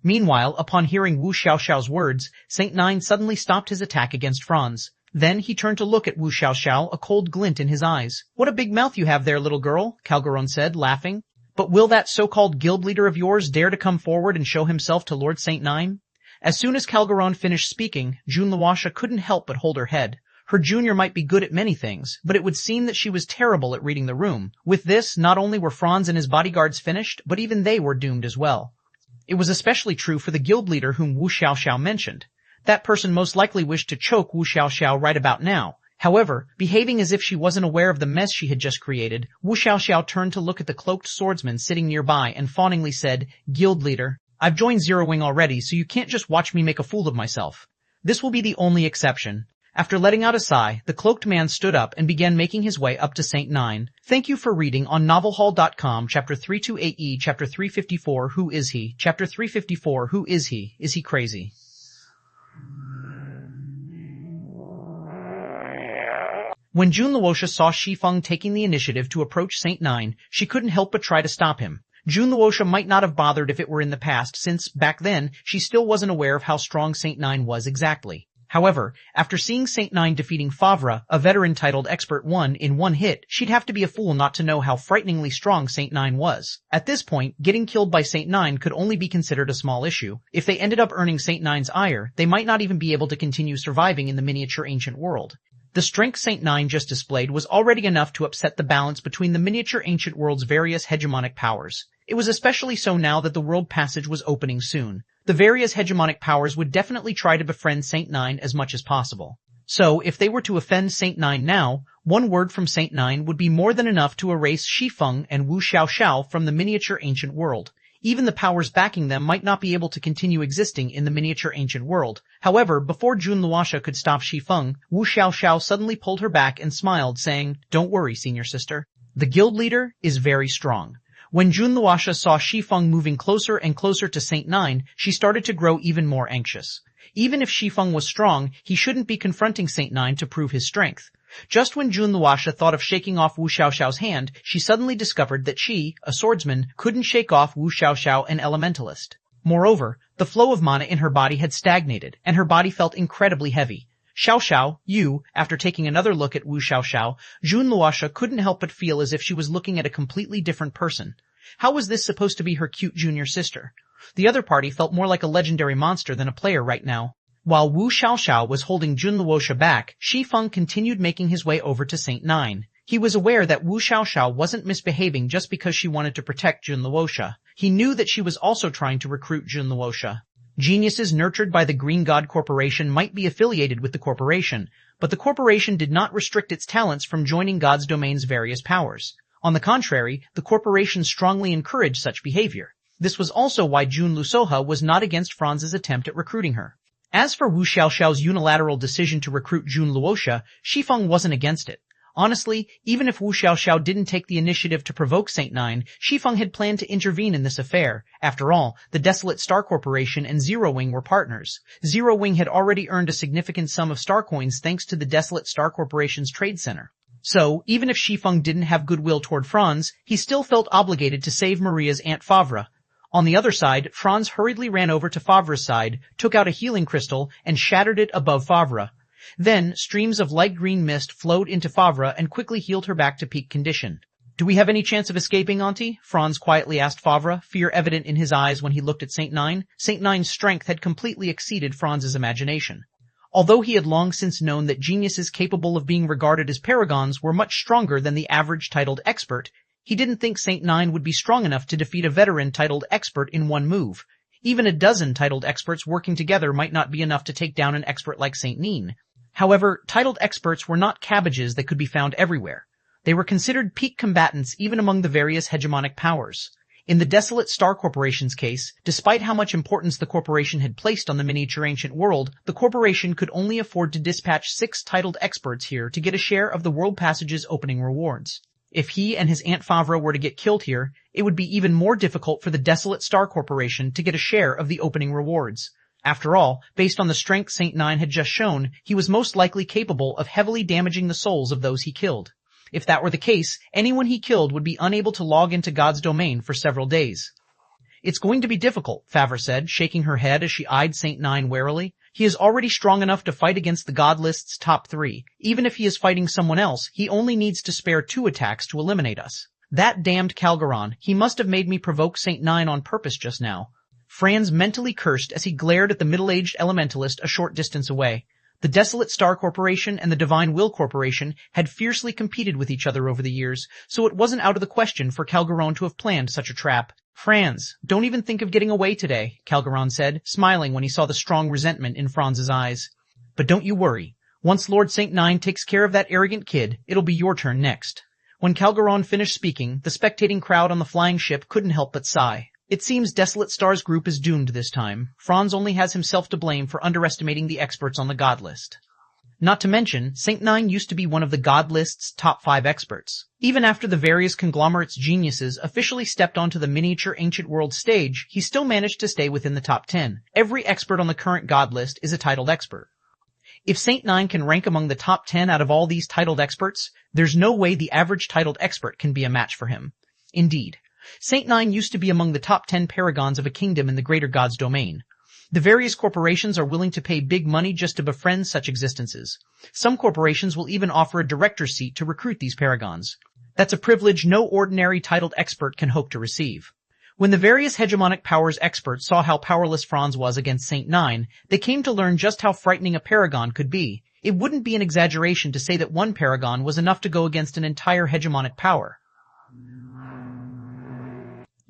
S1: Meanwhile, upon hearing Wu Xiaoxiao's words, Saint Nine suddenly stopped his attack against Franz. Then he turned to look at Wu Xiaoxiao, a cold glint in his eyes. What a big mouth you have there, little girl, Calgaron said, laughing. But will that so-called guild leader of yours dare to come forward and show himself to Lord Saint Nine? As soon as Calgaron finished speaking, Junluosha couldn't help but hold her head. Her junior might be good at many things, but it would seem that she was terrible at reading the room. With this, not only were Franz and his bodyguards finished, but even they were doomed as well. It was especially true for the guild leader whom Wu Xiaoxiao mentioned. That person most likely wished to choke Wu Xiaoxiao right about now. However, behaving as if she wasn't aware of the mess she had just created, Wu Xiaoxiao turned to look at the cloaked swordsman sitting nearby and fawningly said, Guild leader, I've joined Zero Wing already, so you can't just watch me make a fool of myself. This will be the only exception. After letting out a sigh, the cloaked man stood up and began making his way up to Saint Nine. Thank you for reading on novelhall.com, Chapter 328E, Chapter 354, Who is he? Chapter 354, Who is he? Is he crazy? When Junluosha saw Shi Feng taking the initiative to approach Saint Nine, she couldn't help but try to stop him. Junluosha might not have bothered if it were in the past, since, back then, she still wasn't aware of how strong Saint Nine was exactly. However, after seeing Saint Nine defeating Favre, a veteran titled Expert 1, in one hit, she'd have to be a fool not to know how frighteningly strong Saint Nine was. At this point, getting killed by Saint Nine could only be considered a small issue. If they ended up earning Saint Nine's ire, they might not even be able to continue surviving in the miniature ancient world. The strength Saint Nine just displayed was already enough to upset the balance between the miniature ancient world's various hegemonic powers. It was especially so now that the World Passage was opening soon. The various hegemonic powers would definitely try to befriend Saint Nine as much as possible. So, if they were to offend Saint Nine now, one word from Saint Nine would be more than enough to erase Shi Feng and Wu Xiaoxiao from the miniature ancient world. Even the powers backing them might not be able to continue existing in the miniature ancient world. However, before Junluosha could stop Shi Feng, Wu Xiaoxiao suddenly pulled her back and smiled, saying, Don't worry, senior sister. The guild leader is very strong. When Junluosha saw Shi Feng moving closer and closer to Saint Nine, she started to grow even more anxious. Even if Shi Feng was strong, he shouldn't be confronting Saint Nine to prove his strength. Just when Junluosha thought of shaking off Wu Xiaoxiao's hand, she suddenly discovered that she, a swordsman, couldn't shake off Wu Xiaoxiao, an elementalist. Moreover, the flow of mana in her body had stagnated, and her body felt incredibly heavy. Xiao Xiao, you, after taking another look at Wu Xiao Xiao, Jun Luosha couldn't help but feel as if she was looking at a completely different person. How was this supposed to be her cute junior sister? The other party felt more like a legendary monster than a player right now. While Wu Xiao Xiao was holding Jun Luosha back, Shi Feng continued making his way over to Saint Nine. He was aware that Wu Xiao Xiao wasn't misbehaving just because she wanted to protect Jun Luosha. He knew that she was also trying to recruit Jun Luosha. Geniuses nurtured by the Green God Corporation might be affiliated with the corporation, but the corporation did not restrict its talents from joining God's domain's various powers. On the contrary, the corporation strongly encouraged such behavior. This was also why Jun Lusoha was not against Franz's attempt at recruiting her. As for Wu Xiaoxiao's unilateral decision to recruit Jun Luosha, Shi Feng wasn't against it. Honestly, even if Wu Xiaoxiao didn't take the initiative to provoke Saint Nine, Shi Feng had planned to intervene in this affair. After all, the Desolate Star Corporation and Zero Wing were partners. Zero Wing had already earned a significant sum of star coins thanks to the Desolate Star Corporation's trade center. So, even if Shi Feng didn't have goodwill toward Franz, he still felt obligated to save Maria's Aunt Favre. On the other side, Franz hurriedly ran over to Favre's side, took out a healing crystal, and shattered it above Favre. Then, streams of light green mist flowed into Favre and quickly healed her back to peak condition. "Do we have any chance of escaping, Auntie?" Franz quietly asked Favre, fear evident in his eyes when he looked at Saint Nine. Saint Nine's strength had completely exceeded Franz's imagination. Although he had long since known that geniuses capable of being regarded as paragons were much stronger than the average titled expert, he didn't think Saint Nine would be strong enough to defeat a veteran titled expert in one move. Even a dozen titled experts working together might not be enough to take down an expert like Saint Nine. However, titled experts were not cabbages that could be found everywhere. They were considered peak combatants even among the various hegemonic powers. In the Desolate Star Corporation's case, despite how much importance the corporation had placed on the miniature ancient world, the corporation could only afford to dispatch 6 titled experts here to get a share of the World Passage's opening rewards. If he and his Aunt Favre were to get killed here, it would be even more difficult for the Desolate Star Corporation to get a share of the opening rewards. After all, based on the strength Saint Nine had just shown, he was most likely capable of heavily damaging the souls of those he killed. If that were the case, anyone he killed would be unable to log into God's domain for several days. "It's going to be difficult," Favre said, shaking her head as she eyed Saint Nine warily. "He is already strong enough to fight against the God list's top 3. Even if he is fighting someone else, he only needs to spare 2 attacks to eliminate us. That damned Calgaron, he must have made me provoke Saint Nine on purpose just now." Franz mentally cursed as he glared at the middle-aged elementalist a short distance away. The Desolate Star Corporation and the Divine Will Corporation had fiercely competed with each other over the years, so it wasn't out of the question for Calgaron to have planned such a trap. "Franz, don't even think of getting away today," Calgaron said, smiling when he saw the strong resentment in Franz's eyes. "But don't you worry. Once Lord Saint Nine takes care of that arrogant kid, it'll be your turn next." When Calgaron finished speaking, the spectating crowd on the flying ship couldn't help but sigh. It seems Desolate Star's group is doomed this time. Franz only has himself to blame for underestimating the experts on the God list. Not to mention, Saint Nine used to be one of the God list's top 5 experts. Even after the various conglomerates' geniuses officially stepped onto the miniature ancient world stage, he still managed to stay within the top 10. Every expert on the current God list is a titled expert. If Saint Nine can rank among the top 10 out of all these titled experts, there's no way the average titled expert can be a match for him. Indeed, Saint Nine used to be among the top 10 paragons of a kingdom in the greater God's domain. The various corporations are willing to pay big money just to befriend such existences. Some corporations will even offer a director's seat to recruit these paragons. That's a privilege no ordinary titled expert can hope to receive. When the various hegemonic powers experts saw how powerless Franz was against Saint Nine, they came to learn just how frightening a paragon could be. It wouldn't be an exaggeration to say that one paragon was enough to go against an entire hegemonic power.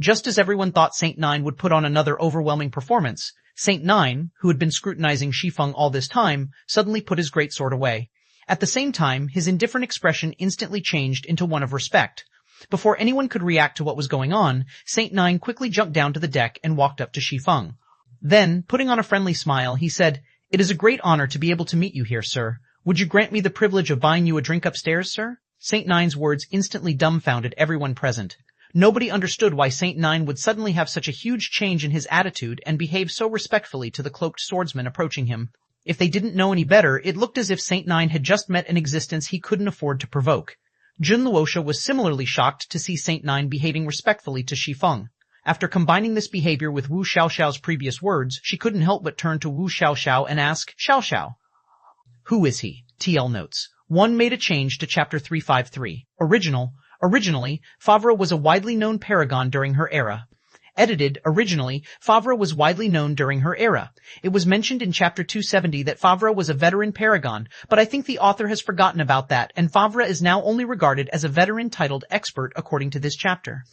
S1: Just as everyone thought Saint Nine would put on another overwhelming performance, Saint Nine, who had been scrutinizing Shi Feng all this time, suddenly put his greatsword away. At the same time, his indifferent expression instantly changed into one of respect. Before anyone could react to what was going on, Saint Nine quickly jumped down to the deck and walked up to Shi Feng. Then, putting on a friendly smile, he said, "It is a great honor to be able to meet you here, sir. Would you grant me the privilege of buying you a drink upstairs, sir?" Saint Nine's words instantly dumbfounded everyone present. Nobody understood why Saint Nine would suddenly have such a huge change in his attitude and behave so respectfully to the cloaked swordsman approaching him. If they didn't know any better, it looked as if Saint Nine had just met an existence he couldn't afford to provoke. Jun Luosha was similarly shocked to see Saint Nine behaving respectfully to Shi Feng. After combining this behavior with Wu Xiaoxiao's previous words, she couldn't help but turn to Wu Xiaoxiao and ask, "Xiaoxiao, Who is he? TL notes. 1 made a change to chapter 353. Originally, Favre was a widely known paragon during her era. Edited, originally, Favre was widely known during her era. It was mentioned in chapter 270 that Favre was a veteran paragon, but I think the author has forgotten about that, and Favre is now only regarded as a veteran titled expert according to this chapter.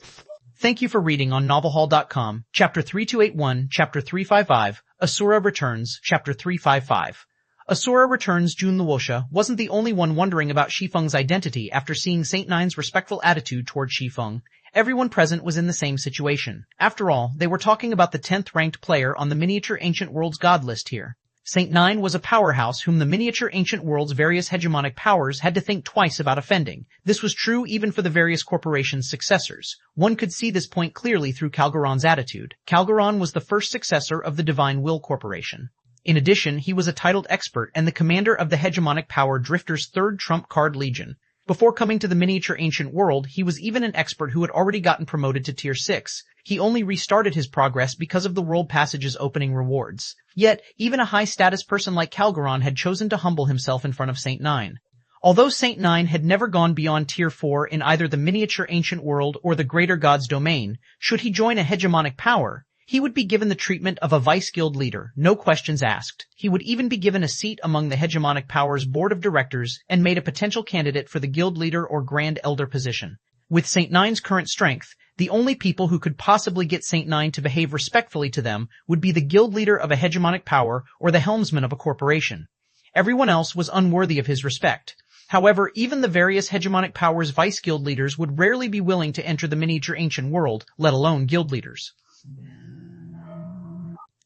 S1: Thank you for reading on novelhall.com, chapter 3281, chapter 355, Asura Returns, chapter 355. Asura Returns Jun Luosha wasn't the only one wondering about Shi Feng's identity after seeing Saint Nine's respectful attitude toward Shi Feng. Everyone present was in the same situation. After all, they were talking about the 10th ranked player on the Miniature Ancient Worlds God list here. Saint Nine was a powerhouse whom the Miniature Ancient World's various hegemonic powers had to think twice about offending. This was true even for the various corporations' successors. One could see this point clearly through Calgaron's attitude. Calgaron was the first successor of the Divine Will Corporation. In addition, he was a titled expert and the commander of the hegemonic power Drifter's third trump card Legion. Before coming to the Miniature Ancient World, he was even an expert who had already gotten promoted to Tier 6. He only restarted his progress because of the World Passage's opening rewards. Yet, even a high-status person like Calgaron had chosen to humble himself in front of Saint Nine. Although Saint Nine had never gone beyond Tier 4 in either the Miniature Ancient World or the Greater God's domain, should he join a hegemonic power, he would be given the treatment of a vice guild leader, no questions asked. He would even be given a seat among the hegemonic power's board of directors and made a potential candidate for the guild leader or grand elder position. With Saint Nine's current strength, the only people who could possibly get Saint Nine to behave respectfully to them would be the guild leader of a hegemonic power or the helmsman of a corporation. Everyone else was unworthy of his respect. However, even the various hegemonic powers' vice guild leaders would rarely be willing to enter the Miniature Ancient World, let alone guild leaders.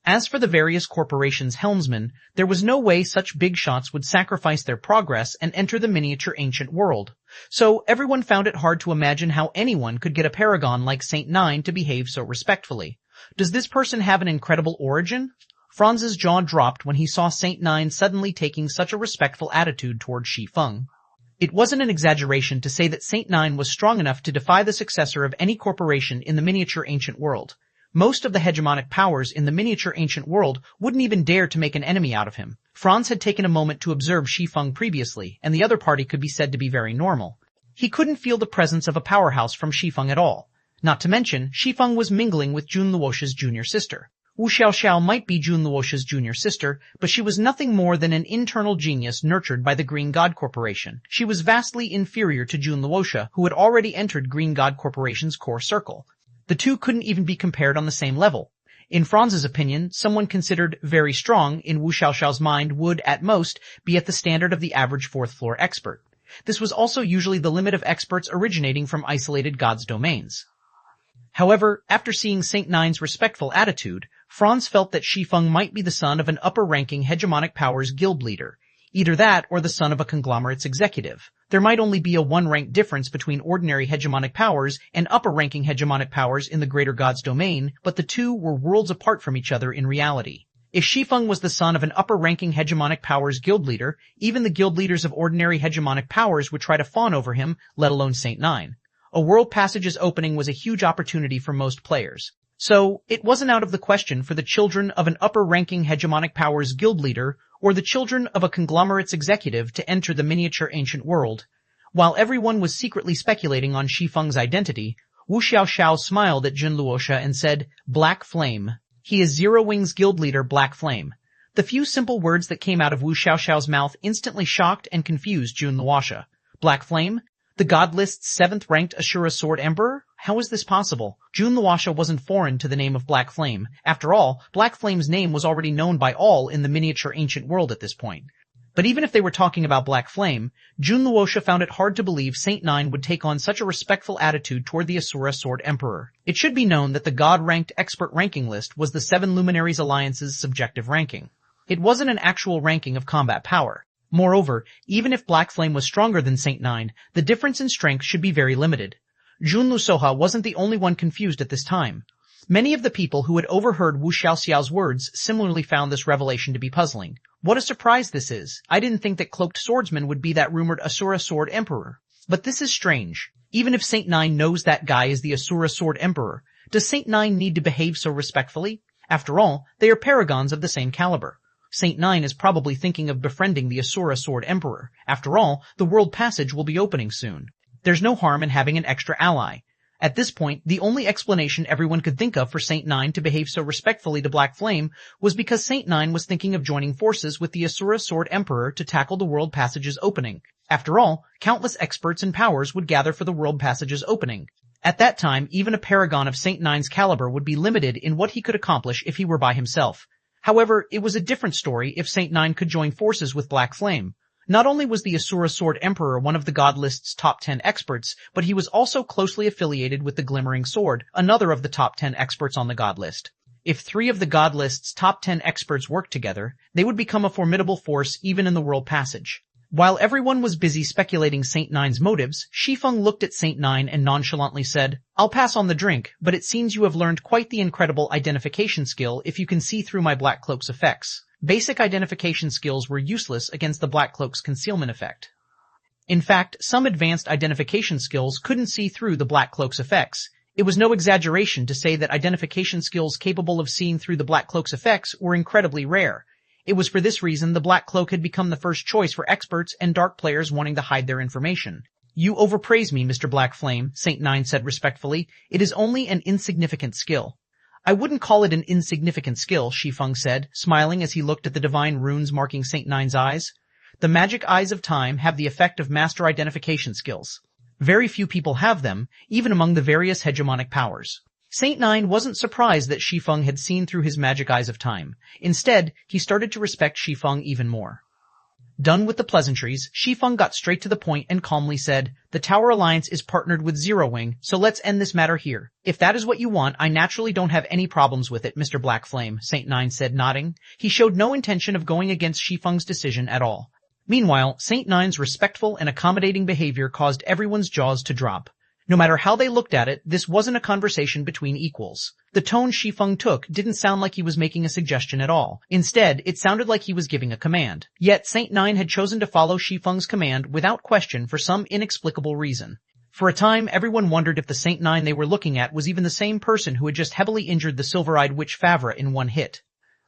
S1: As for the various corporations' helmsmen, there was no way such big shots would sacrifice their progress and enter the Miniature Ancient World. So everyone found it hard to imagine how anyone could get a paragon like Saint Nine to behave so respectfully. Does this person have an incredible origin? Franz's jaw dropped when he saw Saint Nine suddenly taking such a respectful attitude toward Shi Feng. It wasn't an exaggeration to say that Saint Nine was strong enough to defy the successor of any corporation in the Miniature Ancient World. Most of the hegemonic powers in the Miniature Ancient World wouldn't even dare to make an enemy out of him. Franz had taken a moment to observe Shi Feng previously, and the other party could be said to be very normal. He couldn't feel the presence of a powerhouse from Shi Feng at all. Not to mention, Shi Feng was mingling with Jun Luosha's junior sister. Wu Xiaoxiao might be Jun Luosha's junior sister, but she was nothing more than an internal genius nurtured by the Green God Corporation. She was vastly inferior to Jun Luosha, who had already entered Green God Corporation's core circle. The two couldn't even be compared on the same level. In Franz's opinion, someone considered very strong in Wu Xiaoxiao's mind would, at most, be at the standard of the average fourth-floor expert. This was also usually the limit of experts originating from isolated gods' domains. However, after seeing Saint Nine's respectful attitude, Franz felt that Shi Feng might be the son of an upper-ranking hegemonic powers guild leader. Either that or the son of a conglomerate's executive. There might only be a one-rank difference between ordinary hegemonic powers and upper-ranking hegemonic powers in the Greater God's domain, but the two were worlds apart from each other in reality. If Shi Feng was the son of an upper-ranking hegemonic powers guild leader, even the guild leaders of ordinary hegemonic powers would try to fawn over him, let alone Saint Nine. A World Passage's opening was a huge opportunity for most players. So, it wasn't out of the question for the children of an upper-ranking hegemonic powers guild leader or the children of a conglomerate's executive to enter the Miniature Ancient World. While everyone was secretly speculating on Shi Feng's identity, Wu Xiaoxiao smiled at Jun Luosha and said, "Black Flame. He is Zero Wing's guild leader, Black Flame." The few simple words that came out of Wu Xiaoxiao's mouth instantly shocked and confused Jun Luosha. Black Flame? The God list's 7th-ranked Ashura Sword Emperor? How is this possible? Jun Luosha wasn't foreign to the name of Black Flame. After all, Black Flame's name was already known by all in the Miniature Ancient World at this point. But even if they were talking about Black Flame, Jun Luosha found it hard to believe Saint Nine would take on such a respectful attitude toward the Asura Sword Emperor. It should be known that the God-ranked expert ranking list was the 7 Luminaries Alliance's subjective ranking. It wasn't an actual ranking of combat power. Moreover, even if Black Flame was stronger than Saint Nine, the difference in strength should be very limited. Jun Luosha wasn't the only one confused at this time. Many of the people who had overheard Wu Xiaoxiao's words similarly found this revelation to be puzzling. What a surprise this is. I didn't think that Cloaked Swordsman would be that rumored Asura Sword Emperor. But this is strange. Even if Saint Nine knows that guy is the Asura Sword Emperor, does Saint Nine need to behave so respectfully? After all, they are paragons of the same caliber. Saint 9 is probably thinking of befriending the Asura Sword Emperor. After all, the World Passage will be opening soon. There's no harm in having an extra ally. At this point, the only explanation everyone could think of for Saint 9 to behave so respectfully to Black Flame was because Saint 9 was thinking of joining forces with the Asura Sword Emperor to tackle the World Passage's opening. After all, countless experts and powers would gather for the World Passage's opening. At that time, even a paragon of Saint 9's caliber would be limited in what he could accomplish if he were by himself. However, it was a different story if Saint 9 could join forces with Black Flame. Not only was the Asura Sword Emperor one of the God List's top 10 experts, but he was also closely affiliated with the Glimmering Sword, another of the top 10 experts on the God List. If 3 of the God List's top 10 experts worked together, they would become a formidable force even in the World Passage. While everyone was busy speculating Saint 9's motives, Shi Feng looked at Saint 9 and nonchalantly said, "I'll pass on the drink, but it seems you have learned quite the incredible identification skill if you can see through my Black Cloak's effects." Basic identification skills were useless against the Black Cloak's concealment effect. In fact, some advanced identification skills couldn't see through the Black Cloak's effects. It was no exaggeration to say that identification skills capable of seeing through the Black Cloak's effects were incredibly rare. It was for this reason the Black Cloak had become the first choice for experts and dark players wanting to hide their information. "You overpraise me, Mr. Black Flame," Saint 9 said respectfully. "It is only an insignificant skill." "I wouldn't call it an insignificant skill," Shi Feng said, smiling as he looked at the divine runes marking Saint 9's eyes. "The magic eyes of time have the effect of master identification skills. Very few people have them, even among the various hegemonic powers." Saint 9 wasn't surprised that Shi Feng had seen through his magic eyes of time. Instead, he started to respect Shi Feng even more. Done with the pleasantries, Shi Feng got straight to the point and calmly said, "The Tower Alliance is partnered with Zero Wing, so let's end this matter here. If that is what you want, I naturally don't have any problems with it, Mr. Black Flame," Saint 9 said, nodding. He showed no intention of going against Shi Feng's decision at all. Meanwhile, Saint 9's respectful and accommodating behavior caused everyone's jaws to drop. No matter how they looked at it, this wasn't a conversation between equals. The tone Shi Feng took didn't sound like he was making a suggestion at all. Instead, it sounded like he was giving a command. Yet Saint 9 had chosen to follow Shi Feng's command without question for some inexplicable reason. For a time, everyone wondered if the Saint 9 they were looking at was even the same person who had just heavily injured the silver-eyed witch Favre in one hit.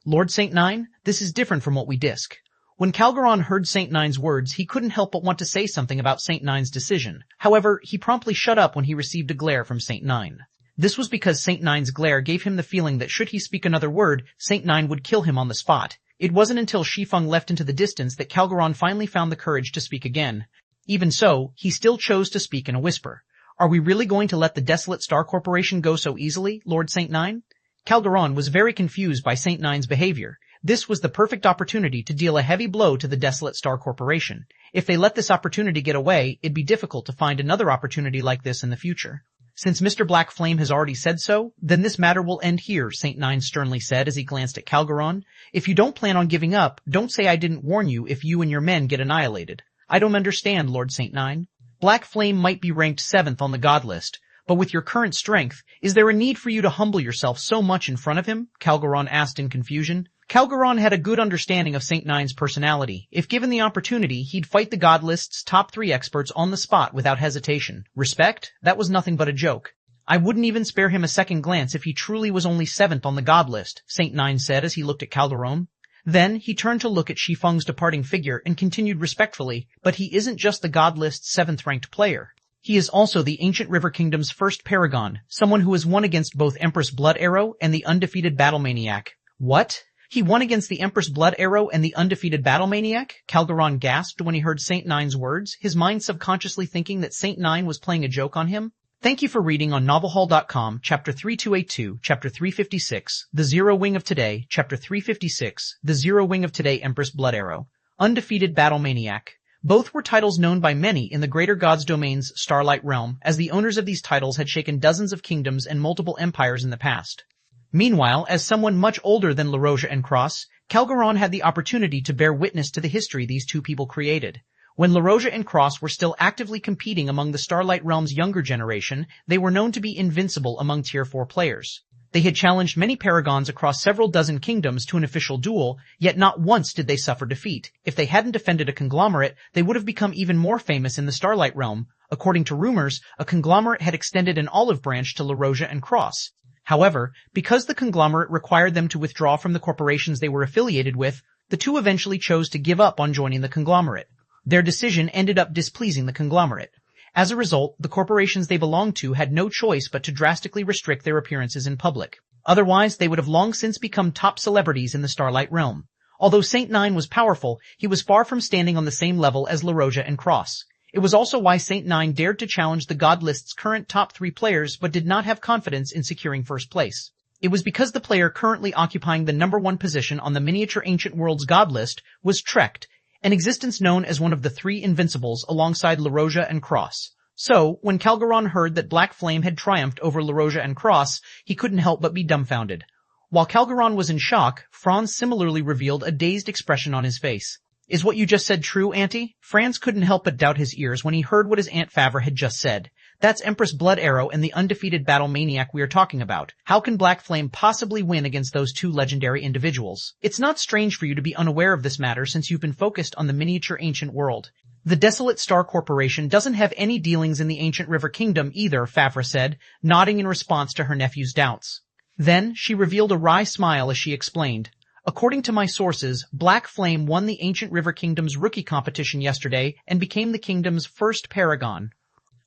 S1: "Lord Saint 9, this is different from what we disc." When Calgaron heard Saint 9's words, he couldn't help but want to say something about Saint 9's decision. However, he promptly shut up when he received a glare from Saint 9. This was because Saint 9's glare gave him the feeling that should he speak another word, Saint 9 would kill him on the spot. It wasn't until Shi Feng left into the distance that Calgaron finally found the courage to speak again. Even so, he still chose to speak in a whisper. "Are we really going to let the Desolate Star Corporation go so easily, Lord Saint 9? Calgaron was very confused by Saint 9's behavior. This was the perfect opportunity to deal a heavy blow to the Desolate Star Corporation. If they let this opportunity get away, it'd be difficult to find another opportunity like this in the future. "Since Mr. Black Flame has already said so, then this matter will end here," Saint 9 sternly said as he glanced at Calgaron. "If you don't plan on giving up, don't say I didn't warn you if you and your men get annihilated." "I don't understand, Lord Saint 9. Black Flame might be ranked 7th on the God List, but with your current strength, is there a need for you to humble yourself so much in front of him?" Calgaron asked in confusion. Calgaron had a good understanding of Saint 9's personality. If given the opportunity, he'd fight the God List's top 3 experts on the spot without hesitation. Respect? That was nothing but a joke. "I wouldn't even spare him a second glance if he truly was only 7th on the God List," Saint 9 said as he looked at Calgaron. Then he turned to look at Shi Feng's departing figure and continued respectfully, "But he isn't just the God List's 7th-ranked player. He is also the Ancient River Kingdom's first paragon, someone who has won against both Empress Blood Arrow and the undefeated Battle Maniac." "What? He won against the Empress Blood Arrow and the undefeated Battle Maniac?" Calgaron gasped when he heard Saint 9's words, his mind subconsciously thinking that Saint 9 was playing a joke on him. Thank you for reading on novelhall.com, Chapter 3282, Chapter 356, The Zero Wing of Today, Chapter 356, The Zero Wing of Today Empress Blood Arrow. Undefeated Battle Maniac. Both were titles known by many in the Greater Gods Domain's Starlight Realm, as the owners of these titles had shaken dozens of kingdoms and multiple empires in the past. Meanwhile, as someone much older than LaRoja and Cross, Calgaron had the opportunity to bear witness to the history these two people created. When LaRoja and Cross were still actively competing among the Starlight Realm's younger generation, they were known to be invincible among Tier 4 players. They had challenged many paragons across several dozen kingdoms to an official duel, yet not once did they suffer defeat. If they hadn't defended a conglomerate, they would have become even more famous in the Starlight Realm. According to rumors, a conglomerate had extended an olive branch to LaRoja and Cross. However, because the conglomerate required them to withdraw from the corporations they were affiliated with, The two eventually chose to give up on joining the conglomerate. Their decision ended up displeasing the conglomerate. As a result, the corporations they belonged to had no choice but to drastically restrict their appearances in public. Otherwise, they would have long since become top celebrities in the Starlight realm. Although Saint Nine was powerful, he was far from standing on the same level as La Roja and Cross. It was also why Saint Nine dared to challenge the God list's current top 3 players but did not have confidence in securing first place. It was because the player currently occupying the number 1 position on the miniature ancient world's God list was Trecht, an existence known as one of the 3 invincibles alongside La Roja and Cross. So, when Calgaron heard that Black Flame had triumphed over La Roja and Cross, he couldn't help but be dumbfounded. While Calgaron was in shock, Franz similarly revealed a dazed expression on his face. Is what you just said true, Auntie? Franz couldn't help but doubt his ears when he heard what his Aunt Favre had just said. That's Empress Blood Arrow and the undefeated battle maniac we are talking about. How can Black Flame possibly win against those 2 legendary individuals? It's not strange for you to be unaware of this matter since you've been focused on the miniature ancient world. The Desolate Star Corporation doesn't have any dealings in the ancient River Kingdom either, Favre said, nodding in response to her nephew's doubts. Then, she revealed a wry smile as she explained. According to my sources, Black Flame won the ancient River Kingdom's rookie competition yesterday and became the kingdom's first paragon.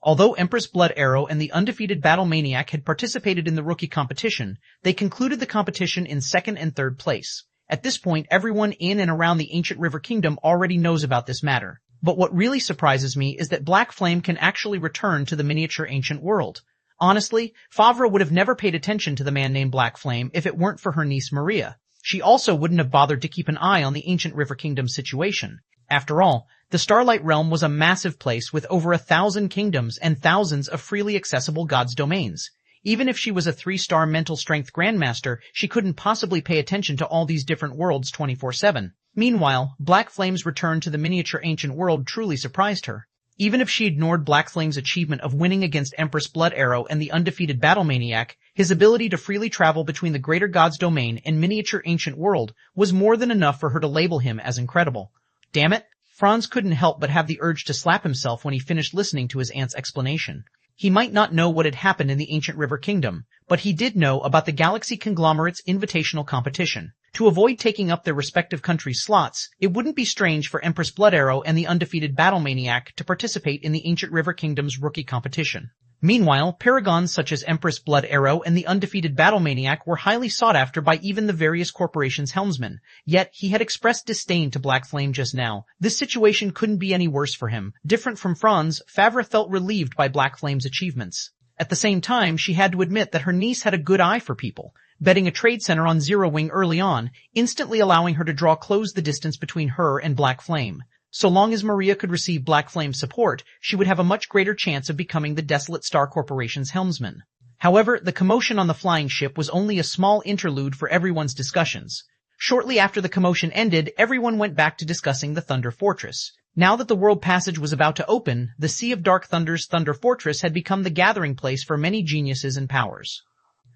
S1: Although Empress Blood Arrow and the undefeated Battle Maniac had participated in the rookie competition, they concluded the competition in 2nd and 3rd place. At this point, everyone in and around the ancient River Kingdom already knows about this matter. But what really surprises me is that Black Flame can actually return to the miniature ancient world. Honestly, Favre would have never paid attention to the man named Black Flame if it weren't for her niece Maria. She also wouldn't have bothered to keep an eye on the ancient River Kingdom situation. After all, the Starlight Realm was a massive place with over 1,000 kingdoms and thousands of freely accessible gods' domains. Even if she was a 3-star mental strength grandmaster, she couldn't possibly pay attention to all these different worlds 24/7. Meanwhile, Black Flame's return to the miniature ancient world truly surprised her. Even if she ignored Black Flame's achievement of winning against Empress Blood Arrow and the undefeated Battle Maniac, his ability to freely travel between the greater god's domain and miniature ancient world was more than enough for her to label him as incredible. Damn it, Franz couldn't help but have the urge to slap himself when he finished listening to his aunt's explanation. He might not know what had happened in the ancient River Kingdom, but he did know about the Galaxy Conglomerate's invitational competition. To avoid taking up their respective countries' slots, it wouldn't be strange for Empress Blood Arrow and the undefeated Battle Maniac to participate in the ancient River Kingdom's rookie competition. Meanwhile, paragons such as Empress Blood Arrow and the undefeated Battle Maniac were highly sought after by even the various corporations' helmsmen, yet he had expressed disdain to Black Flame just now. This situation couldn't be any worse for him. Different from Franz, Favre felt relieved by Black Flame's achievements. At the same time, she had to admit that her niece had a good eye for people, betting a trade center on Zero Wing early on, instantly allowing her to close the distance between her and Black Flame. So long as Maria could receive Black Flame's support, she would have a much greater chance of becoming the Desolate Star Corporation's helmsman. However, the commotion on the flying ship was only a small interlude for everyone's discussions. Shortly after the commotion ended, everyone went back to discussing the Thunder Fortress. Now that the World Passage was about to open, the Sea of Dark Thunder's Thunder Fortress had become the gathering place for many geniuses and powers.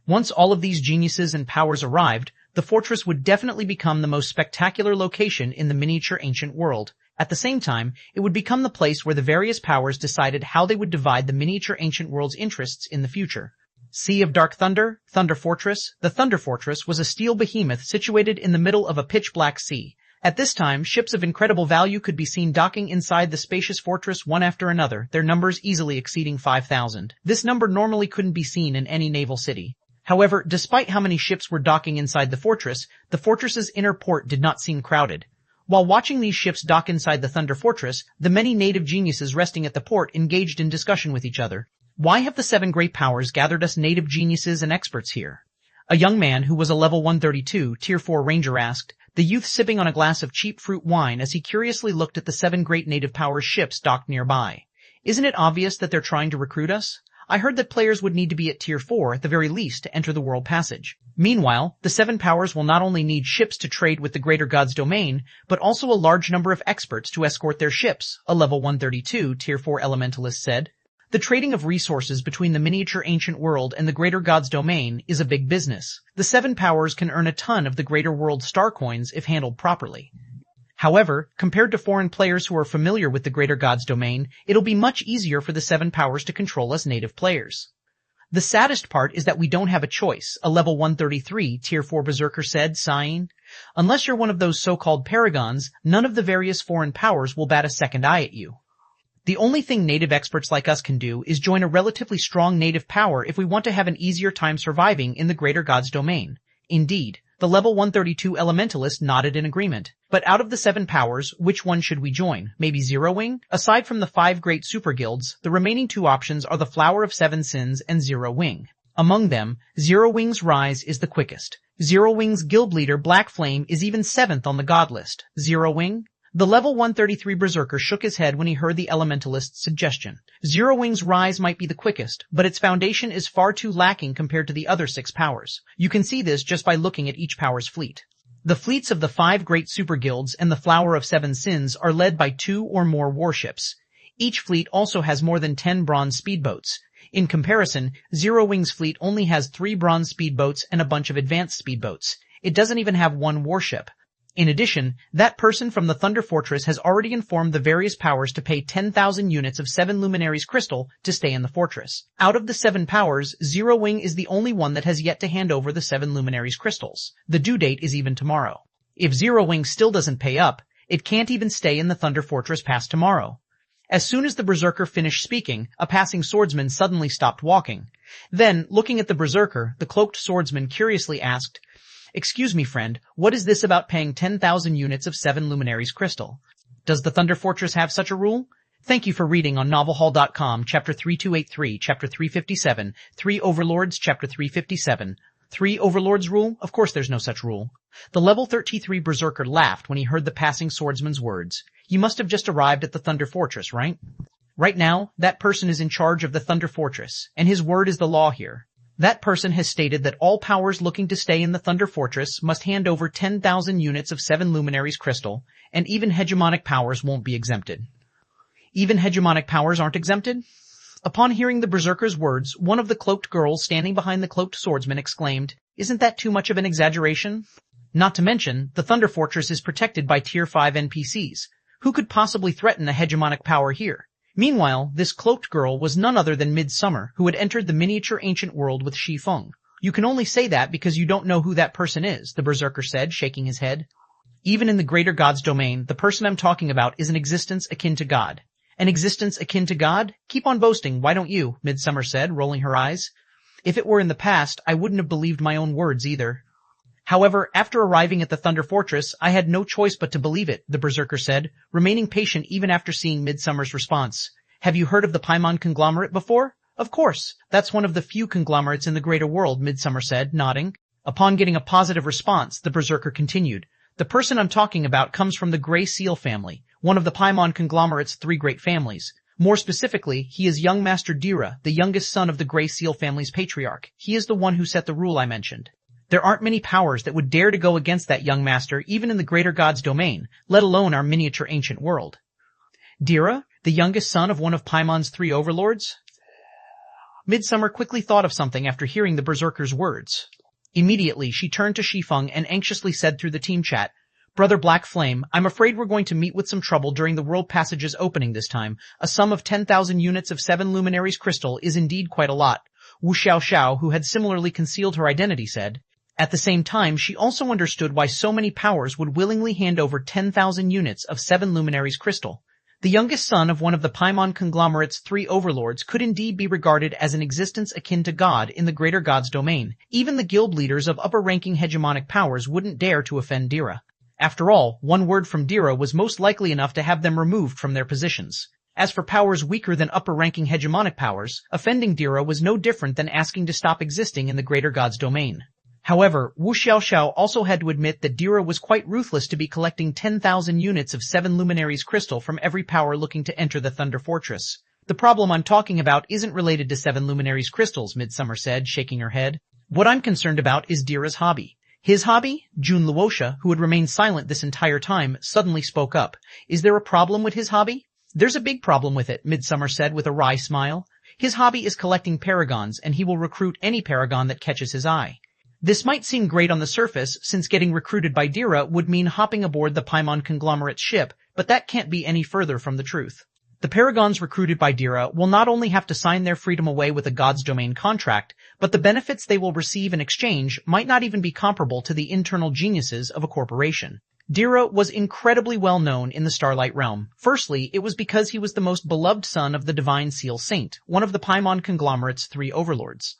S1: Once all of these geniuses and powers arrived, the fortress would definitely become the most spectacular location in the miniature ancient world. At the same time, it would become the place where the various powers decided how they would divide the miniature ancient world's interests in the future. Sea of Dark Thunder, Thunder Fortress. The Thunder Fortress was a steel behemoth situated in the middle of a pitch-black sea. At this time, ships of incredible value could be seen docking inside the spacious fortress one after another, their numbers easily exceeding 5,000. This number normally couldn't be seen in any naval city. However, despite how many ships were docking inside the fortress's inner port did not seem crowded. While watching these ships dock inside the Thunder Fortress, the many native geniuses resting at the port engaged in discussion with each other. Why have the 7 great powers gathered us native geniuses and experts here? A young man who was a level 132, Tier 4 Ranger asked, the youth sipping on a glass of cheap fruit wine as he curiously looked at the 7 great native powers ships docked nearby. Isn't it obvious that they're trying to recruit us? I heard that players would need to be at Tier 4 at the very least to enter the World Passage. Meanwhile, the 7 powers will not only need ships to trade with the Greater God's domain, but also a large number of experts to escort their ships, a level 132 Tier 4 Elementalist said. The trading of resources between the miniature ancient world and the Greater God's domain is a big business. The 7 powers can earn a ton of the Greater World star coins if handled properly. However, compared to foreign players who are familiar with the Greater God's domain, it'll be much easier for the 7 powers to control us native players. The saddest part is that we don't have a choice, a level 133 Tier 4 Berserker said, sighing. Unless you're one of those so-called paragons, none of the various foreign powers will bat a second eye at you. The only thing native experts like us can do is join a relatively strong native power if we want to have an easier time surviving in the greater god's domain. Indeed, the level 132 elementalist nodded in agreement. But out of the 7 powers, which one should we join? Maybe Zero Wing? Aside from the 5 great super guilds, the remaining 2 options are the Flower of 7 Sins and Zero Wing. Among them, Zero Wing's rise is the quickest. Zero Wing's guild leader Black Flame is even 7th on the god list. Zero Wing? The level 133 berserker shook his head when he heard the elementalist's suggestion. Zero Wing's rise might be the quickest, but its foundation is far too lacking compared to the other 6 powers. You can see this just by looking at each power's fleet. The fleets of the 5 great super guilds and the Flower of 7 Sins are led by 2 or more warships. Each fleet also has more than 10 bronze speedboats. In comparison, Zero Wing's fleet only has 3 bronze speedboats and a bunch of advanced speedboats. It doesn't even have 1 warship. In addition, that person from the Thunder Fortress has already informed the various powers to pay 10,000 units of 7 Luminaries crystal to stay in the fortress. Out of the 7 powers, Zero Wing is the only one that has yet to hand over the 7 Luminaries crystals. The due date is even tomorrow. If Zero Wing still doesn't pay up, it can't even stay in the Thunder Fortress past tomorrow. As soon as the berserker finished speaking, a passing swordsman suddenly stopped walking. Then, looking at the berserker, the cloaked swordsman curiously asked, "Excuse me, friend, what is this about paying 10,000 units of 7 Luminaries crystal? Does the Thunder Fortress have such a rule?" Thank you for reading on novelhall.com, Chapter 3283, Chapter 357, 3 Overlords, Chapter 357. 3 Overlords rule? Of course there's no such rule. The level 33 berserker laughed when he heard the passing swordsman's words. You must have just arrived at the Thunder Fortress, right? Right now, that person is in charge of the Thunder Fortress, and his word is the law here. That person has stated that all powers looking to stay in the Thunder Fortress must hand over 10,000 units of 7 Luminaries crystal, and even hegemonic powers won't be exempted. Even hegemonic powers aren't exempted? Upon hearing the berserker's words, one of the cloaked girls standing behind the cloaked swordsman exclaimed, "Isn't that too much of an exaggeration?" Not to mention, the Thunder Fortress is protected by Tier 5 NPCs. Who could possibly threaten a hegemonic power here? Meanwhile, this cloaked girl was none other than Midsummer, who had entered the miniature ancient world with Shi Feng. You can only say that because you don't know who that person is, the berserker said, shaking his head. Even in the greater god's domain, the person I'm talking about is an existence akin to God. An existence akin to God? Keep on boasting, why don't you? Midsummer said, rolling her eyes. If it were in the past, I wouldn't have believed my own words either. However, after arriving at the Thunder Fortress, I had no choice but to believe it, the berserker said, remaining patient even after seeing Midsummer's response. Have you heard of the Paimon conglomerate before? Of course. That's one of the few conglomerates in the greater world, Midsummer said, nodding. Upon getting a positive response, the berserker continued. The person I'm talking about comes from the Grey Seal family, one of the Paimon conglomerate's 3 great families. More specifically, he is young Master Dira, the youngest son of the Grey Seal family's patriarch. He is the one who set the rule I mentioned. There aren't many powers that would dare to go against that young master even in the greater god's domain, let alone our miniature ancient world. Dira, the youngest son of one of Paimon's 3 overlords? Midsummer quickly thought of something after hearing the berserker's words. Immediately, she turned to Shi Feng and anxiously said through the team chat, Brother Black Flame, I'm afraid we're going to meet with some trouble during the World Passage's opening this time. A sum of 10,000 units of 7 Luminaries crystal is indeed quite a lot. Wu Xiao, who had similarly concealed her identity, said. At the same time, she also understood why so many powers would willingly hand over 10,000 units of 7 Luminaries crystal. The youngest son of one of the Paimon conglomerate's 3 overlords could indeed be regarded as an existence akin to God in the greater god's domain. Even the guild leaders of upper-ranking hegemonic powers wouldn't dare to offend Dira. After all, one word from Dira was most likely enough to have them removed from their positions. As for powers weaker than upper-ranking hegemonic powers, offending Dira was no different than asking to stop existing in the greater god's domain. However, Wu Xiao also had to admit that Dira was quite ruthless to be collecting 10,000 units of 7 Luminaries crystal from every power looking to enter the Thunder Fortress. The problem I'm talking about isn't related to 7 Luminaries crystals, Midsummer said, shaking her head. What I'm concerned about is Dira's hobby. His hobby? Jun Luosha, who had remained silent this entire time, suddenly spoke up. Is there a problem with his hobby? There's a big problem with it, Midsummer said with a wry smile. His hobby is collecting paragons, and he will recruit any paragon that catches his eye. This might seem great on the surface, since getting recruited by Dira would mean hopping aboard the Paimon conglomerate's ship, but that can't be any further from the truth. The paragons recruited by Dira will not only have to sign their freedom away with a God's Domain contract, but the benefits they will receive in exchange might not even be comparable to the internal geniuses of a corporation. Dira was incredibly well known in the Starlight Realm. Firstly, it was because he was the most beloved son of the Divine Seal Saint, one of the Paimon conglomerate's 3 overlords.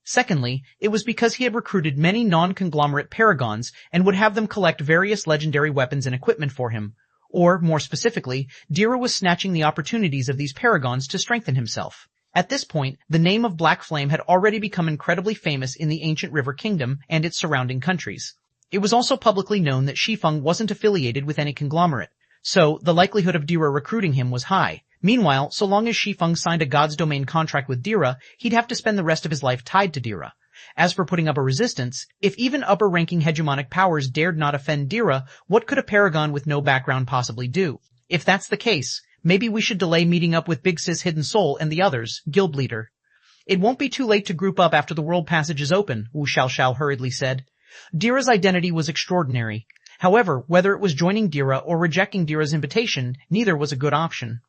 S1: Secondly, it was because he had recruited many non-conglomerate paragons and would have them collect various legendary weapons and equipment for him. Or, more specifically, Dira was snatching the opportunities of these paragons to strengthen himself. At this point, the name of Black Flame had already become incredibly famous in the ancient River Kingdom and its surrounding countries. It was also publicly known that Shi Feng wasn't affiliated with any conglomerate, so the likelihood of Dira recruiting him was high. Meanwhile, so long as Shi Feng signed a God's Domain contract with Dira, he'd have to spend the rest of his life tied to Dira. As for putting up a resistance, if even upper-ranking hegemonic powers dared not offend Dira, what could a paragon with no background possibly do? If that's the case, maybe we should delay meeting up with Big Sis Hidden Soul and the others, guild leader. It won't be too late to group up after the world passage is open, Wu Xiaoxiao hurriedly said. Dira's identity was extraordinary. However, whether it was joining Dira or rejecting Dira's invitation, neither was a good option.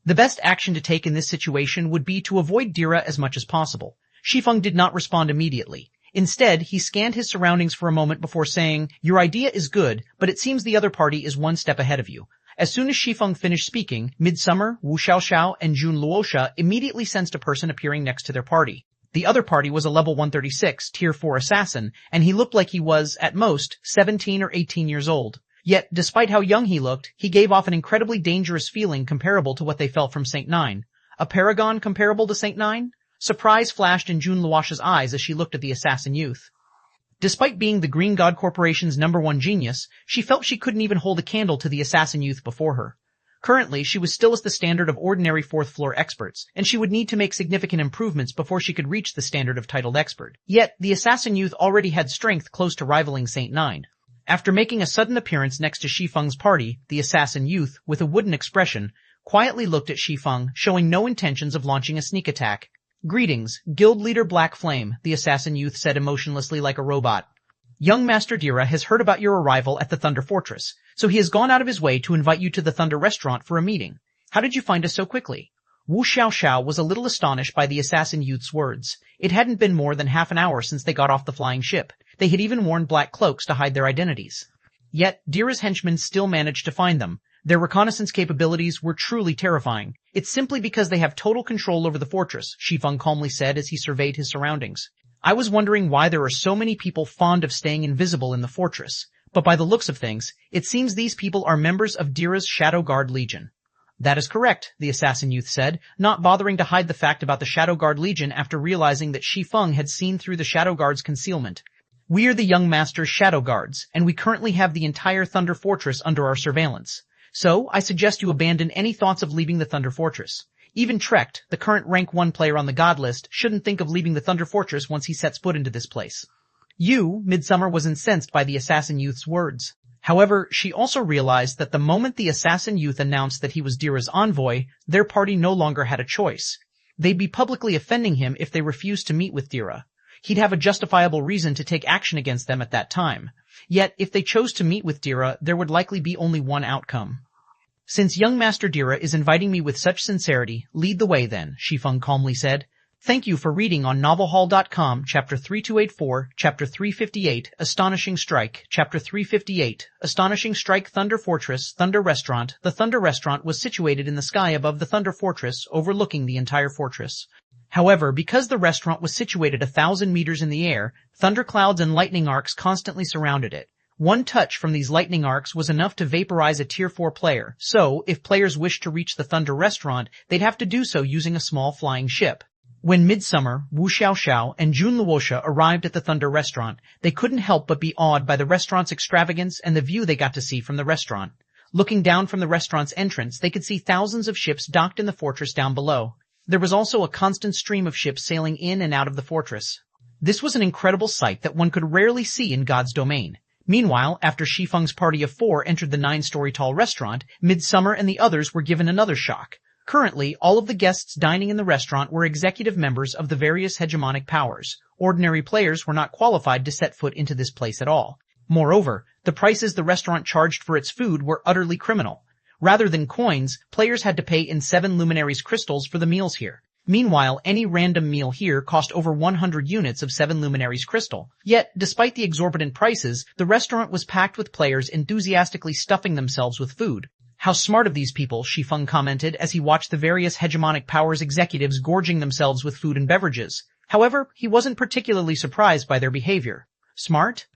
S1: The best action to take in this situation would be to avoid Dira as much as possible. Shi Feng did not respond immediately. Instead, he scanned his surroundings for a moment before saying, "Your idea is good, but it seems the other party is one step ahead of you." As soon as Shi Feng finished speaking, Midsummer, Wu Xiaoxiao, and Jun Luosha immediately sensed a person appearing next to their party. The other party was a level 136, tier 4 assassin, and he looked like he was, at most, 17 or 18 years old. Yet, despite how young he looked, he gave off an incredibly dangerous feeling comparable to what they felt from Saint Nine. A paragon comparable to Saint Nine? Surprise flashed in Jun Luosha's eyes as she looked at the assassin youth. Despite being the Green God Corporation's #1 genius, she felt she couldn't even hold a candle to the assassin youth before her. Currently, she was still at the standard of ordinary 4th floor experts, and she would need to make significant improvements before she could reach the standard of titled expert. Yet, the assassin youth already had strength close to rivaling Saint Nine. After making a sudden appearance next to Shi Feng's party, the assassin youth, with a wooden expression, quietly looked at Shi Feng, showing no intentions of launching a sneak attack. "Greetings, Guild Leader Black Flame," the assassin youth said emotionlessly like a robot. "Young Master Dira has heard about your arrival at the Thunder Fortress, so he has gone out of his way to invite you to the Thunder Restaurant for a meeting. How did you find us so quickly?" Wu Xiaoxiao was a little astonished by the assassin youth's words. It hadn't been more than half an hour since they got off the flying ship. They had even worn black cloaks to hide their identities. Yet, Dira's henchmen still managed to find them. Their reconnaissance capabilities were truly terrifying. "It's simply because they have total control over the fortress," Shi Feng calmly said as he surveyed his surroundings. "I was wondering why there are so many people fond of staying invisible in the fortress. But by the looks of things, it seems these people are members of Dira's Shadow Guard Legion." "That is correct," the assassin youth said, not bothering to hide the fact about the Shadow Guard Legion after realizing that Shi Feng had seen through the Shadow Guard's concealment. "We are the young master's Shadow Guards, and we currently have the entire Thunder Fortress under our surveillance. So, I suggest you abandon any thoughts of leaving the Thunder Fortress. Even Trecht, the current rank 1 player on the God list, shouldn't think of leaving the Thunder Fortress once he sets foot into this place." Midsummer was incensed by the assassin youth's words. However, she also realized that the moment the assassin youth announced that he was Dira's envoy, their party no longer had a choice. They'd be publicly offending him if they refused to meet with Dira. He'd have a justifiable reason to take action against them at that time. Yet, if they chose to meet with Dira, there would likely be only one outcome. "Since young Master Dira is inviting me with such sincerity, lead the way then," Shi Feng calmly said. "Thank you for reading on novelhall.com, Chapter 3284, Chapter 358, Astonishing Strike, Chapter 358, Astonishing Strike Thunder Fortress, Thunder Restaurant. The Thunder Restaurant was situated in the sky above the Thunder Fortress, overlooking the entire fortress. However, because the restaurant was situated 1,000 meters in the air, thunderclouds and lightning arcs constantly surrounded it. One touch from these lightning arcs was enough to vaporize a Tier 4 player, so if players wished to reach the Thunder Restaurant, they'd have to do so using a small flying ship. When Midsummer, Wu Xiaoxiao, and Jun Luosha arrived at the Thunder Restaurant, they couldn't help but be awed by the restaurant's extravagance and the view they got to see from the restaurant. Looking down from the restaurant's entrance, they could see thousands of ships docked in the fortress down below. There was also a constant stream of ships sailing in and out of the fortress. This was an incredible sight that one could rarely see in God's domain. Meanwhile, after Shi Feng's party of 4 entered the 9-story tall restaurant, Midsummer and the others were given another shock. Currently, all of the guests dining in the restaurant were executive members of the various hegemonic powers. Ordinary players were not qualified to set foot into this place at all. Moreover, the prices the restaurant charged for its food were utterly criminal. Rather than coins, players had to pay in 7 luminaries crystals for the meals here. Meanwhile, any random meal here cost over 100 units of 7 luminaries crystal. Yet, despite the exorbitant prices, the restaurant was packed with players enthusiastically stuffing themselves with food. How smart of these people, Shi Feng commented as he watched the various hegemonic powers executives gorging themselves with food and beverages. However, he wasn't particularly surprised by their behavior. Smart?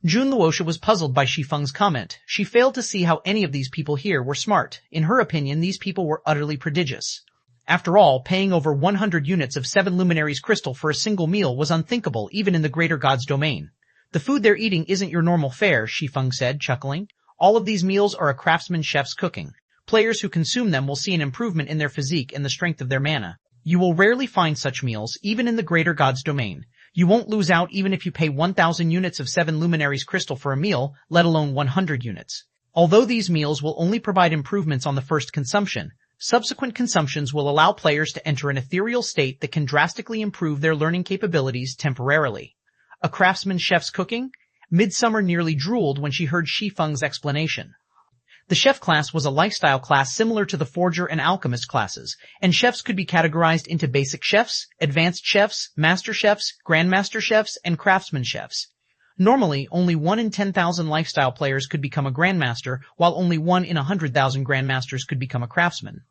S1: Jun Luosha was puzzled by Shi Feng's comment. She failed to see how any of these people here were smart. In her opinion, these people were utterly prodigious. After all, paying over 100 units of 7 luminaries crystal for a single meal was unthinkable even in the greater god's domain. The food they're eating isn't your normal fare, Shi Feng said, chuckling. All of these meals are a craftsman chef's cooking. Players who consume them will see an improvement in their physique and the strength of their mana. You will rarely find such meals, even in the greater god's domain. You won't lose out even if you pay 1,000 units of 7 luminaries crystal for a meal, let alone 100 units. Although these meals will only provide improvements on the first consumption, subsequent consumptions will allow players to enter an ethereal state that can drastically improve their learning capabilities temporarily. A craftsman chef's cooking? Midsummer nearly drooled when she heard Shi Feng's explanation. The chef class was a lifestyle class similar to the forger and alchemist classes, and chefs could be categorized into basic chefs, advanced chefs, master chefs, grandmaster chefs, and craftsman chefs. Normally, only 1 in 10,000 lifestyle players could become a grandmaster, while only 1 in 100,000 grandmasters could become a craftsman.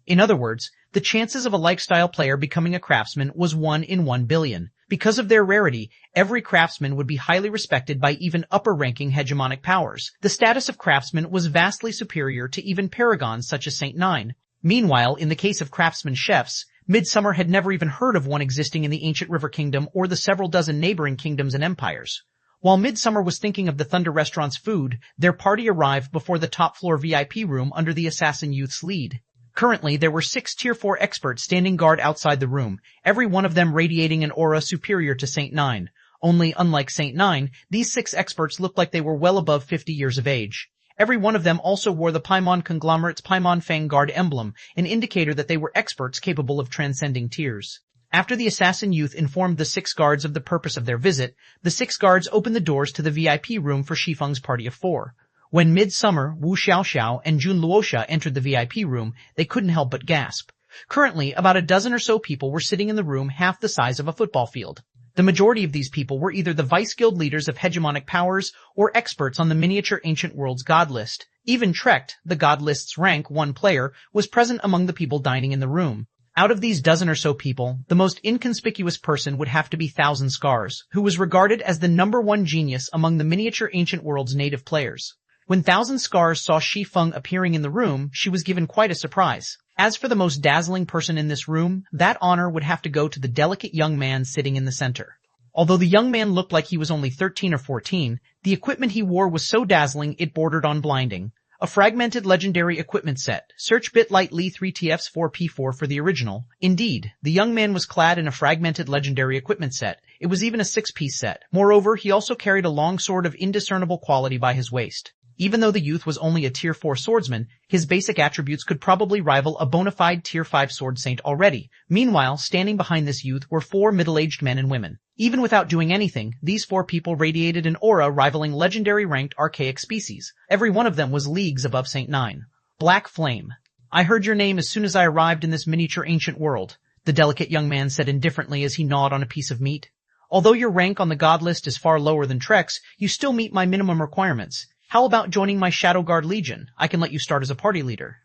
S1: In other words, the chances of a lifestyle player becoming a craftsman was 1 in 1 billion. Because of their rarity, every craftsman would be highly respected by even upper-ranking hegemonic powers. The status of craftsman was vastly superior to even paragons such as Saint 9. Meanwhile, in the case of craftsman chefs, Midsummer had never even heard of one existing in the ancient River Kingdom or the several dozen neighboring kingdoms and empires. While Midsummer was thinking of the Thunder Restaurant's food, their party arrived before the top-floor VIP room under the assassin youth's lead. Currently, there were 6 Tier 4 experts standing guard outside the room, every one of them radiating an aura superior to Saint 9. Only, unlike Saint 9, these 6 experts looked like they were well above 50 years of age. Every one of them also wore the Paimon conglomerate's Paimon Fang Guard emblem, an indicator that they were experts capable of transcending tiers. After the assassin youth informed the 6 guards of the purpose of their visit, the 6 guards opened the doors to the VIP room for Shi Feng's party of 4. When Midsummer, Wu Xiaoxiao, and Jun Luosha entered the VIP room, they couldn't help but gasp. Currently, about a dozen or so people were sitting in the room half the size of a football field. The majority of these people were either the Vice Guild leaders of hegemonic powers or experts on the miniature ancient world's god list. Even Trekt, the god list's rank 1 player, was present among the people dining in the room. Out of these dozen or so people, the most inconspicuous person would have to be Thousand Scars, who was regarded as the #1 genius among the miniature ancient world's native players. When Thousand Scars saw Shi Feng appearing in the room, she was given quite a surprise. As for the most dazzling person in this room, that honor would have to go to the delicate young man sitting in the center. Although the young man looked like he was only 13 or 14, the equipment he wore was so dazzling it bordered on blinding. A fragmented legendary equipment set. Search BitLight Li 3TFs4P4 for the original. Indeed, the young man was clad in a fragmented legendary equipment set. It was even a 6-piece set. Moreover, he also carried a long sword of indiscernible quality by his waist. Even though the youth was only a Tier 4 swordsman, his basic attributes could probably rival a bona fide Tier 5 sword saint already. Meanwhile, standing behind this youth were 4 middle-aged men and women. Even without doing anything, these 4 people radiated an aura rivaling legendary-ranked archaic species. Every one of them was leagues above Saint 9. Black Flame. I heard your name as soon as I arrived in this miniature ancient world, the delicate young man said indifferently as he gnawed on a piece of meat. Although your rank on the god list is far lower than Trek's, you still meet my minimum requirements. How about joining my Shadow Guard Legion? I can let you start as a party leader.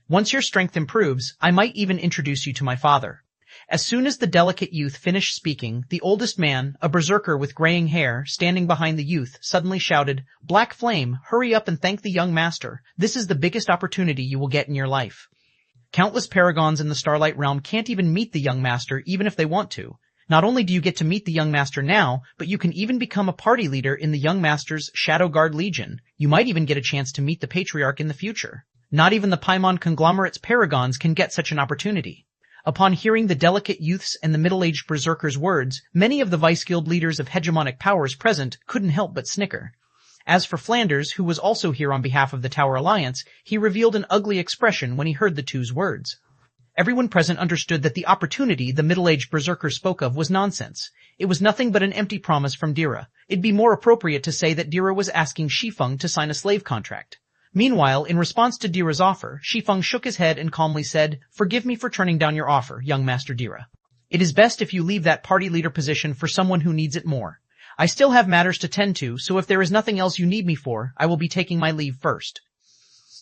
S1: Once your strength improves, I might even introduce you to my father. As soon as the delicate youth finished speaking, the oldest man, a berserker with graying hair, standing behind the youth, suddenly shouted, Black Flame, hurry up and thank the young master. This is the biggest opportunity you will get in your life. Countless paragons in the Starlight Realm can't even meet the young master even if they want to. Not only do you get to meet the young master now, but you can even become a party leader in the young master's Shadow Guard Legion. You might even get a chance to meet the patriarch in the future. Not even the Paimon conglomerate's paragons can get such an opportunity. Upon hearing the delicate youth's and the middle-aged berserker's words, many of the Vice Guild leaders of hegemonic powers present couldn't help but snicker. As for Flanders, who was also here on behalf of the Tower Alliance, he revealed an ugly expression when he heard the two's words. Everyone present understood that the opportunity the middle-aged berserker spoke of was nonsense. It was nothing but an empty promise from Dira. It'd be more appropriate to say that Dira was asking Shi Feng to sign a slave contract. Meanwhile, in response to Dira's offer, Shi Feng shook his head and calmly said, "Forgive me for turning down your offer, young Master Dira. It is best if you leave that party leader position for someone who needs it more. I still have matters to tend to, so if there is nothing else you need me for, I will be taking my leave first."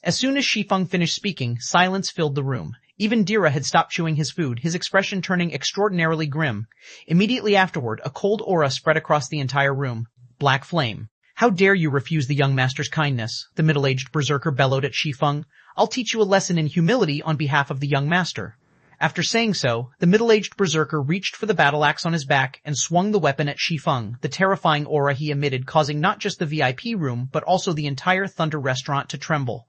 S1: As soon as Shi Feng finished speaking, silence filled the room. Even Dira had stopped chewing his food, his expression turning extraordinarily grim. Immediately afterward, a cold aura spread across the entire room. Black flame. "How dare you refuse the young master's kindness?" the middle-aged berserker bellowed at Shi Feng. "I'll teach you a lesson in humility on behalf of the young master." After saying so, the middle-aged berserker reached for the battle axe on his back and swung the weapon at Shi Feng, the terrifying aura he emitted causing not just the VIP room but also the entire Thunder restaurant to tremble.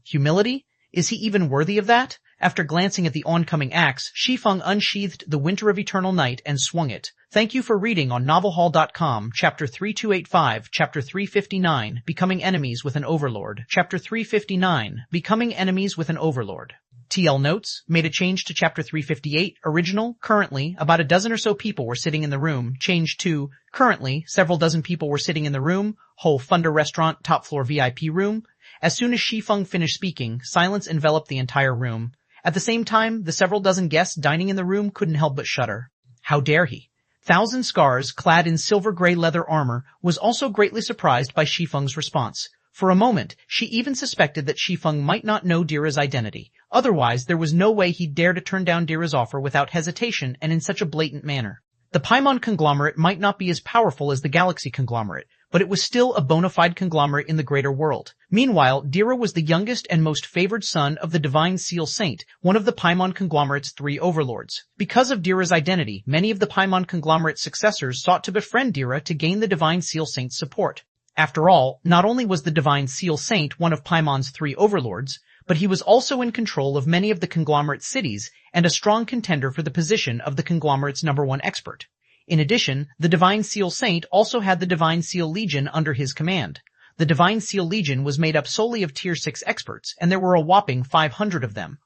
S1: Humility? Is he even worthy of that? After glancing at the oncoming axe, Shi Feng unsheathed the Winter of Eternal Night and swung it. Thank you for reading on novelhall.com, Chapter 3285, Chapter 359, Becoming Enemies with an Overlord, Chapter 359, Becoming Enemies with an Overlord. TL Notes, made a change to Chapter 358, original, currently, about a dozen or so people were sitting in the room, changed to, currently, several dozen people were sitting in the room, whole Thunder restaurant, top floor VIP room. As soon as Shi Feng finished speaking, silence enveloped the entire room. At the same time, the several dozen guests dining in the room couldn't help but shudder. How dare he? Thousand Scars, clad in silver-gray leather armor, was also greatly surprised by Shi Feng's response. For a moment, she even suspected that Shi Feng might not know Dira's identity. Otherwise, there was no way he'd dare to turn down Dira's offer without hesitation and in such a blatant manner. The Paimon conglomerate might not be as powerful as the Galaxy conglomerate, but it was still a bona fide conglomerate in the greater world. Meanwhile, Dira was the youngest and most favored son of the Divine Seal Saint, one of the Paimon conglomerate's 3 overlords. Because of Dira's identity, many of the Paimon conglomerate's successors sought to befriend Dira to gain the Divine Seal Saint's support. After all, not only was the Divine Seal Saint one of Paimon's 3 overlords, but he was also in control of many of the conglomerate's cities and a strong contender for the position of the conglomerate's #1 expert. In addition, the Divine Seal Saint also had the Divine Seal Legion under his command. The Divine Seal Legion was made up solely of Tier 6 experts, and there were a whopping 500 of them.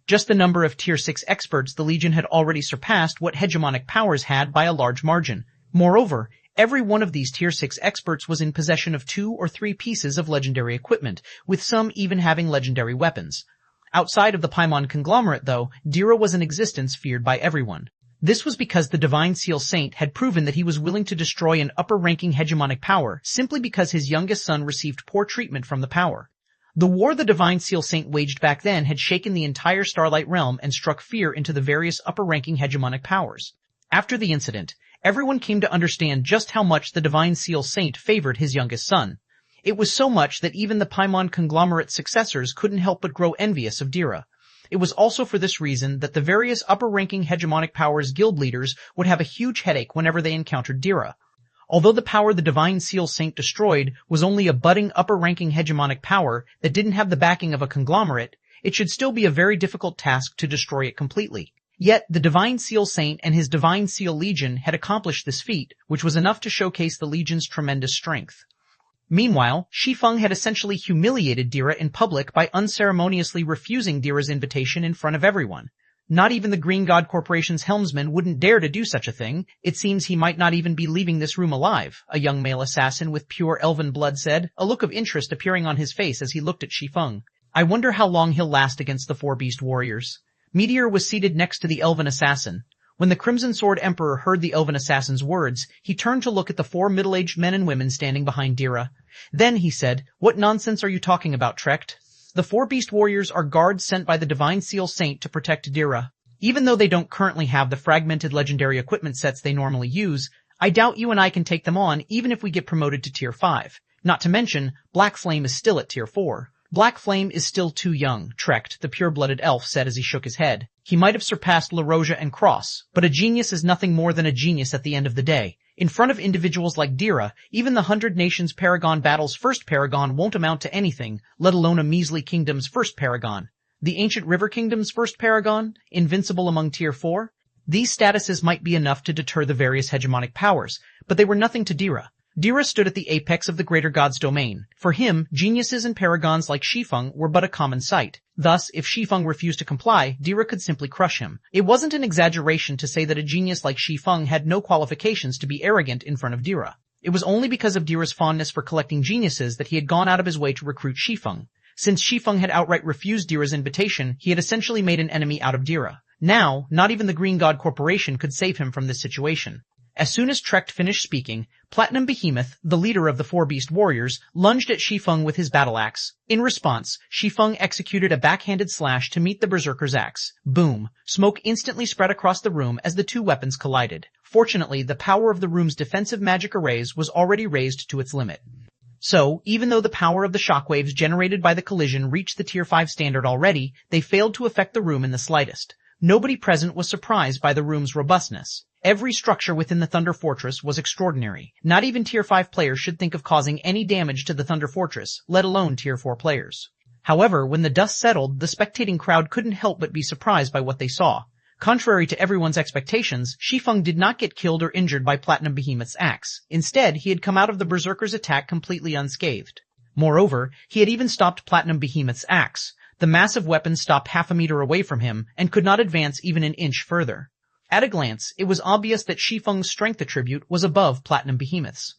S1: Just the number of Tier 6 experts, the Legion had already surpassed what hegemonic powers had by a large margin. Moreover, every one of these Tier 6 experts was in possession of 2 or 3 pieces of legendary equipment, with some even having legendary weapons. Outside of the Paimon conglomerate, though, Dira was an existence feared by everyone. This was because the Divine Seal Saint had proven that he was willing to destroy an upper-ranking hegemonic power simply because his youngest son received poor treatment from the power. The war the Divine Seal Saint waged back then had shaken the entire Starlight Realm and struck fear into the various upper-ranking hegemonic powers. After the incident, everyone came to understand just how much the Divine Seal Saint favored his youngest son. It was so much that even the Paimon conglomerate's successors couldn't help but grow envious of Dira. It was also for this reason that the various upper-ranking hegemonic powers' guild leaders would have a huge headache whenever they encountered Dira. Although the power the Divine Seal Saint destroyed was only a budding upper-ranking hegemonic power that didn't have the backing of a conglomerate, it should still be a very difficult task to destroy it completely. Yet, the Divine Seal Saint and his Divine Seal Legion had accomplished this feat, which was enough to showcase the Legion's tremendous strength. Meanwhile, Shi Feng had essentially humiliated Dira in public by unceremoniously refusing Dira's invitation in front of everyone. Not even the Green God Corporation's helmsman wouldn't dare to do such a thing. It seems he might not even be leaving this room alive, a young male assassin with pure elven blood said, a look of interest appearing on his face as he looked at Shi Feng. I wonder how long he'll last against the 4 beast warriors. Meteor was seated next to the elven assassin. When the Crimson Sword Emperor heard the elven assassin's words, he turned to look at the 4 middle-aged men and women standing behind Dira. Then he said, "What nonsense are you talking about, Trecht? The 4 beast warriors are guards sent by the Divine Seal Saint to protect Dira. Even though they don't currently have the fragmented legendary equipment sets they normally use, I doubt you and I can take them on even if we get promoted to Tier 5. Not to mention, Black Flame is still at Tier 4. Black Flame is still too young, Trecht, the pure-blooded elf said as he shook his head. He might have surpassed La Roja and Cross, but a genius is nothing more than a genius at the end of the day. In front of individuals like Dira, even the 100 Nations Paragon battle's first Paragon won't amount to anything, let alone a measly kingdom's first Paragon. The Ancient River Kingdom's first Paragon, invincible among Tier 4? These statuses might be enough to deter the various hegemonic powers, but they were nothing to Dira. Dira stood at the apex of the greater god's domain. For him, geniuses and paragons like Shi Feng were but a common sight. Thus, if Shi Feng refused to comply, Dira could simply crush him. It wasn't an exaggeration to say that a genius like Shi Feng had no qualifications to be arrogant in front of Dira. It was only because of Dira's fondness for collecting geniuses that he had gone out of his way to recruit Shi Feng. Since Shi Feng had outright refused Dira's invitation, he had essentially made an enemy out of Dira. Now, not even the Green God Corporation could save him from this situation. As soon as Trekt finished speaking, Platinum Behemoth, the leader of the Four Beast Warriors, lunged at Shi Feng with his battle axe. In response, Shi Feng executed a backhanded slash to meet the Berserker's axe. Boom! Smoke instantly spread across the room as the two weapons collided. Fortunately, the power of the room's defensive magic arrays was already raised to its limit. So, even though the power of the shockwaves generated by the collision reached the Tier 5 standard already, they failed to affect the room in the slightest. Nobody present was surprised by the room's robustness. Every structure within the Thunder Fortress was extraordinary. Not even Tier 5 players should think of causing any damage to the Thunder Fortress, let alone Tier 4 players. However, when the dust settled, the spectating crowd couldn't help but be surprised by what they saw. Contrary to everyone's expectations, Shi Feng did not get killed or injured by Platinum Behemoth's axe. Instead, he had come out of the Berserker's attack completely unscathed. Moreover, he had even stopped Platinum Behemoth's axe. The massive weapon stopped half a meter away from him and could not advance even an inch further. At a glance, it was obvious that Shi Feng's strength attribute was above Platinum Behemoth's.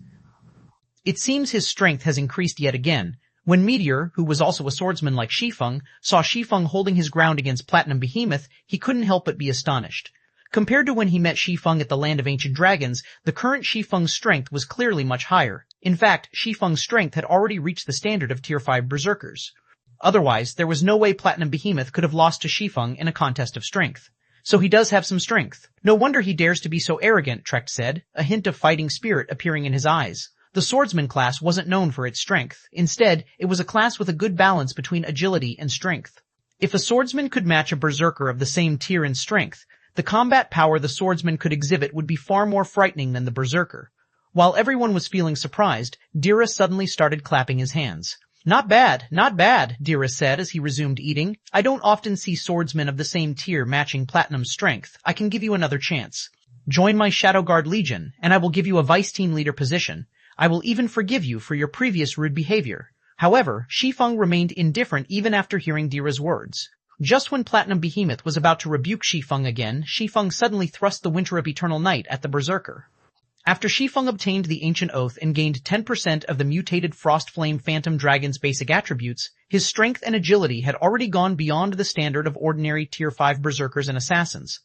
S1: It seems his strength has increased yet again. When Meteor, who was also a swordsman like Shi Feng, saw Shi Feng holding his ground against Platinum Behemoth, he couldn't help but be astonished. Compared to when he met Shi Feng at the Land of Ancient Dragons, the current Shi Feng's strength was clearly much higher. In fact, Shi Feng's strength had already reached the standard of Tier 5 Berserkers. Otherwise, there was no way Platinum Behemoth could have lost to Shi Feng in a contest of strength. So he does have some strength. No wonder he dares to be so arrogant, Trekt said, a hint of fighting spirit appearing in his eyes. The swordsman class wasn't known for its strength. Instead, it was a class with a good balance between agility and strength. If a swordsman could match a berserker of the same tier in strength, the combat power the swordsman could exhibit would be far more frightening than the berserker. While everyone was feeling surprised, Dira suddenly started clapping his hands. Not bad, Dira said as he resumed eating. I don't often see swordsmen of the same tier matching Platinum's strength. I can give you another chance. Join my Shadow Guard Legion, and I will give you a vice team leader position. I will even forgive you for your previous rude behavior. However, Shi Feng remained indifferent even after hearing Dira's words. Just when Platinum Behemoth was about to rebuke Shi Feng again, Shi Feng suddenly thrust the Winter of Eternal Night at the Berserker. After Shi Feng obtained the Ancient Oath and gained 10% of the mutated Frost Flame Phantom Dragon's basic attributes, his strength and agility had already gone beyond the standard of ordinary Tier 5 Berserkers and Assassins.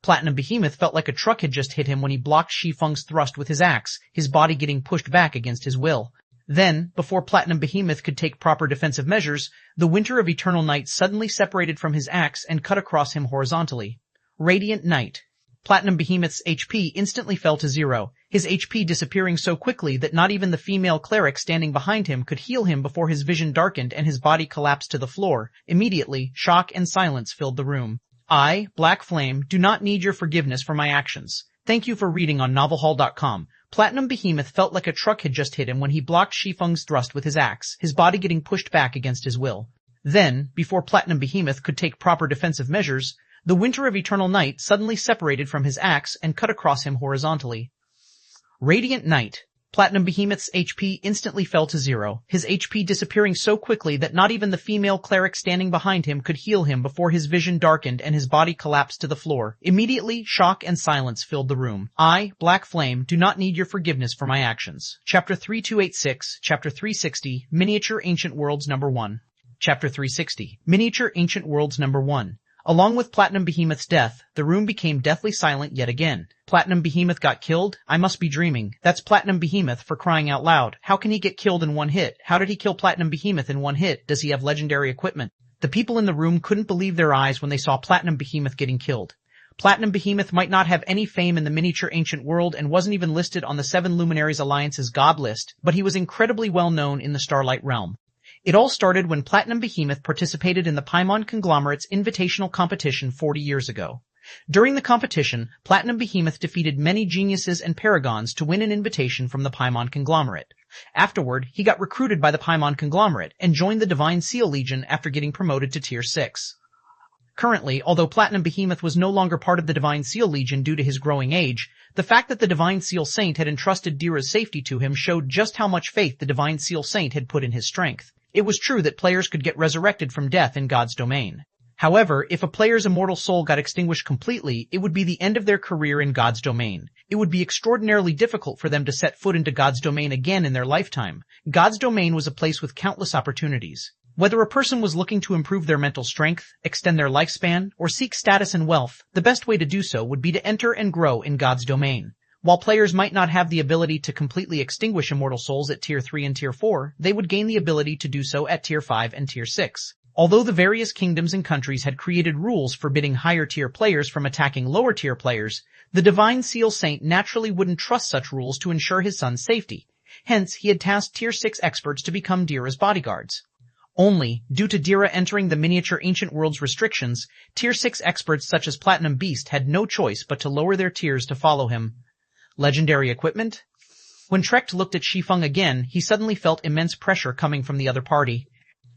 S1: Platinum Behemoth felt like a truck had just hit him when he blocked Shi Feng's thrust with his axe, his body getting pushed back against his will. Then, before Platinum Behemoth could take proper defensive measures, the Winter of Eternal Night suddenly separated from his axe and cut across him horizontally. Radiant Night. Platinum Behemoth's HP instantly fell to 0, his HP disappearing so quickly that not even the female cleric standing behind him could heal him before his vision darkened and his body collapsed to the floor. Immediately, shock and silence filled the room. I, Black Flame, do not need your forgiveness for my actions. Thank you for reading on novelhall.com. Platinum Behemoth felt like a truck had just hit him when he blocked Shi Feng's thrust with his axe, his body getting pushed back against his will. Then, before Platinum Behemoth could take proper defensive measures, the Winter of Eternal Night suddenly separated from his axe and cut across him horizontally. Radiant Night. Platinum Behemoth's HP instantly fell to 0, his HP disappearing so quickly that not even the female cleric standing behind him could heal him before his vision darkened and his body collapsed to the floor. Immediately, shock and silence filled the room. I, Black Flame, do not need your forgiveness for my actions. Chapter 3286, Chapter 360, Miniature Ancient Worlds No. 1. Chapter 360, Miniature Ancient Worlds No. 1. Along with Platinum Behemoth's death, the room became deathly silent yet again. Platinum Behemoth got killed? I must be dreaming. That's Platinum Behemoth, for crying out loud. How can he get killed in one hit? How did he kill Platinum Behemoth in one hit? Does he have legendary equipment? The people in the room couldn't believe their eyes when they saw Platinum Behemoth getting killed. Platinum Behemoth might not have any fame in the miniature ancient world and wasn't even listed on the Seven Luminaries Alliance's God list, but he was incredibly well known in the Starlight Realm. It all started when Platinum Behemoth participated in the Paimon Conglomerate's invitational competition 40 years ago. During the competition, Platinum Behemoth defeated many geniuses and paragons to win an invitation from the Paimon Conglomerate. Afterward, he got recruited by the Paimon Conglomerate and joined the Divine Seal Legion after getting promoted to Tier 6. Currently, although Platinum Behemoth was no longer part of the Divine Seal Legion due to his growing age, the fact that the Divine Seal Saint had entrusted Dira's safety to him showed just how much faith the Divine Seal Saint had put in his strength. It was true that players could get resurrected from death in God's domain. However, if a player's immortal soul got extinguished completely, it would be the end of their career in God's domain. It would be extraordinarily difficult for them to set foot into God's domain again in their lifetime. God's domain was a place with countless opportunities. Whether a person was looking to improve their mental strength, extend their lifespan, or seek status and wealth, the best way to do so would be to enter and grow in God's domain. While players might not have the ability to completely extinguish immortal souls at Tier 3 and Tier 4, they would gain the ability to do so at Tier 5 and Tier 6. Although the various kingdoms and countries had created rules forbidding higher-tier players from attacking lower-tier players, the Divine Seal Saint naturally wouldn't trust such rules to ensure his son's safety. Hence, he had tasked Tier 6 experts to become Dira's bodyguards. Only, due to Dira entering the miniature ancient world's restrictions, Tier 6 experts such as Platinum Beast had no choice but to lower their tiers to follow him. Legendary equipment? When Trekt looked at Shi Feng again, he suddenly felt immense pressure coming from the other party.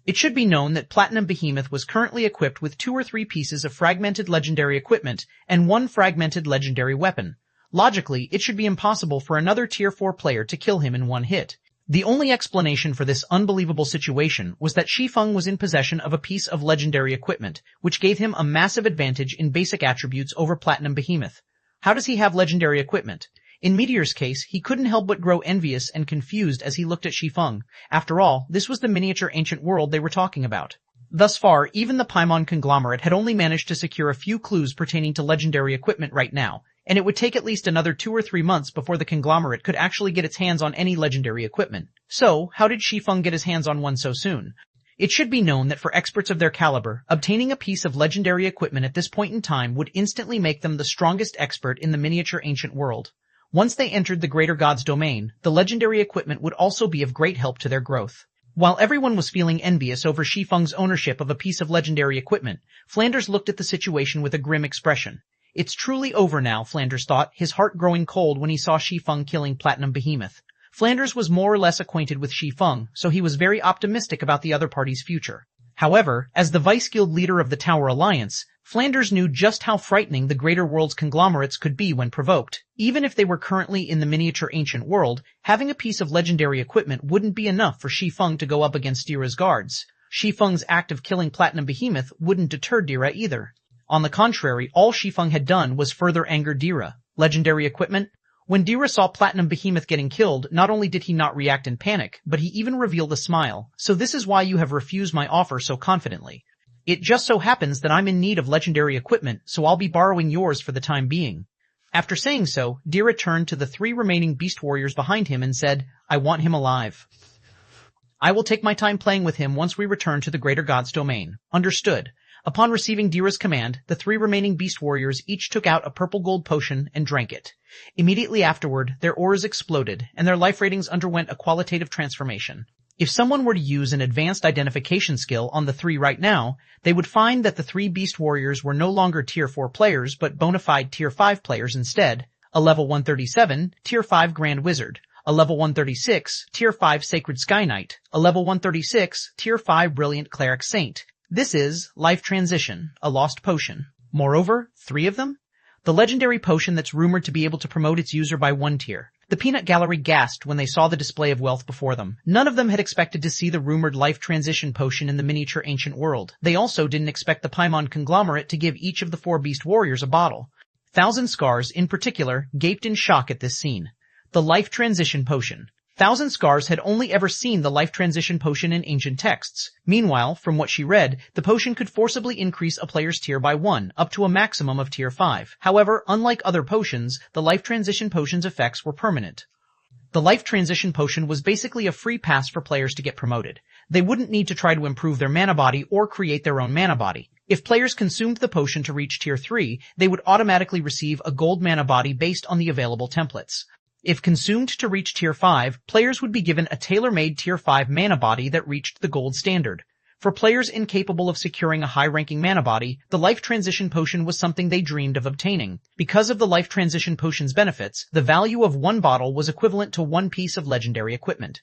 S1: It should be known that Platinum Behemoth was currently equipped with 2 or 3 pieces of fragmented legendary equipment and 1 fragmented legendary weapon. Logically, it should be impossible for another Tier 4 player to kill him in one hit. The only explanation for this unbelievable situation was that Shi Feng was in possession of a piece of legendary equipment, which gave him a massive advantage in basic attributes over Platinum Behemoth. How does he have legendary equipment? In Meteor's case, he couldn't help but grow envious and confused as he looked at Shi Feng. After all, this was the miniature ancient world they were talking about. Thus far, even the Paimon conglomerate had only managed to secure a few clues pertaining to legendary equipment right now, and it would take at least another 2 or 3 months before the conglomerate could actually get its hands on any legendary equipment. So, how did Shi Feng get his hands on one so soon? It should be known that for experts of their caliber, obtaining a piece of legendary equipment at this point in time would instantly make them the strongest expert in the miniature ancient world. Once they entered the greater god's domain, the legendary equipment would also be of great help to their growth. While everyone was feeling envious over Shi Feng's ownership of a piece of legendary equipment, Flanders looked at the situation with a grim expression. It's truly over now, Flanders thought, his heart growing cold when he saw Shi Feng killing Platinum Behemoth. Flanders was more or less acquainted with Shi Feng, so he was very optimistic about the other party's future. However, as the Vice Guild leader of the Tower Alliance, Flanders knew just how frightening the greater world's conglomerates could be when provoked. Even if they were currently in the miniature ancient world, having a piece of legendary equipment wouldn't be enough for Shi Feng to go up against Dira's guards. Shi Feng's act of killing Platinum Behemoth wouldn't deter Dira either. On the contrary, all Shi Feng had done was further anger Dira. Legendary equipment? When Dira saw Platinum Behemoth getting killed, not only did he not react in panic, but he even revealed a smile. So this is why you have refused my offer so confidently. It just so happens that I'm in need of legendary equipment, so I'll be borrowing yours for the time being. After saying so, Dira turned to the 3 remaining beast warriors behind him and said, I want him alive. I will take my time playing with him once we return to the greater god's domain. Understood. Upon receiving Dira's command, the 3 remaining beast warriors each took out a purple gold potion and drank it. Immediately afterward, their auras exploded, and their life ratings underwent a qualitative transformation. If someone were to use an advanced identification skill on the 3 right now, they would find that the 3 beast warriors were no longer Tier 4 players but bona fide Tier 5 players instead. A level 137, Tier 5 Grand Wizard. A level 136, Tier 5 Sacred Sky Knight. A level 136, Tier 5 Brilliant Cleric Saint. This is Life Transition, a lost potion. Moreover, 3 of them? The legendary potion that's rumored to be able to promote its user by 1 tier. The peanut gallery gasped when they saw the display of wealth before them. None of them had expected to see the rumored life transition potion in the miniature ancient world. They also didn't expect the Paimon conglomerate to give each of the 4 beast warriors a bottle. Thousand Scars, in particular, gaped in shock at this scene. The life transition potion. Thousand Scars had only ever seen the life transition potion in ancient texts. Meanwhile, from what she read, the potion could forcibly increase a player's tier by 1, up to a maximum of tier 5. However, unlike other potions, the life transition potion's effects were permanent. The life transition potion was basically a free pass for players to get promoted. They wouldn't need to try to improve their mana body or create their own mana body. If players consumed the potion to reach tier 3, they would automatically receive a gold mana body based on the available templates. If consumed to reach Tier 5, players would be given a tailor-made Tier 5 mana body that reached the gold standard. For players incapable of securing a high-ranking mana body, the Life Transition Potion was something they dreamed of obtaining. Because of the Life Transition Potion's benefits, the value of 1 bottle was equivalent to 1 piece of legendary equipment.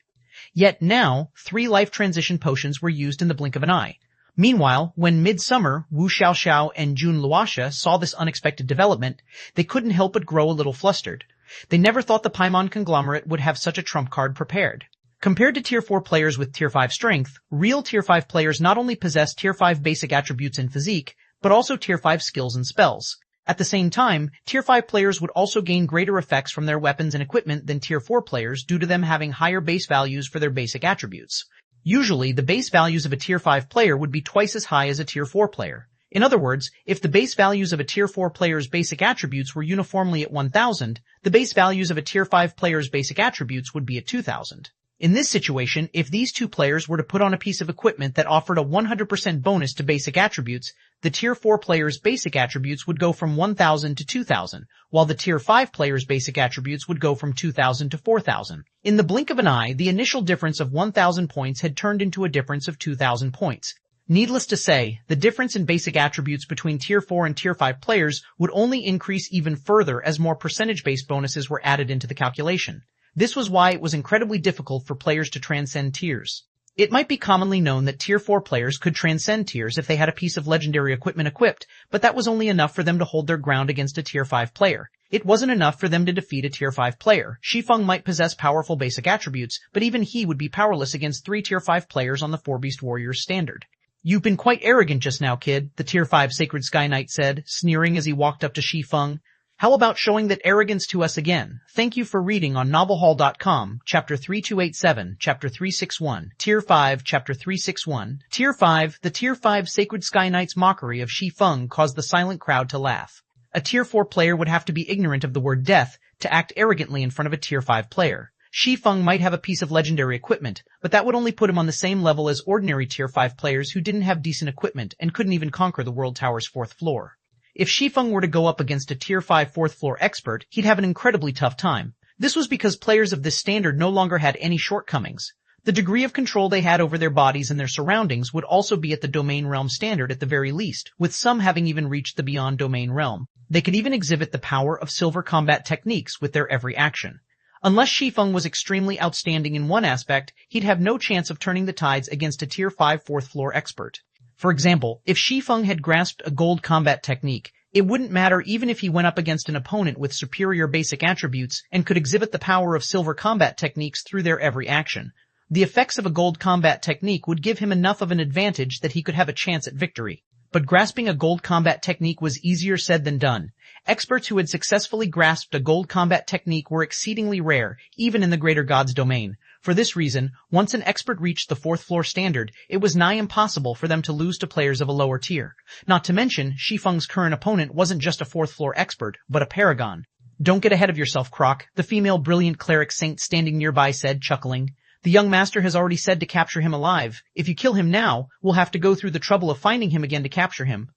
S1: Yet now, 3 Life Transition Potions were used in the blink of an eye. Meanwhile, when Midsummer, Wu Xiaoxiao, and Jun Luosha saw this unexpected development, they couldn't help but grow a little flustered. They never thought the Paimon conglomerate would have such a trump card prepared. Compared to Tier 4 players with Tier 5 strength, real Tier 5 players not only possess Tier 5 basic attributes and physique, but also Tier 5 skills and spells. At the same time, Tier 5 players would also gain greater effects from their weapons and equipment than Tier 4 players due to them having higher base values for their basic attributes. Usually, the base values of a Tier 5 player would be twice as high as a Tier 4 player. In other words, if the base values of a Tier 4 player's basic attributes were uniformly at 1000, the base values of a Tier 5 player's basic attributes would be at 2000. In this situation, if these two players were to put on a piece of equipment that offered a 100% bonus to basic attributes, the Tier 4 player's basic attributes would go from 1000 to 2000, while the Tier 5 player's basic attributes would go from 2000 to 4000. In the blink of an eye, the initial difference of 1000 points had turned into a difference of 2000 points. Needless to say, the difference in basic attributes between Tier 4 and Tier 5 players would only increase even further as more percentage-based bonuses were added into the calculation. This was why it was incredibly difficult for players to transcend tiers. It might be commonly known that Tier 4 players could transcend tiers if they had a piece of legendary equipment equipped, but that was only enough for them to hold their ground against a Tier 5 player. It wasn't enough for them to defeat a Tier 5 player. Shi Feng might possess powerful basic attributes, but even he would be powerless against 3 Tier 5 players on the 4 Beast Warriors standard. "You've been quite arrogant just now, kid," the Tier 5 Sacred Sky Knight said, sneering as he walked up to Shi Feng. "How about showing that arrogance to us again? Thank you for reading on novelhall.com, Chapter 3287, Chapter 361, Tier 5, Chapter 361. Tier 5, the Tier 5 Sacred Sky Knight's mockery of Shi Feng caused the silent crowd to laugh. A Tier 4 player would have to be ignorant of the word death to act arrogantly in front of a Tier 5 player. Shi Feng might have a piece of legendary equipment, but that would only put him on the same level as ordinary Tier 5 players who didn't have decent equipment and couldn't even conquer the World Tower's 4th floor. If Shi Feng were to go up against a Tier 5 4th floor expert, he'd have an incredibly tough time. This was because players of this standard no longer had any shortcomings. The degree of control they had over their bodies and their surroundings would also be at the domain realm standard at the very least, with some having even reached the beyond domain realm. They could even exhibit the power of silver combat techniques with their every action. Unless Shi Feng was extremely outstanding in one aspect, he'd have no chance of turning the tides against a Tier 5 4th floor expert. For example, if Shi Feng had grasped a gold combat technique, it wouldn't matter even if he went up against an opponent with superior basic attributes and could exhibit the power of silver combat techniques through their every action. The effects of a gold combat technique would give him enough of an advantage that he could have a chance at victory. But grasping a gold combat technique was easier said than done. Experts who had successfully grasped a gold combat technique were exceedingly rare, even in the Greater Gods domain. For this reason, once an expert reached the 4th floor standard, it was nigh impossible for them to lose to players of a lower tier. Not to mention, Shi Feng's current opponent wasn't just a 4th floor expert, but a paragon. "Don't get ahead of yourself, Croc," the female brilliant cleric saint standing nearby said, chuckling. "The young master has already said to capture him alive. If you kill him now, we'll have to go through the trouble of finding him again to capture him."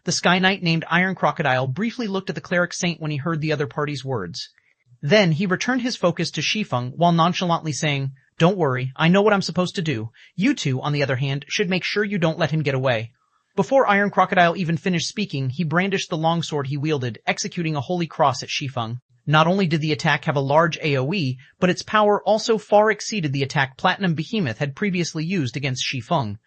S1: The Sky Knight named Iron Crocodile briefly looked at the cleric saint when he heard the other party's words. Then he returned his focus to Shi Feng while nonchalantly saying, "Don't worry, I know what I'm supposed to do. You two, on the other hand, should make sure you don't let him get away." Before Iron Crocodile even finished speaking, he brandished the longsword he wielded, executing a holy cross at Shi Feng. Not only did the attack have a large AoE, but its power also far exceeded the attack Platinum Behemoth had previously used against Shi Feng.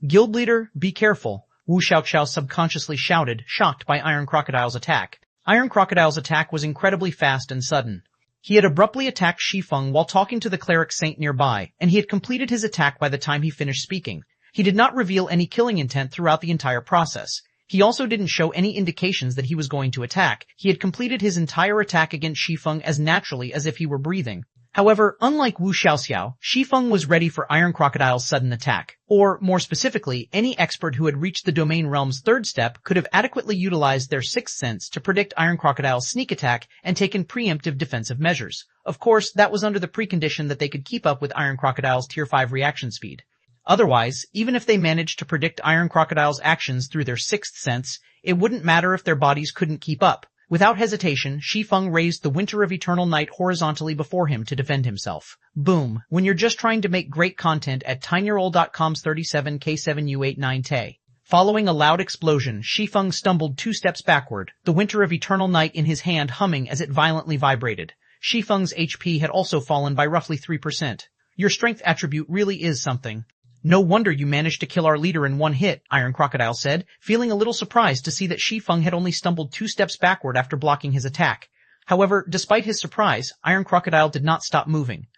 S1: "Guild leader, be careful," Wu Xiaoqiao subconsciously shouted, shocked by Iron Crocodile's attack. Iron Crocodile's attack was incredibly fast and sudden. He had abruptly attacked Shi Feng while talking to the cleric saint nearby, and he had completed his attack by the time he finished speaking. He did not reveal any killing intent throughout the entire process. He also didn't show any indications that he was going to attack. He had completed his entire attack against Shi Feng as naturally as if he were breathing. However, unlike Wu Xiaoxiao, Shi Feng was ready for Iron Crocodile's sudden attack. Or, more specifically, any expert who had reached the domain realm's 3rd step could have adequately utilized their 6th sense to predict Iron Crocodile's sneak attack and taken preemptive defensive measures. Of course, that was under the precondition that they could keep up with Iron Crocodile's Tier 5 reaction speed. Otherwise, even if they managed to predict Iron Crocodile's actions through their 6th sense, it wouldn't matter if their bodies couldn't keep up. Without hesitation, Shi Feng raised the Winter of Eternal Night horizontally before him to defend himself. Boom. When you're just trying to make great content at tinyroll.com's 37K7U89T. Following a loud explosion, Shi Feng stumbled 2 steps backward, the Winter of Eternal Night in his hand humming as it violently vibrated. Shi Feng's HP had also fallen by roughly 3%. "Your strength attribute really is something. No wonder you managed to kill our leader in one hit," Iron Crocodile said, feeling a little surprised to see that Shi Feng had only stumbled 2 steps backward after blocking his attack. However, despite his surprise, Iron Crocodile did not stop moving.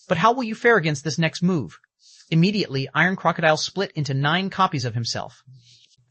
S1: "But how will you fare against this next move?" Immediately, Iron Crocodile split into 9 copies of himself.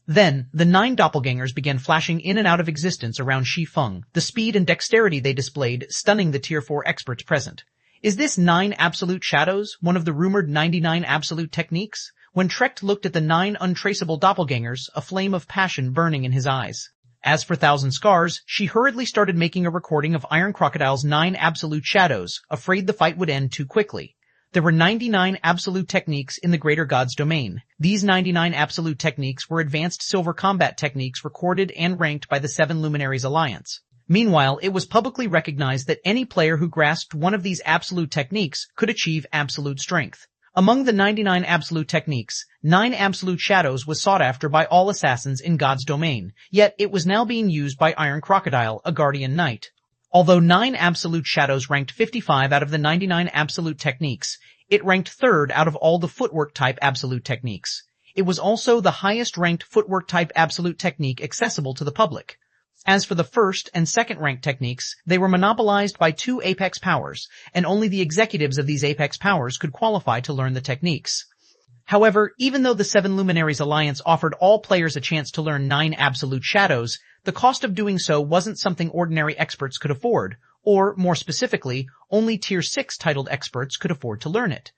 S1: Then, the 9 doppelgangers began flashing in and out of existence around Shi Feng, the speed and dexterity they displayed stunning the Tier 4 experts present. Is this 9 absolute shadows, one of the rumored 99 absolute techniques? When Trecht looked at the 9 untraceable doppelgangers, a flame of passion burning in his eyes. As for Thousand Scars, she hurriedly started making a recording of Iron Crocodile's 9 absolute shadows, afraid the fight would end too quickly. There were 99 absolute techniques in the Greater God's domain. These 99 absolute techniques were advanced silver combat techniques recorded and ranked by the Seven Luminaries Alliance. Meanwhile, it was publicly recognized that any player who grasped one of these absolute techniques could achieve absolute strength. Among the 99 absolute techniques, 9 absolute shadows was sought after by all assassins in God's domain, yet it was now being used by Iron Crocodile, a guardian knight. Although 9 absolute shadows ranked 55 out of the 99 absolute techniques, it ranked 3rd out of all the footwork type absolute techniques. It was also the highest ranked footwork type absolute technique accessible to the public. As for the first and second ranked techniques, they were monopolized by 2 apex powers, and only the executives of these apex powers could qualify to learn the techniques. However, even though the Seven Luminaries Alliance offered all players a chance to learn 9 absolute shadows, the cost of doing so wasn't something ordinary experts could afford, or, more specifically, only Tier 6 titled experts could afford to learn it.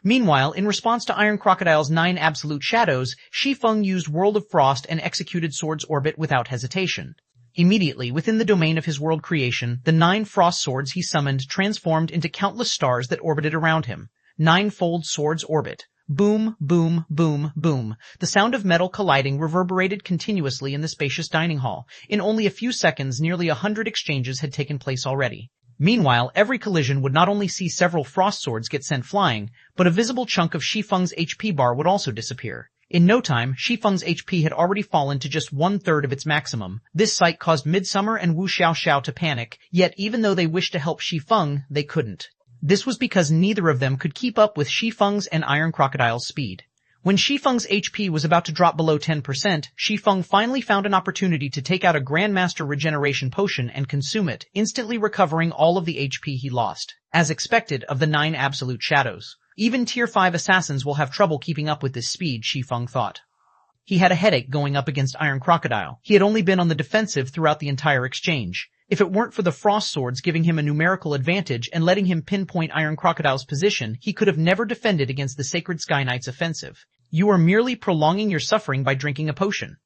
S1: Meanwhile, in response to Iron Crocodile's 9 absolute shadows, Shi Feng used World of Frost and executed Sword's Orbit without hesitation. Immediately, within the domain of his world creation, the 9 frost swords he summoned transformed into countless stars that orbited around him. 9-fold Sword's Orbit. Boom, boom, boom, boom. The sound of metal colliding reverberated continuously in the spacious dining hall. In only a few seconds, nearly 100 exchanges had taken place already. Meanwhile, every collision would not only see several frost swords get sent flying, but a visible chunk of Shi Feng's HP bar would also disappear. In no time, Shi Feng's HP had already fallen to just 1/3 of its maximum. This sight caused Midsummer and Wu Xiaoxiao to panic, yet even though they wished to help Shi Feng, they couldn't. This was because neither of them could keep up with Shi Feng's and Iron Crocodile's speed. When Shi Feng's HP was about to drop below 10%, Shi Feng finally found an opportunity to take out a Grandmaster Regeneration Potion and consume it, instantly recovering all of the HP he lost. As expected of the 9 absolute shadows. Even Tier 5 assassins will have trouble keeping up with this speed, Shi Feng thought. He had a headache going up against Iron Crocodile. He had only been on the defensive throughout the entire exchange. If it weren't for the frost swords giving him a numerical advantage and letting him pinpoint Iron Crocodile's position, he could have never defended against the Sacred Sky Knight's offensive. You are merely prolonging your suffering by drinking a potion.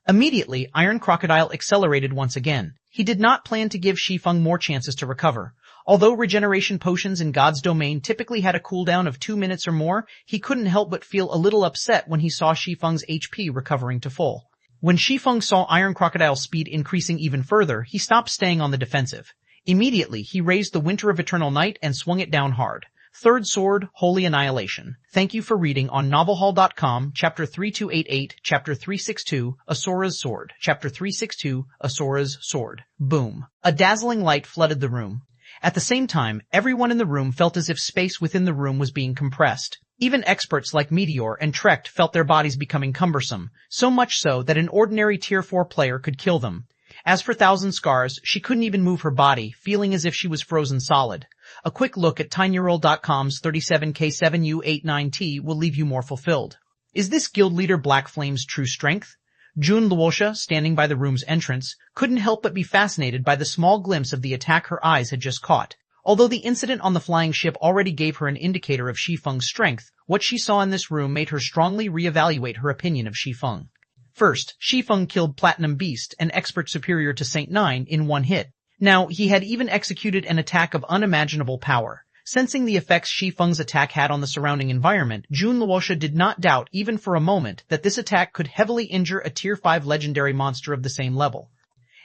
S1: Immediately, Iron Crocodile accelerated once again. He did not plan to give Shi Feng more chances to recover. Although regeneration potions in God's domain typically had a cooldown of 2 minutes or more, he couldn't help but feel a little upset when he saw Shi Feng's HP recovering to full. When Shi Feng saw Iron Crocodile's speed increasing even further, he stopped staying on the defensive. Immediately, he raised the Winter of Eternal Night and swung it down hard. Third Sword, Holy Annihilation. Thank you for reading on novelhall.com, Chapter 3288, Chapter 362, Asora's Sword, Chapter 362, Asora's Sword. Boom. A dazzling light flooded the room. At the same time, everyone in the room felt as if space within the room was being compressed. Even experts like Meteor and Trecht felt their bodies becoming cumbersome, so much so that an ordinary Tier 4 player could kill them. As for Thousand Scars, she couldn't even move her body, feeling as if she was frozen solid. A quick look at tinyroll.com's 37K7U89T will leave you more fulfilled. Is this guild leader Black Flame's true strength? Jun Luosha, standing by the room's entrance, couldn't help but be fascinated by the small glimpse of the attack her eyes had just caught. Although the incident on the flying ship already gave her an indicator of Shi Feng's strength, what she saw in this room made her strongly reevaluate her opinion of Shi Feng. First, Shi Feng killed Platinum Beast, an expert superior to Saint 9, in one hit. Now, he had even executed an attack of unimaginable power. Sensing the effects Shi Feng's attack had on the surrounding environment, Jun Luosha did not doubt even for a moment that this attack could heavily injure a Tier 5 legendary monster of the same level.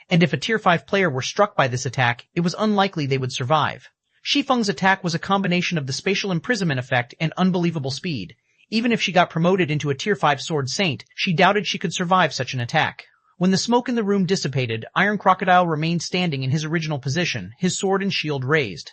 S1: And if a Tier 5 player were struck by this attack, it was unlikely they would survive. Shi Feng's attack was a combination of the spatial imprisonment effect and unbelievable speed. Even if she got promoted into a Tier 5 Sword Saint, she doubted she could survive such an attack. When the smoke in the room dissipated, Iron Crocodile remained standing in his original position, his sword and shield raised.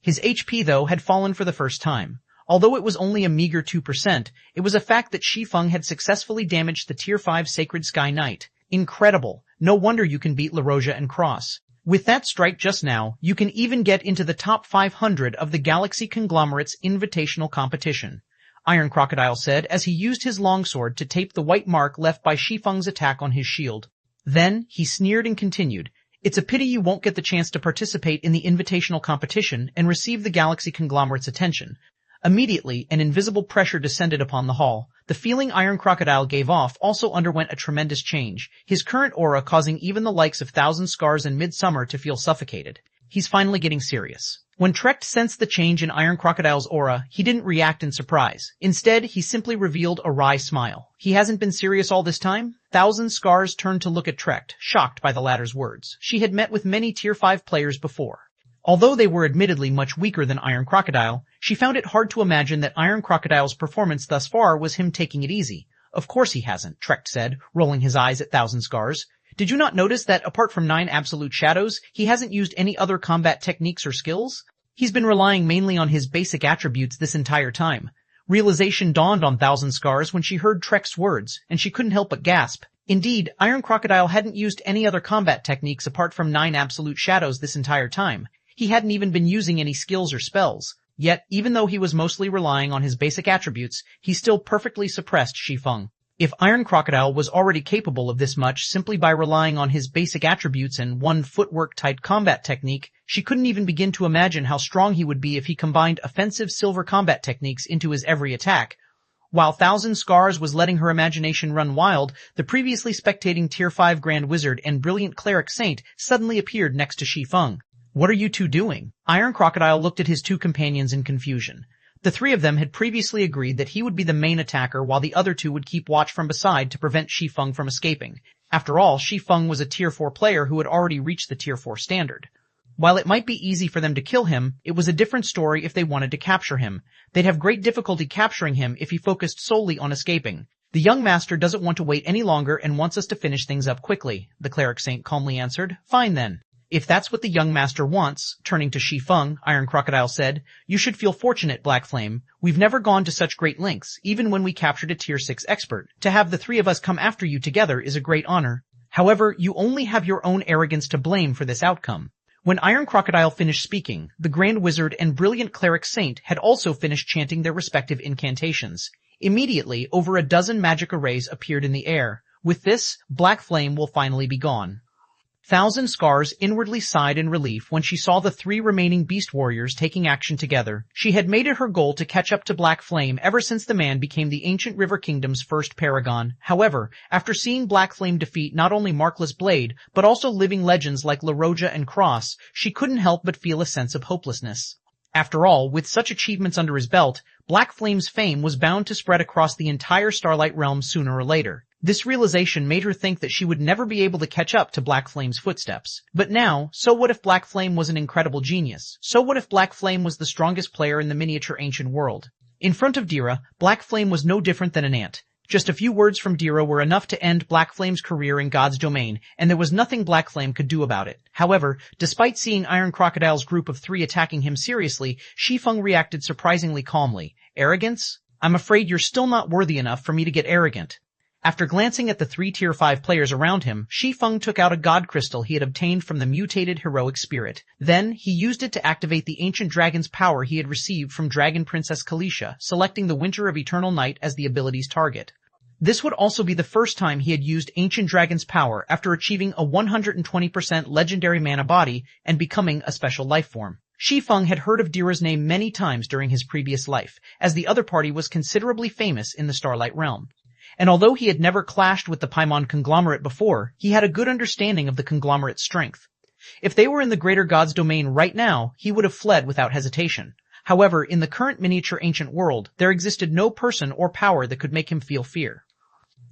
S1: His HP, though, had fallen for the first time. Although it was only a meager 2%, it was a fact that Shi Feng had successfully damaged the Tier 5 Sacred Sky Knight. Incredible. No wonder you can beat La Roja and Cross. With that strike just now, you can even get into the top 500 of the Galaxy Conglomerate's invitational competition. Iron Crocodile said as he used his longsword to tape the white mark left by Shi Feng's attack on his shield. Then, he sneered and continued, It's a pity you won't get the chance to participate in the invitational competition and receive the Galaxy Conglomerate's attention. Immediately, an invisible pressure descended upon the hall. The feeling Iron Crocodile gave off also underwent a tremendous change, his current aura causing even the likes of Thousand Scars and Midsummer to feel suffocated. He's finally getting serious. When Trekt sensed the change in Iron Crocodile's aura, he didn't react in surprise. Instead, he simply revealed a wry smile. He hasn't been serious all this time? Thousand Scars turned to look at Trekt, shocked by the latter's words. She had met with many Tier 5 players before. Although they were admittedly much weaker than Iron Crocodile, she found it hard to imagine that Iron Crocodile's performance thus far was him taking it easy. Of course he hasn't, Trekt said, rolling his eyes at Thousand Scars. Did you not notice that apart from 9 absolute shadows, he hasn't used any other combat techniques or skills? He's been relying mainly on his basic attributes this entire time. Realization dawned on Thousand Scars when she heard Trekt's words, and she couldn't help but gasp. Indeed, Iron Crocodile hadn't used any other combat techniques apart from 9 absolute shadows this entire time. He hadn't even been using any skills or spells. Yet, even though he was mostly relying on his basic attributes, he still perfectly suppressed Shi Feng. If Iron Crocodile was already capable of this much simply by relying on his basic attributes and one footwork-type combat technique, she couldn't even begin to imagine how strong he would be if he combined offensive silver combat techniques into his every attack. While Thousand Scars was letting her imagination run wild, the previously spectating Tier 5 Grand Wizard and brilliant Cleric Saint suddenly appeared next to Shi Feng. What are you two doing? Iron Crocodile looked at his two companions in confusion. The three of them had previously agreed that he would be the main attacker while the other two would keep watch from beside to prevent Shi Feng from escaping. After all, Shi Feng was a Tier 4 player who had already reached the Tier 4 standard. While it might be easy for them to kill him, it was a different story if they wanted to capture him. They'd have great difficulty capturing him if he focused solely on escaping. The young master doesn't want to wait any longer and wants us to finish things up quickly, the Cleric Saint calmly answered. Fine then. If that's what the young master wants, turning to Shi Feng, Iron Crocodile said, you should feel fortunate, Black Flame. We've never gone to such great lengths, even when we captured a Tier 6 expert. To have the three of us come after you together is a great honor. However, you only have your own arrogance to blame for this outcome. When Iron Crocodile finished speaking, the Grand Wizard and brilliant Cleric Saint had also finished chanting their respective incantations. Immediately, over a dozen magic arrays appeared in the air. With this, Black Flame will finally be gone. Thousand Scars inwardly sighed in relief when she saw the three remaining beast warriors taking action together. She had made it her goal to catch up to Black Flame ever since the man became the ancient River Kingdom's first paragon. However, after seeing Black Flame defeat not only Markless Blade, but also living legends like La Roja and Cross, she couldn't help but feel a sense of hopelessness. After all, with such achievements under his belt, Black Flame's fame was bound to spread across the entire Starlight Realm sooner or later. This realization made her think that she would never be able to catch up to Black Flame's footsteps. But now, so what if Black Flame was an incredible genius? So what if Black Flame was the strongest player in the miniature ancient world? In front of Dira, Black Flame was no different than an ant. Just a few words from Dira were enough to end Black Flame's career in God's domain, and there was nothing Black Flame could do about it. However, despite seeing Iron Crocodile's group of three attacking him seriously, Shi Feng reacted surprisingly calmly. Arrogance? I'm afraid you're still not worthy enough for me to get arrogant. After glancing at the three Tier 5 players around him, Shi Feng took out a god crystal he had obtained from the mutated heroic spirit. Then, he used it to activate the ancient dragon's power he had received from Dragon Princess Kalisha, selecting the Winter of Eternal Night as the ability's target. This would also be the first time he had used Ancient Dragon's power after achieving a 120% legendary mana body and becoming a special life form. Shi Feng had heard of Dira's name many times during his previous life, as the other party was considerably famous in the Starlight Realm. And although he had never clashed with the Paimon conglomerate before, he had a good understanding of the conglomerate's strength. If they were in the Greater God's domain right now, he would have fled without hesitation. However, in the current miniature ancient world, there existed no person or power that could make him feel fear.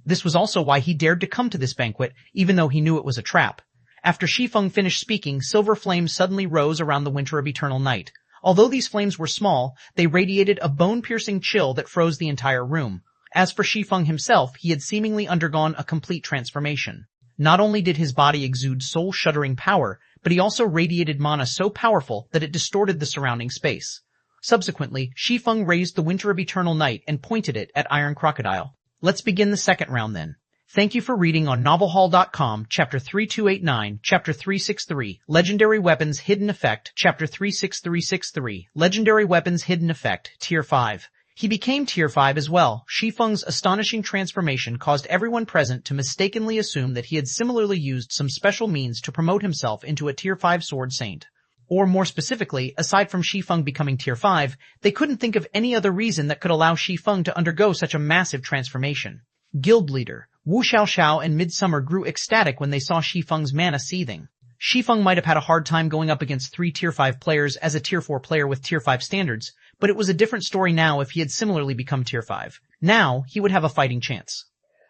S1: This was also why he dared to come to this banquet, even though he knew it was a trap. After Shi Feng finished speaking, silver flames suddenly rose around the Winter of Eternal Night. Although these flames were small, they radiated a bone-piercing chill that froze the entire room. As for Shi Feng himself, he had seemingly undergone a complete transformation. Not only did his body exude soul-shuddering power, but he also radiated mana so powerful that it distorted the surrounding space. Subsequently, Shi Feng raised the Winter of Eternal Night and pointed it at Iron Crocodile. Let's begin the second round then. Thank you for reading on novelhall.com, Chapter 3289, Chapter 363, Legendary Weapons Hidden Effect, Chapter 36363, Legendary Weapons Hidden Effect, Tier 5. He became Tier 5 as well. Shi Feng's astonishing transformation caused everyone present to mistakenly assume that he had similarly used some special means to promote himself into a Tier 5 sword saint. Or more specifically, aside from Shi Feng becoming Tier 5, they couldn't think of any other reason that could allow Shi Feng to undergo such a massive transformation. Guild leader Wu Xiaoxiao and Midsummer grew ecstatic when they saw Shi Feng's mana seething. Shi Feng might have had a hard time going up against 3 Tier 5 players as a Tier 4 player with Tier 5 standards, but it was a different story now if he had similarly become Tier 5. Now, he would have a fighting chance.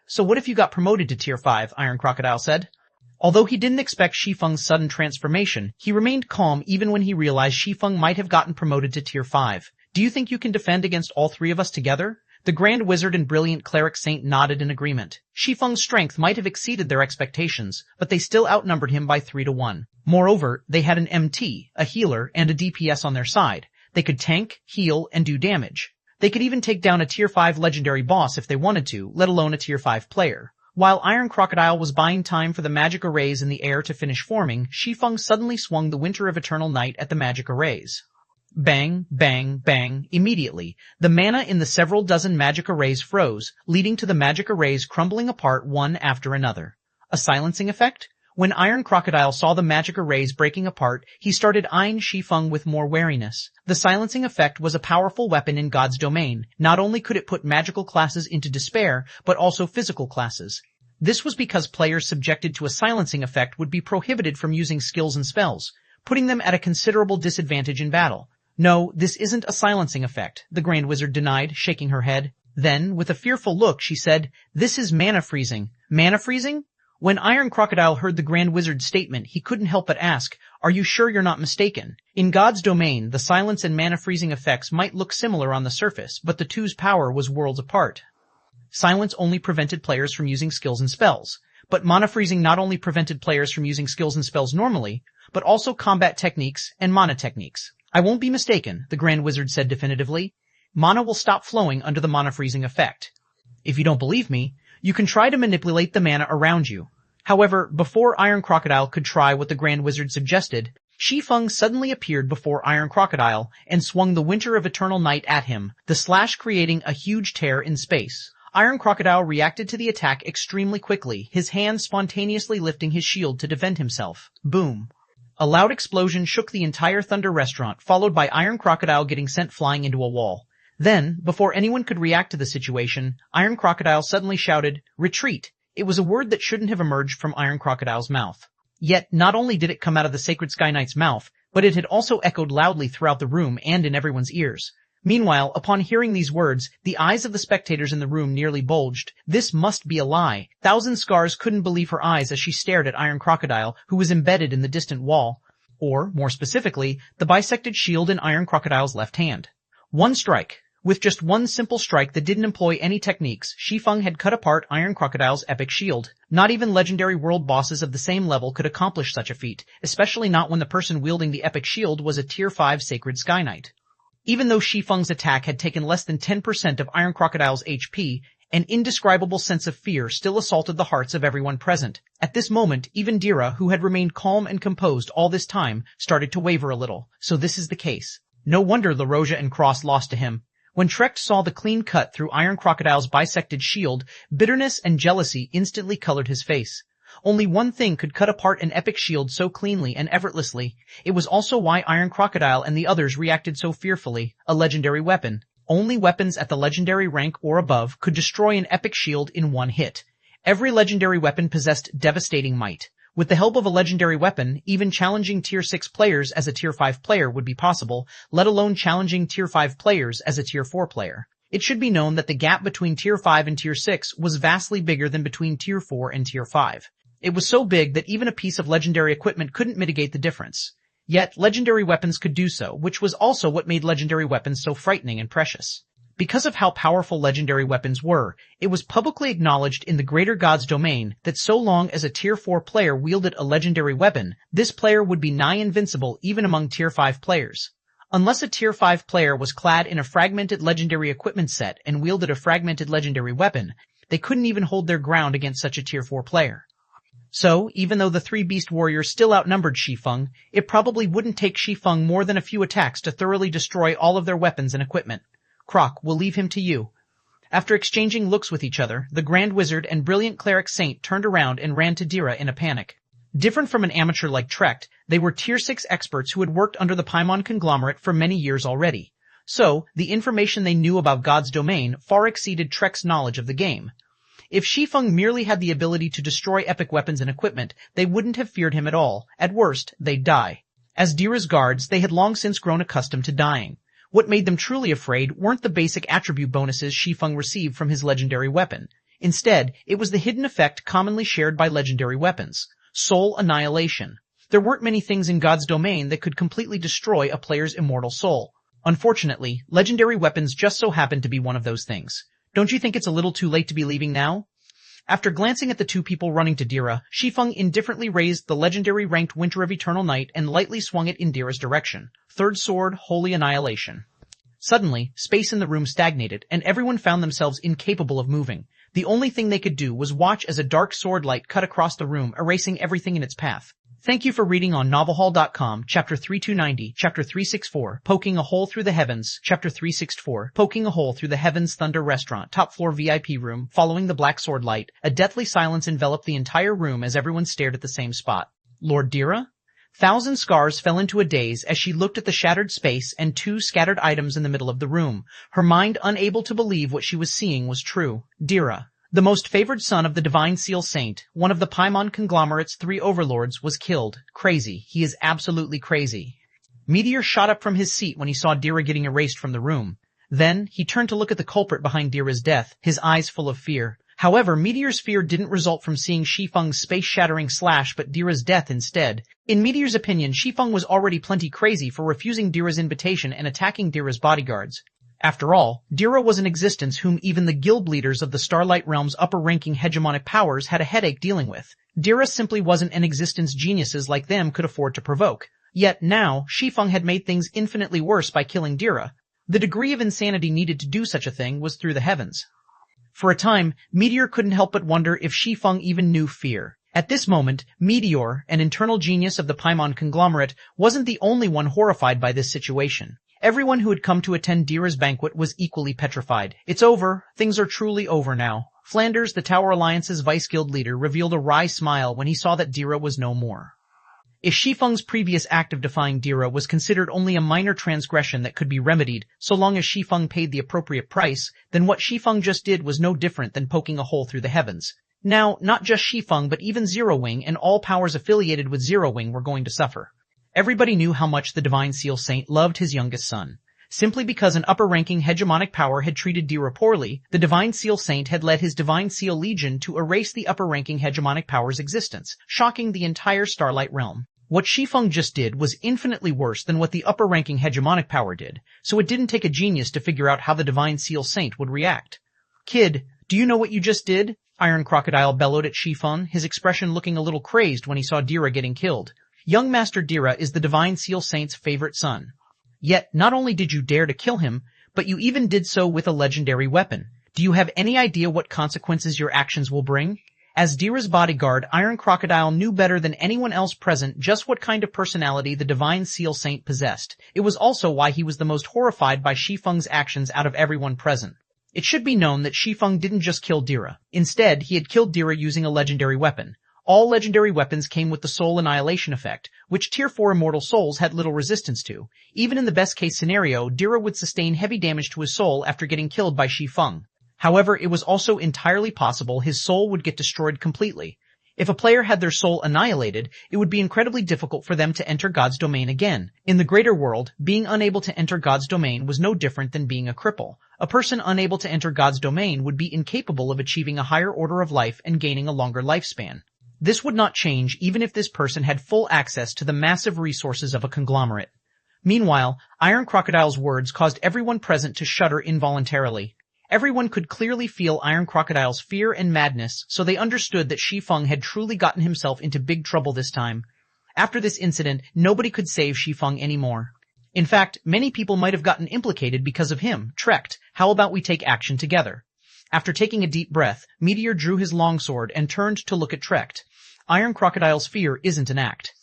S1: So what if you got promoted to Tier 5, Iron Crocodile said. Although he didn't expect Shi Feng's sudden transformation, he remained calm even when he realized Shi Feng might have gotten promoted to Tier 5. Do you think you can defend against all 3 of us together? The Grand Wizard and Brilliant Cleric Saint nodded in agreement. Shi Feng's strength might have exceeded their expectations, but they still outnumbered him by 3-1. Moreover, they had an MT, a healer, and a DPS on their side. They could tank, heal, and do damage. They could even take down a Tier 5 legendary boss if they wanted to, let alone a Tier 5 player. While Iron Crocodile was buying time for the magic arrays in the air to finish forming, Shi Feng suddenly swung the Winter of Eternal Night at the magic arrays. Bang, bang, bang. Immediately, the mana in the several dozen magic arrays froze, leading to the magic arrays crumbling apart one after another. A silencing effect? When Iron Crocodile saw the magic arrays breaking apart, he started eyeing Shi Feng with more wariness. The silencing effect was a powerful weapon in God's domain. Not only could it put magical classes into despair, but also physical classes. This was because players subjected to a silencing effect would be prohibited from using skills and spells, putting them at a considerable disadvantage in battle. No, this isn't a silencing effect, the Grand Wizard denied, shaking her head. Then, with a fearful look, she said, "This is mana freezing." Mana freezing? When Iron Crocodile heard the Grand Wizard's statement, he couldn't help but ask, "Are you sure you're not mistaken?" In God's domain, the silence and mana freezing effects might look similar on the surface, but the two's power was worlds apart. Silence only prevented players from using skills and spells, but mana freezing not only prevented players from using skills and spells normally, but also combat techniques and mana techniques. "I won't be mistaken," the Grand Wizard said definitively. "Mana will stop flowing under the mana freezing effect. If you don't believe me, you can try to manipulate the mana around you." However, before Iron Crocodile could try what the Grand Wizard suggested, Shi Feng suddenly appeared before Iron Crocodile and swung the Winter of Eternal Night at him, the slash creating a huge tear in space. Iron Crocodile reacted to the attack extremely quickly, his hand spontaneously lifting his shield to defend himself. Boom. A loud explosion shook the entire Thunder Restaurant, followed by Iron Crocodile getting sent flying into a wall. Then, before anyone could react to the situation, Iron Crocodile suddenly shouted, "Retreat!" It was a word that shouldn't have emerged from Iron Crocodile's mouth. Yet, not only did it come out of the Sacred Sky Knight's mouth, but it had also echoed loudly throughout the room and in everyone's ears. Meanwhile, upon hearing these words, the eyes of the spectators in the room nearly bulged. This must be a lie. Thousand Scars couldn't believe her eyes as she stared at Iron Crocodile, who was embedded in the distant wall. Or, more specifically, the bisected shield in Iron Crocodile's left hand. One strike. With just one simple strike that didn't employ any techniques, Shi Feng had cut apart Iron Crocodile's epic shield. Not even legendary world bosses of the same level could accomplish such a feat, especially not when the person wielding the epic shield was a Tier 5 Sacred Sky Knight. Even though Shi Feng's attack had taken less than 10% of Iron Crocodile's HP, an indescribable sense of fear still assaulted the hearts of everyone present. At this moment, even Dira, who had remained calm and composed all this time, started to waver a little. So this is the case. No wonder LaRoja and Cross lost to him. When Trecht saw the clean cut through Iron Crocodile's bisected shield, bitterness and jealousy instantly colored his face. Only one thing could cut apart an epic shield so cleanly and effortlessly. It was also why Iron Crocodile and the others reacted so fearfully: a legendary weapon. Only weapons at the legendary rank or above could destroy an epic shield in one hit. Every legendary weapon possessed devastating might. With the help of a legendary weapon, even challenging Tier 6 players as a Tier 5 player would be possible, let alone challenging Tier 5 players as a Tier 4 player. It should be known that the gap between Tier 5 and Tier 6 was vastly bigger than between Tier 4 and Tier 5. It was so big that even a piece of legendary equipment couldn't mitigate the difference. Yet, legendary weapons could do so, which was also what made legendary weapons so frightening and precious. Because of how powerful legendary weapons were, it was publicly acknowledged in the greater God's domain that so long as a Tier 4 player wielded a legendary weapon, this player would be nigh invincible even among Tier 5 players. Unless a Tier 5 player was clad in a fragmented legendary equipment set and wielded a fragmented legendary weapon, they couldn't even hold their ground against such a Tier 4 player. So, even though the 3 Beast Warriors still outnumbered Shi Feng, it probably wouldn't take Shi Feng more than a few attacks to thoroughly destroy all of their weapons and equipment. Croc, we'll leave him to you." After exchanging looks with each other, the Grand Wizard and brilliant Cleric Saint turned around and ran to Dira in a panic. Different from an amateur like Trecht, they were Tier 6 experts who had worked under the Paimon conglomerate for many years already. So, the information they knew about God's domain far exceeded Trecht's knowledge of the game. If Shi Feng merely had the ability to destroy epic weapons and equipment, they wouldn't have feared him at all. At worst, they'd die. As Dira's guards, they had long since grown accustomed to dying. What made them truly afraid weren't the basic attribute bonuses Shi Feng received from his legendary weapon. Instead, it was the hidden effect commonly shared by legendary weapons: soul annihilation. There weren't many things in God's domain that could completely destroy a player's immortal soul. Unfortunately, legendary weapons just so happened to be one of those things. Don't you think it's a little too late to be leaving now? After glancing at the two people running to Dira, Shi Feng indifferently raised the legendary ranked Winter of Eternal Night and lightly swung it in Dira's direction. Third sword, Holy Annihilation. Suddenly, space in the room stagnated, and everyone found themselves incapable of moving. The only thing they could do was watch as a dark sword light cut across the room, erasing everything in its path. Thank you for reading on novelhall.com, Chapter 3290, Chapter 364, Poking a Hole Through the Heavens, Chapter 364, Poking a Hole Through the Heavens Thunder Restaurant, top floor VIP room. Following the black sword light, a deathly silence enveloped the entire room as everyone stared at the same spot. Lord Dira? Thousand Scars fell into a daze as she looked at the shattered space and two scattered items in the middle of the room, her mind unable to believe what she was seeing was true. Dira, the most favored son of the Divine Seal Saint, one of the Paimon conglomerate's 3 overlords, was killed. Crazy. He is absolutely crazy. Meteor shot up from his seat when he saw Dira getting erased from the room. Then, he turned to look at the culprit behind Dira's death, his eyes full of fear. However, Meteor's fear didn't result from seeing Shi Feng's space-shattering slash but Dira's death instead. In Meteor's opinion, Shi Feng was already plenty crazy for refusing Dira's invitation and attacking Dira's bodyguards. After all, Dira was an existence whom even the guild leaders of the Starlight Realm's upper-ranking hegemonic powers had a headache dealing with. Dira simply wasn't an existence geniuses like them could afford to provoke. Yet now, Shi Feng had made things infinitely worse by killing Dira. The degree of insanity needed to do such a thing was through the heavens. For a time, Meteor couldn't help but wonder if Shi Feng even knew fear. At this moment, Meteor, an internal genius of the Paimon conglomerate, wasn't the only one horrified by this situation. Everyone who had come to attend Dira's banquet was equally petrified. It's over. Things are truly over now. Flanders, the Tower Alliance's vice-guild leader, revealed a wry smile when he saw that Dira was no more. If Shi Feng's previous act of defying Dira was considered only a minor transgression that could be remedied so long as Shi Feng paid the appropriate price, then what Shi Feng just did was no different than poking a hole through the heavens. Now, not just Shi Feng but even Zero Wing and all powers affiliated with Zero Wing were going to suffer. Everybody knew how much the Divine Seal Saint loved his youngest son. Simply because an upper-ranking hegemonic power had treated Dira poorly, the Divine Seal Saint had led his Divine Seal Legion to erase the upper-ranking hegemonic power's existence, shocking the entire Starlight Realm. What Shi Feng just did was infinitely worse than what the upper-ranking hegemonic power did, so it didn't take a genius to figure out how the Divine Seal Saint would react. "Kid, do you know what you just did?" Iron Crocodile bellowed at Shi Feng, his expression looking a little crazed when he saw Dira getting killed. Young Master Dira is the Divine Seal Saint's favorite son. Yet, not only did you dare to kill him, but you even did so with a legendary weapon. Do you have any idea what consequences your actions will bring? As Dira's bodyguard, Iron Crocodile knew better than anyone else present just what kind of personality the Divine Seal Saint possessed. It was also why he was the most horrified by Shi Feng's actions out of everyone present. It should be known that Shi Feng didn't just kill Dira. Instead, he had killed Dira using a legendary weapon. All legendary weapons came with the soul annihilation effect, which Tier 4 immortal souls had little resistance to. Even in the best-case scenario, Dira would sustain heavy damage to his soul after getting killed by Shi Feng. However, it was also entirely possible his soul would get destroyed completely. If a player had their soul annihilated, it would be incredibly difficult for them to enter God's domain again. In the greater world, being unable to enter God's domain was no different than being a cripple. A person unable to enter God's domain would be incapable of achieving a higher order of life and gaining a longer lifespan. This would not change even if this person had full access to the massive resources of a conglomerate. Meanwhile, Iron Crocodile's words caused everyone present to shudder involuntarily. Everyone could clearly feel Iron Crocodile's fear and madness, so they understood that Shi Feng had truly gotten himself into big trouble this time. After this incident, nobody could save Shi Feng anymore. In fact, many people might have gotten implicated because of him. Trecht, how about we take action together? After taking a deep breath, Meteor drew his longsword and turned to look at Trecht. Iron Crocodile's fear isn't an act.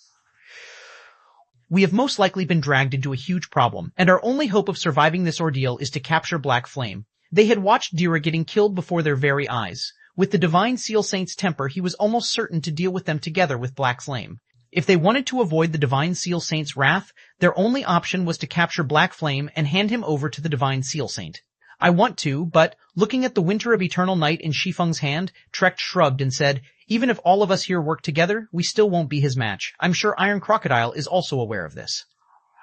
S1: We have most likely been dragged into a huge problem, and our only hope of surviving this ordeal is to capture Black Flame. They had watched Dira getting killed before their very eyes. With the Divine Seal Saint's temper, he was almost certain to deal with them together with Black Flame. If they wanted to avoid the Divine Seal Saint's wrath, their only option was to capture Black Flame and hand him over to the Divine Seal Saint. I want to, but, looking at the Winter of Eternal Night in Shi Feng's hand, Trek shrugged and said, even if all of us here work together, we still won't be his match. I'm sure Iron Crocodile is also aware of this.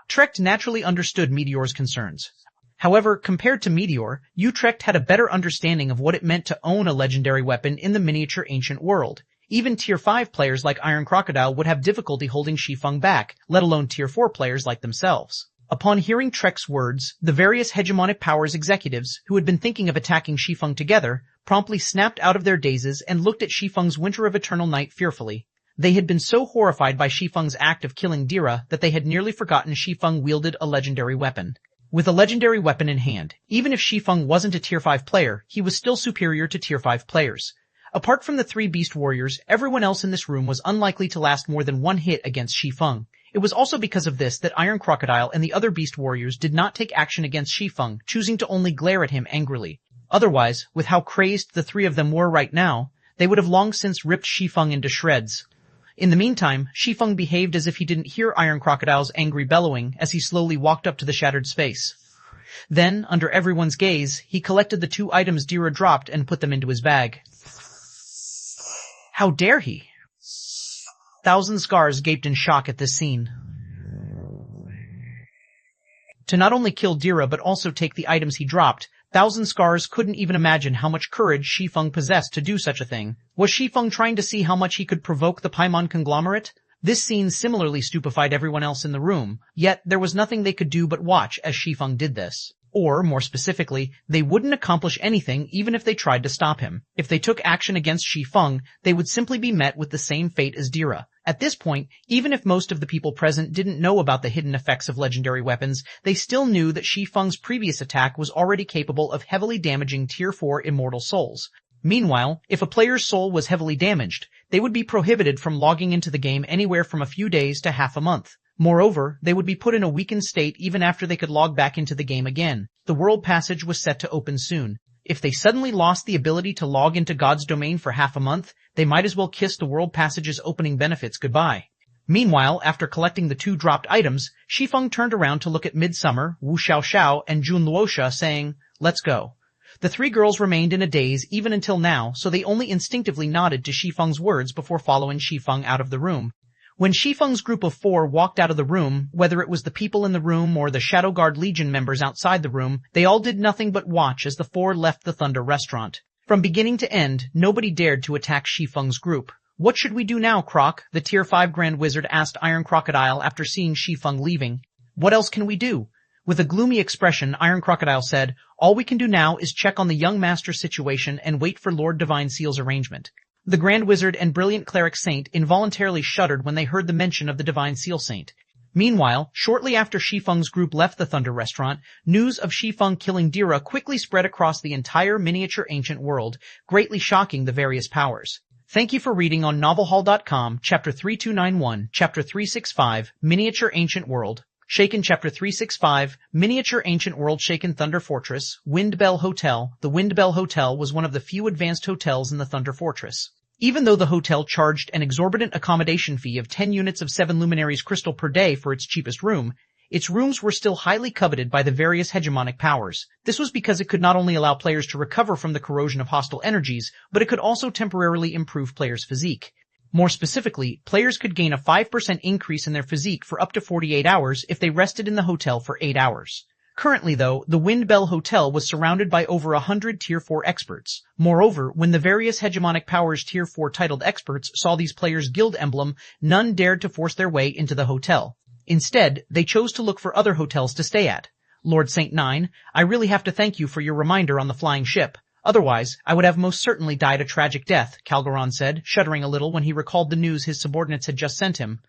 S1: Trek naturally understood Meteor's concerns. However, compared to Meteor, Utrecht had a better understanding of what it meant to own a legendary weapon in the miniature ancient world. Even Tier 5 players like Iron Crocodile would have difficulty holding Shi Feng back, let alone Tier 4 players like themselves. Upon hearing Trek's words, the various hegemonic powers executives, who had been thinking of attacking Shi Feng together, promptly snapped out of their dazes and looked at Shi Feng's Winter of Eternal Night fearfully. They had been so horrified by Shi Feng's act of killing Dira that they had nearly forgotten Shi Feng wielded a legendary weapon. With a legendary weapon in hand, even if Shi Feng wasn't a Tier 5 player, he was still superior to Tier 5 players. Apart from the 3 Beast Warriors, everyone else in this room was unlikely to last more than one hit against Shi Feng. It was also because of this that Iron Crocodile and the other Beast Warriors did not take action against Shi Feng, choosing to only glare at him angrily. Otherwise, with how crazed the 3 of them were right now, they would have long since ripped Shi Feng into shreds. In the meantime, Shi Feng behaved as if he didn't hear Iron Crocodile's angry bellowing as he slowly walked up to the shattered space. Then, under everyone's gaze, he collected the 2 items Dira dropped and put them into his bag. How dare he? Thousand Scars gaped in shock at this scene. To not only kill Dira but also take the items he dropped, Thousand Scars couldn't even imagine how much courage Shi Feng possessed to do such a thing. Was Shi Feng trying to see how much he could provoke the Paimon conglomerate? This scene similarly stupefied everyone else in the room, yet there was nothing they could do but watch as Shi Feng did this. Or, more specifically, they wouldn't accomplish anything even if they tried to stop him. If they took action against Shi Feng, they would simply be met with the same fate as Dira. At this point, even if most of the people present didn't know about the hidden effects of legendary weapons, they still knew that Shi Feng's previous attack was already capable of heavily damaging Tier 4 immortal souls. Meanwhile, if a player's soul was heavily damaged, they would be prohibited from logging into the game anywhere from a few days to half a month. Moreover, they would be put in a weakened state even after they could log back into the game again. The world passage was set to open soon. If they suddenly lost the ability to log into God's domain for half a month, they might as well kiss the world passage's opening benefits goodbye. Meanwhile, after collecting the 2 dropped items, Shi Feng turned around to look at Midsummer, Wu Xiaoxiao, and Jun Luosha, saying, "Let's go." The 3 girls remained in a daze even until now, so they only instinctively nodded to Shi Feng's words before following Shi Feng out of the room. When Shi Feng's group of 4 walked out of the room, whether it was the people in the room or the Shadow Guard Legion members outside the room, they all did nothing but watch as the 4 left the Thunder restaurant. From beginning to end, nobody dared to attack Shi Feng's group. "What should we do now, Croc?" the Tier 5 Grand Wizard asked Iron Crocodile after seeing Shi Feng leaving. "What else can we do?" With a gloomy expression, Iron Crocodile said, "All we can do now is check on the young master's situation and wait for Lord Divine Seal's arrangement." The Grand Wizard and Brilliant Cleric Saint involuntarily shuddered when they heard the mention of the Divine Seal Saint. Meanwhile, shortly after Shi Feng's group left the Thunder restaurant, news of Shi Feng killing Dira quickly spread across the entire miniature ancient world, greatly shocking the various powers. Thank you for reading on novelhall.com, Chapter 3291, Chapter 365, Miniature Ancient World. Shaken Chapter 365, Miniature Ancient World Shaken Thunder Fortress, Windbell Hotel. The Windbell Hotel was one of the few advanced hotels in the Thunder Fortress. Even though the hotel charged an exorbitant accommodation fee of 10 units of 7 luminaries crystal per day for its cheapest room, its rooms were still highly coveted by the various hegemonic powers. This was because it could not only allow players to recover from the corrosion of hostile energies, but it could also temporarily improve players' physique. More specifically, players could gain a 5% increase in their physique for up to 48 hours if they rested in the hotel for 8 hours. Currently, though, the Windbell Hotel was surrounded by over 100 Tier 4 experts. Moreover, when the various hegemonic powers Tier 4 titled experts saw these players' guild emblem, none dared to force their way into the hotel. Instead, they chose to look for other hotels to stay at. Lord St. Nine, I really have to thank you for your reminder on the flying ship. Otherwise, I would have most certainly died a tragic death, Calgaron said, shuddering a little when he recalled the news his subordinates had just sent him.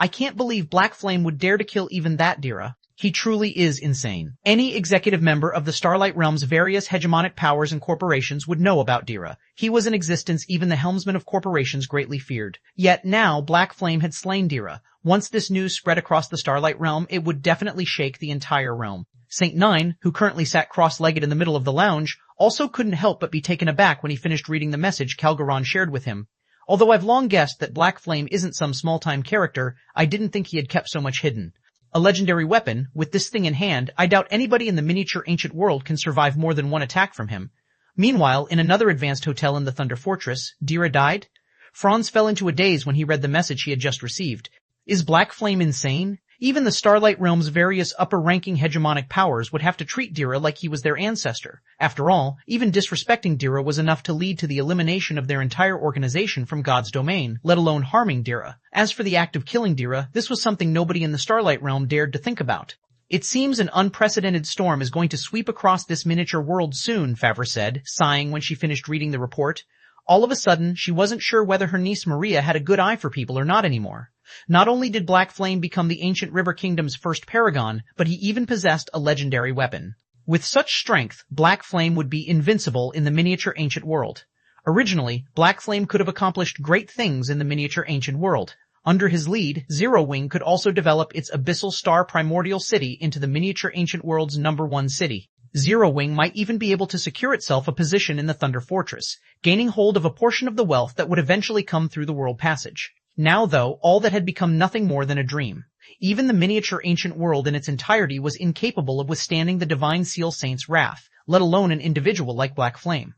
S1: I can't believe Black Flame would dare to kill even that Dira. He truly is insane. Any executive member of the Starlight Realm's various hegemonic powers and corporations would know about Dira. He was in existence even the helmsman of corporations greatly feared. Yet now Black Flame had slain Dira. Once this news spread across the Starlight Realm, it would definitely shake the entire realm. Saint Nine, who currently sat cross-legged in the middle of the lounge, also couldn't help but be taken aback when he finished reading the message Calgaron shared with him. Although I've long guessed that Black Flame isn't some small-time character, I didn't think he had kept so much hidden. A legendary weapon, with this thing in hand, I doubt anybody in the miniature ancient world can survive more than one attack from him. Meanwhile, in another advanced hotel in the Thunder Fortress, Dira died. Franz fell into a daze when he read the message he had just received. Is Black Flame insane? Even the Starlight Realm's various upper-ranking hegemonic powers would have to treat Dira like he was their ancestor. After all, even disrespecting Dira was enough to lead to the elimination of their entire organization from God's domain, let alone harming Dira. As for the act of killing Dira, this was something nobody in the Starlight Realm dared to think about. It seems an unprecedented storm is going to sweep across this miniature world soon, Favre said, sighing when she finished reading the report. All of a sudden, she wasn't sure whether her niece Maria had a good eye for people or not anymore. Not only did Black Flame become the ancient River Kingdom's first paragon, but he even possessed a legendary weapon. With such strength, Black Flame would be invincible in the miniature ancient world. Originally, Black Flame could have accomplished great things in the miniature ancient world. Under his lead, Zero Wing could also develop its abyssal star primordial city into the miniature ancient world's #1 city. Zero Wing might even be able to secure itself a position in the Thunder Fortress, gaining hold of a portion of the wealth that would eventually come through the world passage. Now, though, all that had become nothing more than a dream. Even the miniature ancient world in its entirety was incapable of withstanding the Divine Seal Saint's wrath, let alone an individual like Black Flame.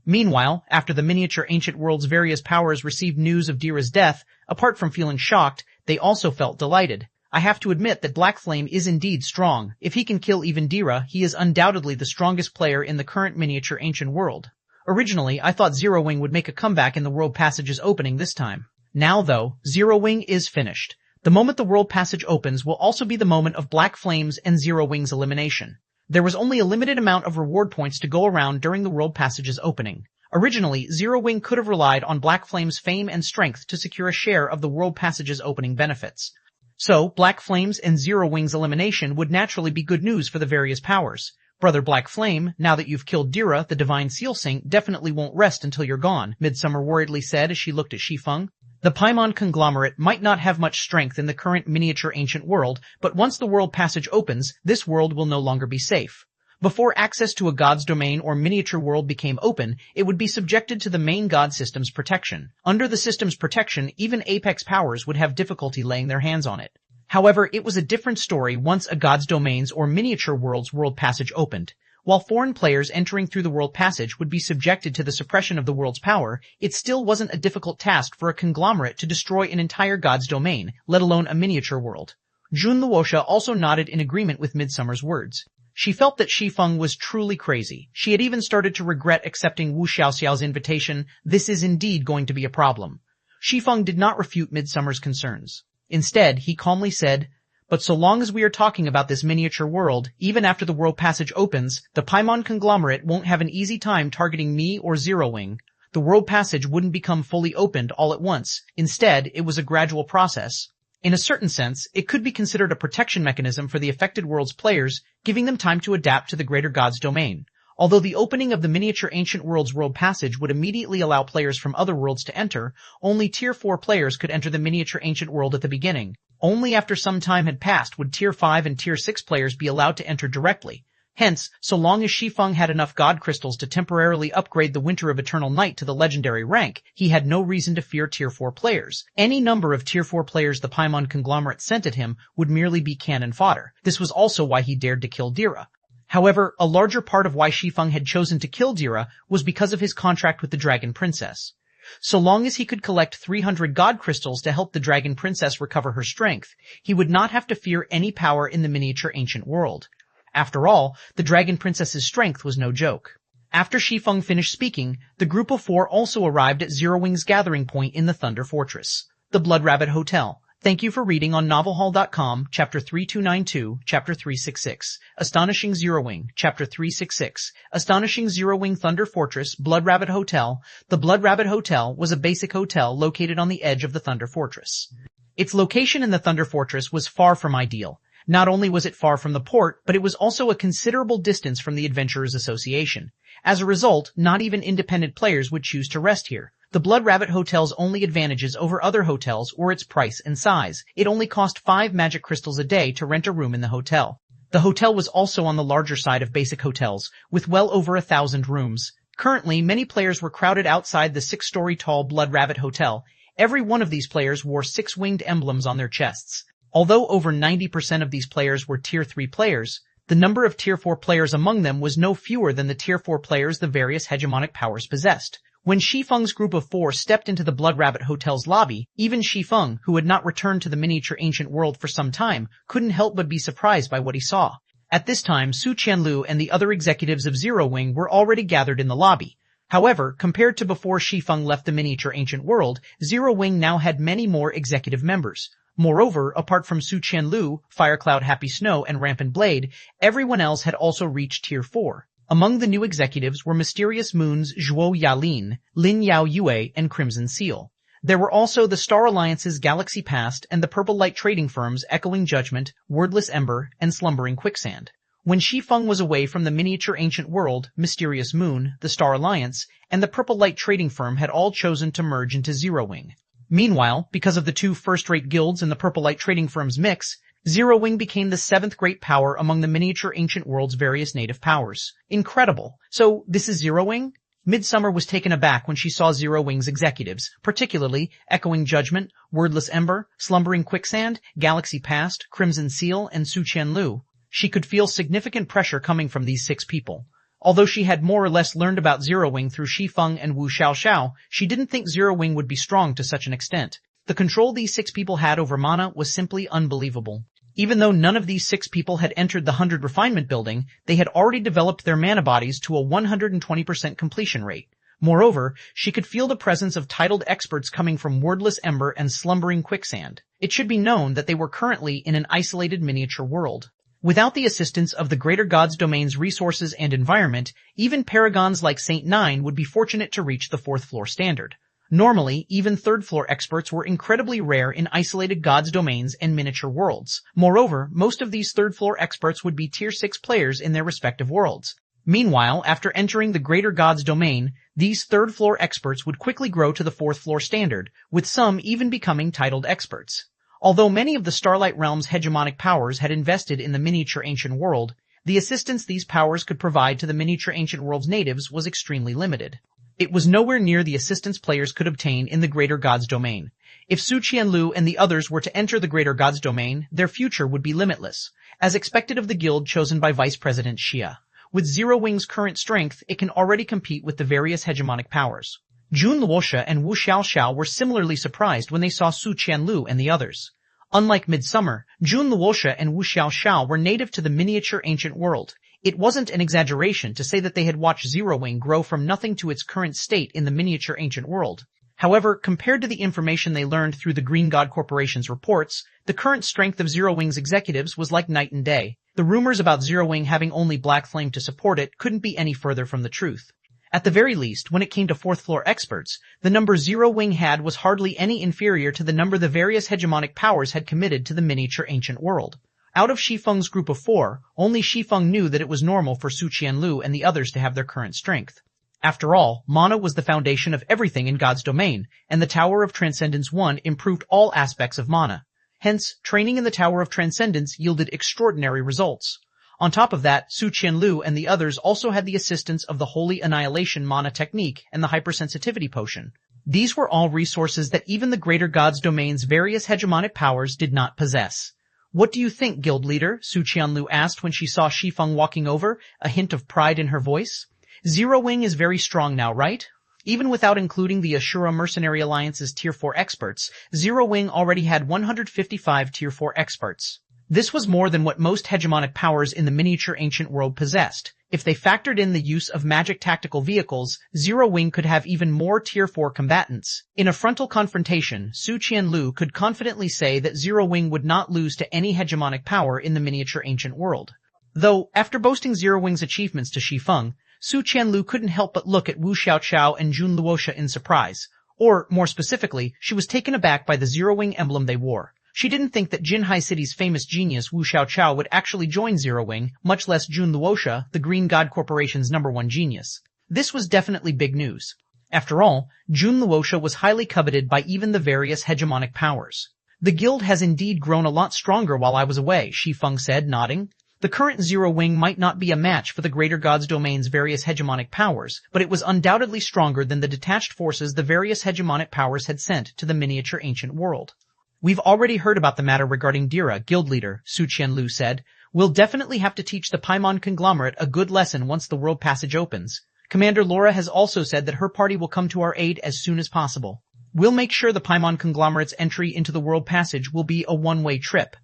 S1: Meanwhile, after the miniature ancient world's various powers received news of Dira's death, apart from feeling shocked, they also felt delighted. I have to admit that Black Flame is indeed strong. If he can kill even Dira, he is undoubtedly the strongest player in the current miniature ancient world. Originally, I thought Zero Wing would make a comeback in the World Passage's opening this time. Now, though, Zero Wing is finished. The moment the World Passage opens will also be the moment of Black Flame's and Zero Wing's elimination. There was only a limited amount of reward points to go around during the World Passage's opening. Originally, Zero Wing could have relied on Black Flame's fame and strength to secure a share of the World Passage's opening benefits. So, Black Flame's and Zero Wing's elimination would naturally be good news for the various powers. Brother Black Flame, now that you've killed Dira, the Divine Seal Saint definitely won't rest until you're gone, Midsummer worriedly said as she looked at Shi Feng. The Paimon conglomerate might not have much strength in the current miniature ancient world, but once the World Passage opens, this world will no longer be safe. Before access to a god's domain or miniature world became open, it would be subjected to the main god system's protection. Under the system's protection, even apex powers would have difficulty laying their hands on it. However, it was a different story once a god's domains or miniature world's World Passage opened. While foreign players entering through the World Passage would be subjected to the suppression of the world's power, it still wasn't a difficult task for a conglomerate to destroy an entire god's domain, let alone a miniature world. Jun Luosha also nodded in agreement with Midsummer's words. She felt that Shi Feng was truly crazy. She had even started to regret accepting Wu Xiaoxiao's invitation. This is indeed going to be a problem. Shi Feng did not refute Midsummer's concerns. Instead, he calmly said, "But so long as we are talking about this miniature world, even after the World Passage opens, the Paimon conglomerate won't have an easy time targeting me or Zero Wing. The World Passage wouldn't become fully opened all at once. Instead, it was a gradual process. In a certain sense, it could be considered a protection mechanism for the affected world's players, giving them time to adapt to the greater god's domain. Although the opening of the miniature ancient world's World Passage would immediately allow players from other worlds to enter, only Tier 4 players could enter the miniature ancient world at the beginning. Only after some time had passed would Tier 5 and Tier 6 players be allowed to enter directly. Hence, so long as Shi Feng had enough god crystals to temporarily upgrade the Winter of Eternal Night to the legendary rank, he had no reason to fear Tier 4 players. Any number of Tier 4 players the Paimon conglomerate sent at him would merely be cannon fodder. This was also why he dared to kill Dira. However, a larger part of why Shi Feng had chosen to kill Dira was because of his contract with the Dragon Princess. So long as he could collect 300 god crystals to help the Dragon Princess recover her strength, he would not have to fear any power in the miniature ancient world. After all, the Dragon Princess's strength was no joke. After Shi Feng finished speaking, the group of 4 also arrived at Zero Wing's gathering point in the Thunder Fortress, the Blood Rabbit Hotel. Thank you for reading on novelhall.com, Chapter 3292, Chapter 366, Astonishing Zero Wing, Chapter 366, Astonishing Zero Wing Thunder Fortress, Blood Rabbit Hotel. The Blood Rabbit Hotel was a basic hotel located on the edge of the Thunder Fortress. Its location in the Thunder Fortress was far from ideal. Not only was it far from the port, but it was also a considerable distance from the Adventurers Association. As a result, not even independent players would choose to rest here. The Blood Rabbit Hotel's only advantages over other hotels were its price and size. It only cost 5 magic crystals a day to rent a room in the hotel. The hotel was also on the larger side of basic hotels, with well over 1,000 rooms. Currently, many players were crowded outside the 6-story tall Blood Rabbit Hotel. Every one of these players wore 6-winged emblems on their chests. Although over 90% of these players were Tier 3 players, the number of Tier 4 players among them was no fewer than the Tier 4 players the various hegemonic powers possessed. When Shi Feng's group of 4 stepped into the Blood Rabbit Hotel's lobby, even Shi Feng, who had not returned to the miniature ancient world for some time, couldn't help but be surprised by what he saw. At this time, Su Qianlu and the other executives of Zero Wing were already gathered in the lobby. However, compared to before Shi Feng left the miniature ancient world, Zero Wing now had many more executive members. Moreover, apart from Su Qianlu, Firecloud Happy Snow, and Rampant Blade, everyone else had also reached Tier 4. Among the new executives were Mysterious Moon's Zhuo Yalin, Lin Yao Yue, and Crimson Seal. There were also the Star Alliance's Galaxy Past and the Purple Light trading firms Echoing Judgment, Wordless Ember, and Slumbering Quicksand. When Shi Feng was away from the miniature ancient world, Mysterious Moon, the Star Alliance, and the Purple Light trading firm had all chosen to merge into Zero Wing. Meanwhile, because of the 2 first-rate guilds and the Purple Light trading firm's mix, Zero Wing became the 7th great power among the miniature ancient world's various native powers. Incredible. So, this is Zero Wing? Midsummer was taken aback when she saw Zero Wing's executives, particularly Echoing Judgment, Wordless Ember, Slumbering Quicksand, Galaxy Past, Crimson Seal, and Su Qianlu. She could feel significant pressure coming from these 6 people. Although she had more or less learned about Zero Wing through Shi Feng and Wu Xiaoxiao, she didn't think Zero Wing would be strong to such an extent. The control these 6 people had over mana was simply unbelievable. Even though none of these 6 people had entered the 100 Refinement Building, they had already developed their mana bodies to a 120% completion rate. Moreover, she could feel the presence of titled experts coming from Wordless Ember and Slumbering Quicksand. It should be known that they were currently in an isolated miniature world. Without the assistance of the Greater Gods Domain's resources and environment, even paragons like Saint Nine would be fortunate to reach the 4th floor standard. Normally, even 3rd floor experts were incredibly rare in isolated gods domains and miniature worlds. Moreover, most of these 3rd floor experts would be Tier 6 players in their respective worlds. Meanwhile, after entering the Greater Gods Domain, these 3rd floor experts would quickly grow to the 4th floor standard, with some even becoming titled experts. Although many of the Starlight Realm's hegemonic powers had invested in the miniature ancient world, the assistance these powers could provide to the miniature ancient world's natives was extremely limited. It was nowhere near the assistance players could obtain in the Greater Gods Domain. If Su Qianlu and the others were to enter the Greater Gods Domain, their future would be limitless, as expected of the guild chosen by Vice President Xia. With Zero Wing's current strength, it can already compete with the various hegemonic powers. Jun Luosha and Wu Xiaoxiao were similarly surprised when they saw Su Qianlu and the others. Unlike Midsummer, Jun Luosha and Wu Xiaoxiao were native to the miniature ancient world. It wasn't an exaggeration to say that they had watched Zero Wing grow from nothing to its current state in the miniature ancient world. However, compared to the information they learned through the Green God Corporation's reports, the current strength of Zero Wing's executives was like night and day. The rumors about Zero Wing having only Black Flame to support it couldn't be any further from the truth. At the very least, when it came to 4th floor experts, the number Zero Wing had was hardly any inferior to the number the various hegemonic powers had committed to the miniature ancient world. Out of Shi Feng's group of 4, only Shi Feng knew that it was normal for Su Qianlu and the others to have their current strength. After all, mana was the foundation of everything in God's domain, and the Tower of Transcendence 1 improved all aspects of mana. Hence, training in the Tower of Transcendence yielded extraordinary results. On top of that, Su Qianlu and the others also had the assistance of the Holy Annihilation mana technique and the Hypersensitivity potion. These were all resources that even the Greater Gods Domain's various hegemonic powers did not possess. "What do you think, guild leader?" Su Qianlu asked when she saw Shi Feng walking over, a hint of pride in her voice. "Zero Wing is very strong now, right?" Even without including the Ashura Mercenary Alliance's Tier 4 experts, Zero Wing already had 155 Tier 4 experts. This was more than what most hegemonic powers in the miniature ancient world possessed. If they factored in the use of magic tactical vehicles, Zero Wing could have even more Tier 4 combatants. In a frontal confrontation, Su Qianlu could confidently say that Zero Wing would not lose to any hegemonic power in the miniature ancient world. Though, after boasting Zero Wing's achievements to Shi Feng, Su Qianlu couldn't help but look at Wu Xiaoxiao and Jun Luosha in surprise. Or, more specifically, she was taken aback by the Zero Wing emblem they wore. She didn't think that Jinhai City's famous genius Wu Xiaoxiao would actually join Zero Wing, much less Jun Luosha, the Green God Corporation's #1 genius. This was definitely big news. After all, Jun Luosha was highly coveted by even the various hegemonic powers. The guild has indeed grown a lot stronger while I was away, Shi Feng said, nodding. The current Zero Wing might not be a match for the Greater Gods Domain's various hegemonic powers, but it was undoubtedly stronger than the detached forces the various hegemonic powers had sent to the miniature ancient world. We've already heard about the matter regarding Dira, guild leader, Su Qianlu said. We'll definitely have to teach the Paimon conglomerate a good lesson once the world passage opens. Commander Laura has also said that her party will come to our aid as soon as possible. We'll make sure the Paimon conglomerate's entry into the world passage will be a one-way trip.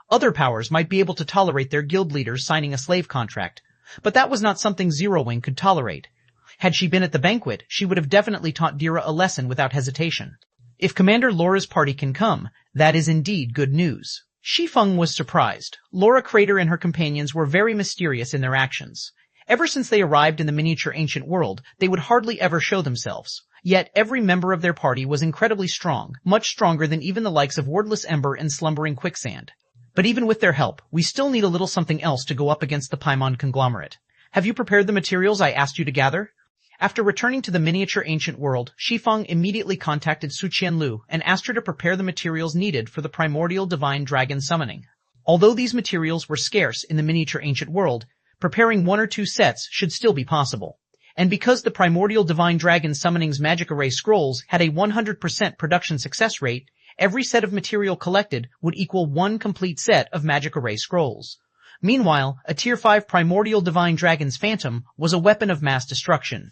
S1: Other powers might be able to tolerate their guild leaders signing a slave contract, but that was not something Zero Wing could tolerate. Had she been at the banquet, she would have definitely taught Dira a lesson without hesitation. If Commander Laura's party can come, that is indeed good news. Shi Feng was surprised. Laura Crater and her companions were very mysterious in their actions. Ever since they arrived in the miniature ancient world, they would hardly ever show themselves. Yet every member of their party was incredibly strong, much stronger than even the likes of Wordless Ember and Slumbering Quicksand. But even with their help, we still need a little something else to go up against the Paimon conglomerate. Have you prepared the materials I asked you to gather? After returning to the miniature ancient world, Shi Feng immediately contacted Su Qianlu and asked her to prepare the materials needed for the primordial divine dragon summoning. Although these materials were scarce in the miniature ancient world, preparing 1 or 2 sets should still be possible. And because the primordial divine dragon summoning's magic array scrolls had a 100% production success rate, every set of material collected would equal 1 complete set of magic array scrolls. Meanwhile, a Tier 5 primordial divine dragon's phantom was a weapon of mass destruction.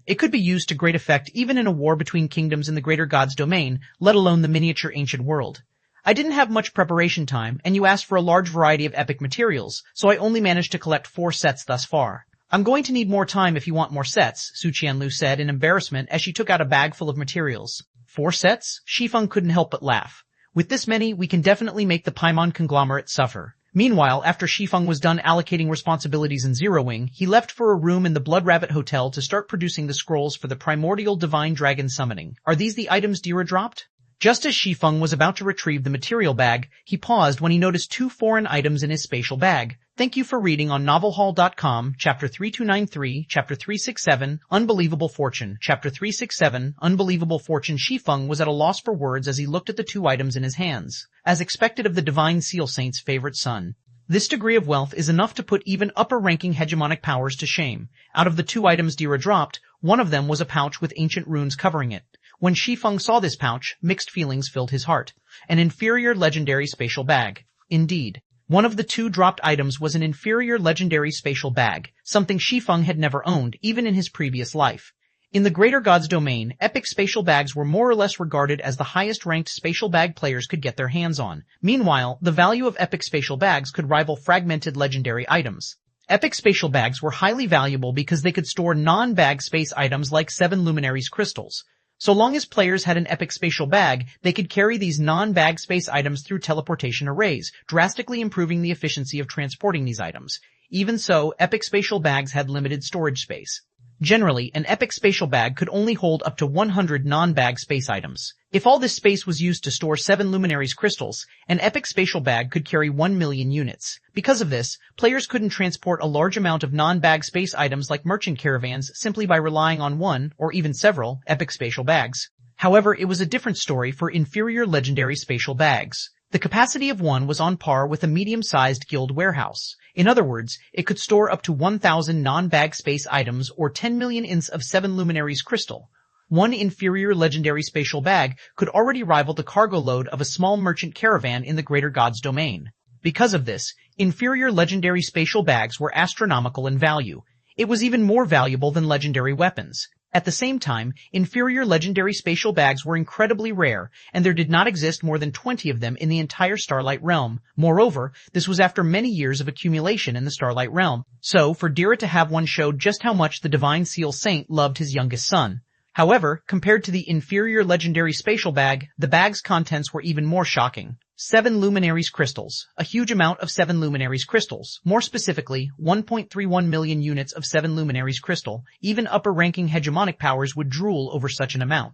S1: It could be used to great effect even in a war between kingdoms in the Greater Gods Domain, let alone the miniature ancient world. I didn't have much preparation time, and you asked for a large variety of epic materials, so I only managed to collect 4 sets thus far. I'm going to need more time if you want more sets, Su Qianlu said in embarrassment as she took out a bag full of materials. 4 sets? Shi Feng couldn't help but laugh. With this many, we can definitely make the Paimon conglomerate suffer. Meanwhile, after Shi Feng was done allocating responsibilities in Zero Wing, he left for a room in the Blood Rabbit Hotel to start producing the scrolls for the primordial divine dragon summoning. Are these the items Dira dropped? Just as Shi Feng was about to retrieve the material bag, he paused when he noticed 2 foreign items in his spatial bag. Thank you for reading on novelhall.com, Chapter 3293, Chapter 367, Unbelievable Fortune, Chapter 367, Unbelievable Fortune. Shi Feng was at a loss for words as he looked at the 2 items in his hands. As expected of the Divine Seal Saint's favorite son, this degree of wealth is enough to put even upper-ranking hegemonic powers to shame. Out of the 2 items Dira dropped, one of them was a pouch with ancient runes covering it. When Shi Feng saw this pouch, mixed feelings filled his heart. An inferior legendary spatial bag. Indeed. One of the 2 dropped items was an inferior legendary spatial bag, something Shi Feng had never owned, even in his previous life. In the Greater Gods Domain, epic spatial bags were more or less regarded as the highest-ranked spatial bag players could get their hands on. Meanwhile, the value of epic spatial bags could rival fragmented legendary items. Epic spatial bags were highly valuable because they could store non-bag space items like 7 Luminaries crystals. So long as players had an epic spatial bag, they could carry these non-bag space items through teleportation arrays, drastically improving the efficiency of transporting these items. Even so, epic spatial bags had limited storage space. Generally, an epic spatial bag could only hold up to 100 non-bag space items. If all this space was used to store 7 Luminaries crystals, an epic spatial bag could carry 1 million units. Because of this, players couldn't transport a large amount of non-bag space items like merchant caravans simply by relying on one, or even several, epic spatial bags. However, it was a different story for inferior legendary spatial bags. The capacity of one was on par with a medium-sized guild warehouse. In other words, it could store up to 1,000 non-bag space items or 10 million ints of 7 Luminaries crystal. One inferior legendary spatial bag could already rival the cargo load of a small merchant caravan in the Greater Gods Domain. Because of this, inferior legendary spatial bags were astronomical in value. It was even more valuable than legendary weapons. At the same time, inferior legendary spatial bags were incredibly rare, and there did not exist more than 20 of them in the entire Starlight Realm. Moreover, this was after many years of accumulation in the Starlight Realm. So, for Dira to have one showed just how much the Divine Seal Saint loved his youngest son. However, compared to the inferior legendary spatial bag, the bag's contents were even more shocking. 7 Luminaries crystals. A huge amount of 7 Luminaries crystals. More specifically, 1.31 million units of 7 Luminaries crystal. Even upper-ranking hegemonic powers would drool over such an amount.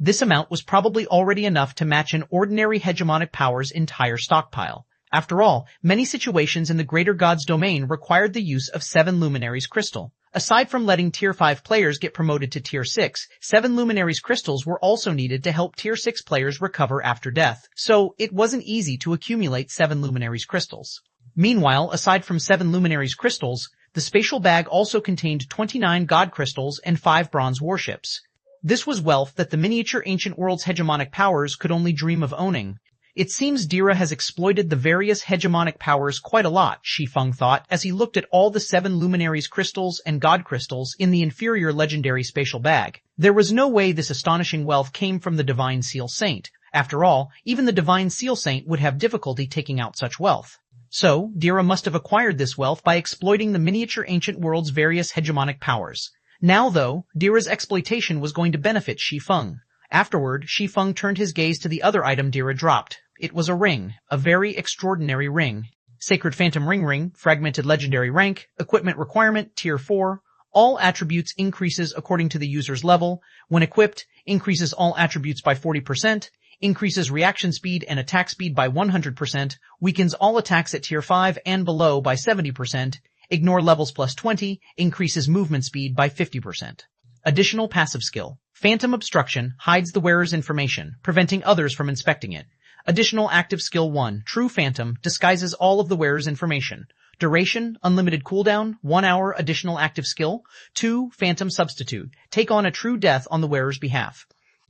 S1: This amount was probably already enough to match an ordinary hegemonic power's entire stockpile. After all, many situations in the Greater Gods Domain required the use of 7 Luminaries crystal. Aside from letting Tier 5 players get promoted to Tier 6, 7 Luminaries crystals were also needed to help Tier 6 players recover after death, so it wasn't easy to accumulate 7 Luminaries crystals. Meanwhile, aside from 7 Luminaries crystals, the spatial bag also contained 29 god crystals and 5 bronze warships. This was wealth that the miniature ancient world's hegemonic powers could only dream of owning. It seems Dira has exploited the various hegemonic powers quite a lot, Shi Feng thought, as he looked at all the 7 Luminaries crystals and god crystals in the inferior legendary spatial bag. There was no way this astonishing wealth came from the Divine Seal Saint. After all, even the Divine Seal Saint would have difficulty taking out such wealth. So, Dira must have acquired this wealth by exploiting the miniature ancient world's various hegemonic powers. Now, though, Dira's exploitation was going to benefit Shi Feng. Afterward, Shi Feng turned his gaze to the other item Dira dropped. It was a ring, a very extraordinary ring. Sacred Phantom Ring, fragmented legendary rank, equipment requirement, Tier 4. All attributes increases according to the user's level. When equipped, increases all attributes by 40%, increases reaction speed and attack speed by 100%, weakens all attacks at Tier 5 and below by 70%, ignore levels plus 20, increases movement speed by 50%. Additional passive skill. Phantom Obstruction hides the wearer's information, preventing others from inspecting it. Additional active skill 1, True Phantom, disguises all of the wearer's information. Duration, unlimited cooldown, 1 hour additional active skill. 2, Phantom Substitute, take on a true death on the wearer's behalf.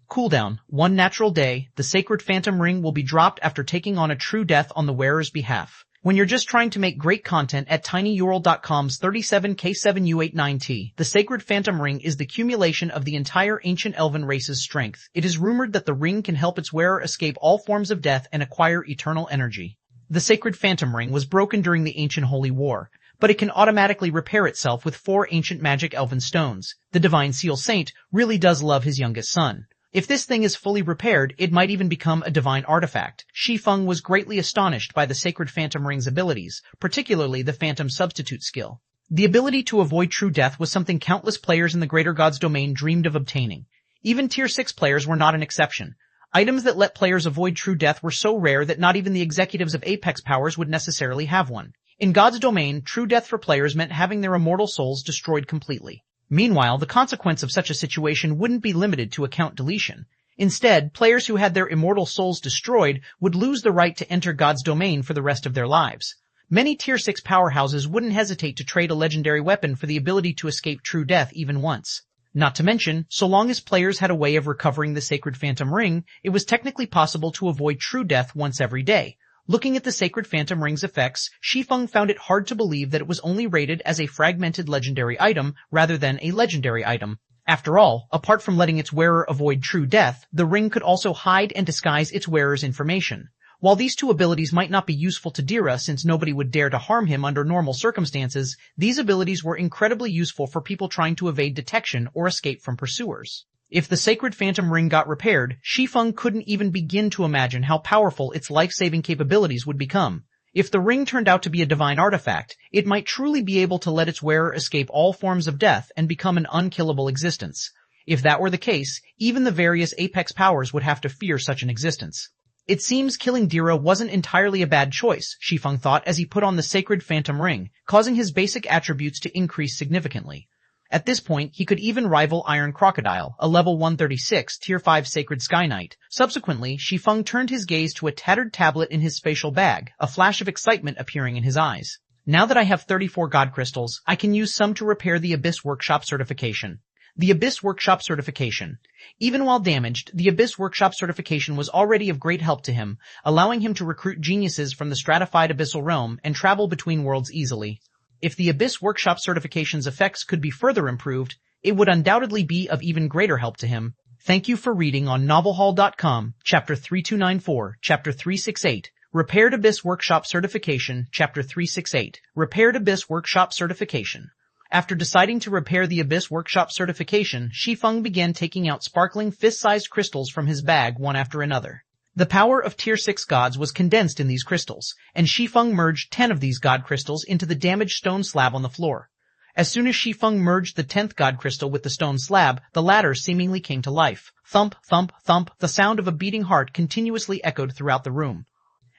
S1: Cooldown, 1 natural day, the Sacred Phantom Ring will be dropped after taking on a true death on the wearer's behalf. When you're just trying to make great content at tinyurl.com's 37K7U89T, the Sacred Phantom Ring is the accumulation of the entire ancient elven race's strength. It is rumored that the ring can help its wearer escape all forms of death and acquire eternal energy. The Sacred Phantom Ring was broken during the Ancient Holy War, but it can automatically repair itself with 4 ancient magic elven stones. The Divine Seal Saint really does love his youngest son. If this thing is fully repaired, it might even become a divine artifact. Shi Feng was greatly astonished by the Sacred Phantom Ring's abilities, particularly the Phantom Substitute skill. The ability to avoid true death was something countless players in the Greater Gods domain dreamed of obtaining. Even Tier 6 players were not an exception. Items that let players avoid true death were so rare that not even the executives of Apex powers would necessarily have one. In God's domain, true death for players meant having their immortal souls destroyed completely. Meanwhile, the consequence of such a situation wouldn't be limited to account deletion. Instead, players who had their immortal souls destroyed would lose the right to enter God's domain for the rest of their lives. Many Tier 6 powerhouses wouldn't hesitate to trade a legendary weapon for the ability to escape true death even once. Not to mention, so long as players had a way of recovering the Sacred Phantom Ring, it was technically possible to avoid true death once every day. Looking at the Sacred Phantom Ring's effects, Shi Feng found it hard to believe that it was only rated as a fragmented legendary item rather than a legendary item. After all, apart from letting its wearer avoid true death, the ring could also hide and disguise its wearer's information. While these two abilities might not be useful to Dira since nobody would dare to harm him under normal circumstances, these abilities were incredibly useful for people trying to evade detection or escape from pursuers. If the Sacred Phantom Ring got repaired, Shi Feng couldn't even begin to imagine how powerful its life-saving capabilities would become. If the ring turned out to be a divine artifact, it might truly be able to let its wearer escape all forms of death and become an unkillable existence. If that were the case, even the various Apex powers would have to fear such an existence. It seems killing Dira wasn't entirely a bad choice, Shi Feng thought as he put on the Sacred Phantom Ring, causing his basic attributes to increase significantly. At this point, he could even rival Iron Crocodile, a level 136 Tier 5 Sacred Sky Knight. Subsequently, Shi Feng turned his gaze to a tattered tablet in his spatial bag, a flash of excitement appearing in his eyes. Now that I have 34 God Crystals, I can use some to repair the Abyss Workshop certification. The Abyss Workshop certification. Even while damaged, the Abyss Workshop certification was already of great help to him, allowing him to recruit geniuses from the stratified abyssal realm and travel between worlds easily. If the Abyss Workshop certification's effects could be further improved, it would undoubtedly be of even greater help to him. Thank you for reading on novelhall.com, Chapter 3294, Chapter 368, Repaired Abyss Workshop Certification, Chapter 368, Repaired Abyss Workshop Certification. After deciding to repair the Abyss Workshop certification, Shi Feng began taking out sparkling fist-sized crystals from his bag one after another. The power of Tier 6 gods was condensed in these crystals, and Shi Feng merged 10 of these god crystals into the damaged stone slab on the floor. As soon as Shi Feng merged the 10th god crystal with the stone slab, the latter seemingly came to life. Thump, thump, thump, the sound of a beating heart continuously echoed throughout the room.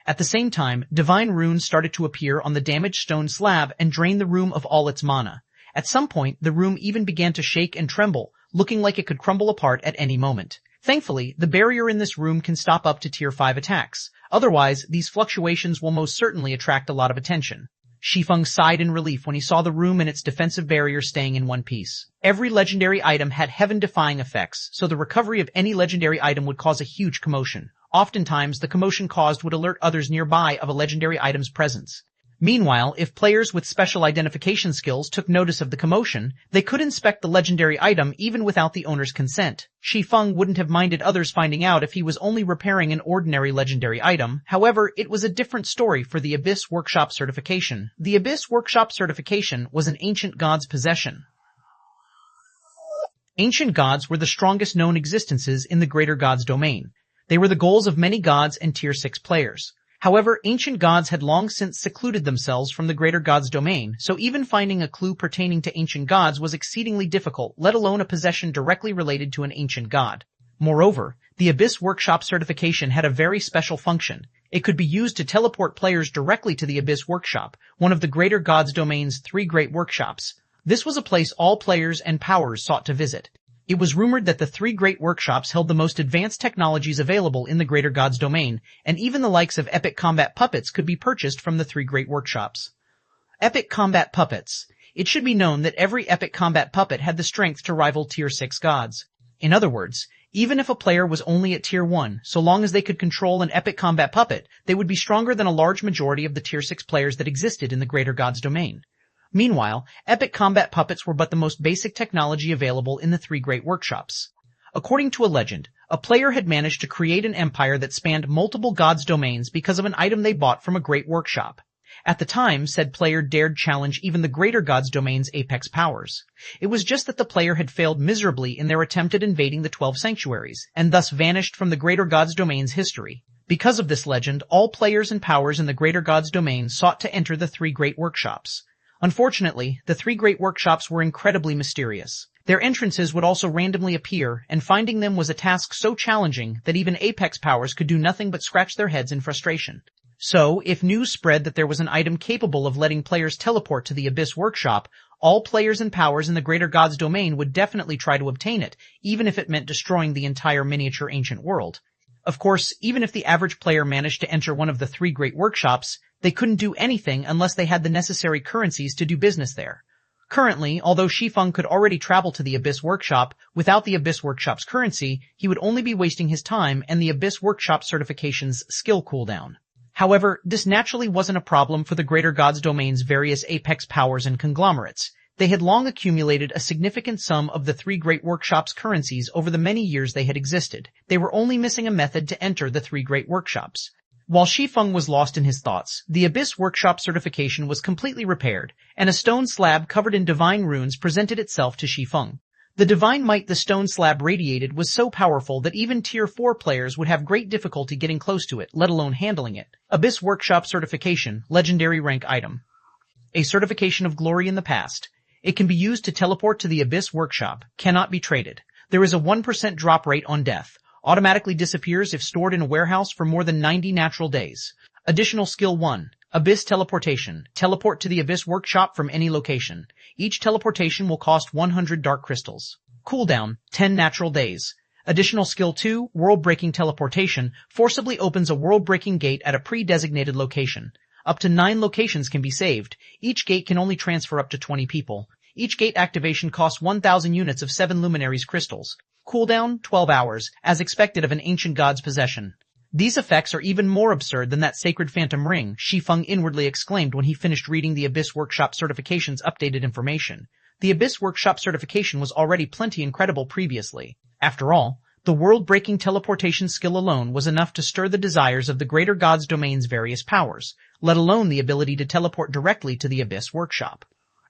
S1: At the same time, divine runes started to appear on the damaged stone slab and drain the room of all its mana. At some point, the room even began to shake and tremble, looking like it could crumble apart at any moment. Thankfully, the barrier in this room can stop up to Tier 5 attacks. Otherwise, these fluctuations will most certainly attract a lot of attention. Shi Feng sighed in relief when he saw the room and its defensive barrier staying in one piece. Every legendary item had heaven-defying effects, so the recovery of any legendary item would cause a huge commotion. Oftentimes, the commotion caused would alert others nearby of a legendary item's presence. Meanwhile, if players with special identification skills took notice of the commotion, they could inspect the legendary item even without the owner's consent. Shi Feng wouldn't have minded others finding out if he was only repairing an ordinary legendary item. However, it was a different story for the Abyss Workshop certification. The Abyss Workshop certification was an ancient god's possession. Ancient gods were the strongest known existences in the Greater Gods domain. They were the goals of many gods and Tier 6 players. However, ancient gods had long since secluded themselves from the Greater Gods domain, so even finding a clue pertaining to ancient gods was exceedingly difficult, let alone a possession directly related to an ancient god. Moreover, the Abyss Workshop certification had a very special function. It could be used to teleport players directly to the Abyss Workshop, one of the Greater Gods domain's 3 great workshops. This was a place all players and powers sought to visit. It was rumored that the 3 great workshops held the most advanced technologies available in the Greater Gods domain, and even the likes of epic combat puppets could be purchased from the 3 great workshops. Epic combat puppets. It should be known that every epic combat puppet had the strength to rival Tier 6 gods. In other words, even if a player was only at Tier 1, so long as they could control an epic combat puppet, they would be stronger than a large majority of the Tier 6 players that existed in the Greater Gods domain. Meanwhile, epic combat puppets were but the most basic technology available in the 3 great workshops. According to a legend, a player had managed to create an empire that spanned multiple gods' domains because of an item they bought from a great workshop. At the time, said player dared challenge even the Greater Gods domain's apex powers. It was just that the player had failed miserably in their attempt at invading the 12 sanctuaries, and thus vanished from the Greater Gods domain's history. Because of this legend, all players and powers in the Greater Gods domain sought to enter the 3 great workshops. Unfortunately, the 3 great workshops were incredibly mysterious. Their entrances would also randomly appear, and finding them was a task so challenging that even apex powers could do nothing but scratch their heads in frustration. So, if news spread that there was an item capable of letting players teleport to the Abyss Workshop, all players and powers in the Greater Gods domain would definitely try to obtain it, even if it meant destroying the entire miniature ancient world. Of course, even if the average player managed to enter one of the 3 great workshops, they couldn't do anything unless they had the necessary currencies to do business there. Currently, although Shi Feng could already travel to the Abyss Workshop, without the Abyss Workshop's currency, he would only be wasting his time and the Abyss Workshop certification's skill cooldown. However, this naturally wasn't a problem for the Greater Gods domain's various apex powers and conglomerates. They had long accumulated a significant sum of the 3 great workshops' currencies over the many years they had existed. They were only missing a method to enter the 3 great workshops. While Shi Feng was lost in his thoughts, the Abyss Workshop certification was completely repaired, and a stone slab covered in divine runes presented itself to Shi Feng. The divine might the stone slab radiated was so powerful that even Tier 4 players would have great difficulty getting close to it, let alone handling it. Abyss Workshop certification, legendary rank item. A certification of glory in the past. It can be used to teleport to the Abyss Workshop, cannot be traded. There is a 1% drop rate on death. Automatically disappears if stored in a warehouse for more than 90 natural days. Additional skill 1. Abyss Teleportation. Teleport to the Abyss Workshop from any location. Each teleportation will cost 100 dark crystals. Cooldown, 10 natural days. Additional skill 2. World-Breaking Teleportation. Forcibly opens a world-breaking gate at a pre-designated location. Up to 9 locations can be saved. Each gate can only transfer up to 20 people. Each gate activation costs 1,000 units of 7 luminaries crystals. Cooldown, 12 hours, as expected of an ancient god's possession. These effects are even more absurd than that sacred phantom ring, Shi Feng inwardly exclaimed when he finished reading the Abyss Workshop certification's updated information. The Abyss Workshop certification was already plenty incredible previously. After all, the world-breaking teleportation skill alone was enough to stir the desires of the Greater Gods domain's various powers, let alone the ability to teleport directly to the Abyss Workshop.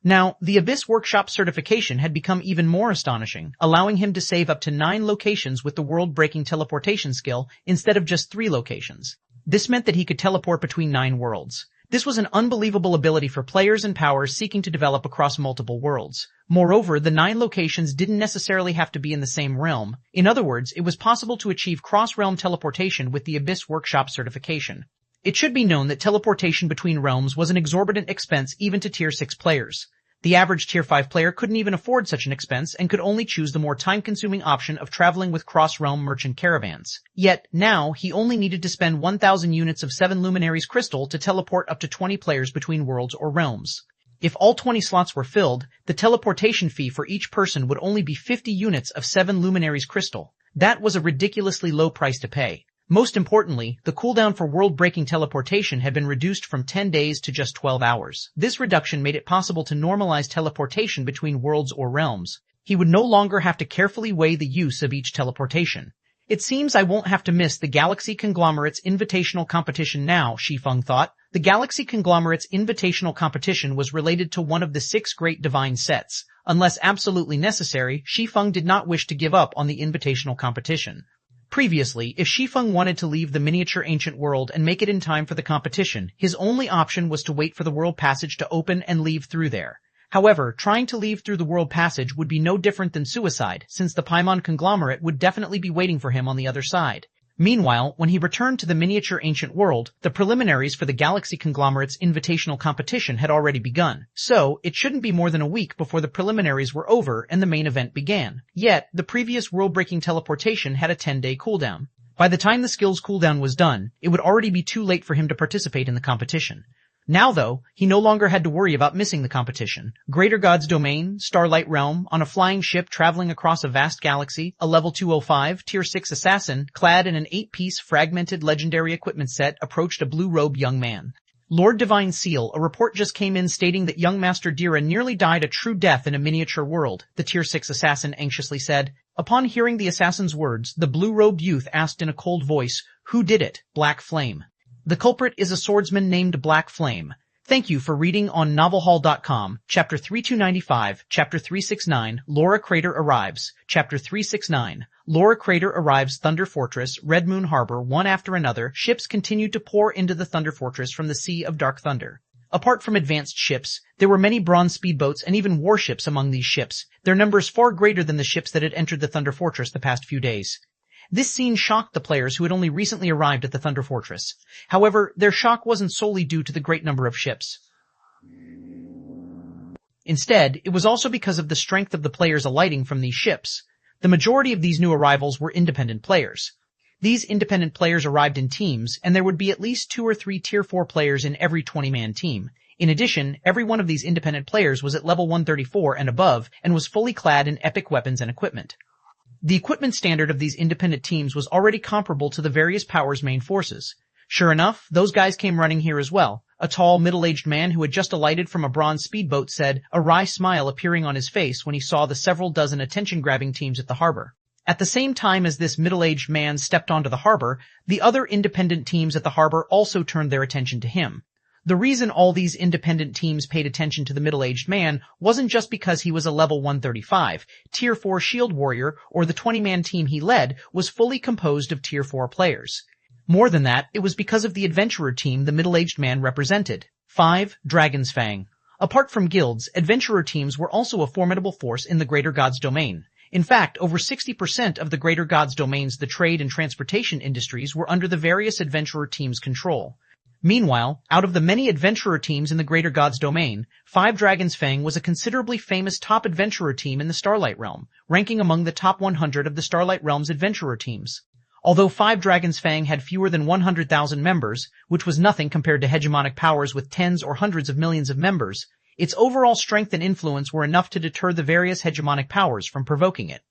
S1: Now, the Abyss Workshop certification had become even more astonishing, allowing him to save up to 9 locations with the world-breaking teleportation skill instead of just 3 locations. This meant that he could teleport between 9 worlds. This was an unbelievable ability for players and powers seeking to develop across multiple worlds. Moreover, the 9 locations didn't necessarily have to be in the same realm. In other words, it was possible to achieve cross-realm teleportation with the Abyss Workshop certification. It should be known that teleportation between realms was an exorbitant expense even to Tier 6 players. The average Tier 5 player couldn't even afford such an expense and could only choose the more time-consuming option of traveling with cross-realm merchant caravans. Yet, now, he only needed to spend 1,000 units of 7 Luminaries crystal to teleport up to 20 players between worlds or realms. If all 20 slots were filled, the teleportation fee for each person would only be 50 units of 7 Luminaries crystal. That was a ridiculously low price to pay. Most importantly, the cooldown for world-breaking teleportation had been reduced from 10 days to just 12 hours. This reduction made it possible to normalize teleportation between worlds or realms. He would no longer have to carefully weigh the use of each teleportation. It seems I won't have to miss the Galaxy Conglomerate's invitational competition now, Shi Feng thought. The Galaxy Conglomerate's invitational competition was related to one of the 6 great divine sets. Unless absolutely necessary, Shi Feng did not wish to give up on the invitational competition. Previously, if Shi Feng wanted to leave the miniature ancient world and make it in time for the competition, his only option was to wait for the world passage to open and leave through there. However, trying to leave through the world passage would be no different than suicide, since the Paimon conglomerate would definitely be waiting for him on the other side. Meanwhile, when he returned to the miniature ancient world, the preliminaries for the Galaxy Conglomerate's invitational competition had already begun, so it shouldn't be more than a week before the preliminaries were over and the main event began. Yet, the previous world-breaking teleportation had a 10-day cooldown. By the time the skill's cooldown was done, it would already be too late for him to participate in the competition. Now, though, he no longer had to worry about missing the competition. Greater God's Domain, Starlight Realm, on a flying ship traveling across a vast galaxy, a level 205, Tier 6 assassin, clad in an 8-piece fragmented legendary equipment set, approached a blue-robed young man. Lord Divine Seal, a report just came in stating that young Master Dira nearly died a true death in a miniature world, the Tier 6 assassin anxiously said. Upon hearing the assassin's words, the blue-robed youth asked in a cold voice, "Who did it?" Black Flame. The culprit is a swordsman named Black Flame. Thank you for reading on novelhall.com. Chapter 3295, Chapter 369, Laura Crater Arrives. Chapter 369, Laura Crater Arrives. Thunder Fortress, Red Moon Harbor. One after another, ships continued to pour into the Thunder Fortress from the Sea of Dark Thunder. Apart from advanced ships, there were many bronze speedboats and even warships among these ships, their numbers far greater than the ships that had entered the Thunder Fortress the past few days. This scene shocked the players who had only recently arrived at the Thunder Fortress. However, their shock wasn't solely due to the great number of ships. Instead, it was also because of the strength of the players alighting from these ships. The majority of these new arrivals were independent players. These independent players arrived in teams, and there would be at least 2 or 3 Tier 4 players in every 20-man team. In addition, every one of these independent players was at level 134 and above, and was fully clad in epic weapons and equipment. The equipment standard of these independent teams was already comparable to the various powers' main forces. Sure enough, those guys came running here as well. A tall, middle-aged man who had just alighted from a bronze speedboat said, a wry smile appearing on his face when he saw the several dozen attention-grabbing teams at the harbor. At the same time as this middle-aged man stepped onto the harbor, the other independent teams at the harbor also turned their attention to him. The reason all these independent teams paid attention to the middle-aged man wasn't just because he was a level 135, Tier 4 shield warrior, or the 20-man team he led was fully composed of Tier 4 players. More than that, it was because of the adventurer team the middle-aged man represented. 5. Dragon's Fang. Apart from guilds, adventurer teams were also a formidable force in the Greater God's Domain. In fact, over 60% of the Greater God's Domains, the trade and transportation industries, were under the various adventurer teams' control. Meanwhile, out of the many adventurer teams in the Greater God's Domain, 5 Dragon's Fang was a considerably famous top adventurer team in the Starlight Realm, ranking among the top 100 of the Starlight Realm's adventurer teams. Although 5 Dragon's Fang had fewer than 100,000 members, which was nothing compared to hegemonic powers with tens or hundreds of millions of members, its overall strength and influence were enough to deter the various hegemonic powers from provoking it.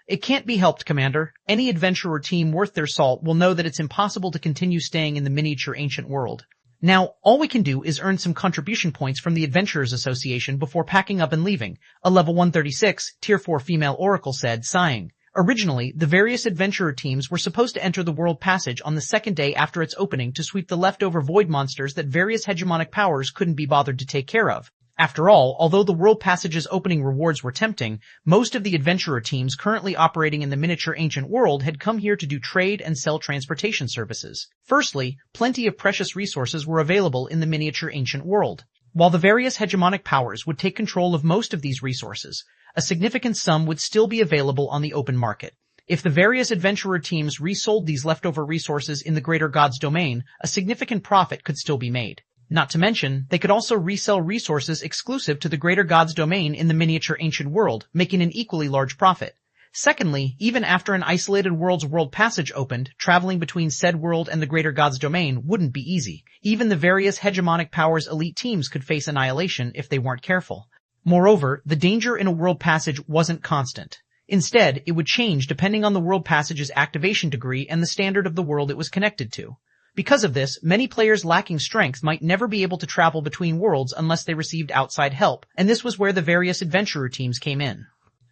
S1: It can't be helped, Commander. Any adventurer team worth their salt will know that it's impossible to continue staying in the miniature ancient world. Now, all we can do is earn some contribution points from the Adventurers Association before packing up and leaving, a level 136, Tier 4 female oracle said, sighing. Originally, the various adventurer teams were supposed to enter the World Passage on the second day after its opening to sweep the leftover void monsters that various hegemonic powers couldn't be bothered to take care of. After all, although the World Passage's opening rewards were tempting, most of the adventurer teams currently operating in the miniature ancient world had come here to do trade and sell transportation services. Firstly, plenty of precious resources were available in the miniature ancient world. While the various hegemonic powers would take control of most of these resources, a significant sum would still be available on the open market. If the various adventurer teams resold these leftover resources in the Greater God's Domain, a significant profit could still be made. Not to mention, they could also resell resources exclusive to the Greater Gods domain in the miniature ancient world, making an equally large profit. Secondly, even after an isolated world's world passage opened, traveling between said world and the Greater Gods domain wouldn't be easy. Even the various hegemonic powers' elite teams could face annihilation if they weren't careful. Moreover, the danger in a world passage wasn't constant. Instead, it would change depending on the world passage's activation degree and the standard of the world it was connected to. Because of this, many players lacking strength might never be able to travel between worlds unless they received outside help, and this was where the various adventurer teams came in.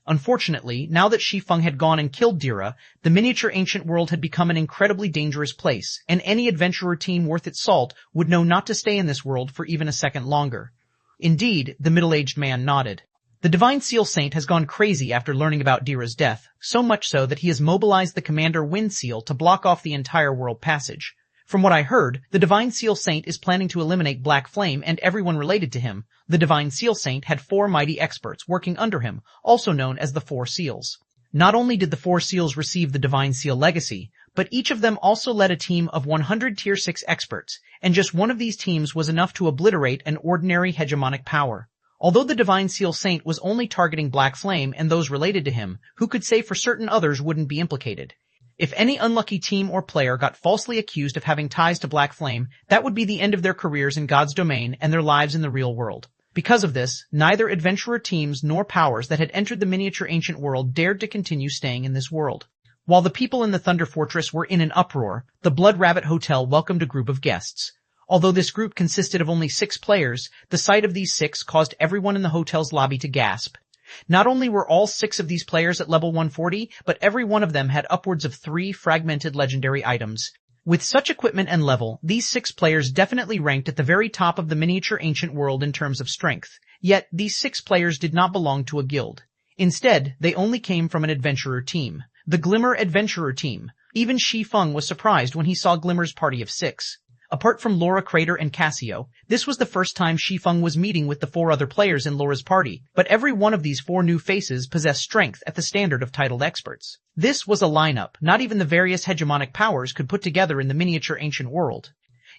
S1: Unfortunately, now that Shi Feng had gone and killed Dira, the miniature ancient world had become an incredibly dangerous place, and any adventurer team worth its salt would know not to stay in this world for even a second longer. Indeed, the middle-aged man nodded. The Divine Seal Saint has gone crazy after learning about Dira's death, so much so that he has mobilized the Commander Wind Seal to block off the entire world passage. From what I heard, the Divine Seal Saint is planning to eliminate Black Flame and everyone related to him. The Divine Seal Saint had 4 mighty experts working under him, also known as the 4 Seals. Not only did the 4 Seals receive the Divine Seal legacy, but each of them also led a team of 100 Tier 6 experts, and just one of these teams was enough to obliterate an ordinary hegemonic power. Although the Divine Seal Saint was only targeting Black Flame and those related to him, who could say for certain others wouldn't be implicated? If any unlucky team or player got falsely accused of having ties to Black Flame, that would be the end of their careers in God's domain and their lives in the real world. Because of this, neither adventurer teams nor powers that had entered the miniature ancient world dared to continue staying in this world. While the people in the Thunder Fortress were in an uproar, the Blood Rabbit Hotel welcomed a group of guests. Although this group consisted of only 6 players, the sight of these 6 caused everyone in the hotel's lobby to gasp. Not only were all 6 of these players at level 140, but every one of them had upwards of 3 fragmented legendary items. With such equipment and level, these 6 players definitely ranked at the very top of the miniature ancient world in terms of strength. Yet, these 6 players did not belong to a guild. Instead, they only came from an adventurer team. The Glimmer Adventurer Team. Even Shi Feng was surprised when he saw Glimmer's party of 6. Apart from Laura, Crater, and Cassio, this was the first time Shi Feng was meeting with the 4 other players in Laura's party, but every one of these 4 new faces possessed strength at the standard of titled experts. This was a lineup not even the various hegemonic powers could put together in the miniature ancient world.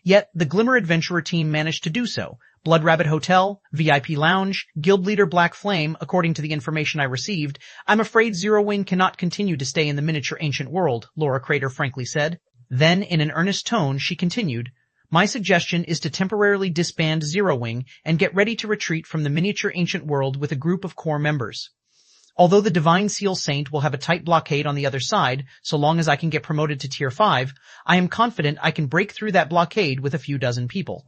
S1: Yet, the Glimmer Adventurer team managed to do so. Blood Rabbit Hotel, VIP Lounge, Guild Leader Black Flame, according to the information I received. I'm afraid Zero Wing cannot continue to stay in the miniature ancient world, Laura Crater frankly said. Then, in an earnest tone, she continued, my suggestion is to temporarily disband Zero Wing and get ready to retreat from the miniature ancient world with a group of core members. Although the Divine Seal Saint will have a tight blockade on the other side, so long as I can get promoted to Tier 5, I am confident I can break through that blockade with a few dozen people.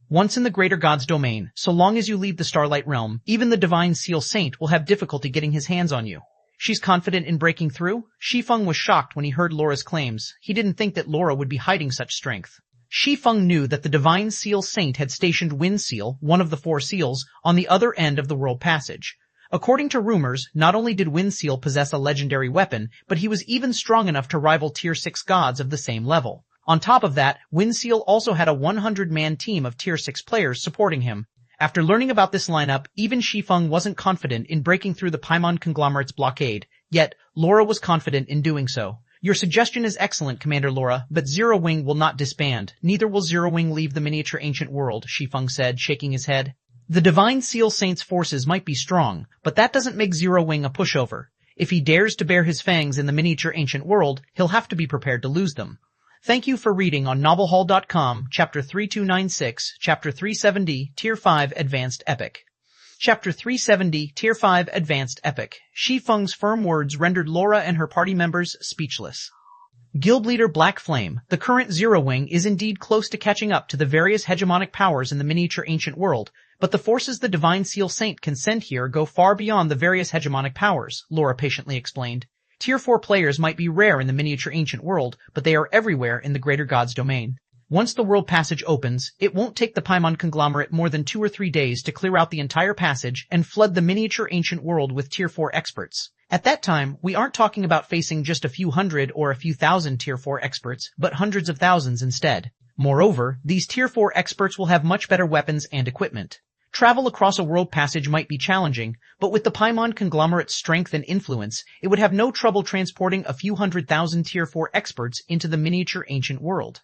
S1: Once in the Greater Gods domain, so long as you leave the Starlight Realm, even the Divine Seal Saint will have difficulty getting his hands on you. She's confident in breaking through? Shi Feng was shocked when he heard Laura's claims. He didn't think that Laura would be hiding such strength. Shi Feng knew that the Divine Seal Saint had stationed Wind Seal, one of the 4 seals, on the other end of the world passage. According to rumors, not only did Wind Seal possess a legendary weapon, but he was even strong enough to rival Tier 6 gods of the same level. On top of that, Wind Seal also had a 100-man team of Tier 6 players supporting him. After learning about this lineup, even Shi Feng wasn't confident in breaking through the Paimon conglomerate's blockade, yet Laura was confident in doing so. Your suggestion is excellent, Commander Laura, but Zero Wing will not disband. Neither will Zero Wing leave the miniature ancient world, Shi Feng said, shaking his head. The Divine Seal Saint's forces might be strong, but that doesn't make Zero Wing a pushover. If he dares to bare his fangs in the miniature ancient world, he'll have to be prepared to lose them. Thank you for reading on novelhall.com, Chapter 3296, Chapter 370, Tier 5 Advanced Epic. Chapter 370, Tier 5 Advanced Epic. Shi Feng's firm words rendered Laura and her party members speechless. Guild Leader Black Flame, the current Zero Wing, is indeed close to catching up to the various hegemonic powers in the miniature ancient world, but the forces the Divine Seal Saint can send here go far beyond the various hegemonic powers, Laura patiently explained. Tier 4 players might be rare in the miniature ancient world, but they are everywhere in the Greater Gods domain. Once the world passage opens, it won't take the Paimon conglomerate more than 2 or 3 days to clear out the entire passage and flood the miniature ancient world with Tier 4 experts. At that time, we aren't talking about facing just a few hundred or a few thousand Tier 4 experts, but hundreds of thousands instead. Moreover, these Tier 4 experts will have much better weapons and equipment. Travel across a world passage might be challenging, but with the Paimon conglomerate's strength and influence, it would have no trouble transporting a few 100,000 Tier 4 experts into the miniature ancient world.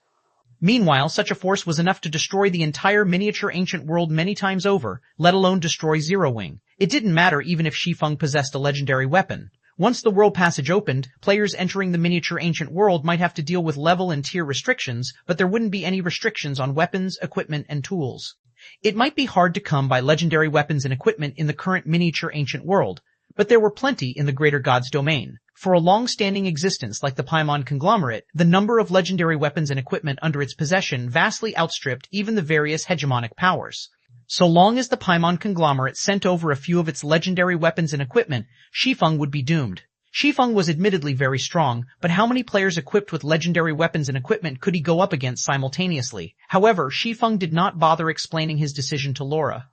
S1: Meanwhile, such a force was enough to destroy the entire miniature ancient world many times over, let alone destroy Zero Wing. It didn't matter even if Shi Feng possessed a legendary weapon. Once the world passage opened, players entering the miniature ancient world might have to deal with level and tier restrictions, but there wouldn't be any restrictions on weapons, equipment, and tools. It might be hard to come by legendary weapons and equipment in the current miniature ancient world, but there were plenty in the Greater God's domain. For a long-standing existence like the Paimon conglomerate, the number of legendary weapons and equipment under its possession vastly outstripped even the various hegemonic powers. So long as the Paimon conglomerate sent over a few of its legendary weapons and equipment, Shi Feng would be doomed. Shi Feng was admittedly very strong, but how many players equipped with legendary weapons and equipment could he go up against simultaneously? However, Shi Feng did not bother explaining his decision to Laura.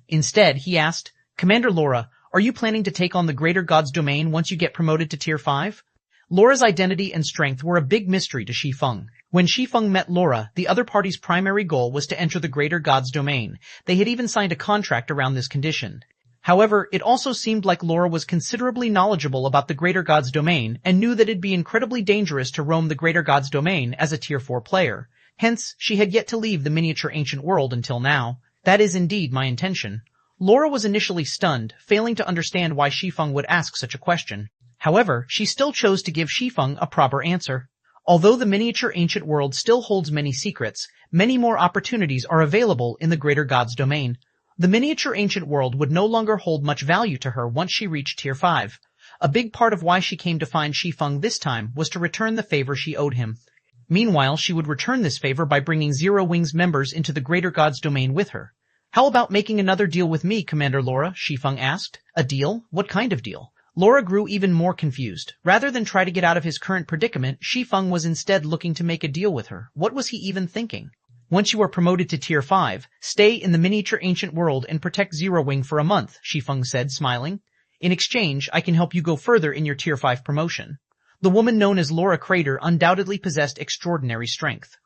S1: Instead, he asked, "Commander Laura, are you planning to take on the Greater God's domain once you get promoted to Tier 5? Laura's identity and strength were a big mystery to Shi Feng. When Shi Feng met Laura, the other party's primary goal was to enter the Greater God's domain. They had even signed a contract around this condition. However, it also seemed like Laura was considerably knowledgeable about the Greater God's domain and knew that it'd be incredibly dangerous to roam the Greater God's domain as a Tier 4 player. Hence, she had yet to leave the miniature ancient world until now. That is indeed my intention." Laura was initially stunned, failing to understand why Shi Feng would ask such a question. However, she still chose to give Shi Feng a proper answer. Although the miniature ancient world still holds many secrets, many more opportunities are available in the Greater God's domain. The miniature ancient world would no longer hold much value to her once she reached Tier 5. A big part of why she came to find Shi Feng this time was to return the favor she owed him. Meanwhile, she would return this favor by bringing Zero Wing's members into the Greater God's domain with her. "How about making another deal with me, Commander Laura?" Shi Feng asked. "A deal? What kind of deal?" Laura grew even more confused. Rather than try to get out of his current predicament, Shi Feng was instead looking to make a deal with her. What was he even thinking? "Once you are promoted to Tier 5, stay in the miniature ancient world and protect Zero Wing for a month," Shi Feng said, smiling. "In exchange, I can help you go further in your Tier 5 promotion." The woman known as Laura Crater undoubtedly possessed extraordinary strength.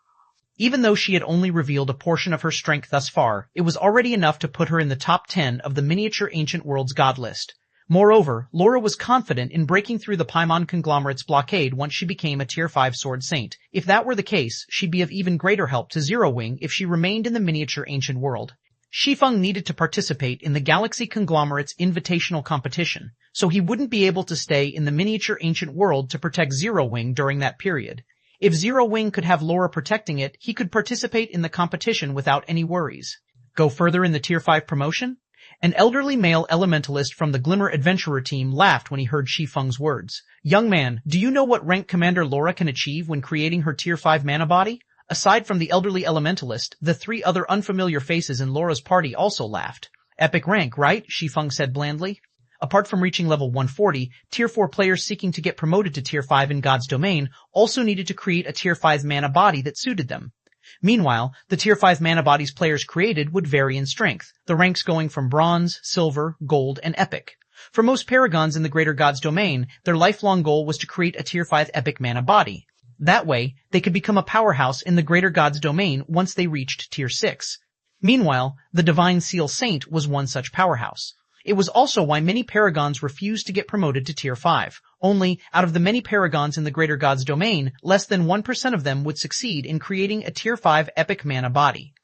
S1: Even though she had only revealed a portion of her strength thus far, it was already enough to put her in the top 10 of the miniature ancient world's god list. Moreover, Laura was confident in breaking through the Paimon conglomerate's blockade once she became a Tier 5 Sword Saint. If that were the case, she'd be of even greater help to Zero Wing if she remained in the miniature ancient world. Shi Feng needed to participate in the Galaxy Conglomerate's invitational competition, so he wouldn't be able to stay in the miniature ancient world to protect Zero Wing during that period. If Zero Wing could have Laura protecting it, he could participate in the competition without any worries. Go further in the Tier 5 promotion? An elderly male elementalist from the Glimmer Adventurer team laughed when he heard Shi Feng's words. "Young man, do you know what rank Commander Laura can achieve when creating her Tier 5 mana body?" Aside from the elderly elementalist, the three other unfamiliar faces in Laura's party also laughed. "Epic rank, right?" Shi Feng said blandly. Apart from reaching level 140, Tier 4 players seeking to get promoted to Tier 5 in God's domain also needed to create a Tier 5 mana body that suited them. Meanwhile, the Tier 5 mana bodies players created would vary in strength, the ranks going from Bronze, Silver, Gold, and Epic. For most Paragons in the Greater God's domain, their lifelong goal was to create a Tier 5 Epic mana body. That way, they could become a powerhouse in the Greater God's domain once they reached Tier 6. Meanwhile, the Divine Seal Saint was one such powerhouse. It was also why many Paragons refused to get promoted to Tier 5. Only, out of the many Paragons in the Greater God's domain, less than 1% of them would succeed in creating a Tier 5 Epic mana body.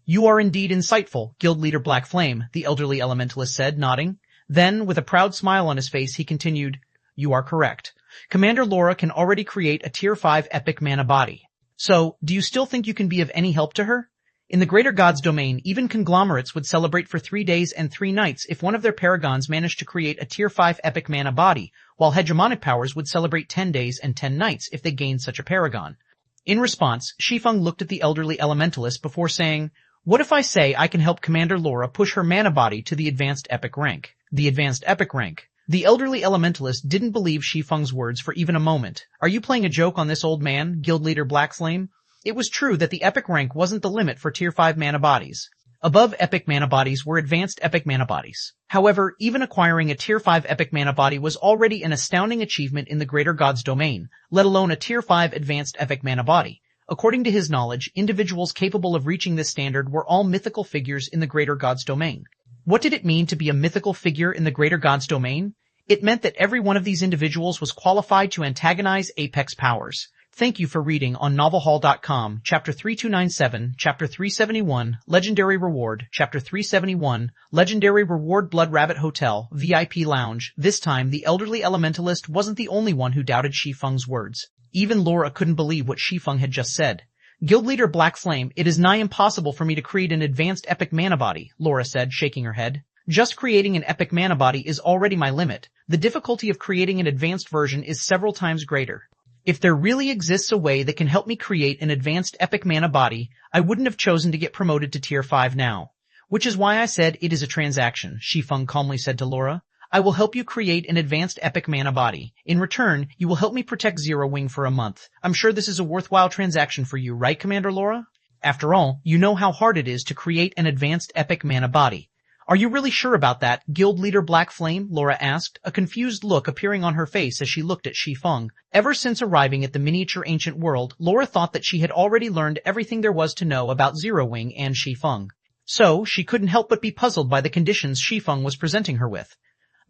S1: "You are indeed insightful, Guild Leader Black Flame," the elderly elementalist said, nodding. Then, with a proud smile on his face, he continued, "You are correct. Commander Laura can already create a Tier 5 Epic mana body. So, do you still think you can be of any help to her?" In the Greater God's domain, even conglomerates would celebrate for 3 days and 3 nights if one of their Paragons managed to create a Tier 5 Epic mana body, while hegemonic powers would celebrate 10 days and 10 nights if they gained such a Paragon. In response, Shi Feng looked at the elderly elementalist before saying, "What if I say I can help Commander Laura push her mana body to the Advanced Epic rank?" The Advanced Epic rank. The elderly elementalist didn't believe Shi Feng's words for even a moment. "Are you playing a joke on this old man, Guild Leader Black Flame?" It was true that the Epic rank wasn't the limit for Tier 5 mana bodies. Above Epic mana bodies were Advanced Epic mana bodies. However, even acquiring a Tier 5 Epic mana body was already an astounding achievement in the Greater God's domain, let alone a Tier 5 Advanced Epic mana body. According to his knowledge, individuals capable of reaching this standard were all mythical figures in the Greater God's domain. What did it mean to be a mythical figure in the Greater God's domain? It meant that every one of these individuals was qualified to antagonize Apex powers. Thank you for reading on novelhall.com, Chapter 3297, Chapter 371, Legendary Reward, Chapter 371, Legendary Reward Blood Rabbit Hotel, VIP Lounge. This time, the elderly elementalist wasn't the only one who doubted Shi Feng's words. Even Laura couldn't believe what Shi Feng had just said. Guild Leader Black Flame, it is nigh impossible for me to create an advanced epic mana body, Laura said, shaking her head. Just creating an epic mana body is already my limit. The difficulty of creating an advanced version is several times greater. If there really exists a way that can help me create an advanced epic mana body, I wouldn't have chosen to get promoted to tier 5 now. Which is why I said it is a transaction, Shi Feng calmly said to Laura. I will help you create an advanced epic mana body. In return, you will help me protect Zero Wing for a month. I'm sure this is a worthwhile transaction for you, right, Commander Laura? After all, you know how hard it is to create an advanced epic mana body. Are you really sure about that, Guild Leader Black Flame? Laura asked, a confused look appearing on her face as she looked at Shi Feng. Ever since arriving at the miniature ancient world, Laura thought that she had already learned everything there was to know about Zero Wing and Shi Feng. So, she couldn't help but be puzzled by the conditions Shi Feng was presenting her with.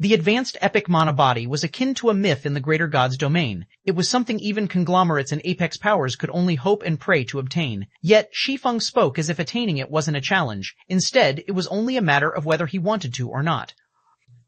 S1: The advanced epic mana body was akin to a myth in the greater god's domain. It was something even conglomerates and apex powers could only hope and pray to obtain. Yet, Shi Feng spoke as if attaining it wasn't a challenge. Instead, it was only a matter of whether he wanted to or not.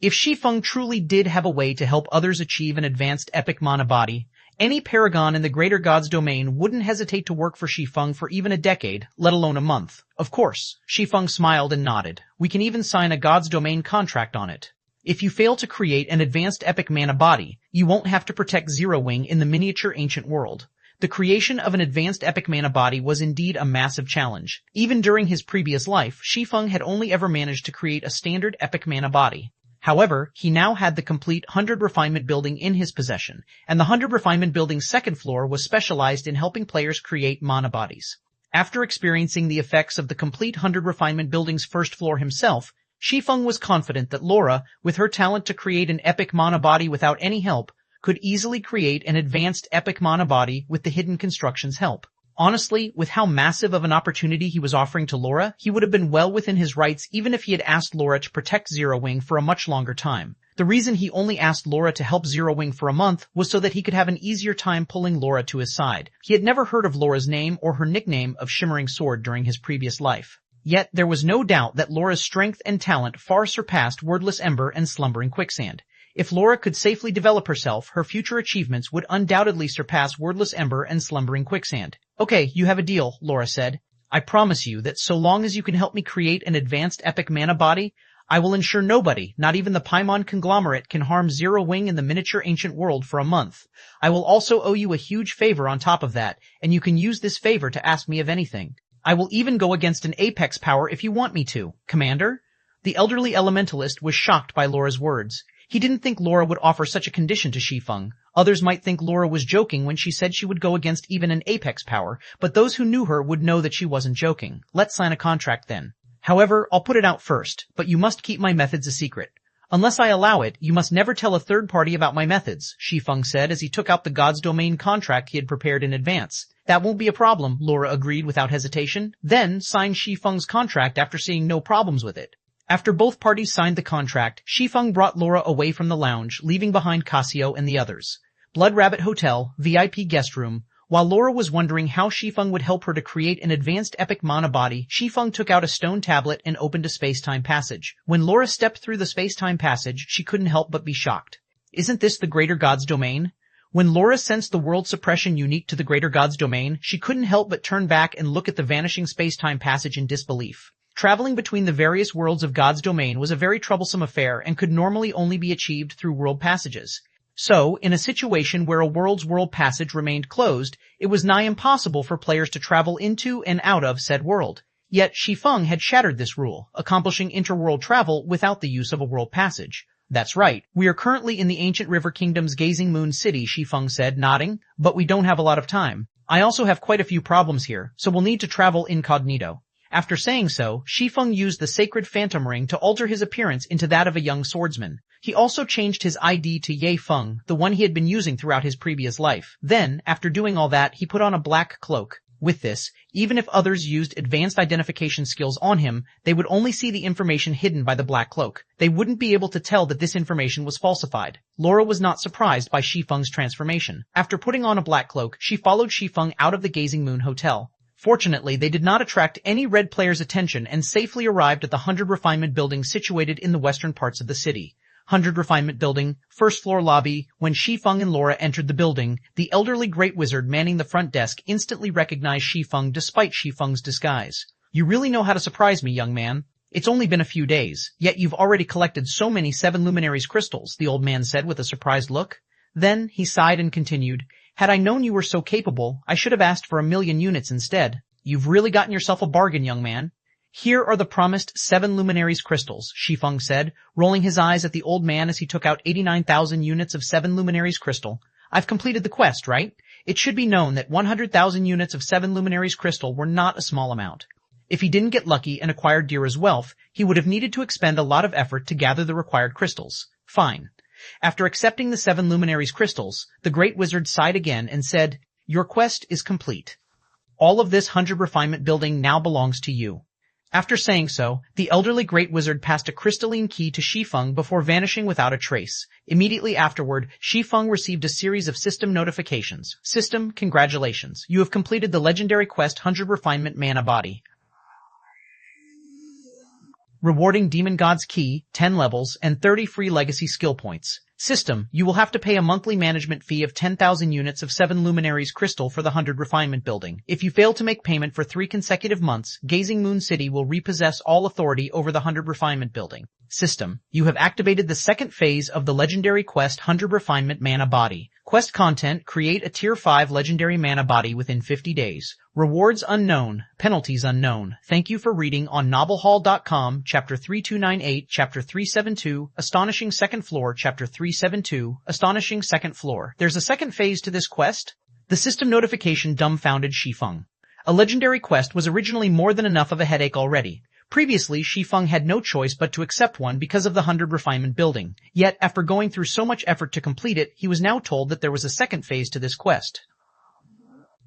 S1: If Shi Feng truly did have a way to help others achieve an advanced epic mana body, any paragon in the greater god's domain wouldn't hesitate to work for Shi Feng for even a decade, let alone a month. Of course, Shi Feng smiled and nodded. We can even sign a god's domain contract on it. If you fail to create an advanced epic mana body, you won't have to protect Zero Wing in the miniature ancient world. The creation of an advanced epic mana body was indeed a massive challenge. Even during his previous life, Shi Feng had only ever managed to create a standard epic mana body. However, he now had the complete 100 Refinement Building in his possession, and the 100 Refinement Building's second floor was specialized in helping players create mana bodies. After experiencing the effects of the complete 100 Refinement Building's first floor himself, Shi Feng was confident that Laura, with her talent to create an epic mana body without any help, could easily create an advanced epic mana body with the hidden construction's help. Honestly, with how massive of an opportunity he was offering to Laura, he would have been well within his rights even if he had asked Laura to protect Zero Wing for a much longer time. The reason he only asked Laura to help Zero Wing for a month was so that he could have an easier time pulling Laura to his side. He had never heard of Laura's name or her nickname of Shimmering Sword during his previous life. Yet there was no doubt that Laura's strength and talent far surpassed Wordless Ember and Slumbering Quicksand. If Laura could safely develop herself, her future achievements would undoubtedly surpass Wordless Ember and Slumbering Quicksand. Okay, you have a deal, Laura said. I promise you that so long as you can help me create an advanced epic mana body, I will ensure nobody, not even the Paimon conglomerate, can harm Zero Wing in the miniature ancient world for a month. I will also owe you a huge favor on top of that, and you can use this favor to ask me of anything. I will even go against an apex power if you want me to, Commander. The elderly elementalist was shocked by Laura's words. He didn't think Laura would offer such a condition to Shi Feng. Others might think Laura was joking when she said she would go against even an apex power, but those who knew her would know that she wasn't joking. Let's sign a contract then. However, I'll put it out first, but you must keep my methods a secret. Unless I allow it, you must never tell a third party about my methods, Shi Feng said as he took out the God's Domain contract he had prepared in advance. That won't be a problem, Laura agreed without hesitation, then signed Shi Feng's contract after seeing no problems with it. After both parties signed the contract, Shi Feng brought Laura away from the lounge, leaving behind Cassio and the others. Blood Rabbit Hotel, VIP guest room. While Laura was wondering how Shi Feng would help her to create an advanced epic mana body, Shi Feng took out a stone tablet and opened a space-time passage. When Laura stepped through the space-time passage, she couldn't help but be shocked. Isn't this the Greater God's Domain? When Laura sensed the world suppression unique to the Greater God's Domain, she couldn't help but turn back and look at the vanishing space-time passage in disbelief. Traveling between the various worlds of God's Domain was a very troublesome affair and could normally only be achieved through world passages. So, in a situation where a world's world passage remained closed, it was nigh impossible for players to travel into and out of said world. Yet Shi Feng had shattered this rule, accomplishing interworld travel without the use of a world passage. That's right. We are currently in the ancient River Kingdom's Gazing Moon City, Shi Feng said, nodding, but we don't have a lot of time. I also have quite a few problems here, so we'll need to travel incognito. After saying so, Shi Feng used the sacred phantom ring to alter his appearance into that of a young swordsman. He also changed his ID to Ye Feng, the one he had been using throughout his previous life. Then, after doing all that, he put on a black cloak. With this, even if others used advanced identification skills on him, they would only see the information hidden by the black cloak. They wouldn't be able to tell that this information was falsified. Laura was not surprised by Shi Feng's transformation. After putting on a black cloak, she followed Shi Feng out of the Gazing Moon Hotel. Fortunately, they did not attract any red players' attention and safely arrived at the 100 Refinement Building situated in the western parts of the city. 100 Refinement Building, first floor lobby. When Shi Feng and Laura entered the building, the elderly great wizard manning the front desk instantly recognized Shi Feng despite Shi Feng's disguise. You really know how to surprise me, young man. It's only been a few days, yet you've already collected so many 7 Luminaries crystals, the old man said with a surprised look. Then, he sighed and continued, had I known you were so capable, I should have asked for 1,000,000 units instead. You've really gotten yourself a bargain, young man. Here are the promised 7 Luminaries crystals, Shi Feng said, rolling his eyes at the old man as he took out 89,000 units of 7 Luminaries crystal. I've completed the quest, right? It should be known that 100,000 units of 7 Luminaries crystal were not a small amount. If he didn't get lucky and acquire Dira's wealth, he would have needed to expend a lot of effort to gather the required crystals. Fine. After accepting the 7 Luminaries crystals, the great wizard sighed again and said, your quest is complete. All of this 100 Refinement Building now belongs to you. After saying so, the elderly great wizard passed a crystalline key to Shi Feng before vanishing without a trace. Immediately afterward, Shi Feng received a series of system notifications. System, congratulations. You have completed the legendary quest 100 Refinement Mana Body. Rewarding Demon God's Key, 10 levels, and 30 free legacy skill points. System, you will have to pay a monthly management fee of 10,000 units of 7 Luminaries crystal for the 100 Refinement Building. If you fail to make payment for 3 consecutive months, Gazing Moon City will repossess all authority over the 100 Refinement Building. System, you have activated the second phase of the legendary quest 100 Refinement Mana Body. Quest content, create a Tier 5 legendary mana body within 50 days. Rewards unknown, penalties unknown. Thank you for reading on novelhall.com, Chapter 3298, Chapter 372, Astonishing Second Floor, Chapter 372, Astonishing Second Floor. There's a second phase to this quest? The system notification dumbfounded Shi Feng. A legendary quest was originally more than enough of a headache already. Previously, Shi Feng had no choice but to accept one because of the 100 Refinement Building. Yet, after going through so much effort to complete it, he was now told that there was a second phase to this quest.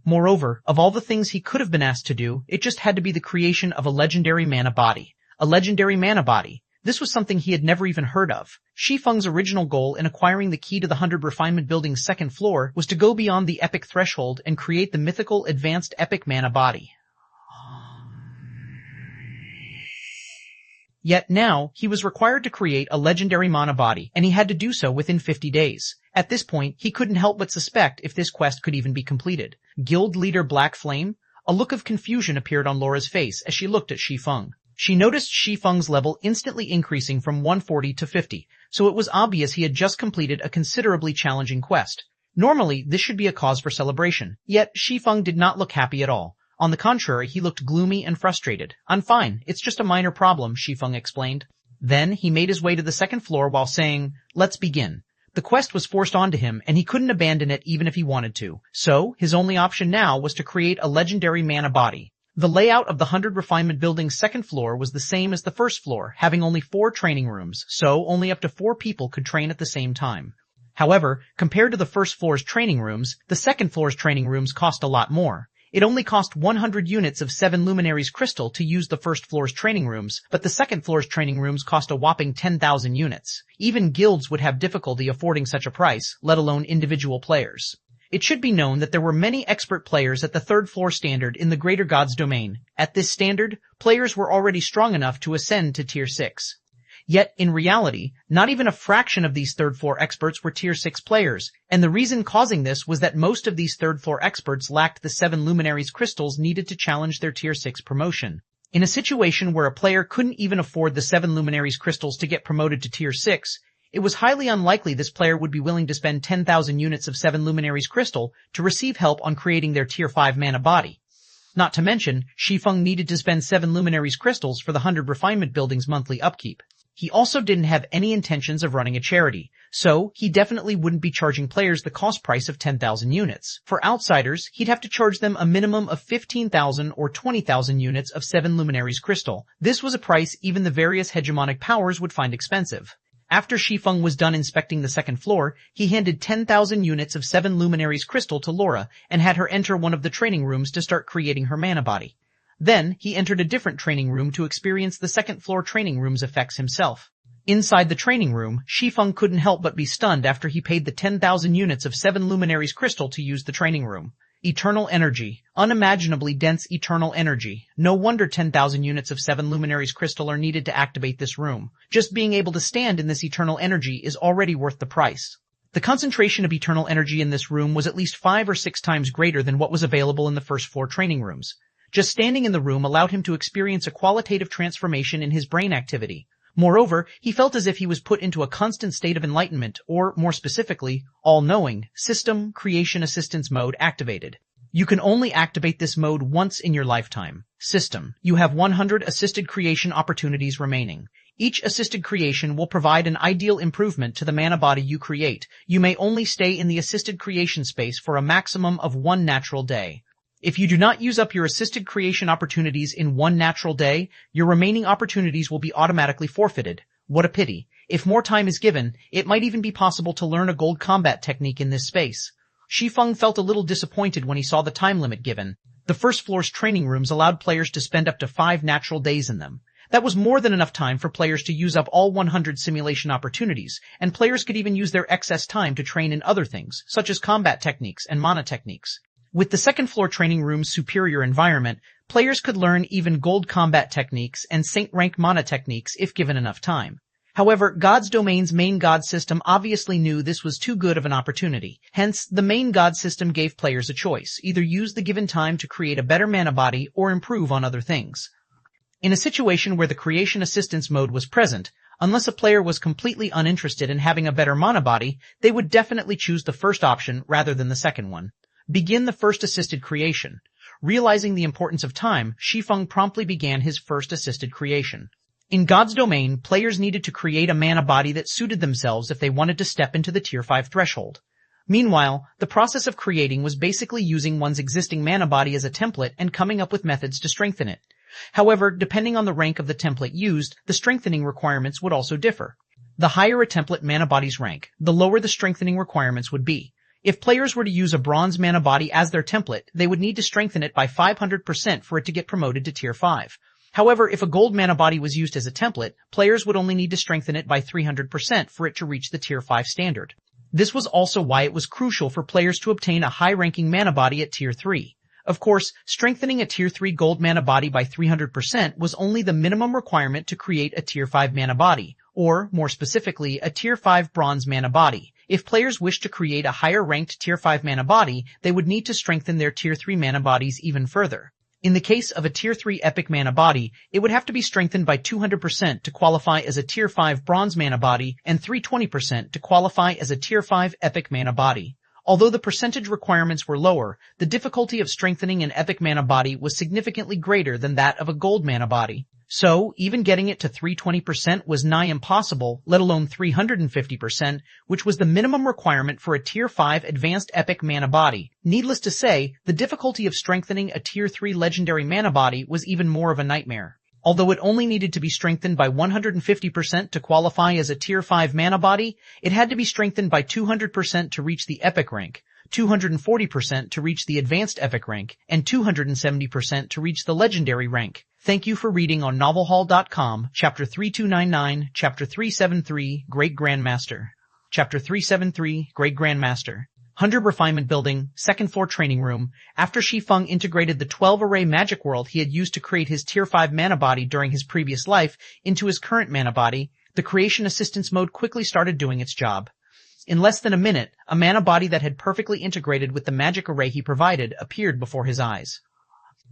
S1: Moreover, of all the things he could have been asked to do, it just had to be the creation of a legendary mana body. A legendary mana body. This was something he had never even heard of. Shi Feng's original goal in acquiring the key to the 100 Refinement Building's second floor was to go beyond the epic threshold and create the mythical advanced epic mana body. Yet now, he was required to create a legendary mana body, and he had to do so within 50 days. At this point, he couldn't help but suspect if this quest could even be completed. Guild leader Black Flame? A look of confusion appeared on Laura's face as she looked at Shi Feng. She noticed Shi Feng's level instantly increasing from 140 to 50, so it was obvious he had just completed a considerably challenging quest. Normally, this should be a cause for celebration, yet Shi Feng did not look happy at all. On the contrary, he looked gloomy and frustrated. I'm fine, it's just a minor problem, Shi Feng explained. Then, he made his way to the second floor while saying, let's begin. The quest was forced onto him, and he couldn't abandon it even if he wanted to. So, his only option now was to create a legendary mana body. The layout of the 100 Refinement Building's second floor was the same as the first floor, having only 4 training rooms, so only up to 4 people could train at the same time. However, compared to the first floor's training rooms, the second floor's training rooms cost a lot more. It only cost 100 units of 7 Luminaries crystal to use the first floor's training rooms, but the second floor's training rooms cost a whopping 10,000 units. Even guilds would have difficulty affording such a price, let alone individual players. It should be known that there were many expert players at the third floor standard in the Greater God's domain. At this standard, players were already strong enough to ascend to Tier 6. Yet, in reality, not even a fraction of these third-floor experts were Tier 6 players, and the reason causing this was that most of these third-floor experts lacked the 7 Luminaries crystals needed to challenge their Tier 6 promotion. In a situation where a player couldn't even afford the 7 Luminaries crystals to get promoted to Tier 6, it was highly unlikely this player would be willing to spend 10,000 units of 7 Luminaries crystal to receive help on creating their Tier 5 mana body. Not to mention, Shi Feng needed to spend 7 Luminaries crystals for the 100 Refinement Building's monthly upkeep. He also didn't have any intentions of running a charity, so he definitely wouldn't be charging players the cost price of 10,000 units. For outsiders, he'd have to charge them a minimum of 15,000 or 20,000 units of 7 Luminaries crystal. This was a price even the various hegemonic powers would find expensive. After Shi Feng was done inspecting the second floor, he handed 10,000 units of 7 Luminaries crystal to Laura and had her enter one of the training rooms to start creating her mana body. Then, he entered a different training room to experience the second floor training room's effects himself. Inside the training room, Shi Feng couldn't help but be stunned after he paid the 10,000 units of 7 Luminaries crystal to use the training room. Eternal energy. Unimaginably dense eternal energy. No wonder 10,000 units of 7 Luminaries crystal are needed to activate this room. Just being able to stand in this eternal energy is already worth the price. The concentration of eternal energy in this room was at least 5 or 6 times greater than what was available in the first floor training rooms. Just standing in the room allowed him to experience a qualitative transformation in his brain activity. Moreover, he felt as if he was put into a constant state of enlightenment, or, more specifically, all-knowing, system creation assistance mode activated. You can only activate this mode once in your lifetime. System. You have 100 assisted creation opportunities remaining. Each assisted creation will provide an ideal improvement to the mana body you create. You may only stay in the assisted creation space for a maximum of 1 natural day. If you do not use up your assisted creation opportunities in 1 natural day, your remaining opportunities will be automatically forfeited. What a pity. If more time is given, it might even be possible to learn a gold combat technique in this space. Shi Feng felt a little disappointed when he saw the time limit given. The first floor's training rooms allowed players to spend up to 5 natural days in them. That was more than enough time for players to use up all 100 simulation opportunities, and players could even use their excess time to train in other things, such as combat techniques and mana techniques. With the second floor training room's superior environment, players could learn even gold combat techniques and saint rank mana techniques if given enough time. However, God's Domain's main god system obviously knew this was too good of an opportunity. Hence, the main god system gave players a choice, either use the given time to create a better mana body or improve on other things. In a situation where the creation assistance mode was present, unless a player was completely uninterested in having a better mana body, they would definitely choose the first option rather than the second one. Begin the first assisted creation. Realizing the importance of time, Shi Feng promptly began his first assisted creation. In God's Domain, players needed to create a mana body that suited themselves if they wanted to step into the Tier 5 threshold. Meanwhile, the process of creating was basically using one's existing mana body as a template and coming up with methods to strengthen it. However, depending on the rank of the template used, the strengthening requirements would also differ. The higher a template mana body's rank, the lower the strengthening requirements would be. If players were to use a bronze mana body as their template, they would need to strengthen it by 500% for it to get promoted to Tier 5. However, if a gold mana body was used as a template, players would only need to strengthen it by 300% for it to reach the Tier 5 standard. This was also why it was crucial for players to obtain a high-ranking mana body at Tier 3. Of course, strengthening a Tier 3 gold mana body by 300% was only the minimum requirement to create a Tier 5 mana body, or, more specifically, a Tier 5 bronze mana body. If players wished to create a higher-ranked Tier 5 mana body, they would need to strengthen their Tier 3 mana bodies even further. In the case of a Tier 3 epic mana body, it would have to be strengthened by 200% to qualify as a Tier 5 bronze mana body and 320% to qualify as a Tier 5 epic mana body. Although the percentage requirements were lower, the difficulty of strengthening an epic mana body was significantly greater than that of a gold mana body. So, even getting it to 320% was nigh impossible, let alone 350%, which was the minimum requirement for a Tier 5 advanced epic mana body. Needless to say, the difficulty of strengthening a Tier 3 legendary mana body was even more of a nightmare. Although it only needed to be strengthened by 150% to qualify as a Tier 5 mana body, it had to be strengthened by 200% to reach the epic rank, 240% to reach the advanced epic rank, and 270% to reach the legendary rank. Thank you for reading on novelhall.com, Chapter 3299, Chapter 373, Great Grandmaster. Chapter 373, Great Grandmaster. 100 Refinement Building, second floor training room. After Shi Feng integrated the 12-array magic world he had used to create his Tier 5 mana body during his previous life into his current mana body, the creation assistance mode quickly started doing its job. In less than a minute, a mana body that had perfectly integrated with the magic array he provided appeared before his eyes.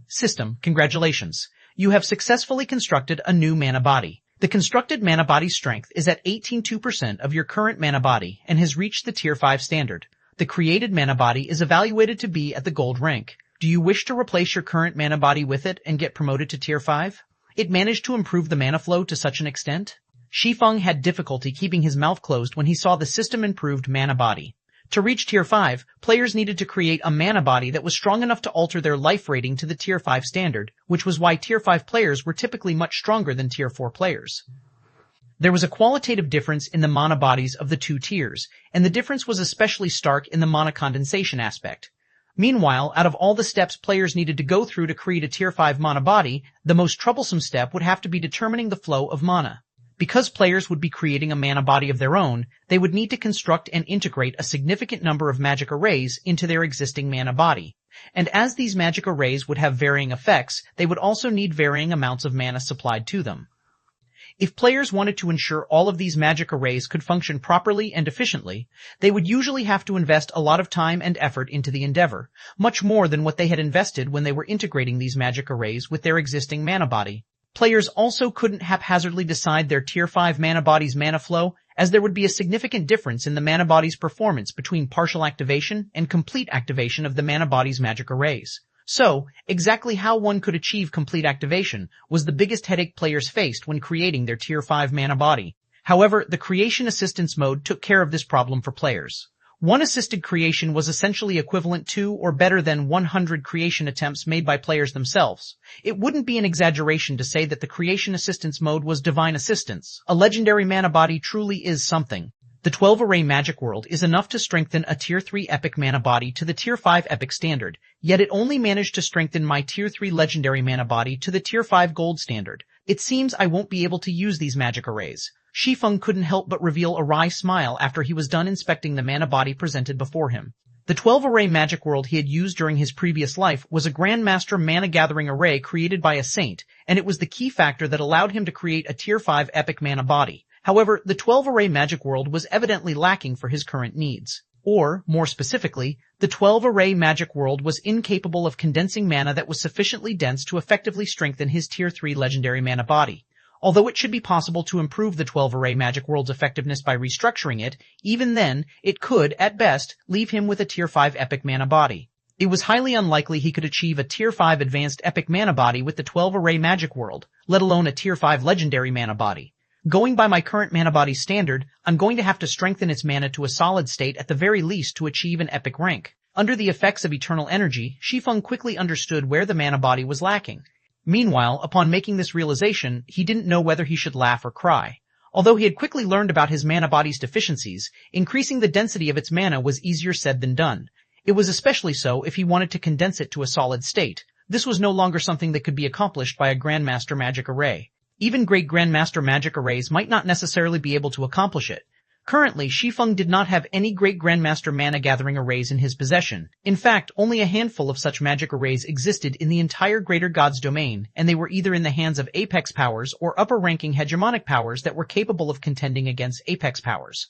S1: System, congratulations. You have successfully constructed a new mana body. The constructed mana body's strength is at 18.2% of your current mana body and has reached the Tier 5 standard. The created mana body is evaluated to be at the gold rank. Do you wish to replace your current mana body with it and get promoted to Tier 5? It managed to improve the mana flow to such an extent? Shi Feng had difficulty keeping his mouth closed when he saw the system-improved mana body. To reach Tier 5, players needed to create a mana body that was strong enough to alter their life rating to the Tier 5 standard, which was why Tier 5 players were typically much stronger than Tier 4 players. There was a qualitative difference in the mana bodies of the two tiers, and the difference was especially stark in the mana condensation aspect. Meanwhile, out of all the steps players needed to go through to create a tier 5 mana body, the most troublesome step would have to be determining the flow of mana. Because players would be creating a mana body of their own, they would need to construct and integrate a significant number of magic arrays into their existing mana body. And as these magic arrays would have varying effects, they would also need varying amounts of mana supplied to them. If players wanted to ensure all of these magic arrays could function properly and efficiently, they would usually have to invest a lot of time and effort into the endeavor, much more than what they had invested when they were integrating these magic arrays with their existing mana body. Players also couldn't haphazardly decide their tier 5 mana body's mana flow, as there would be a significant difference in the mana body's performance between partial activation and complete activation of the mana body's magic arrays. So, exactly how one could achieve complete activation was the biggest headache players faced when creating their tier 5 mana body. However, the creation assistance mode took care of this problem for players. One assisted creation was essentially equivalent to or better than 100 creation attempts made by players themselves. It wouldn't be an exaggeration to say that the creation assistance mode was divine assistance. A legendary mana body truly is something. The 12-array magic world is enough to strengthen a tier 3 epic mana body to the tier 5 epic standard, yet it only managed to strengthen my tier 3 legendary mana body to the tier 5 gold standard. It seems I won't be able to use these magic arrays. Shi Feng couldn't help but reveal a wry smile after he was done inspecting the mana body presented before him. The 12-array magic world he had used during his previous life was a Grandmaster mana-gathering array created by a saint, and it was the key factor that allowed him to create a tier 5 epic mana body. However, the 12-array magic world was evidently lacking for his current needs. Or, more specifically, the 12-array magic world was incapable of condensing mana that was sufficiently dense to effectively strengthen his tier 3 legendary mana body. Although it should be possible to improve the 12-array magic world's effectiveness by restructuring it, even then, it could, at best, leave him with a tier 5 epic mana body. It was highly unlikely he could achieve a tier 5 advanced epic mana body with the 12-array magic world, let alone a tier 5 legendary mana body. Going by my current mana body standard, I'm going to have to strengthen its mana to a solid state at the very least to achieve an epic rank. Under the effects of eternal energy, Shi Feng quickly understood where the mana body was lacking. Meanwhile, upon making this realization, he didn't know whether he should laugh or cry. Although he had quickly learned about his mana body's deficiencies, increasing the density of its mana was easier said than done. It was especially so if he wanted to condense it to a solid state. This was no longer something that could be accomplished by a Grandmaster magic array. Even great Grandmaster magic arrays might not necessarily be able to accomplish it. Currently, Shi Feng did not have any great Grandmaster mana-gathering arrays in his possession. In fact, only a handful of such magic arrays existed in the entire Greater Gods domain, and they were either in the hands of Apex powers or upper-ranking hegemonic powers that were capable of contending against Apex powers.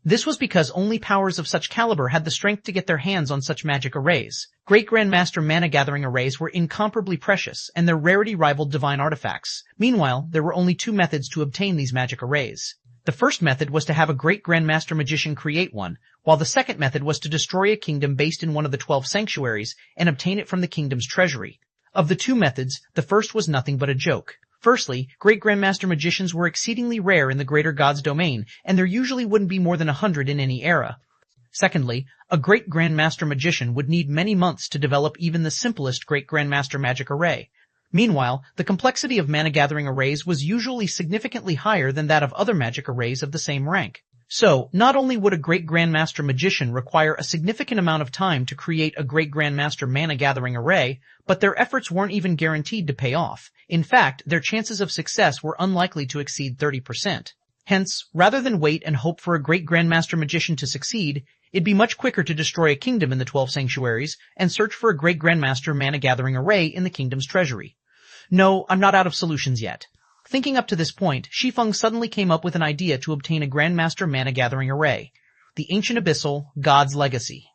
S1: This was because only powers of such caliber had the strength to get their hands on such magic arrays. Great Grandmaster mana-gathering arrays were incomparably precious, and their rarity rivaled divine artifacts. Meanwhile, there were only two methods to obtain these magic arrays. The first method was to have a great Grandmaster magician create one, while the second method was to destroy a kingdom based in one of the 12 sanctuaries and obtain it from the kingdom's treasury. Of the two methods, the first was nothing but a joke. Firstly, great Grandmaster magicians were exceedingly rare in the Greater Gods domain, and there usually wouldn't be more than 100 in any era. Secondly, a great Grandmaster magician would need many months to develop even the simplest great Grandmaster magic array. Meanwhile, the complexity of mana-gathering arrays was usually significantly higher than that of other magic arrays of the same rank. So, not only would a great Grandmaster magician require a significant amount of time to create a great Grandmaster mana-gathering array, but their efforts weren't even guaranteed to pay off. In fact, their chances of success were unlikely to exceed 30%. Hence, rather than wait and hope for a great Grandmaster magician to succeed, it'd be much quicker to destroy a kingdom in the 12 sanctuaries and search for a great Grandmaster mana-gathering array in the kingdom's treasury. No, I'm not out of solutions yet. Thinking up to this point, Shi Feng suddenly came up with an idea to obtain a Grandmaster mana-gathering array. The Ancient Abyssal God's Legacy.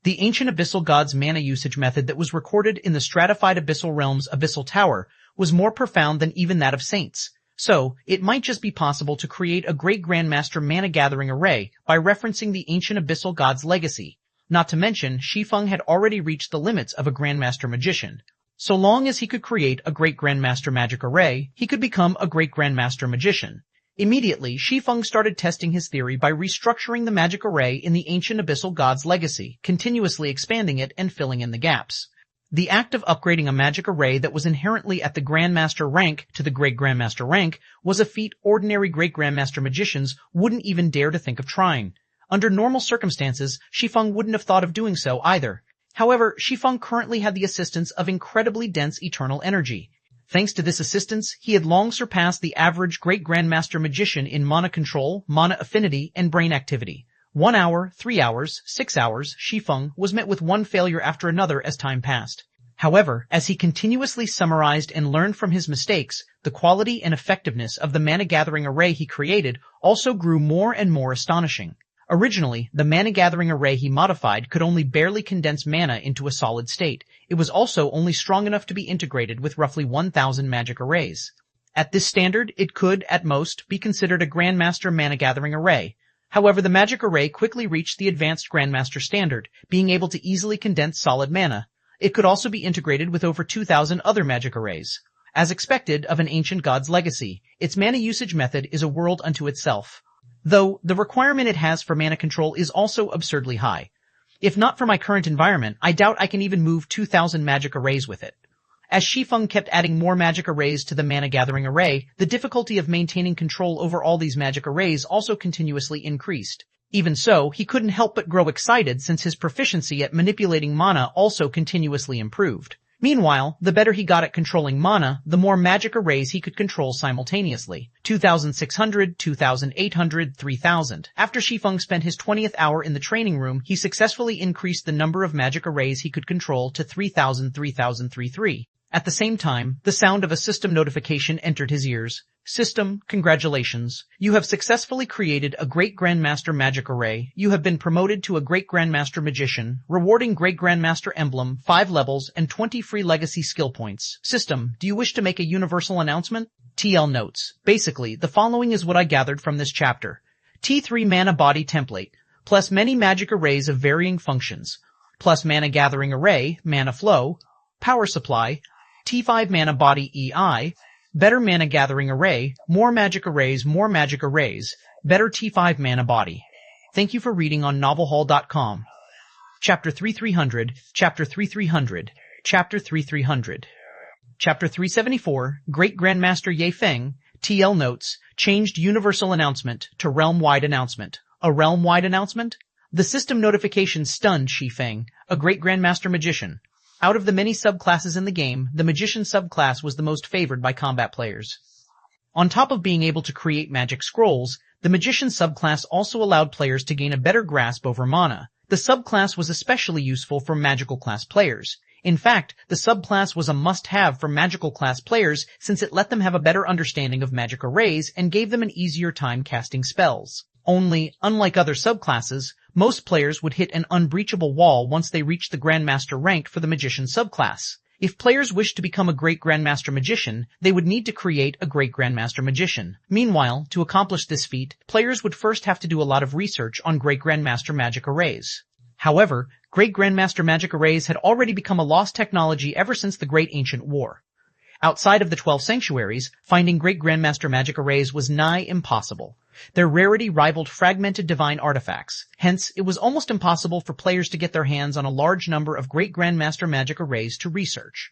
S1: The Ancient Abyssal God's mana usage method that was recorded in the stratified Abyssal Realm's Abyssal Tower was more profound than even that of saints. So, it might just be possible to create a great Grandmaster mana-gathering array by referencing the Ancient Abyssal God's Legacy. Not to mention, Shi Feng had already reached the limits of a Grandmaster magician. So long as he could create a great Grandmaster magic array, he could become a great Grandmaster magician. Immediately, Shi Feng started testing his theory by restructuring the magic array in the Ancient Abyssal God's Legacy, continuously expanding it and filling in the gaps. The act of upgrading a magic array that was inherently at the Grandmaster rank to the Great Grandmaster rank was a feat ordinary Great Grandmaster magicians wouldn't even dare to think of trying. Under normal circumstances, Shi Feng wouldn't have thought of doing so either. However, Shi Feng currently had the assistance of incredibly dense eternal energy. Thanks to this assistance, he had long surpassed the average Great Grandmaster magician in mana control, mana affinity, and brain activity. 1 hour, 3 hours, 6 hours, Shi Feng was met with one failure after another as time passed. However, as he continuously summarized and learned from his mistakes, the quality and effectiveness of the mana-gathering array he created also grew more and more astonishing. Originally, the mana-gathering array he modified could only barely condense mana into a solid state. It was also only strong enough to be integrated with roughly 1,000 magic arrays. At this standard, it could, at most, be considered a Grandmaster mana-gathering array. However, the magic array quickly reached the advanced Grandmaster standard, being able to easily condense solid mana. It could also be integrated with over 2,000 other magic arrays. As expected of an ancient god's legacy, its mana usage method is a world unto itself. Though, the requirement it has for mana control is also absurdly high. If not for my current environment, I doubt I can even move 2,000 magic arrays with it. As Shi Feng kept adding more magic arrays to the mana-gathering array, the difficulty of maintaining control over all these magic arrays also continuously increased. Even so, he couldn't help but grow excited since his proficiency at manipulating mana also continuously improved. Meanwhile, the better he got at controlling mana, the more magic arrays he could control simultaneously. 2,600, 2,800, 3,000. After Shi Feng spent his 20th hour in the training room, he successfully increased the number of magic arrays he could control to 3,000, 3,033. At the same time, the sound of a system notification entered his ears. System, congratulations. You have successfully created a Great Grandmaster magic array. You have been promoted to a Great Grandmaster magician, rewarding Great Grandmaster emblem, 5 levels, and 20 free legacy skill points. System, do you wish to make a universal announcement? TL notes. Basically, the following is what I gathered from this chapter. T3 mana body template, plus many magic arrays of varying functions, plus mana gathering array, mana flow, power supply, T5 mana body EI, better mana gathering array, more magic arrays, better T5 mana body. Thank you for reading on novelhall.com. Chapter 3300, Chapter 3300, Chapter 3300. Chapter 374, Great Grandmaster Shi Feng, TL notes, changed universal announcement to realm-wide announcement. A realm-wide announcement? The system notification stunned Shi Feng, a Great Grandmaster magician. Out of the many subclasses in the game, the Magician subclass was the most favored by combat players. On top of being able to create magic scrolls, the Magician subclass also allowed players to gain a better grasp over mana. The subclass was especially useful for magical class players. In fact, the subclass was a must-have for magical class players since it let them have a better understanding of magic arrays and gave them an easier time casting spells. Only, unlike other subclasses, most players would hit an unbreachable wall once they reached the Grandmaster rank for the Magician subclass. If players wished to become a Great Grandmaster Magician, they would need to create a Great Grandmaster Magician. Meanwhile, to accomplish this feat, players would first have to do a lot of research on Great Grandmaster magic arrays. However, Great Grandmaster magic arrays had already become a lost technology ever since the Great Ancient War. Outside of the 12 sanctuaries, finding Great Grandmaster magic arrays was nigh impossible. Their rarity rivaled fragmented divine artifacts. Hence, it was almost impossible for players to get their hands on a large number of Great Grandmaster magic arrays to research.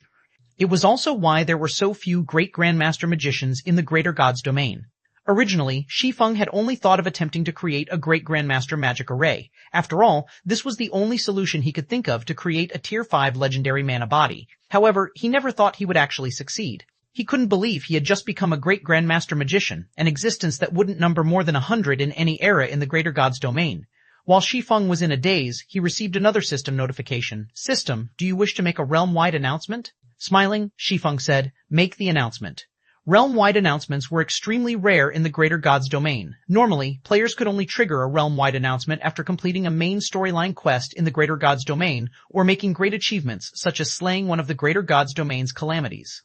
S1: It was also why there were so few Great Grandmaster magicians in the Greater Gods domain. Originally, Shi Feng had only thought of attempting to create a Great Grandmaster magic array. After all, this was the only solution he could think of to create a Tier 5 legendary mana body. However, he never thought he would actually succeed. He couldn't believe he had just become a Great Grandmaster magician, an existence that wouldn't number more than 100 in any era in the Greater Gods domain. While Shi Feng was in a daze, he received another system notification. System, do you wish to make a realm-wide announcement? Smiling, Shi Feng said, make the announcement. Realm-wide announcements were extremely rare in the Greater Gods domain. Normally, players could only trigger a realm-wide announcement after completing a main storyline quest in the Greater Gods domain or making great achievements such as slaying one of the Greater Gods domain's calamities.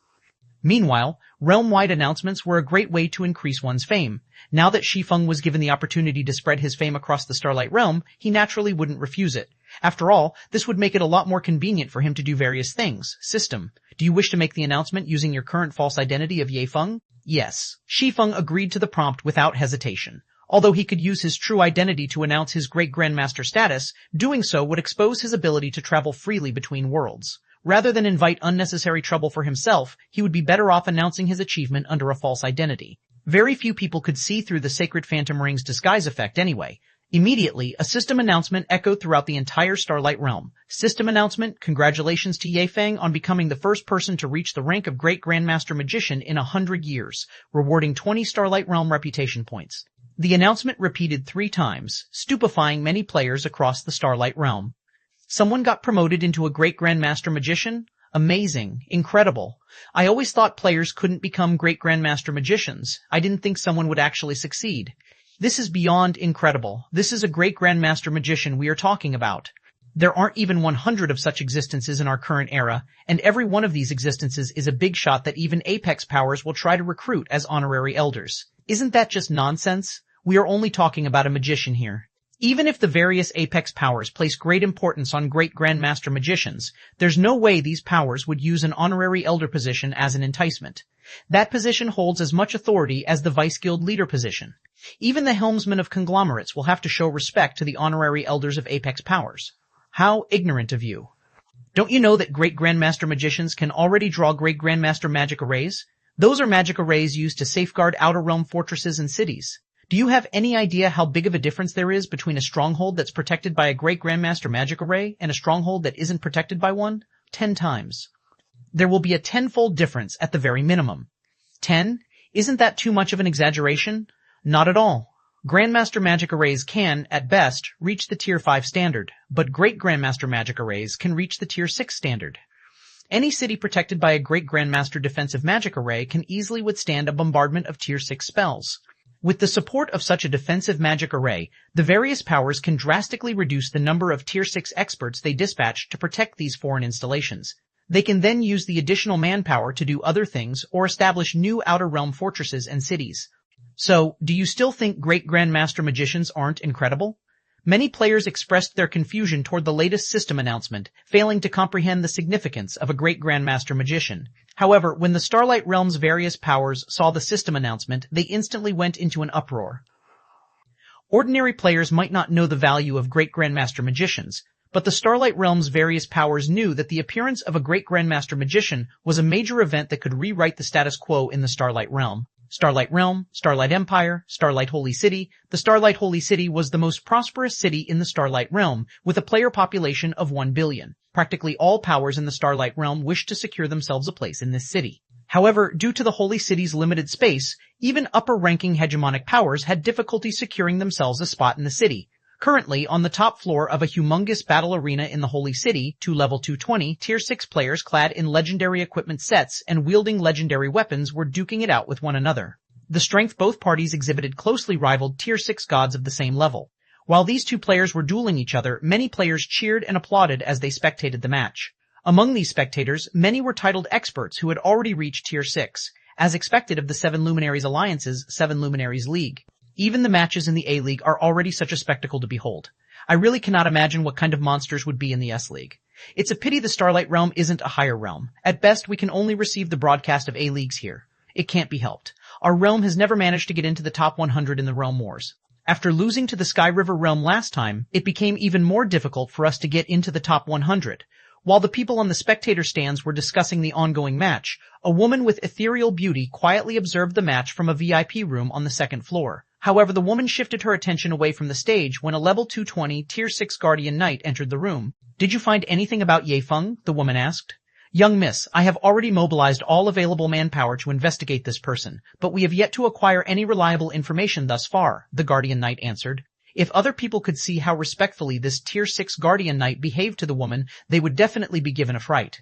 S1: Meanwhile, realm-wide announcements were a great way to increase one's fame. Now that Shi Feng was given the opportunity to spread his fame across the Starlight Realm, he naturally wouldn't refuse it. After all, this would make it a lot more convenient for him to do various things. System, do you wish to make the announcement using your current false identity of Shi Feng? Yes. Shi Feng agreed to the prompt without hesitation. Although he could use his true identity to announce his Great Grandmaster status, doing so would expose his ability to travel freely between worlds. Rather than invite unnecessary trouble for himself, he would be better off announcing his achievement under a false identity. Very few people could see through the Sacred Phantom Ring's disguise effect anyway. Immediately, a system announcement echoed throughout the entire Starlight Realm. System announcement: congratulations to Shi Feng on becoming the first person to reach the rank of Great Grandmaster Magician in 100 years, rewarding 20 Starlight Realm reputation points. The announcement repeated 3 times, stupefying many players across the Starlight Realm. Someone got promoted into a Great Grandmaster Magician? Amazing. Incredible. I always thought players couldn't become Great Grandmaster Magicians. I didn't think someone would actually succeed. This is beyond incredible. This is a Great Grandmaster Magician we are talking about. There aren't even 100 of such existences in our current era, and every one of these existences is a big shot that even Apex powers will try to recruit as honorary elders. Isn't that just nonsense? We are only talking about a magician here. Even if the various Apex powers place great importance on Great Grandmaster Magicians, there's no way these powers would use an honorary elder position as an enticement. That position holds as much authority as the Vice Guild leader position. Even the helmsmen of conglomerates will have to show respect to the honorary elders of Apex powers. How ignorant of you. Don't you know that Great Grandmaster Magicians can already draw Great Grandmaster magic arrays? Those are magic arrays used to safeguard Outer Realm fortresses and cities. Do you have any idea how big of a difference there is between a stronghold that's protected by a Great Grandmaster magic array and a stronghold that isn't protected by one? 10 times. There will be a 10-fold difference at the very minimum. 10? Isn't that too much of an exaggeration? Not at all. Grandmaster magic arrays can, at best, reach the Tier 5 standard, but Great Grandmaster magic arrays can reach the Tier 6 standard. Any city protected by a Great Grandmaster defensive magic array can easily withstand a bombardment of Tier 6 spells. With the support of such a defensive magic array, the various powers can drastically reduce the number of Tier 6 experts they dispatch to protect these foreign installations. They can then use the additional manpower to do other things or establish new Outer Realm fortresses and cities. So, do you still think Great Grandmaster Magicians aren't incredible? Many players expressed their confusion toward the latest system announcement, failing to comprehend the significance of a Great Grandmaster Magician. However, when the Starlight Realm's various powers saw the system announcement, they instantly went into an uproar. Ordinary players might not know the value of Great Grandmaster Magicians, but the Starlight Realm's various powers knew that the appearance of a Great Grandmaster Magician was a major event that could rewrite the status quo in the Starlight Realm. Starlight Realm, Starlight Empire, Starlight Holy City. The Starlight Holy City was the most prosperous city in the Starlight Realm, with a player population of 1 billion. Practically all powers in the Starlight Realm wished to secure themselves a place in this city. However, due to the Holy City's limited space, even upper-ranking hegemonic powers had difficulty securing themselves a spot in the city. Currently, on the top floor of a humongous battle arena in the Holy City, to level 220, Tier 6 players clad in legendary equipment sets and wielding legendary weapons were duking it out with one another. The strength both parties exhibited closely rivaled Tier 6 gods of the same level. While these two players were dueling each other, many players cheered and applauded as they spectated the match. Among these spectators, many were titled experts who had already reached Tier 6, as expected of the 7 Luminaries Alliance's 7 Luminaries League. Even the matches in the A-League are already such a spectacle to behold. I really cannot imagine what kind of monsters would be in the S-League. It's a pity the Starlight Realm isn't a higher realm. At best, we can only receive the broadcast of A-Leagues here. It can't be helped. Our realm has never managed to get into the top 100 in the Realm Wars. After losing to the Sky River Realm last time, it became even more difficult for us to get into the top 100. While the people on the spectator stands were discussing the ongoing match, a woman with ethereal beauty quietly observed the match from a VIP room on the second floor. However, the woman shifted her attention away from the stage when a level 220 Tier 6 Guardian Knight entered the room. "Did you find anything about Shi Feng?" the woman asked. "Young miss, I have already mobilized all available manpower to investigate this person, but we have yet to acquire any reliable information thus far," the Guardian Knight answered. If other people could see how respectfully this Tier 6 Guardian Knight behaved to the woman, they would definitely be given a fright.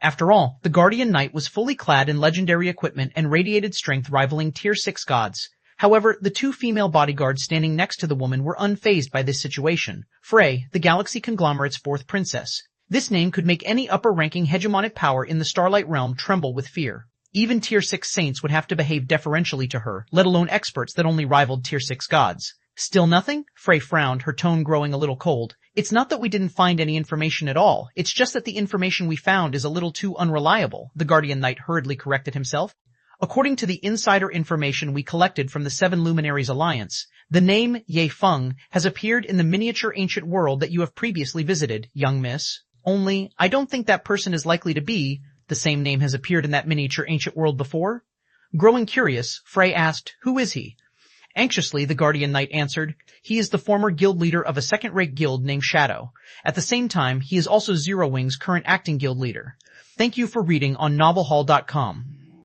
S1: After all, the Guardian Knight was fully clad in legendary equipment and radiated strength rivaling Tier 6 gods. However, the 2 female bodyguards standing next to the woman were unfazed by this situation. Frey, the Galaxy Conglomerate's 4th princess. This name could make any upper-ranking hegemonic power in the Starlight Realm tremble with fear. Even Tier 6 saints would have to behave deferentially to her, let alone experts that only rivaled Tier 6 gods. Still nothing? Frey frowned, her tone growing a little cold. It's not that we didn't find any information at all. It's just that the information we found is a little too unreliable, the Guardian Knight hurriedly corrected himself. According to the insider information we collected from the 7 Luminaries Alliance, the name Shi Feng has appeared in the miniature ancient world that you have previously visited, young miss. Only, I don't think that person is likely to be, the same name has appeared in that miniature ancient world before. Growing curious, Frey asked, who is he? Anxiously, the Guardian Knight answered, he is the former guild leader of a second-rate guild named Shadow. At the same time, he is also Zero Wing's current acting guild leader. Thank you for reading on novelhall.com.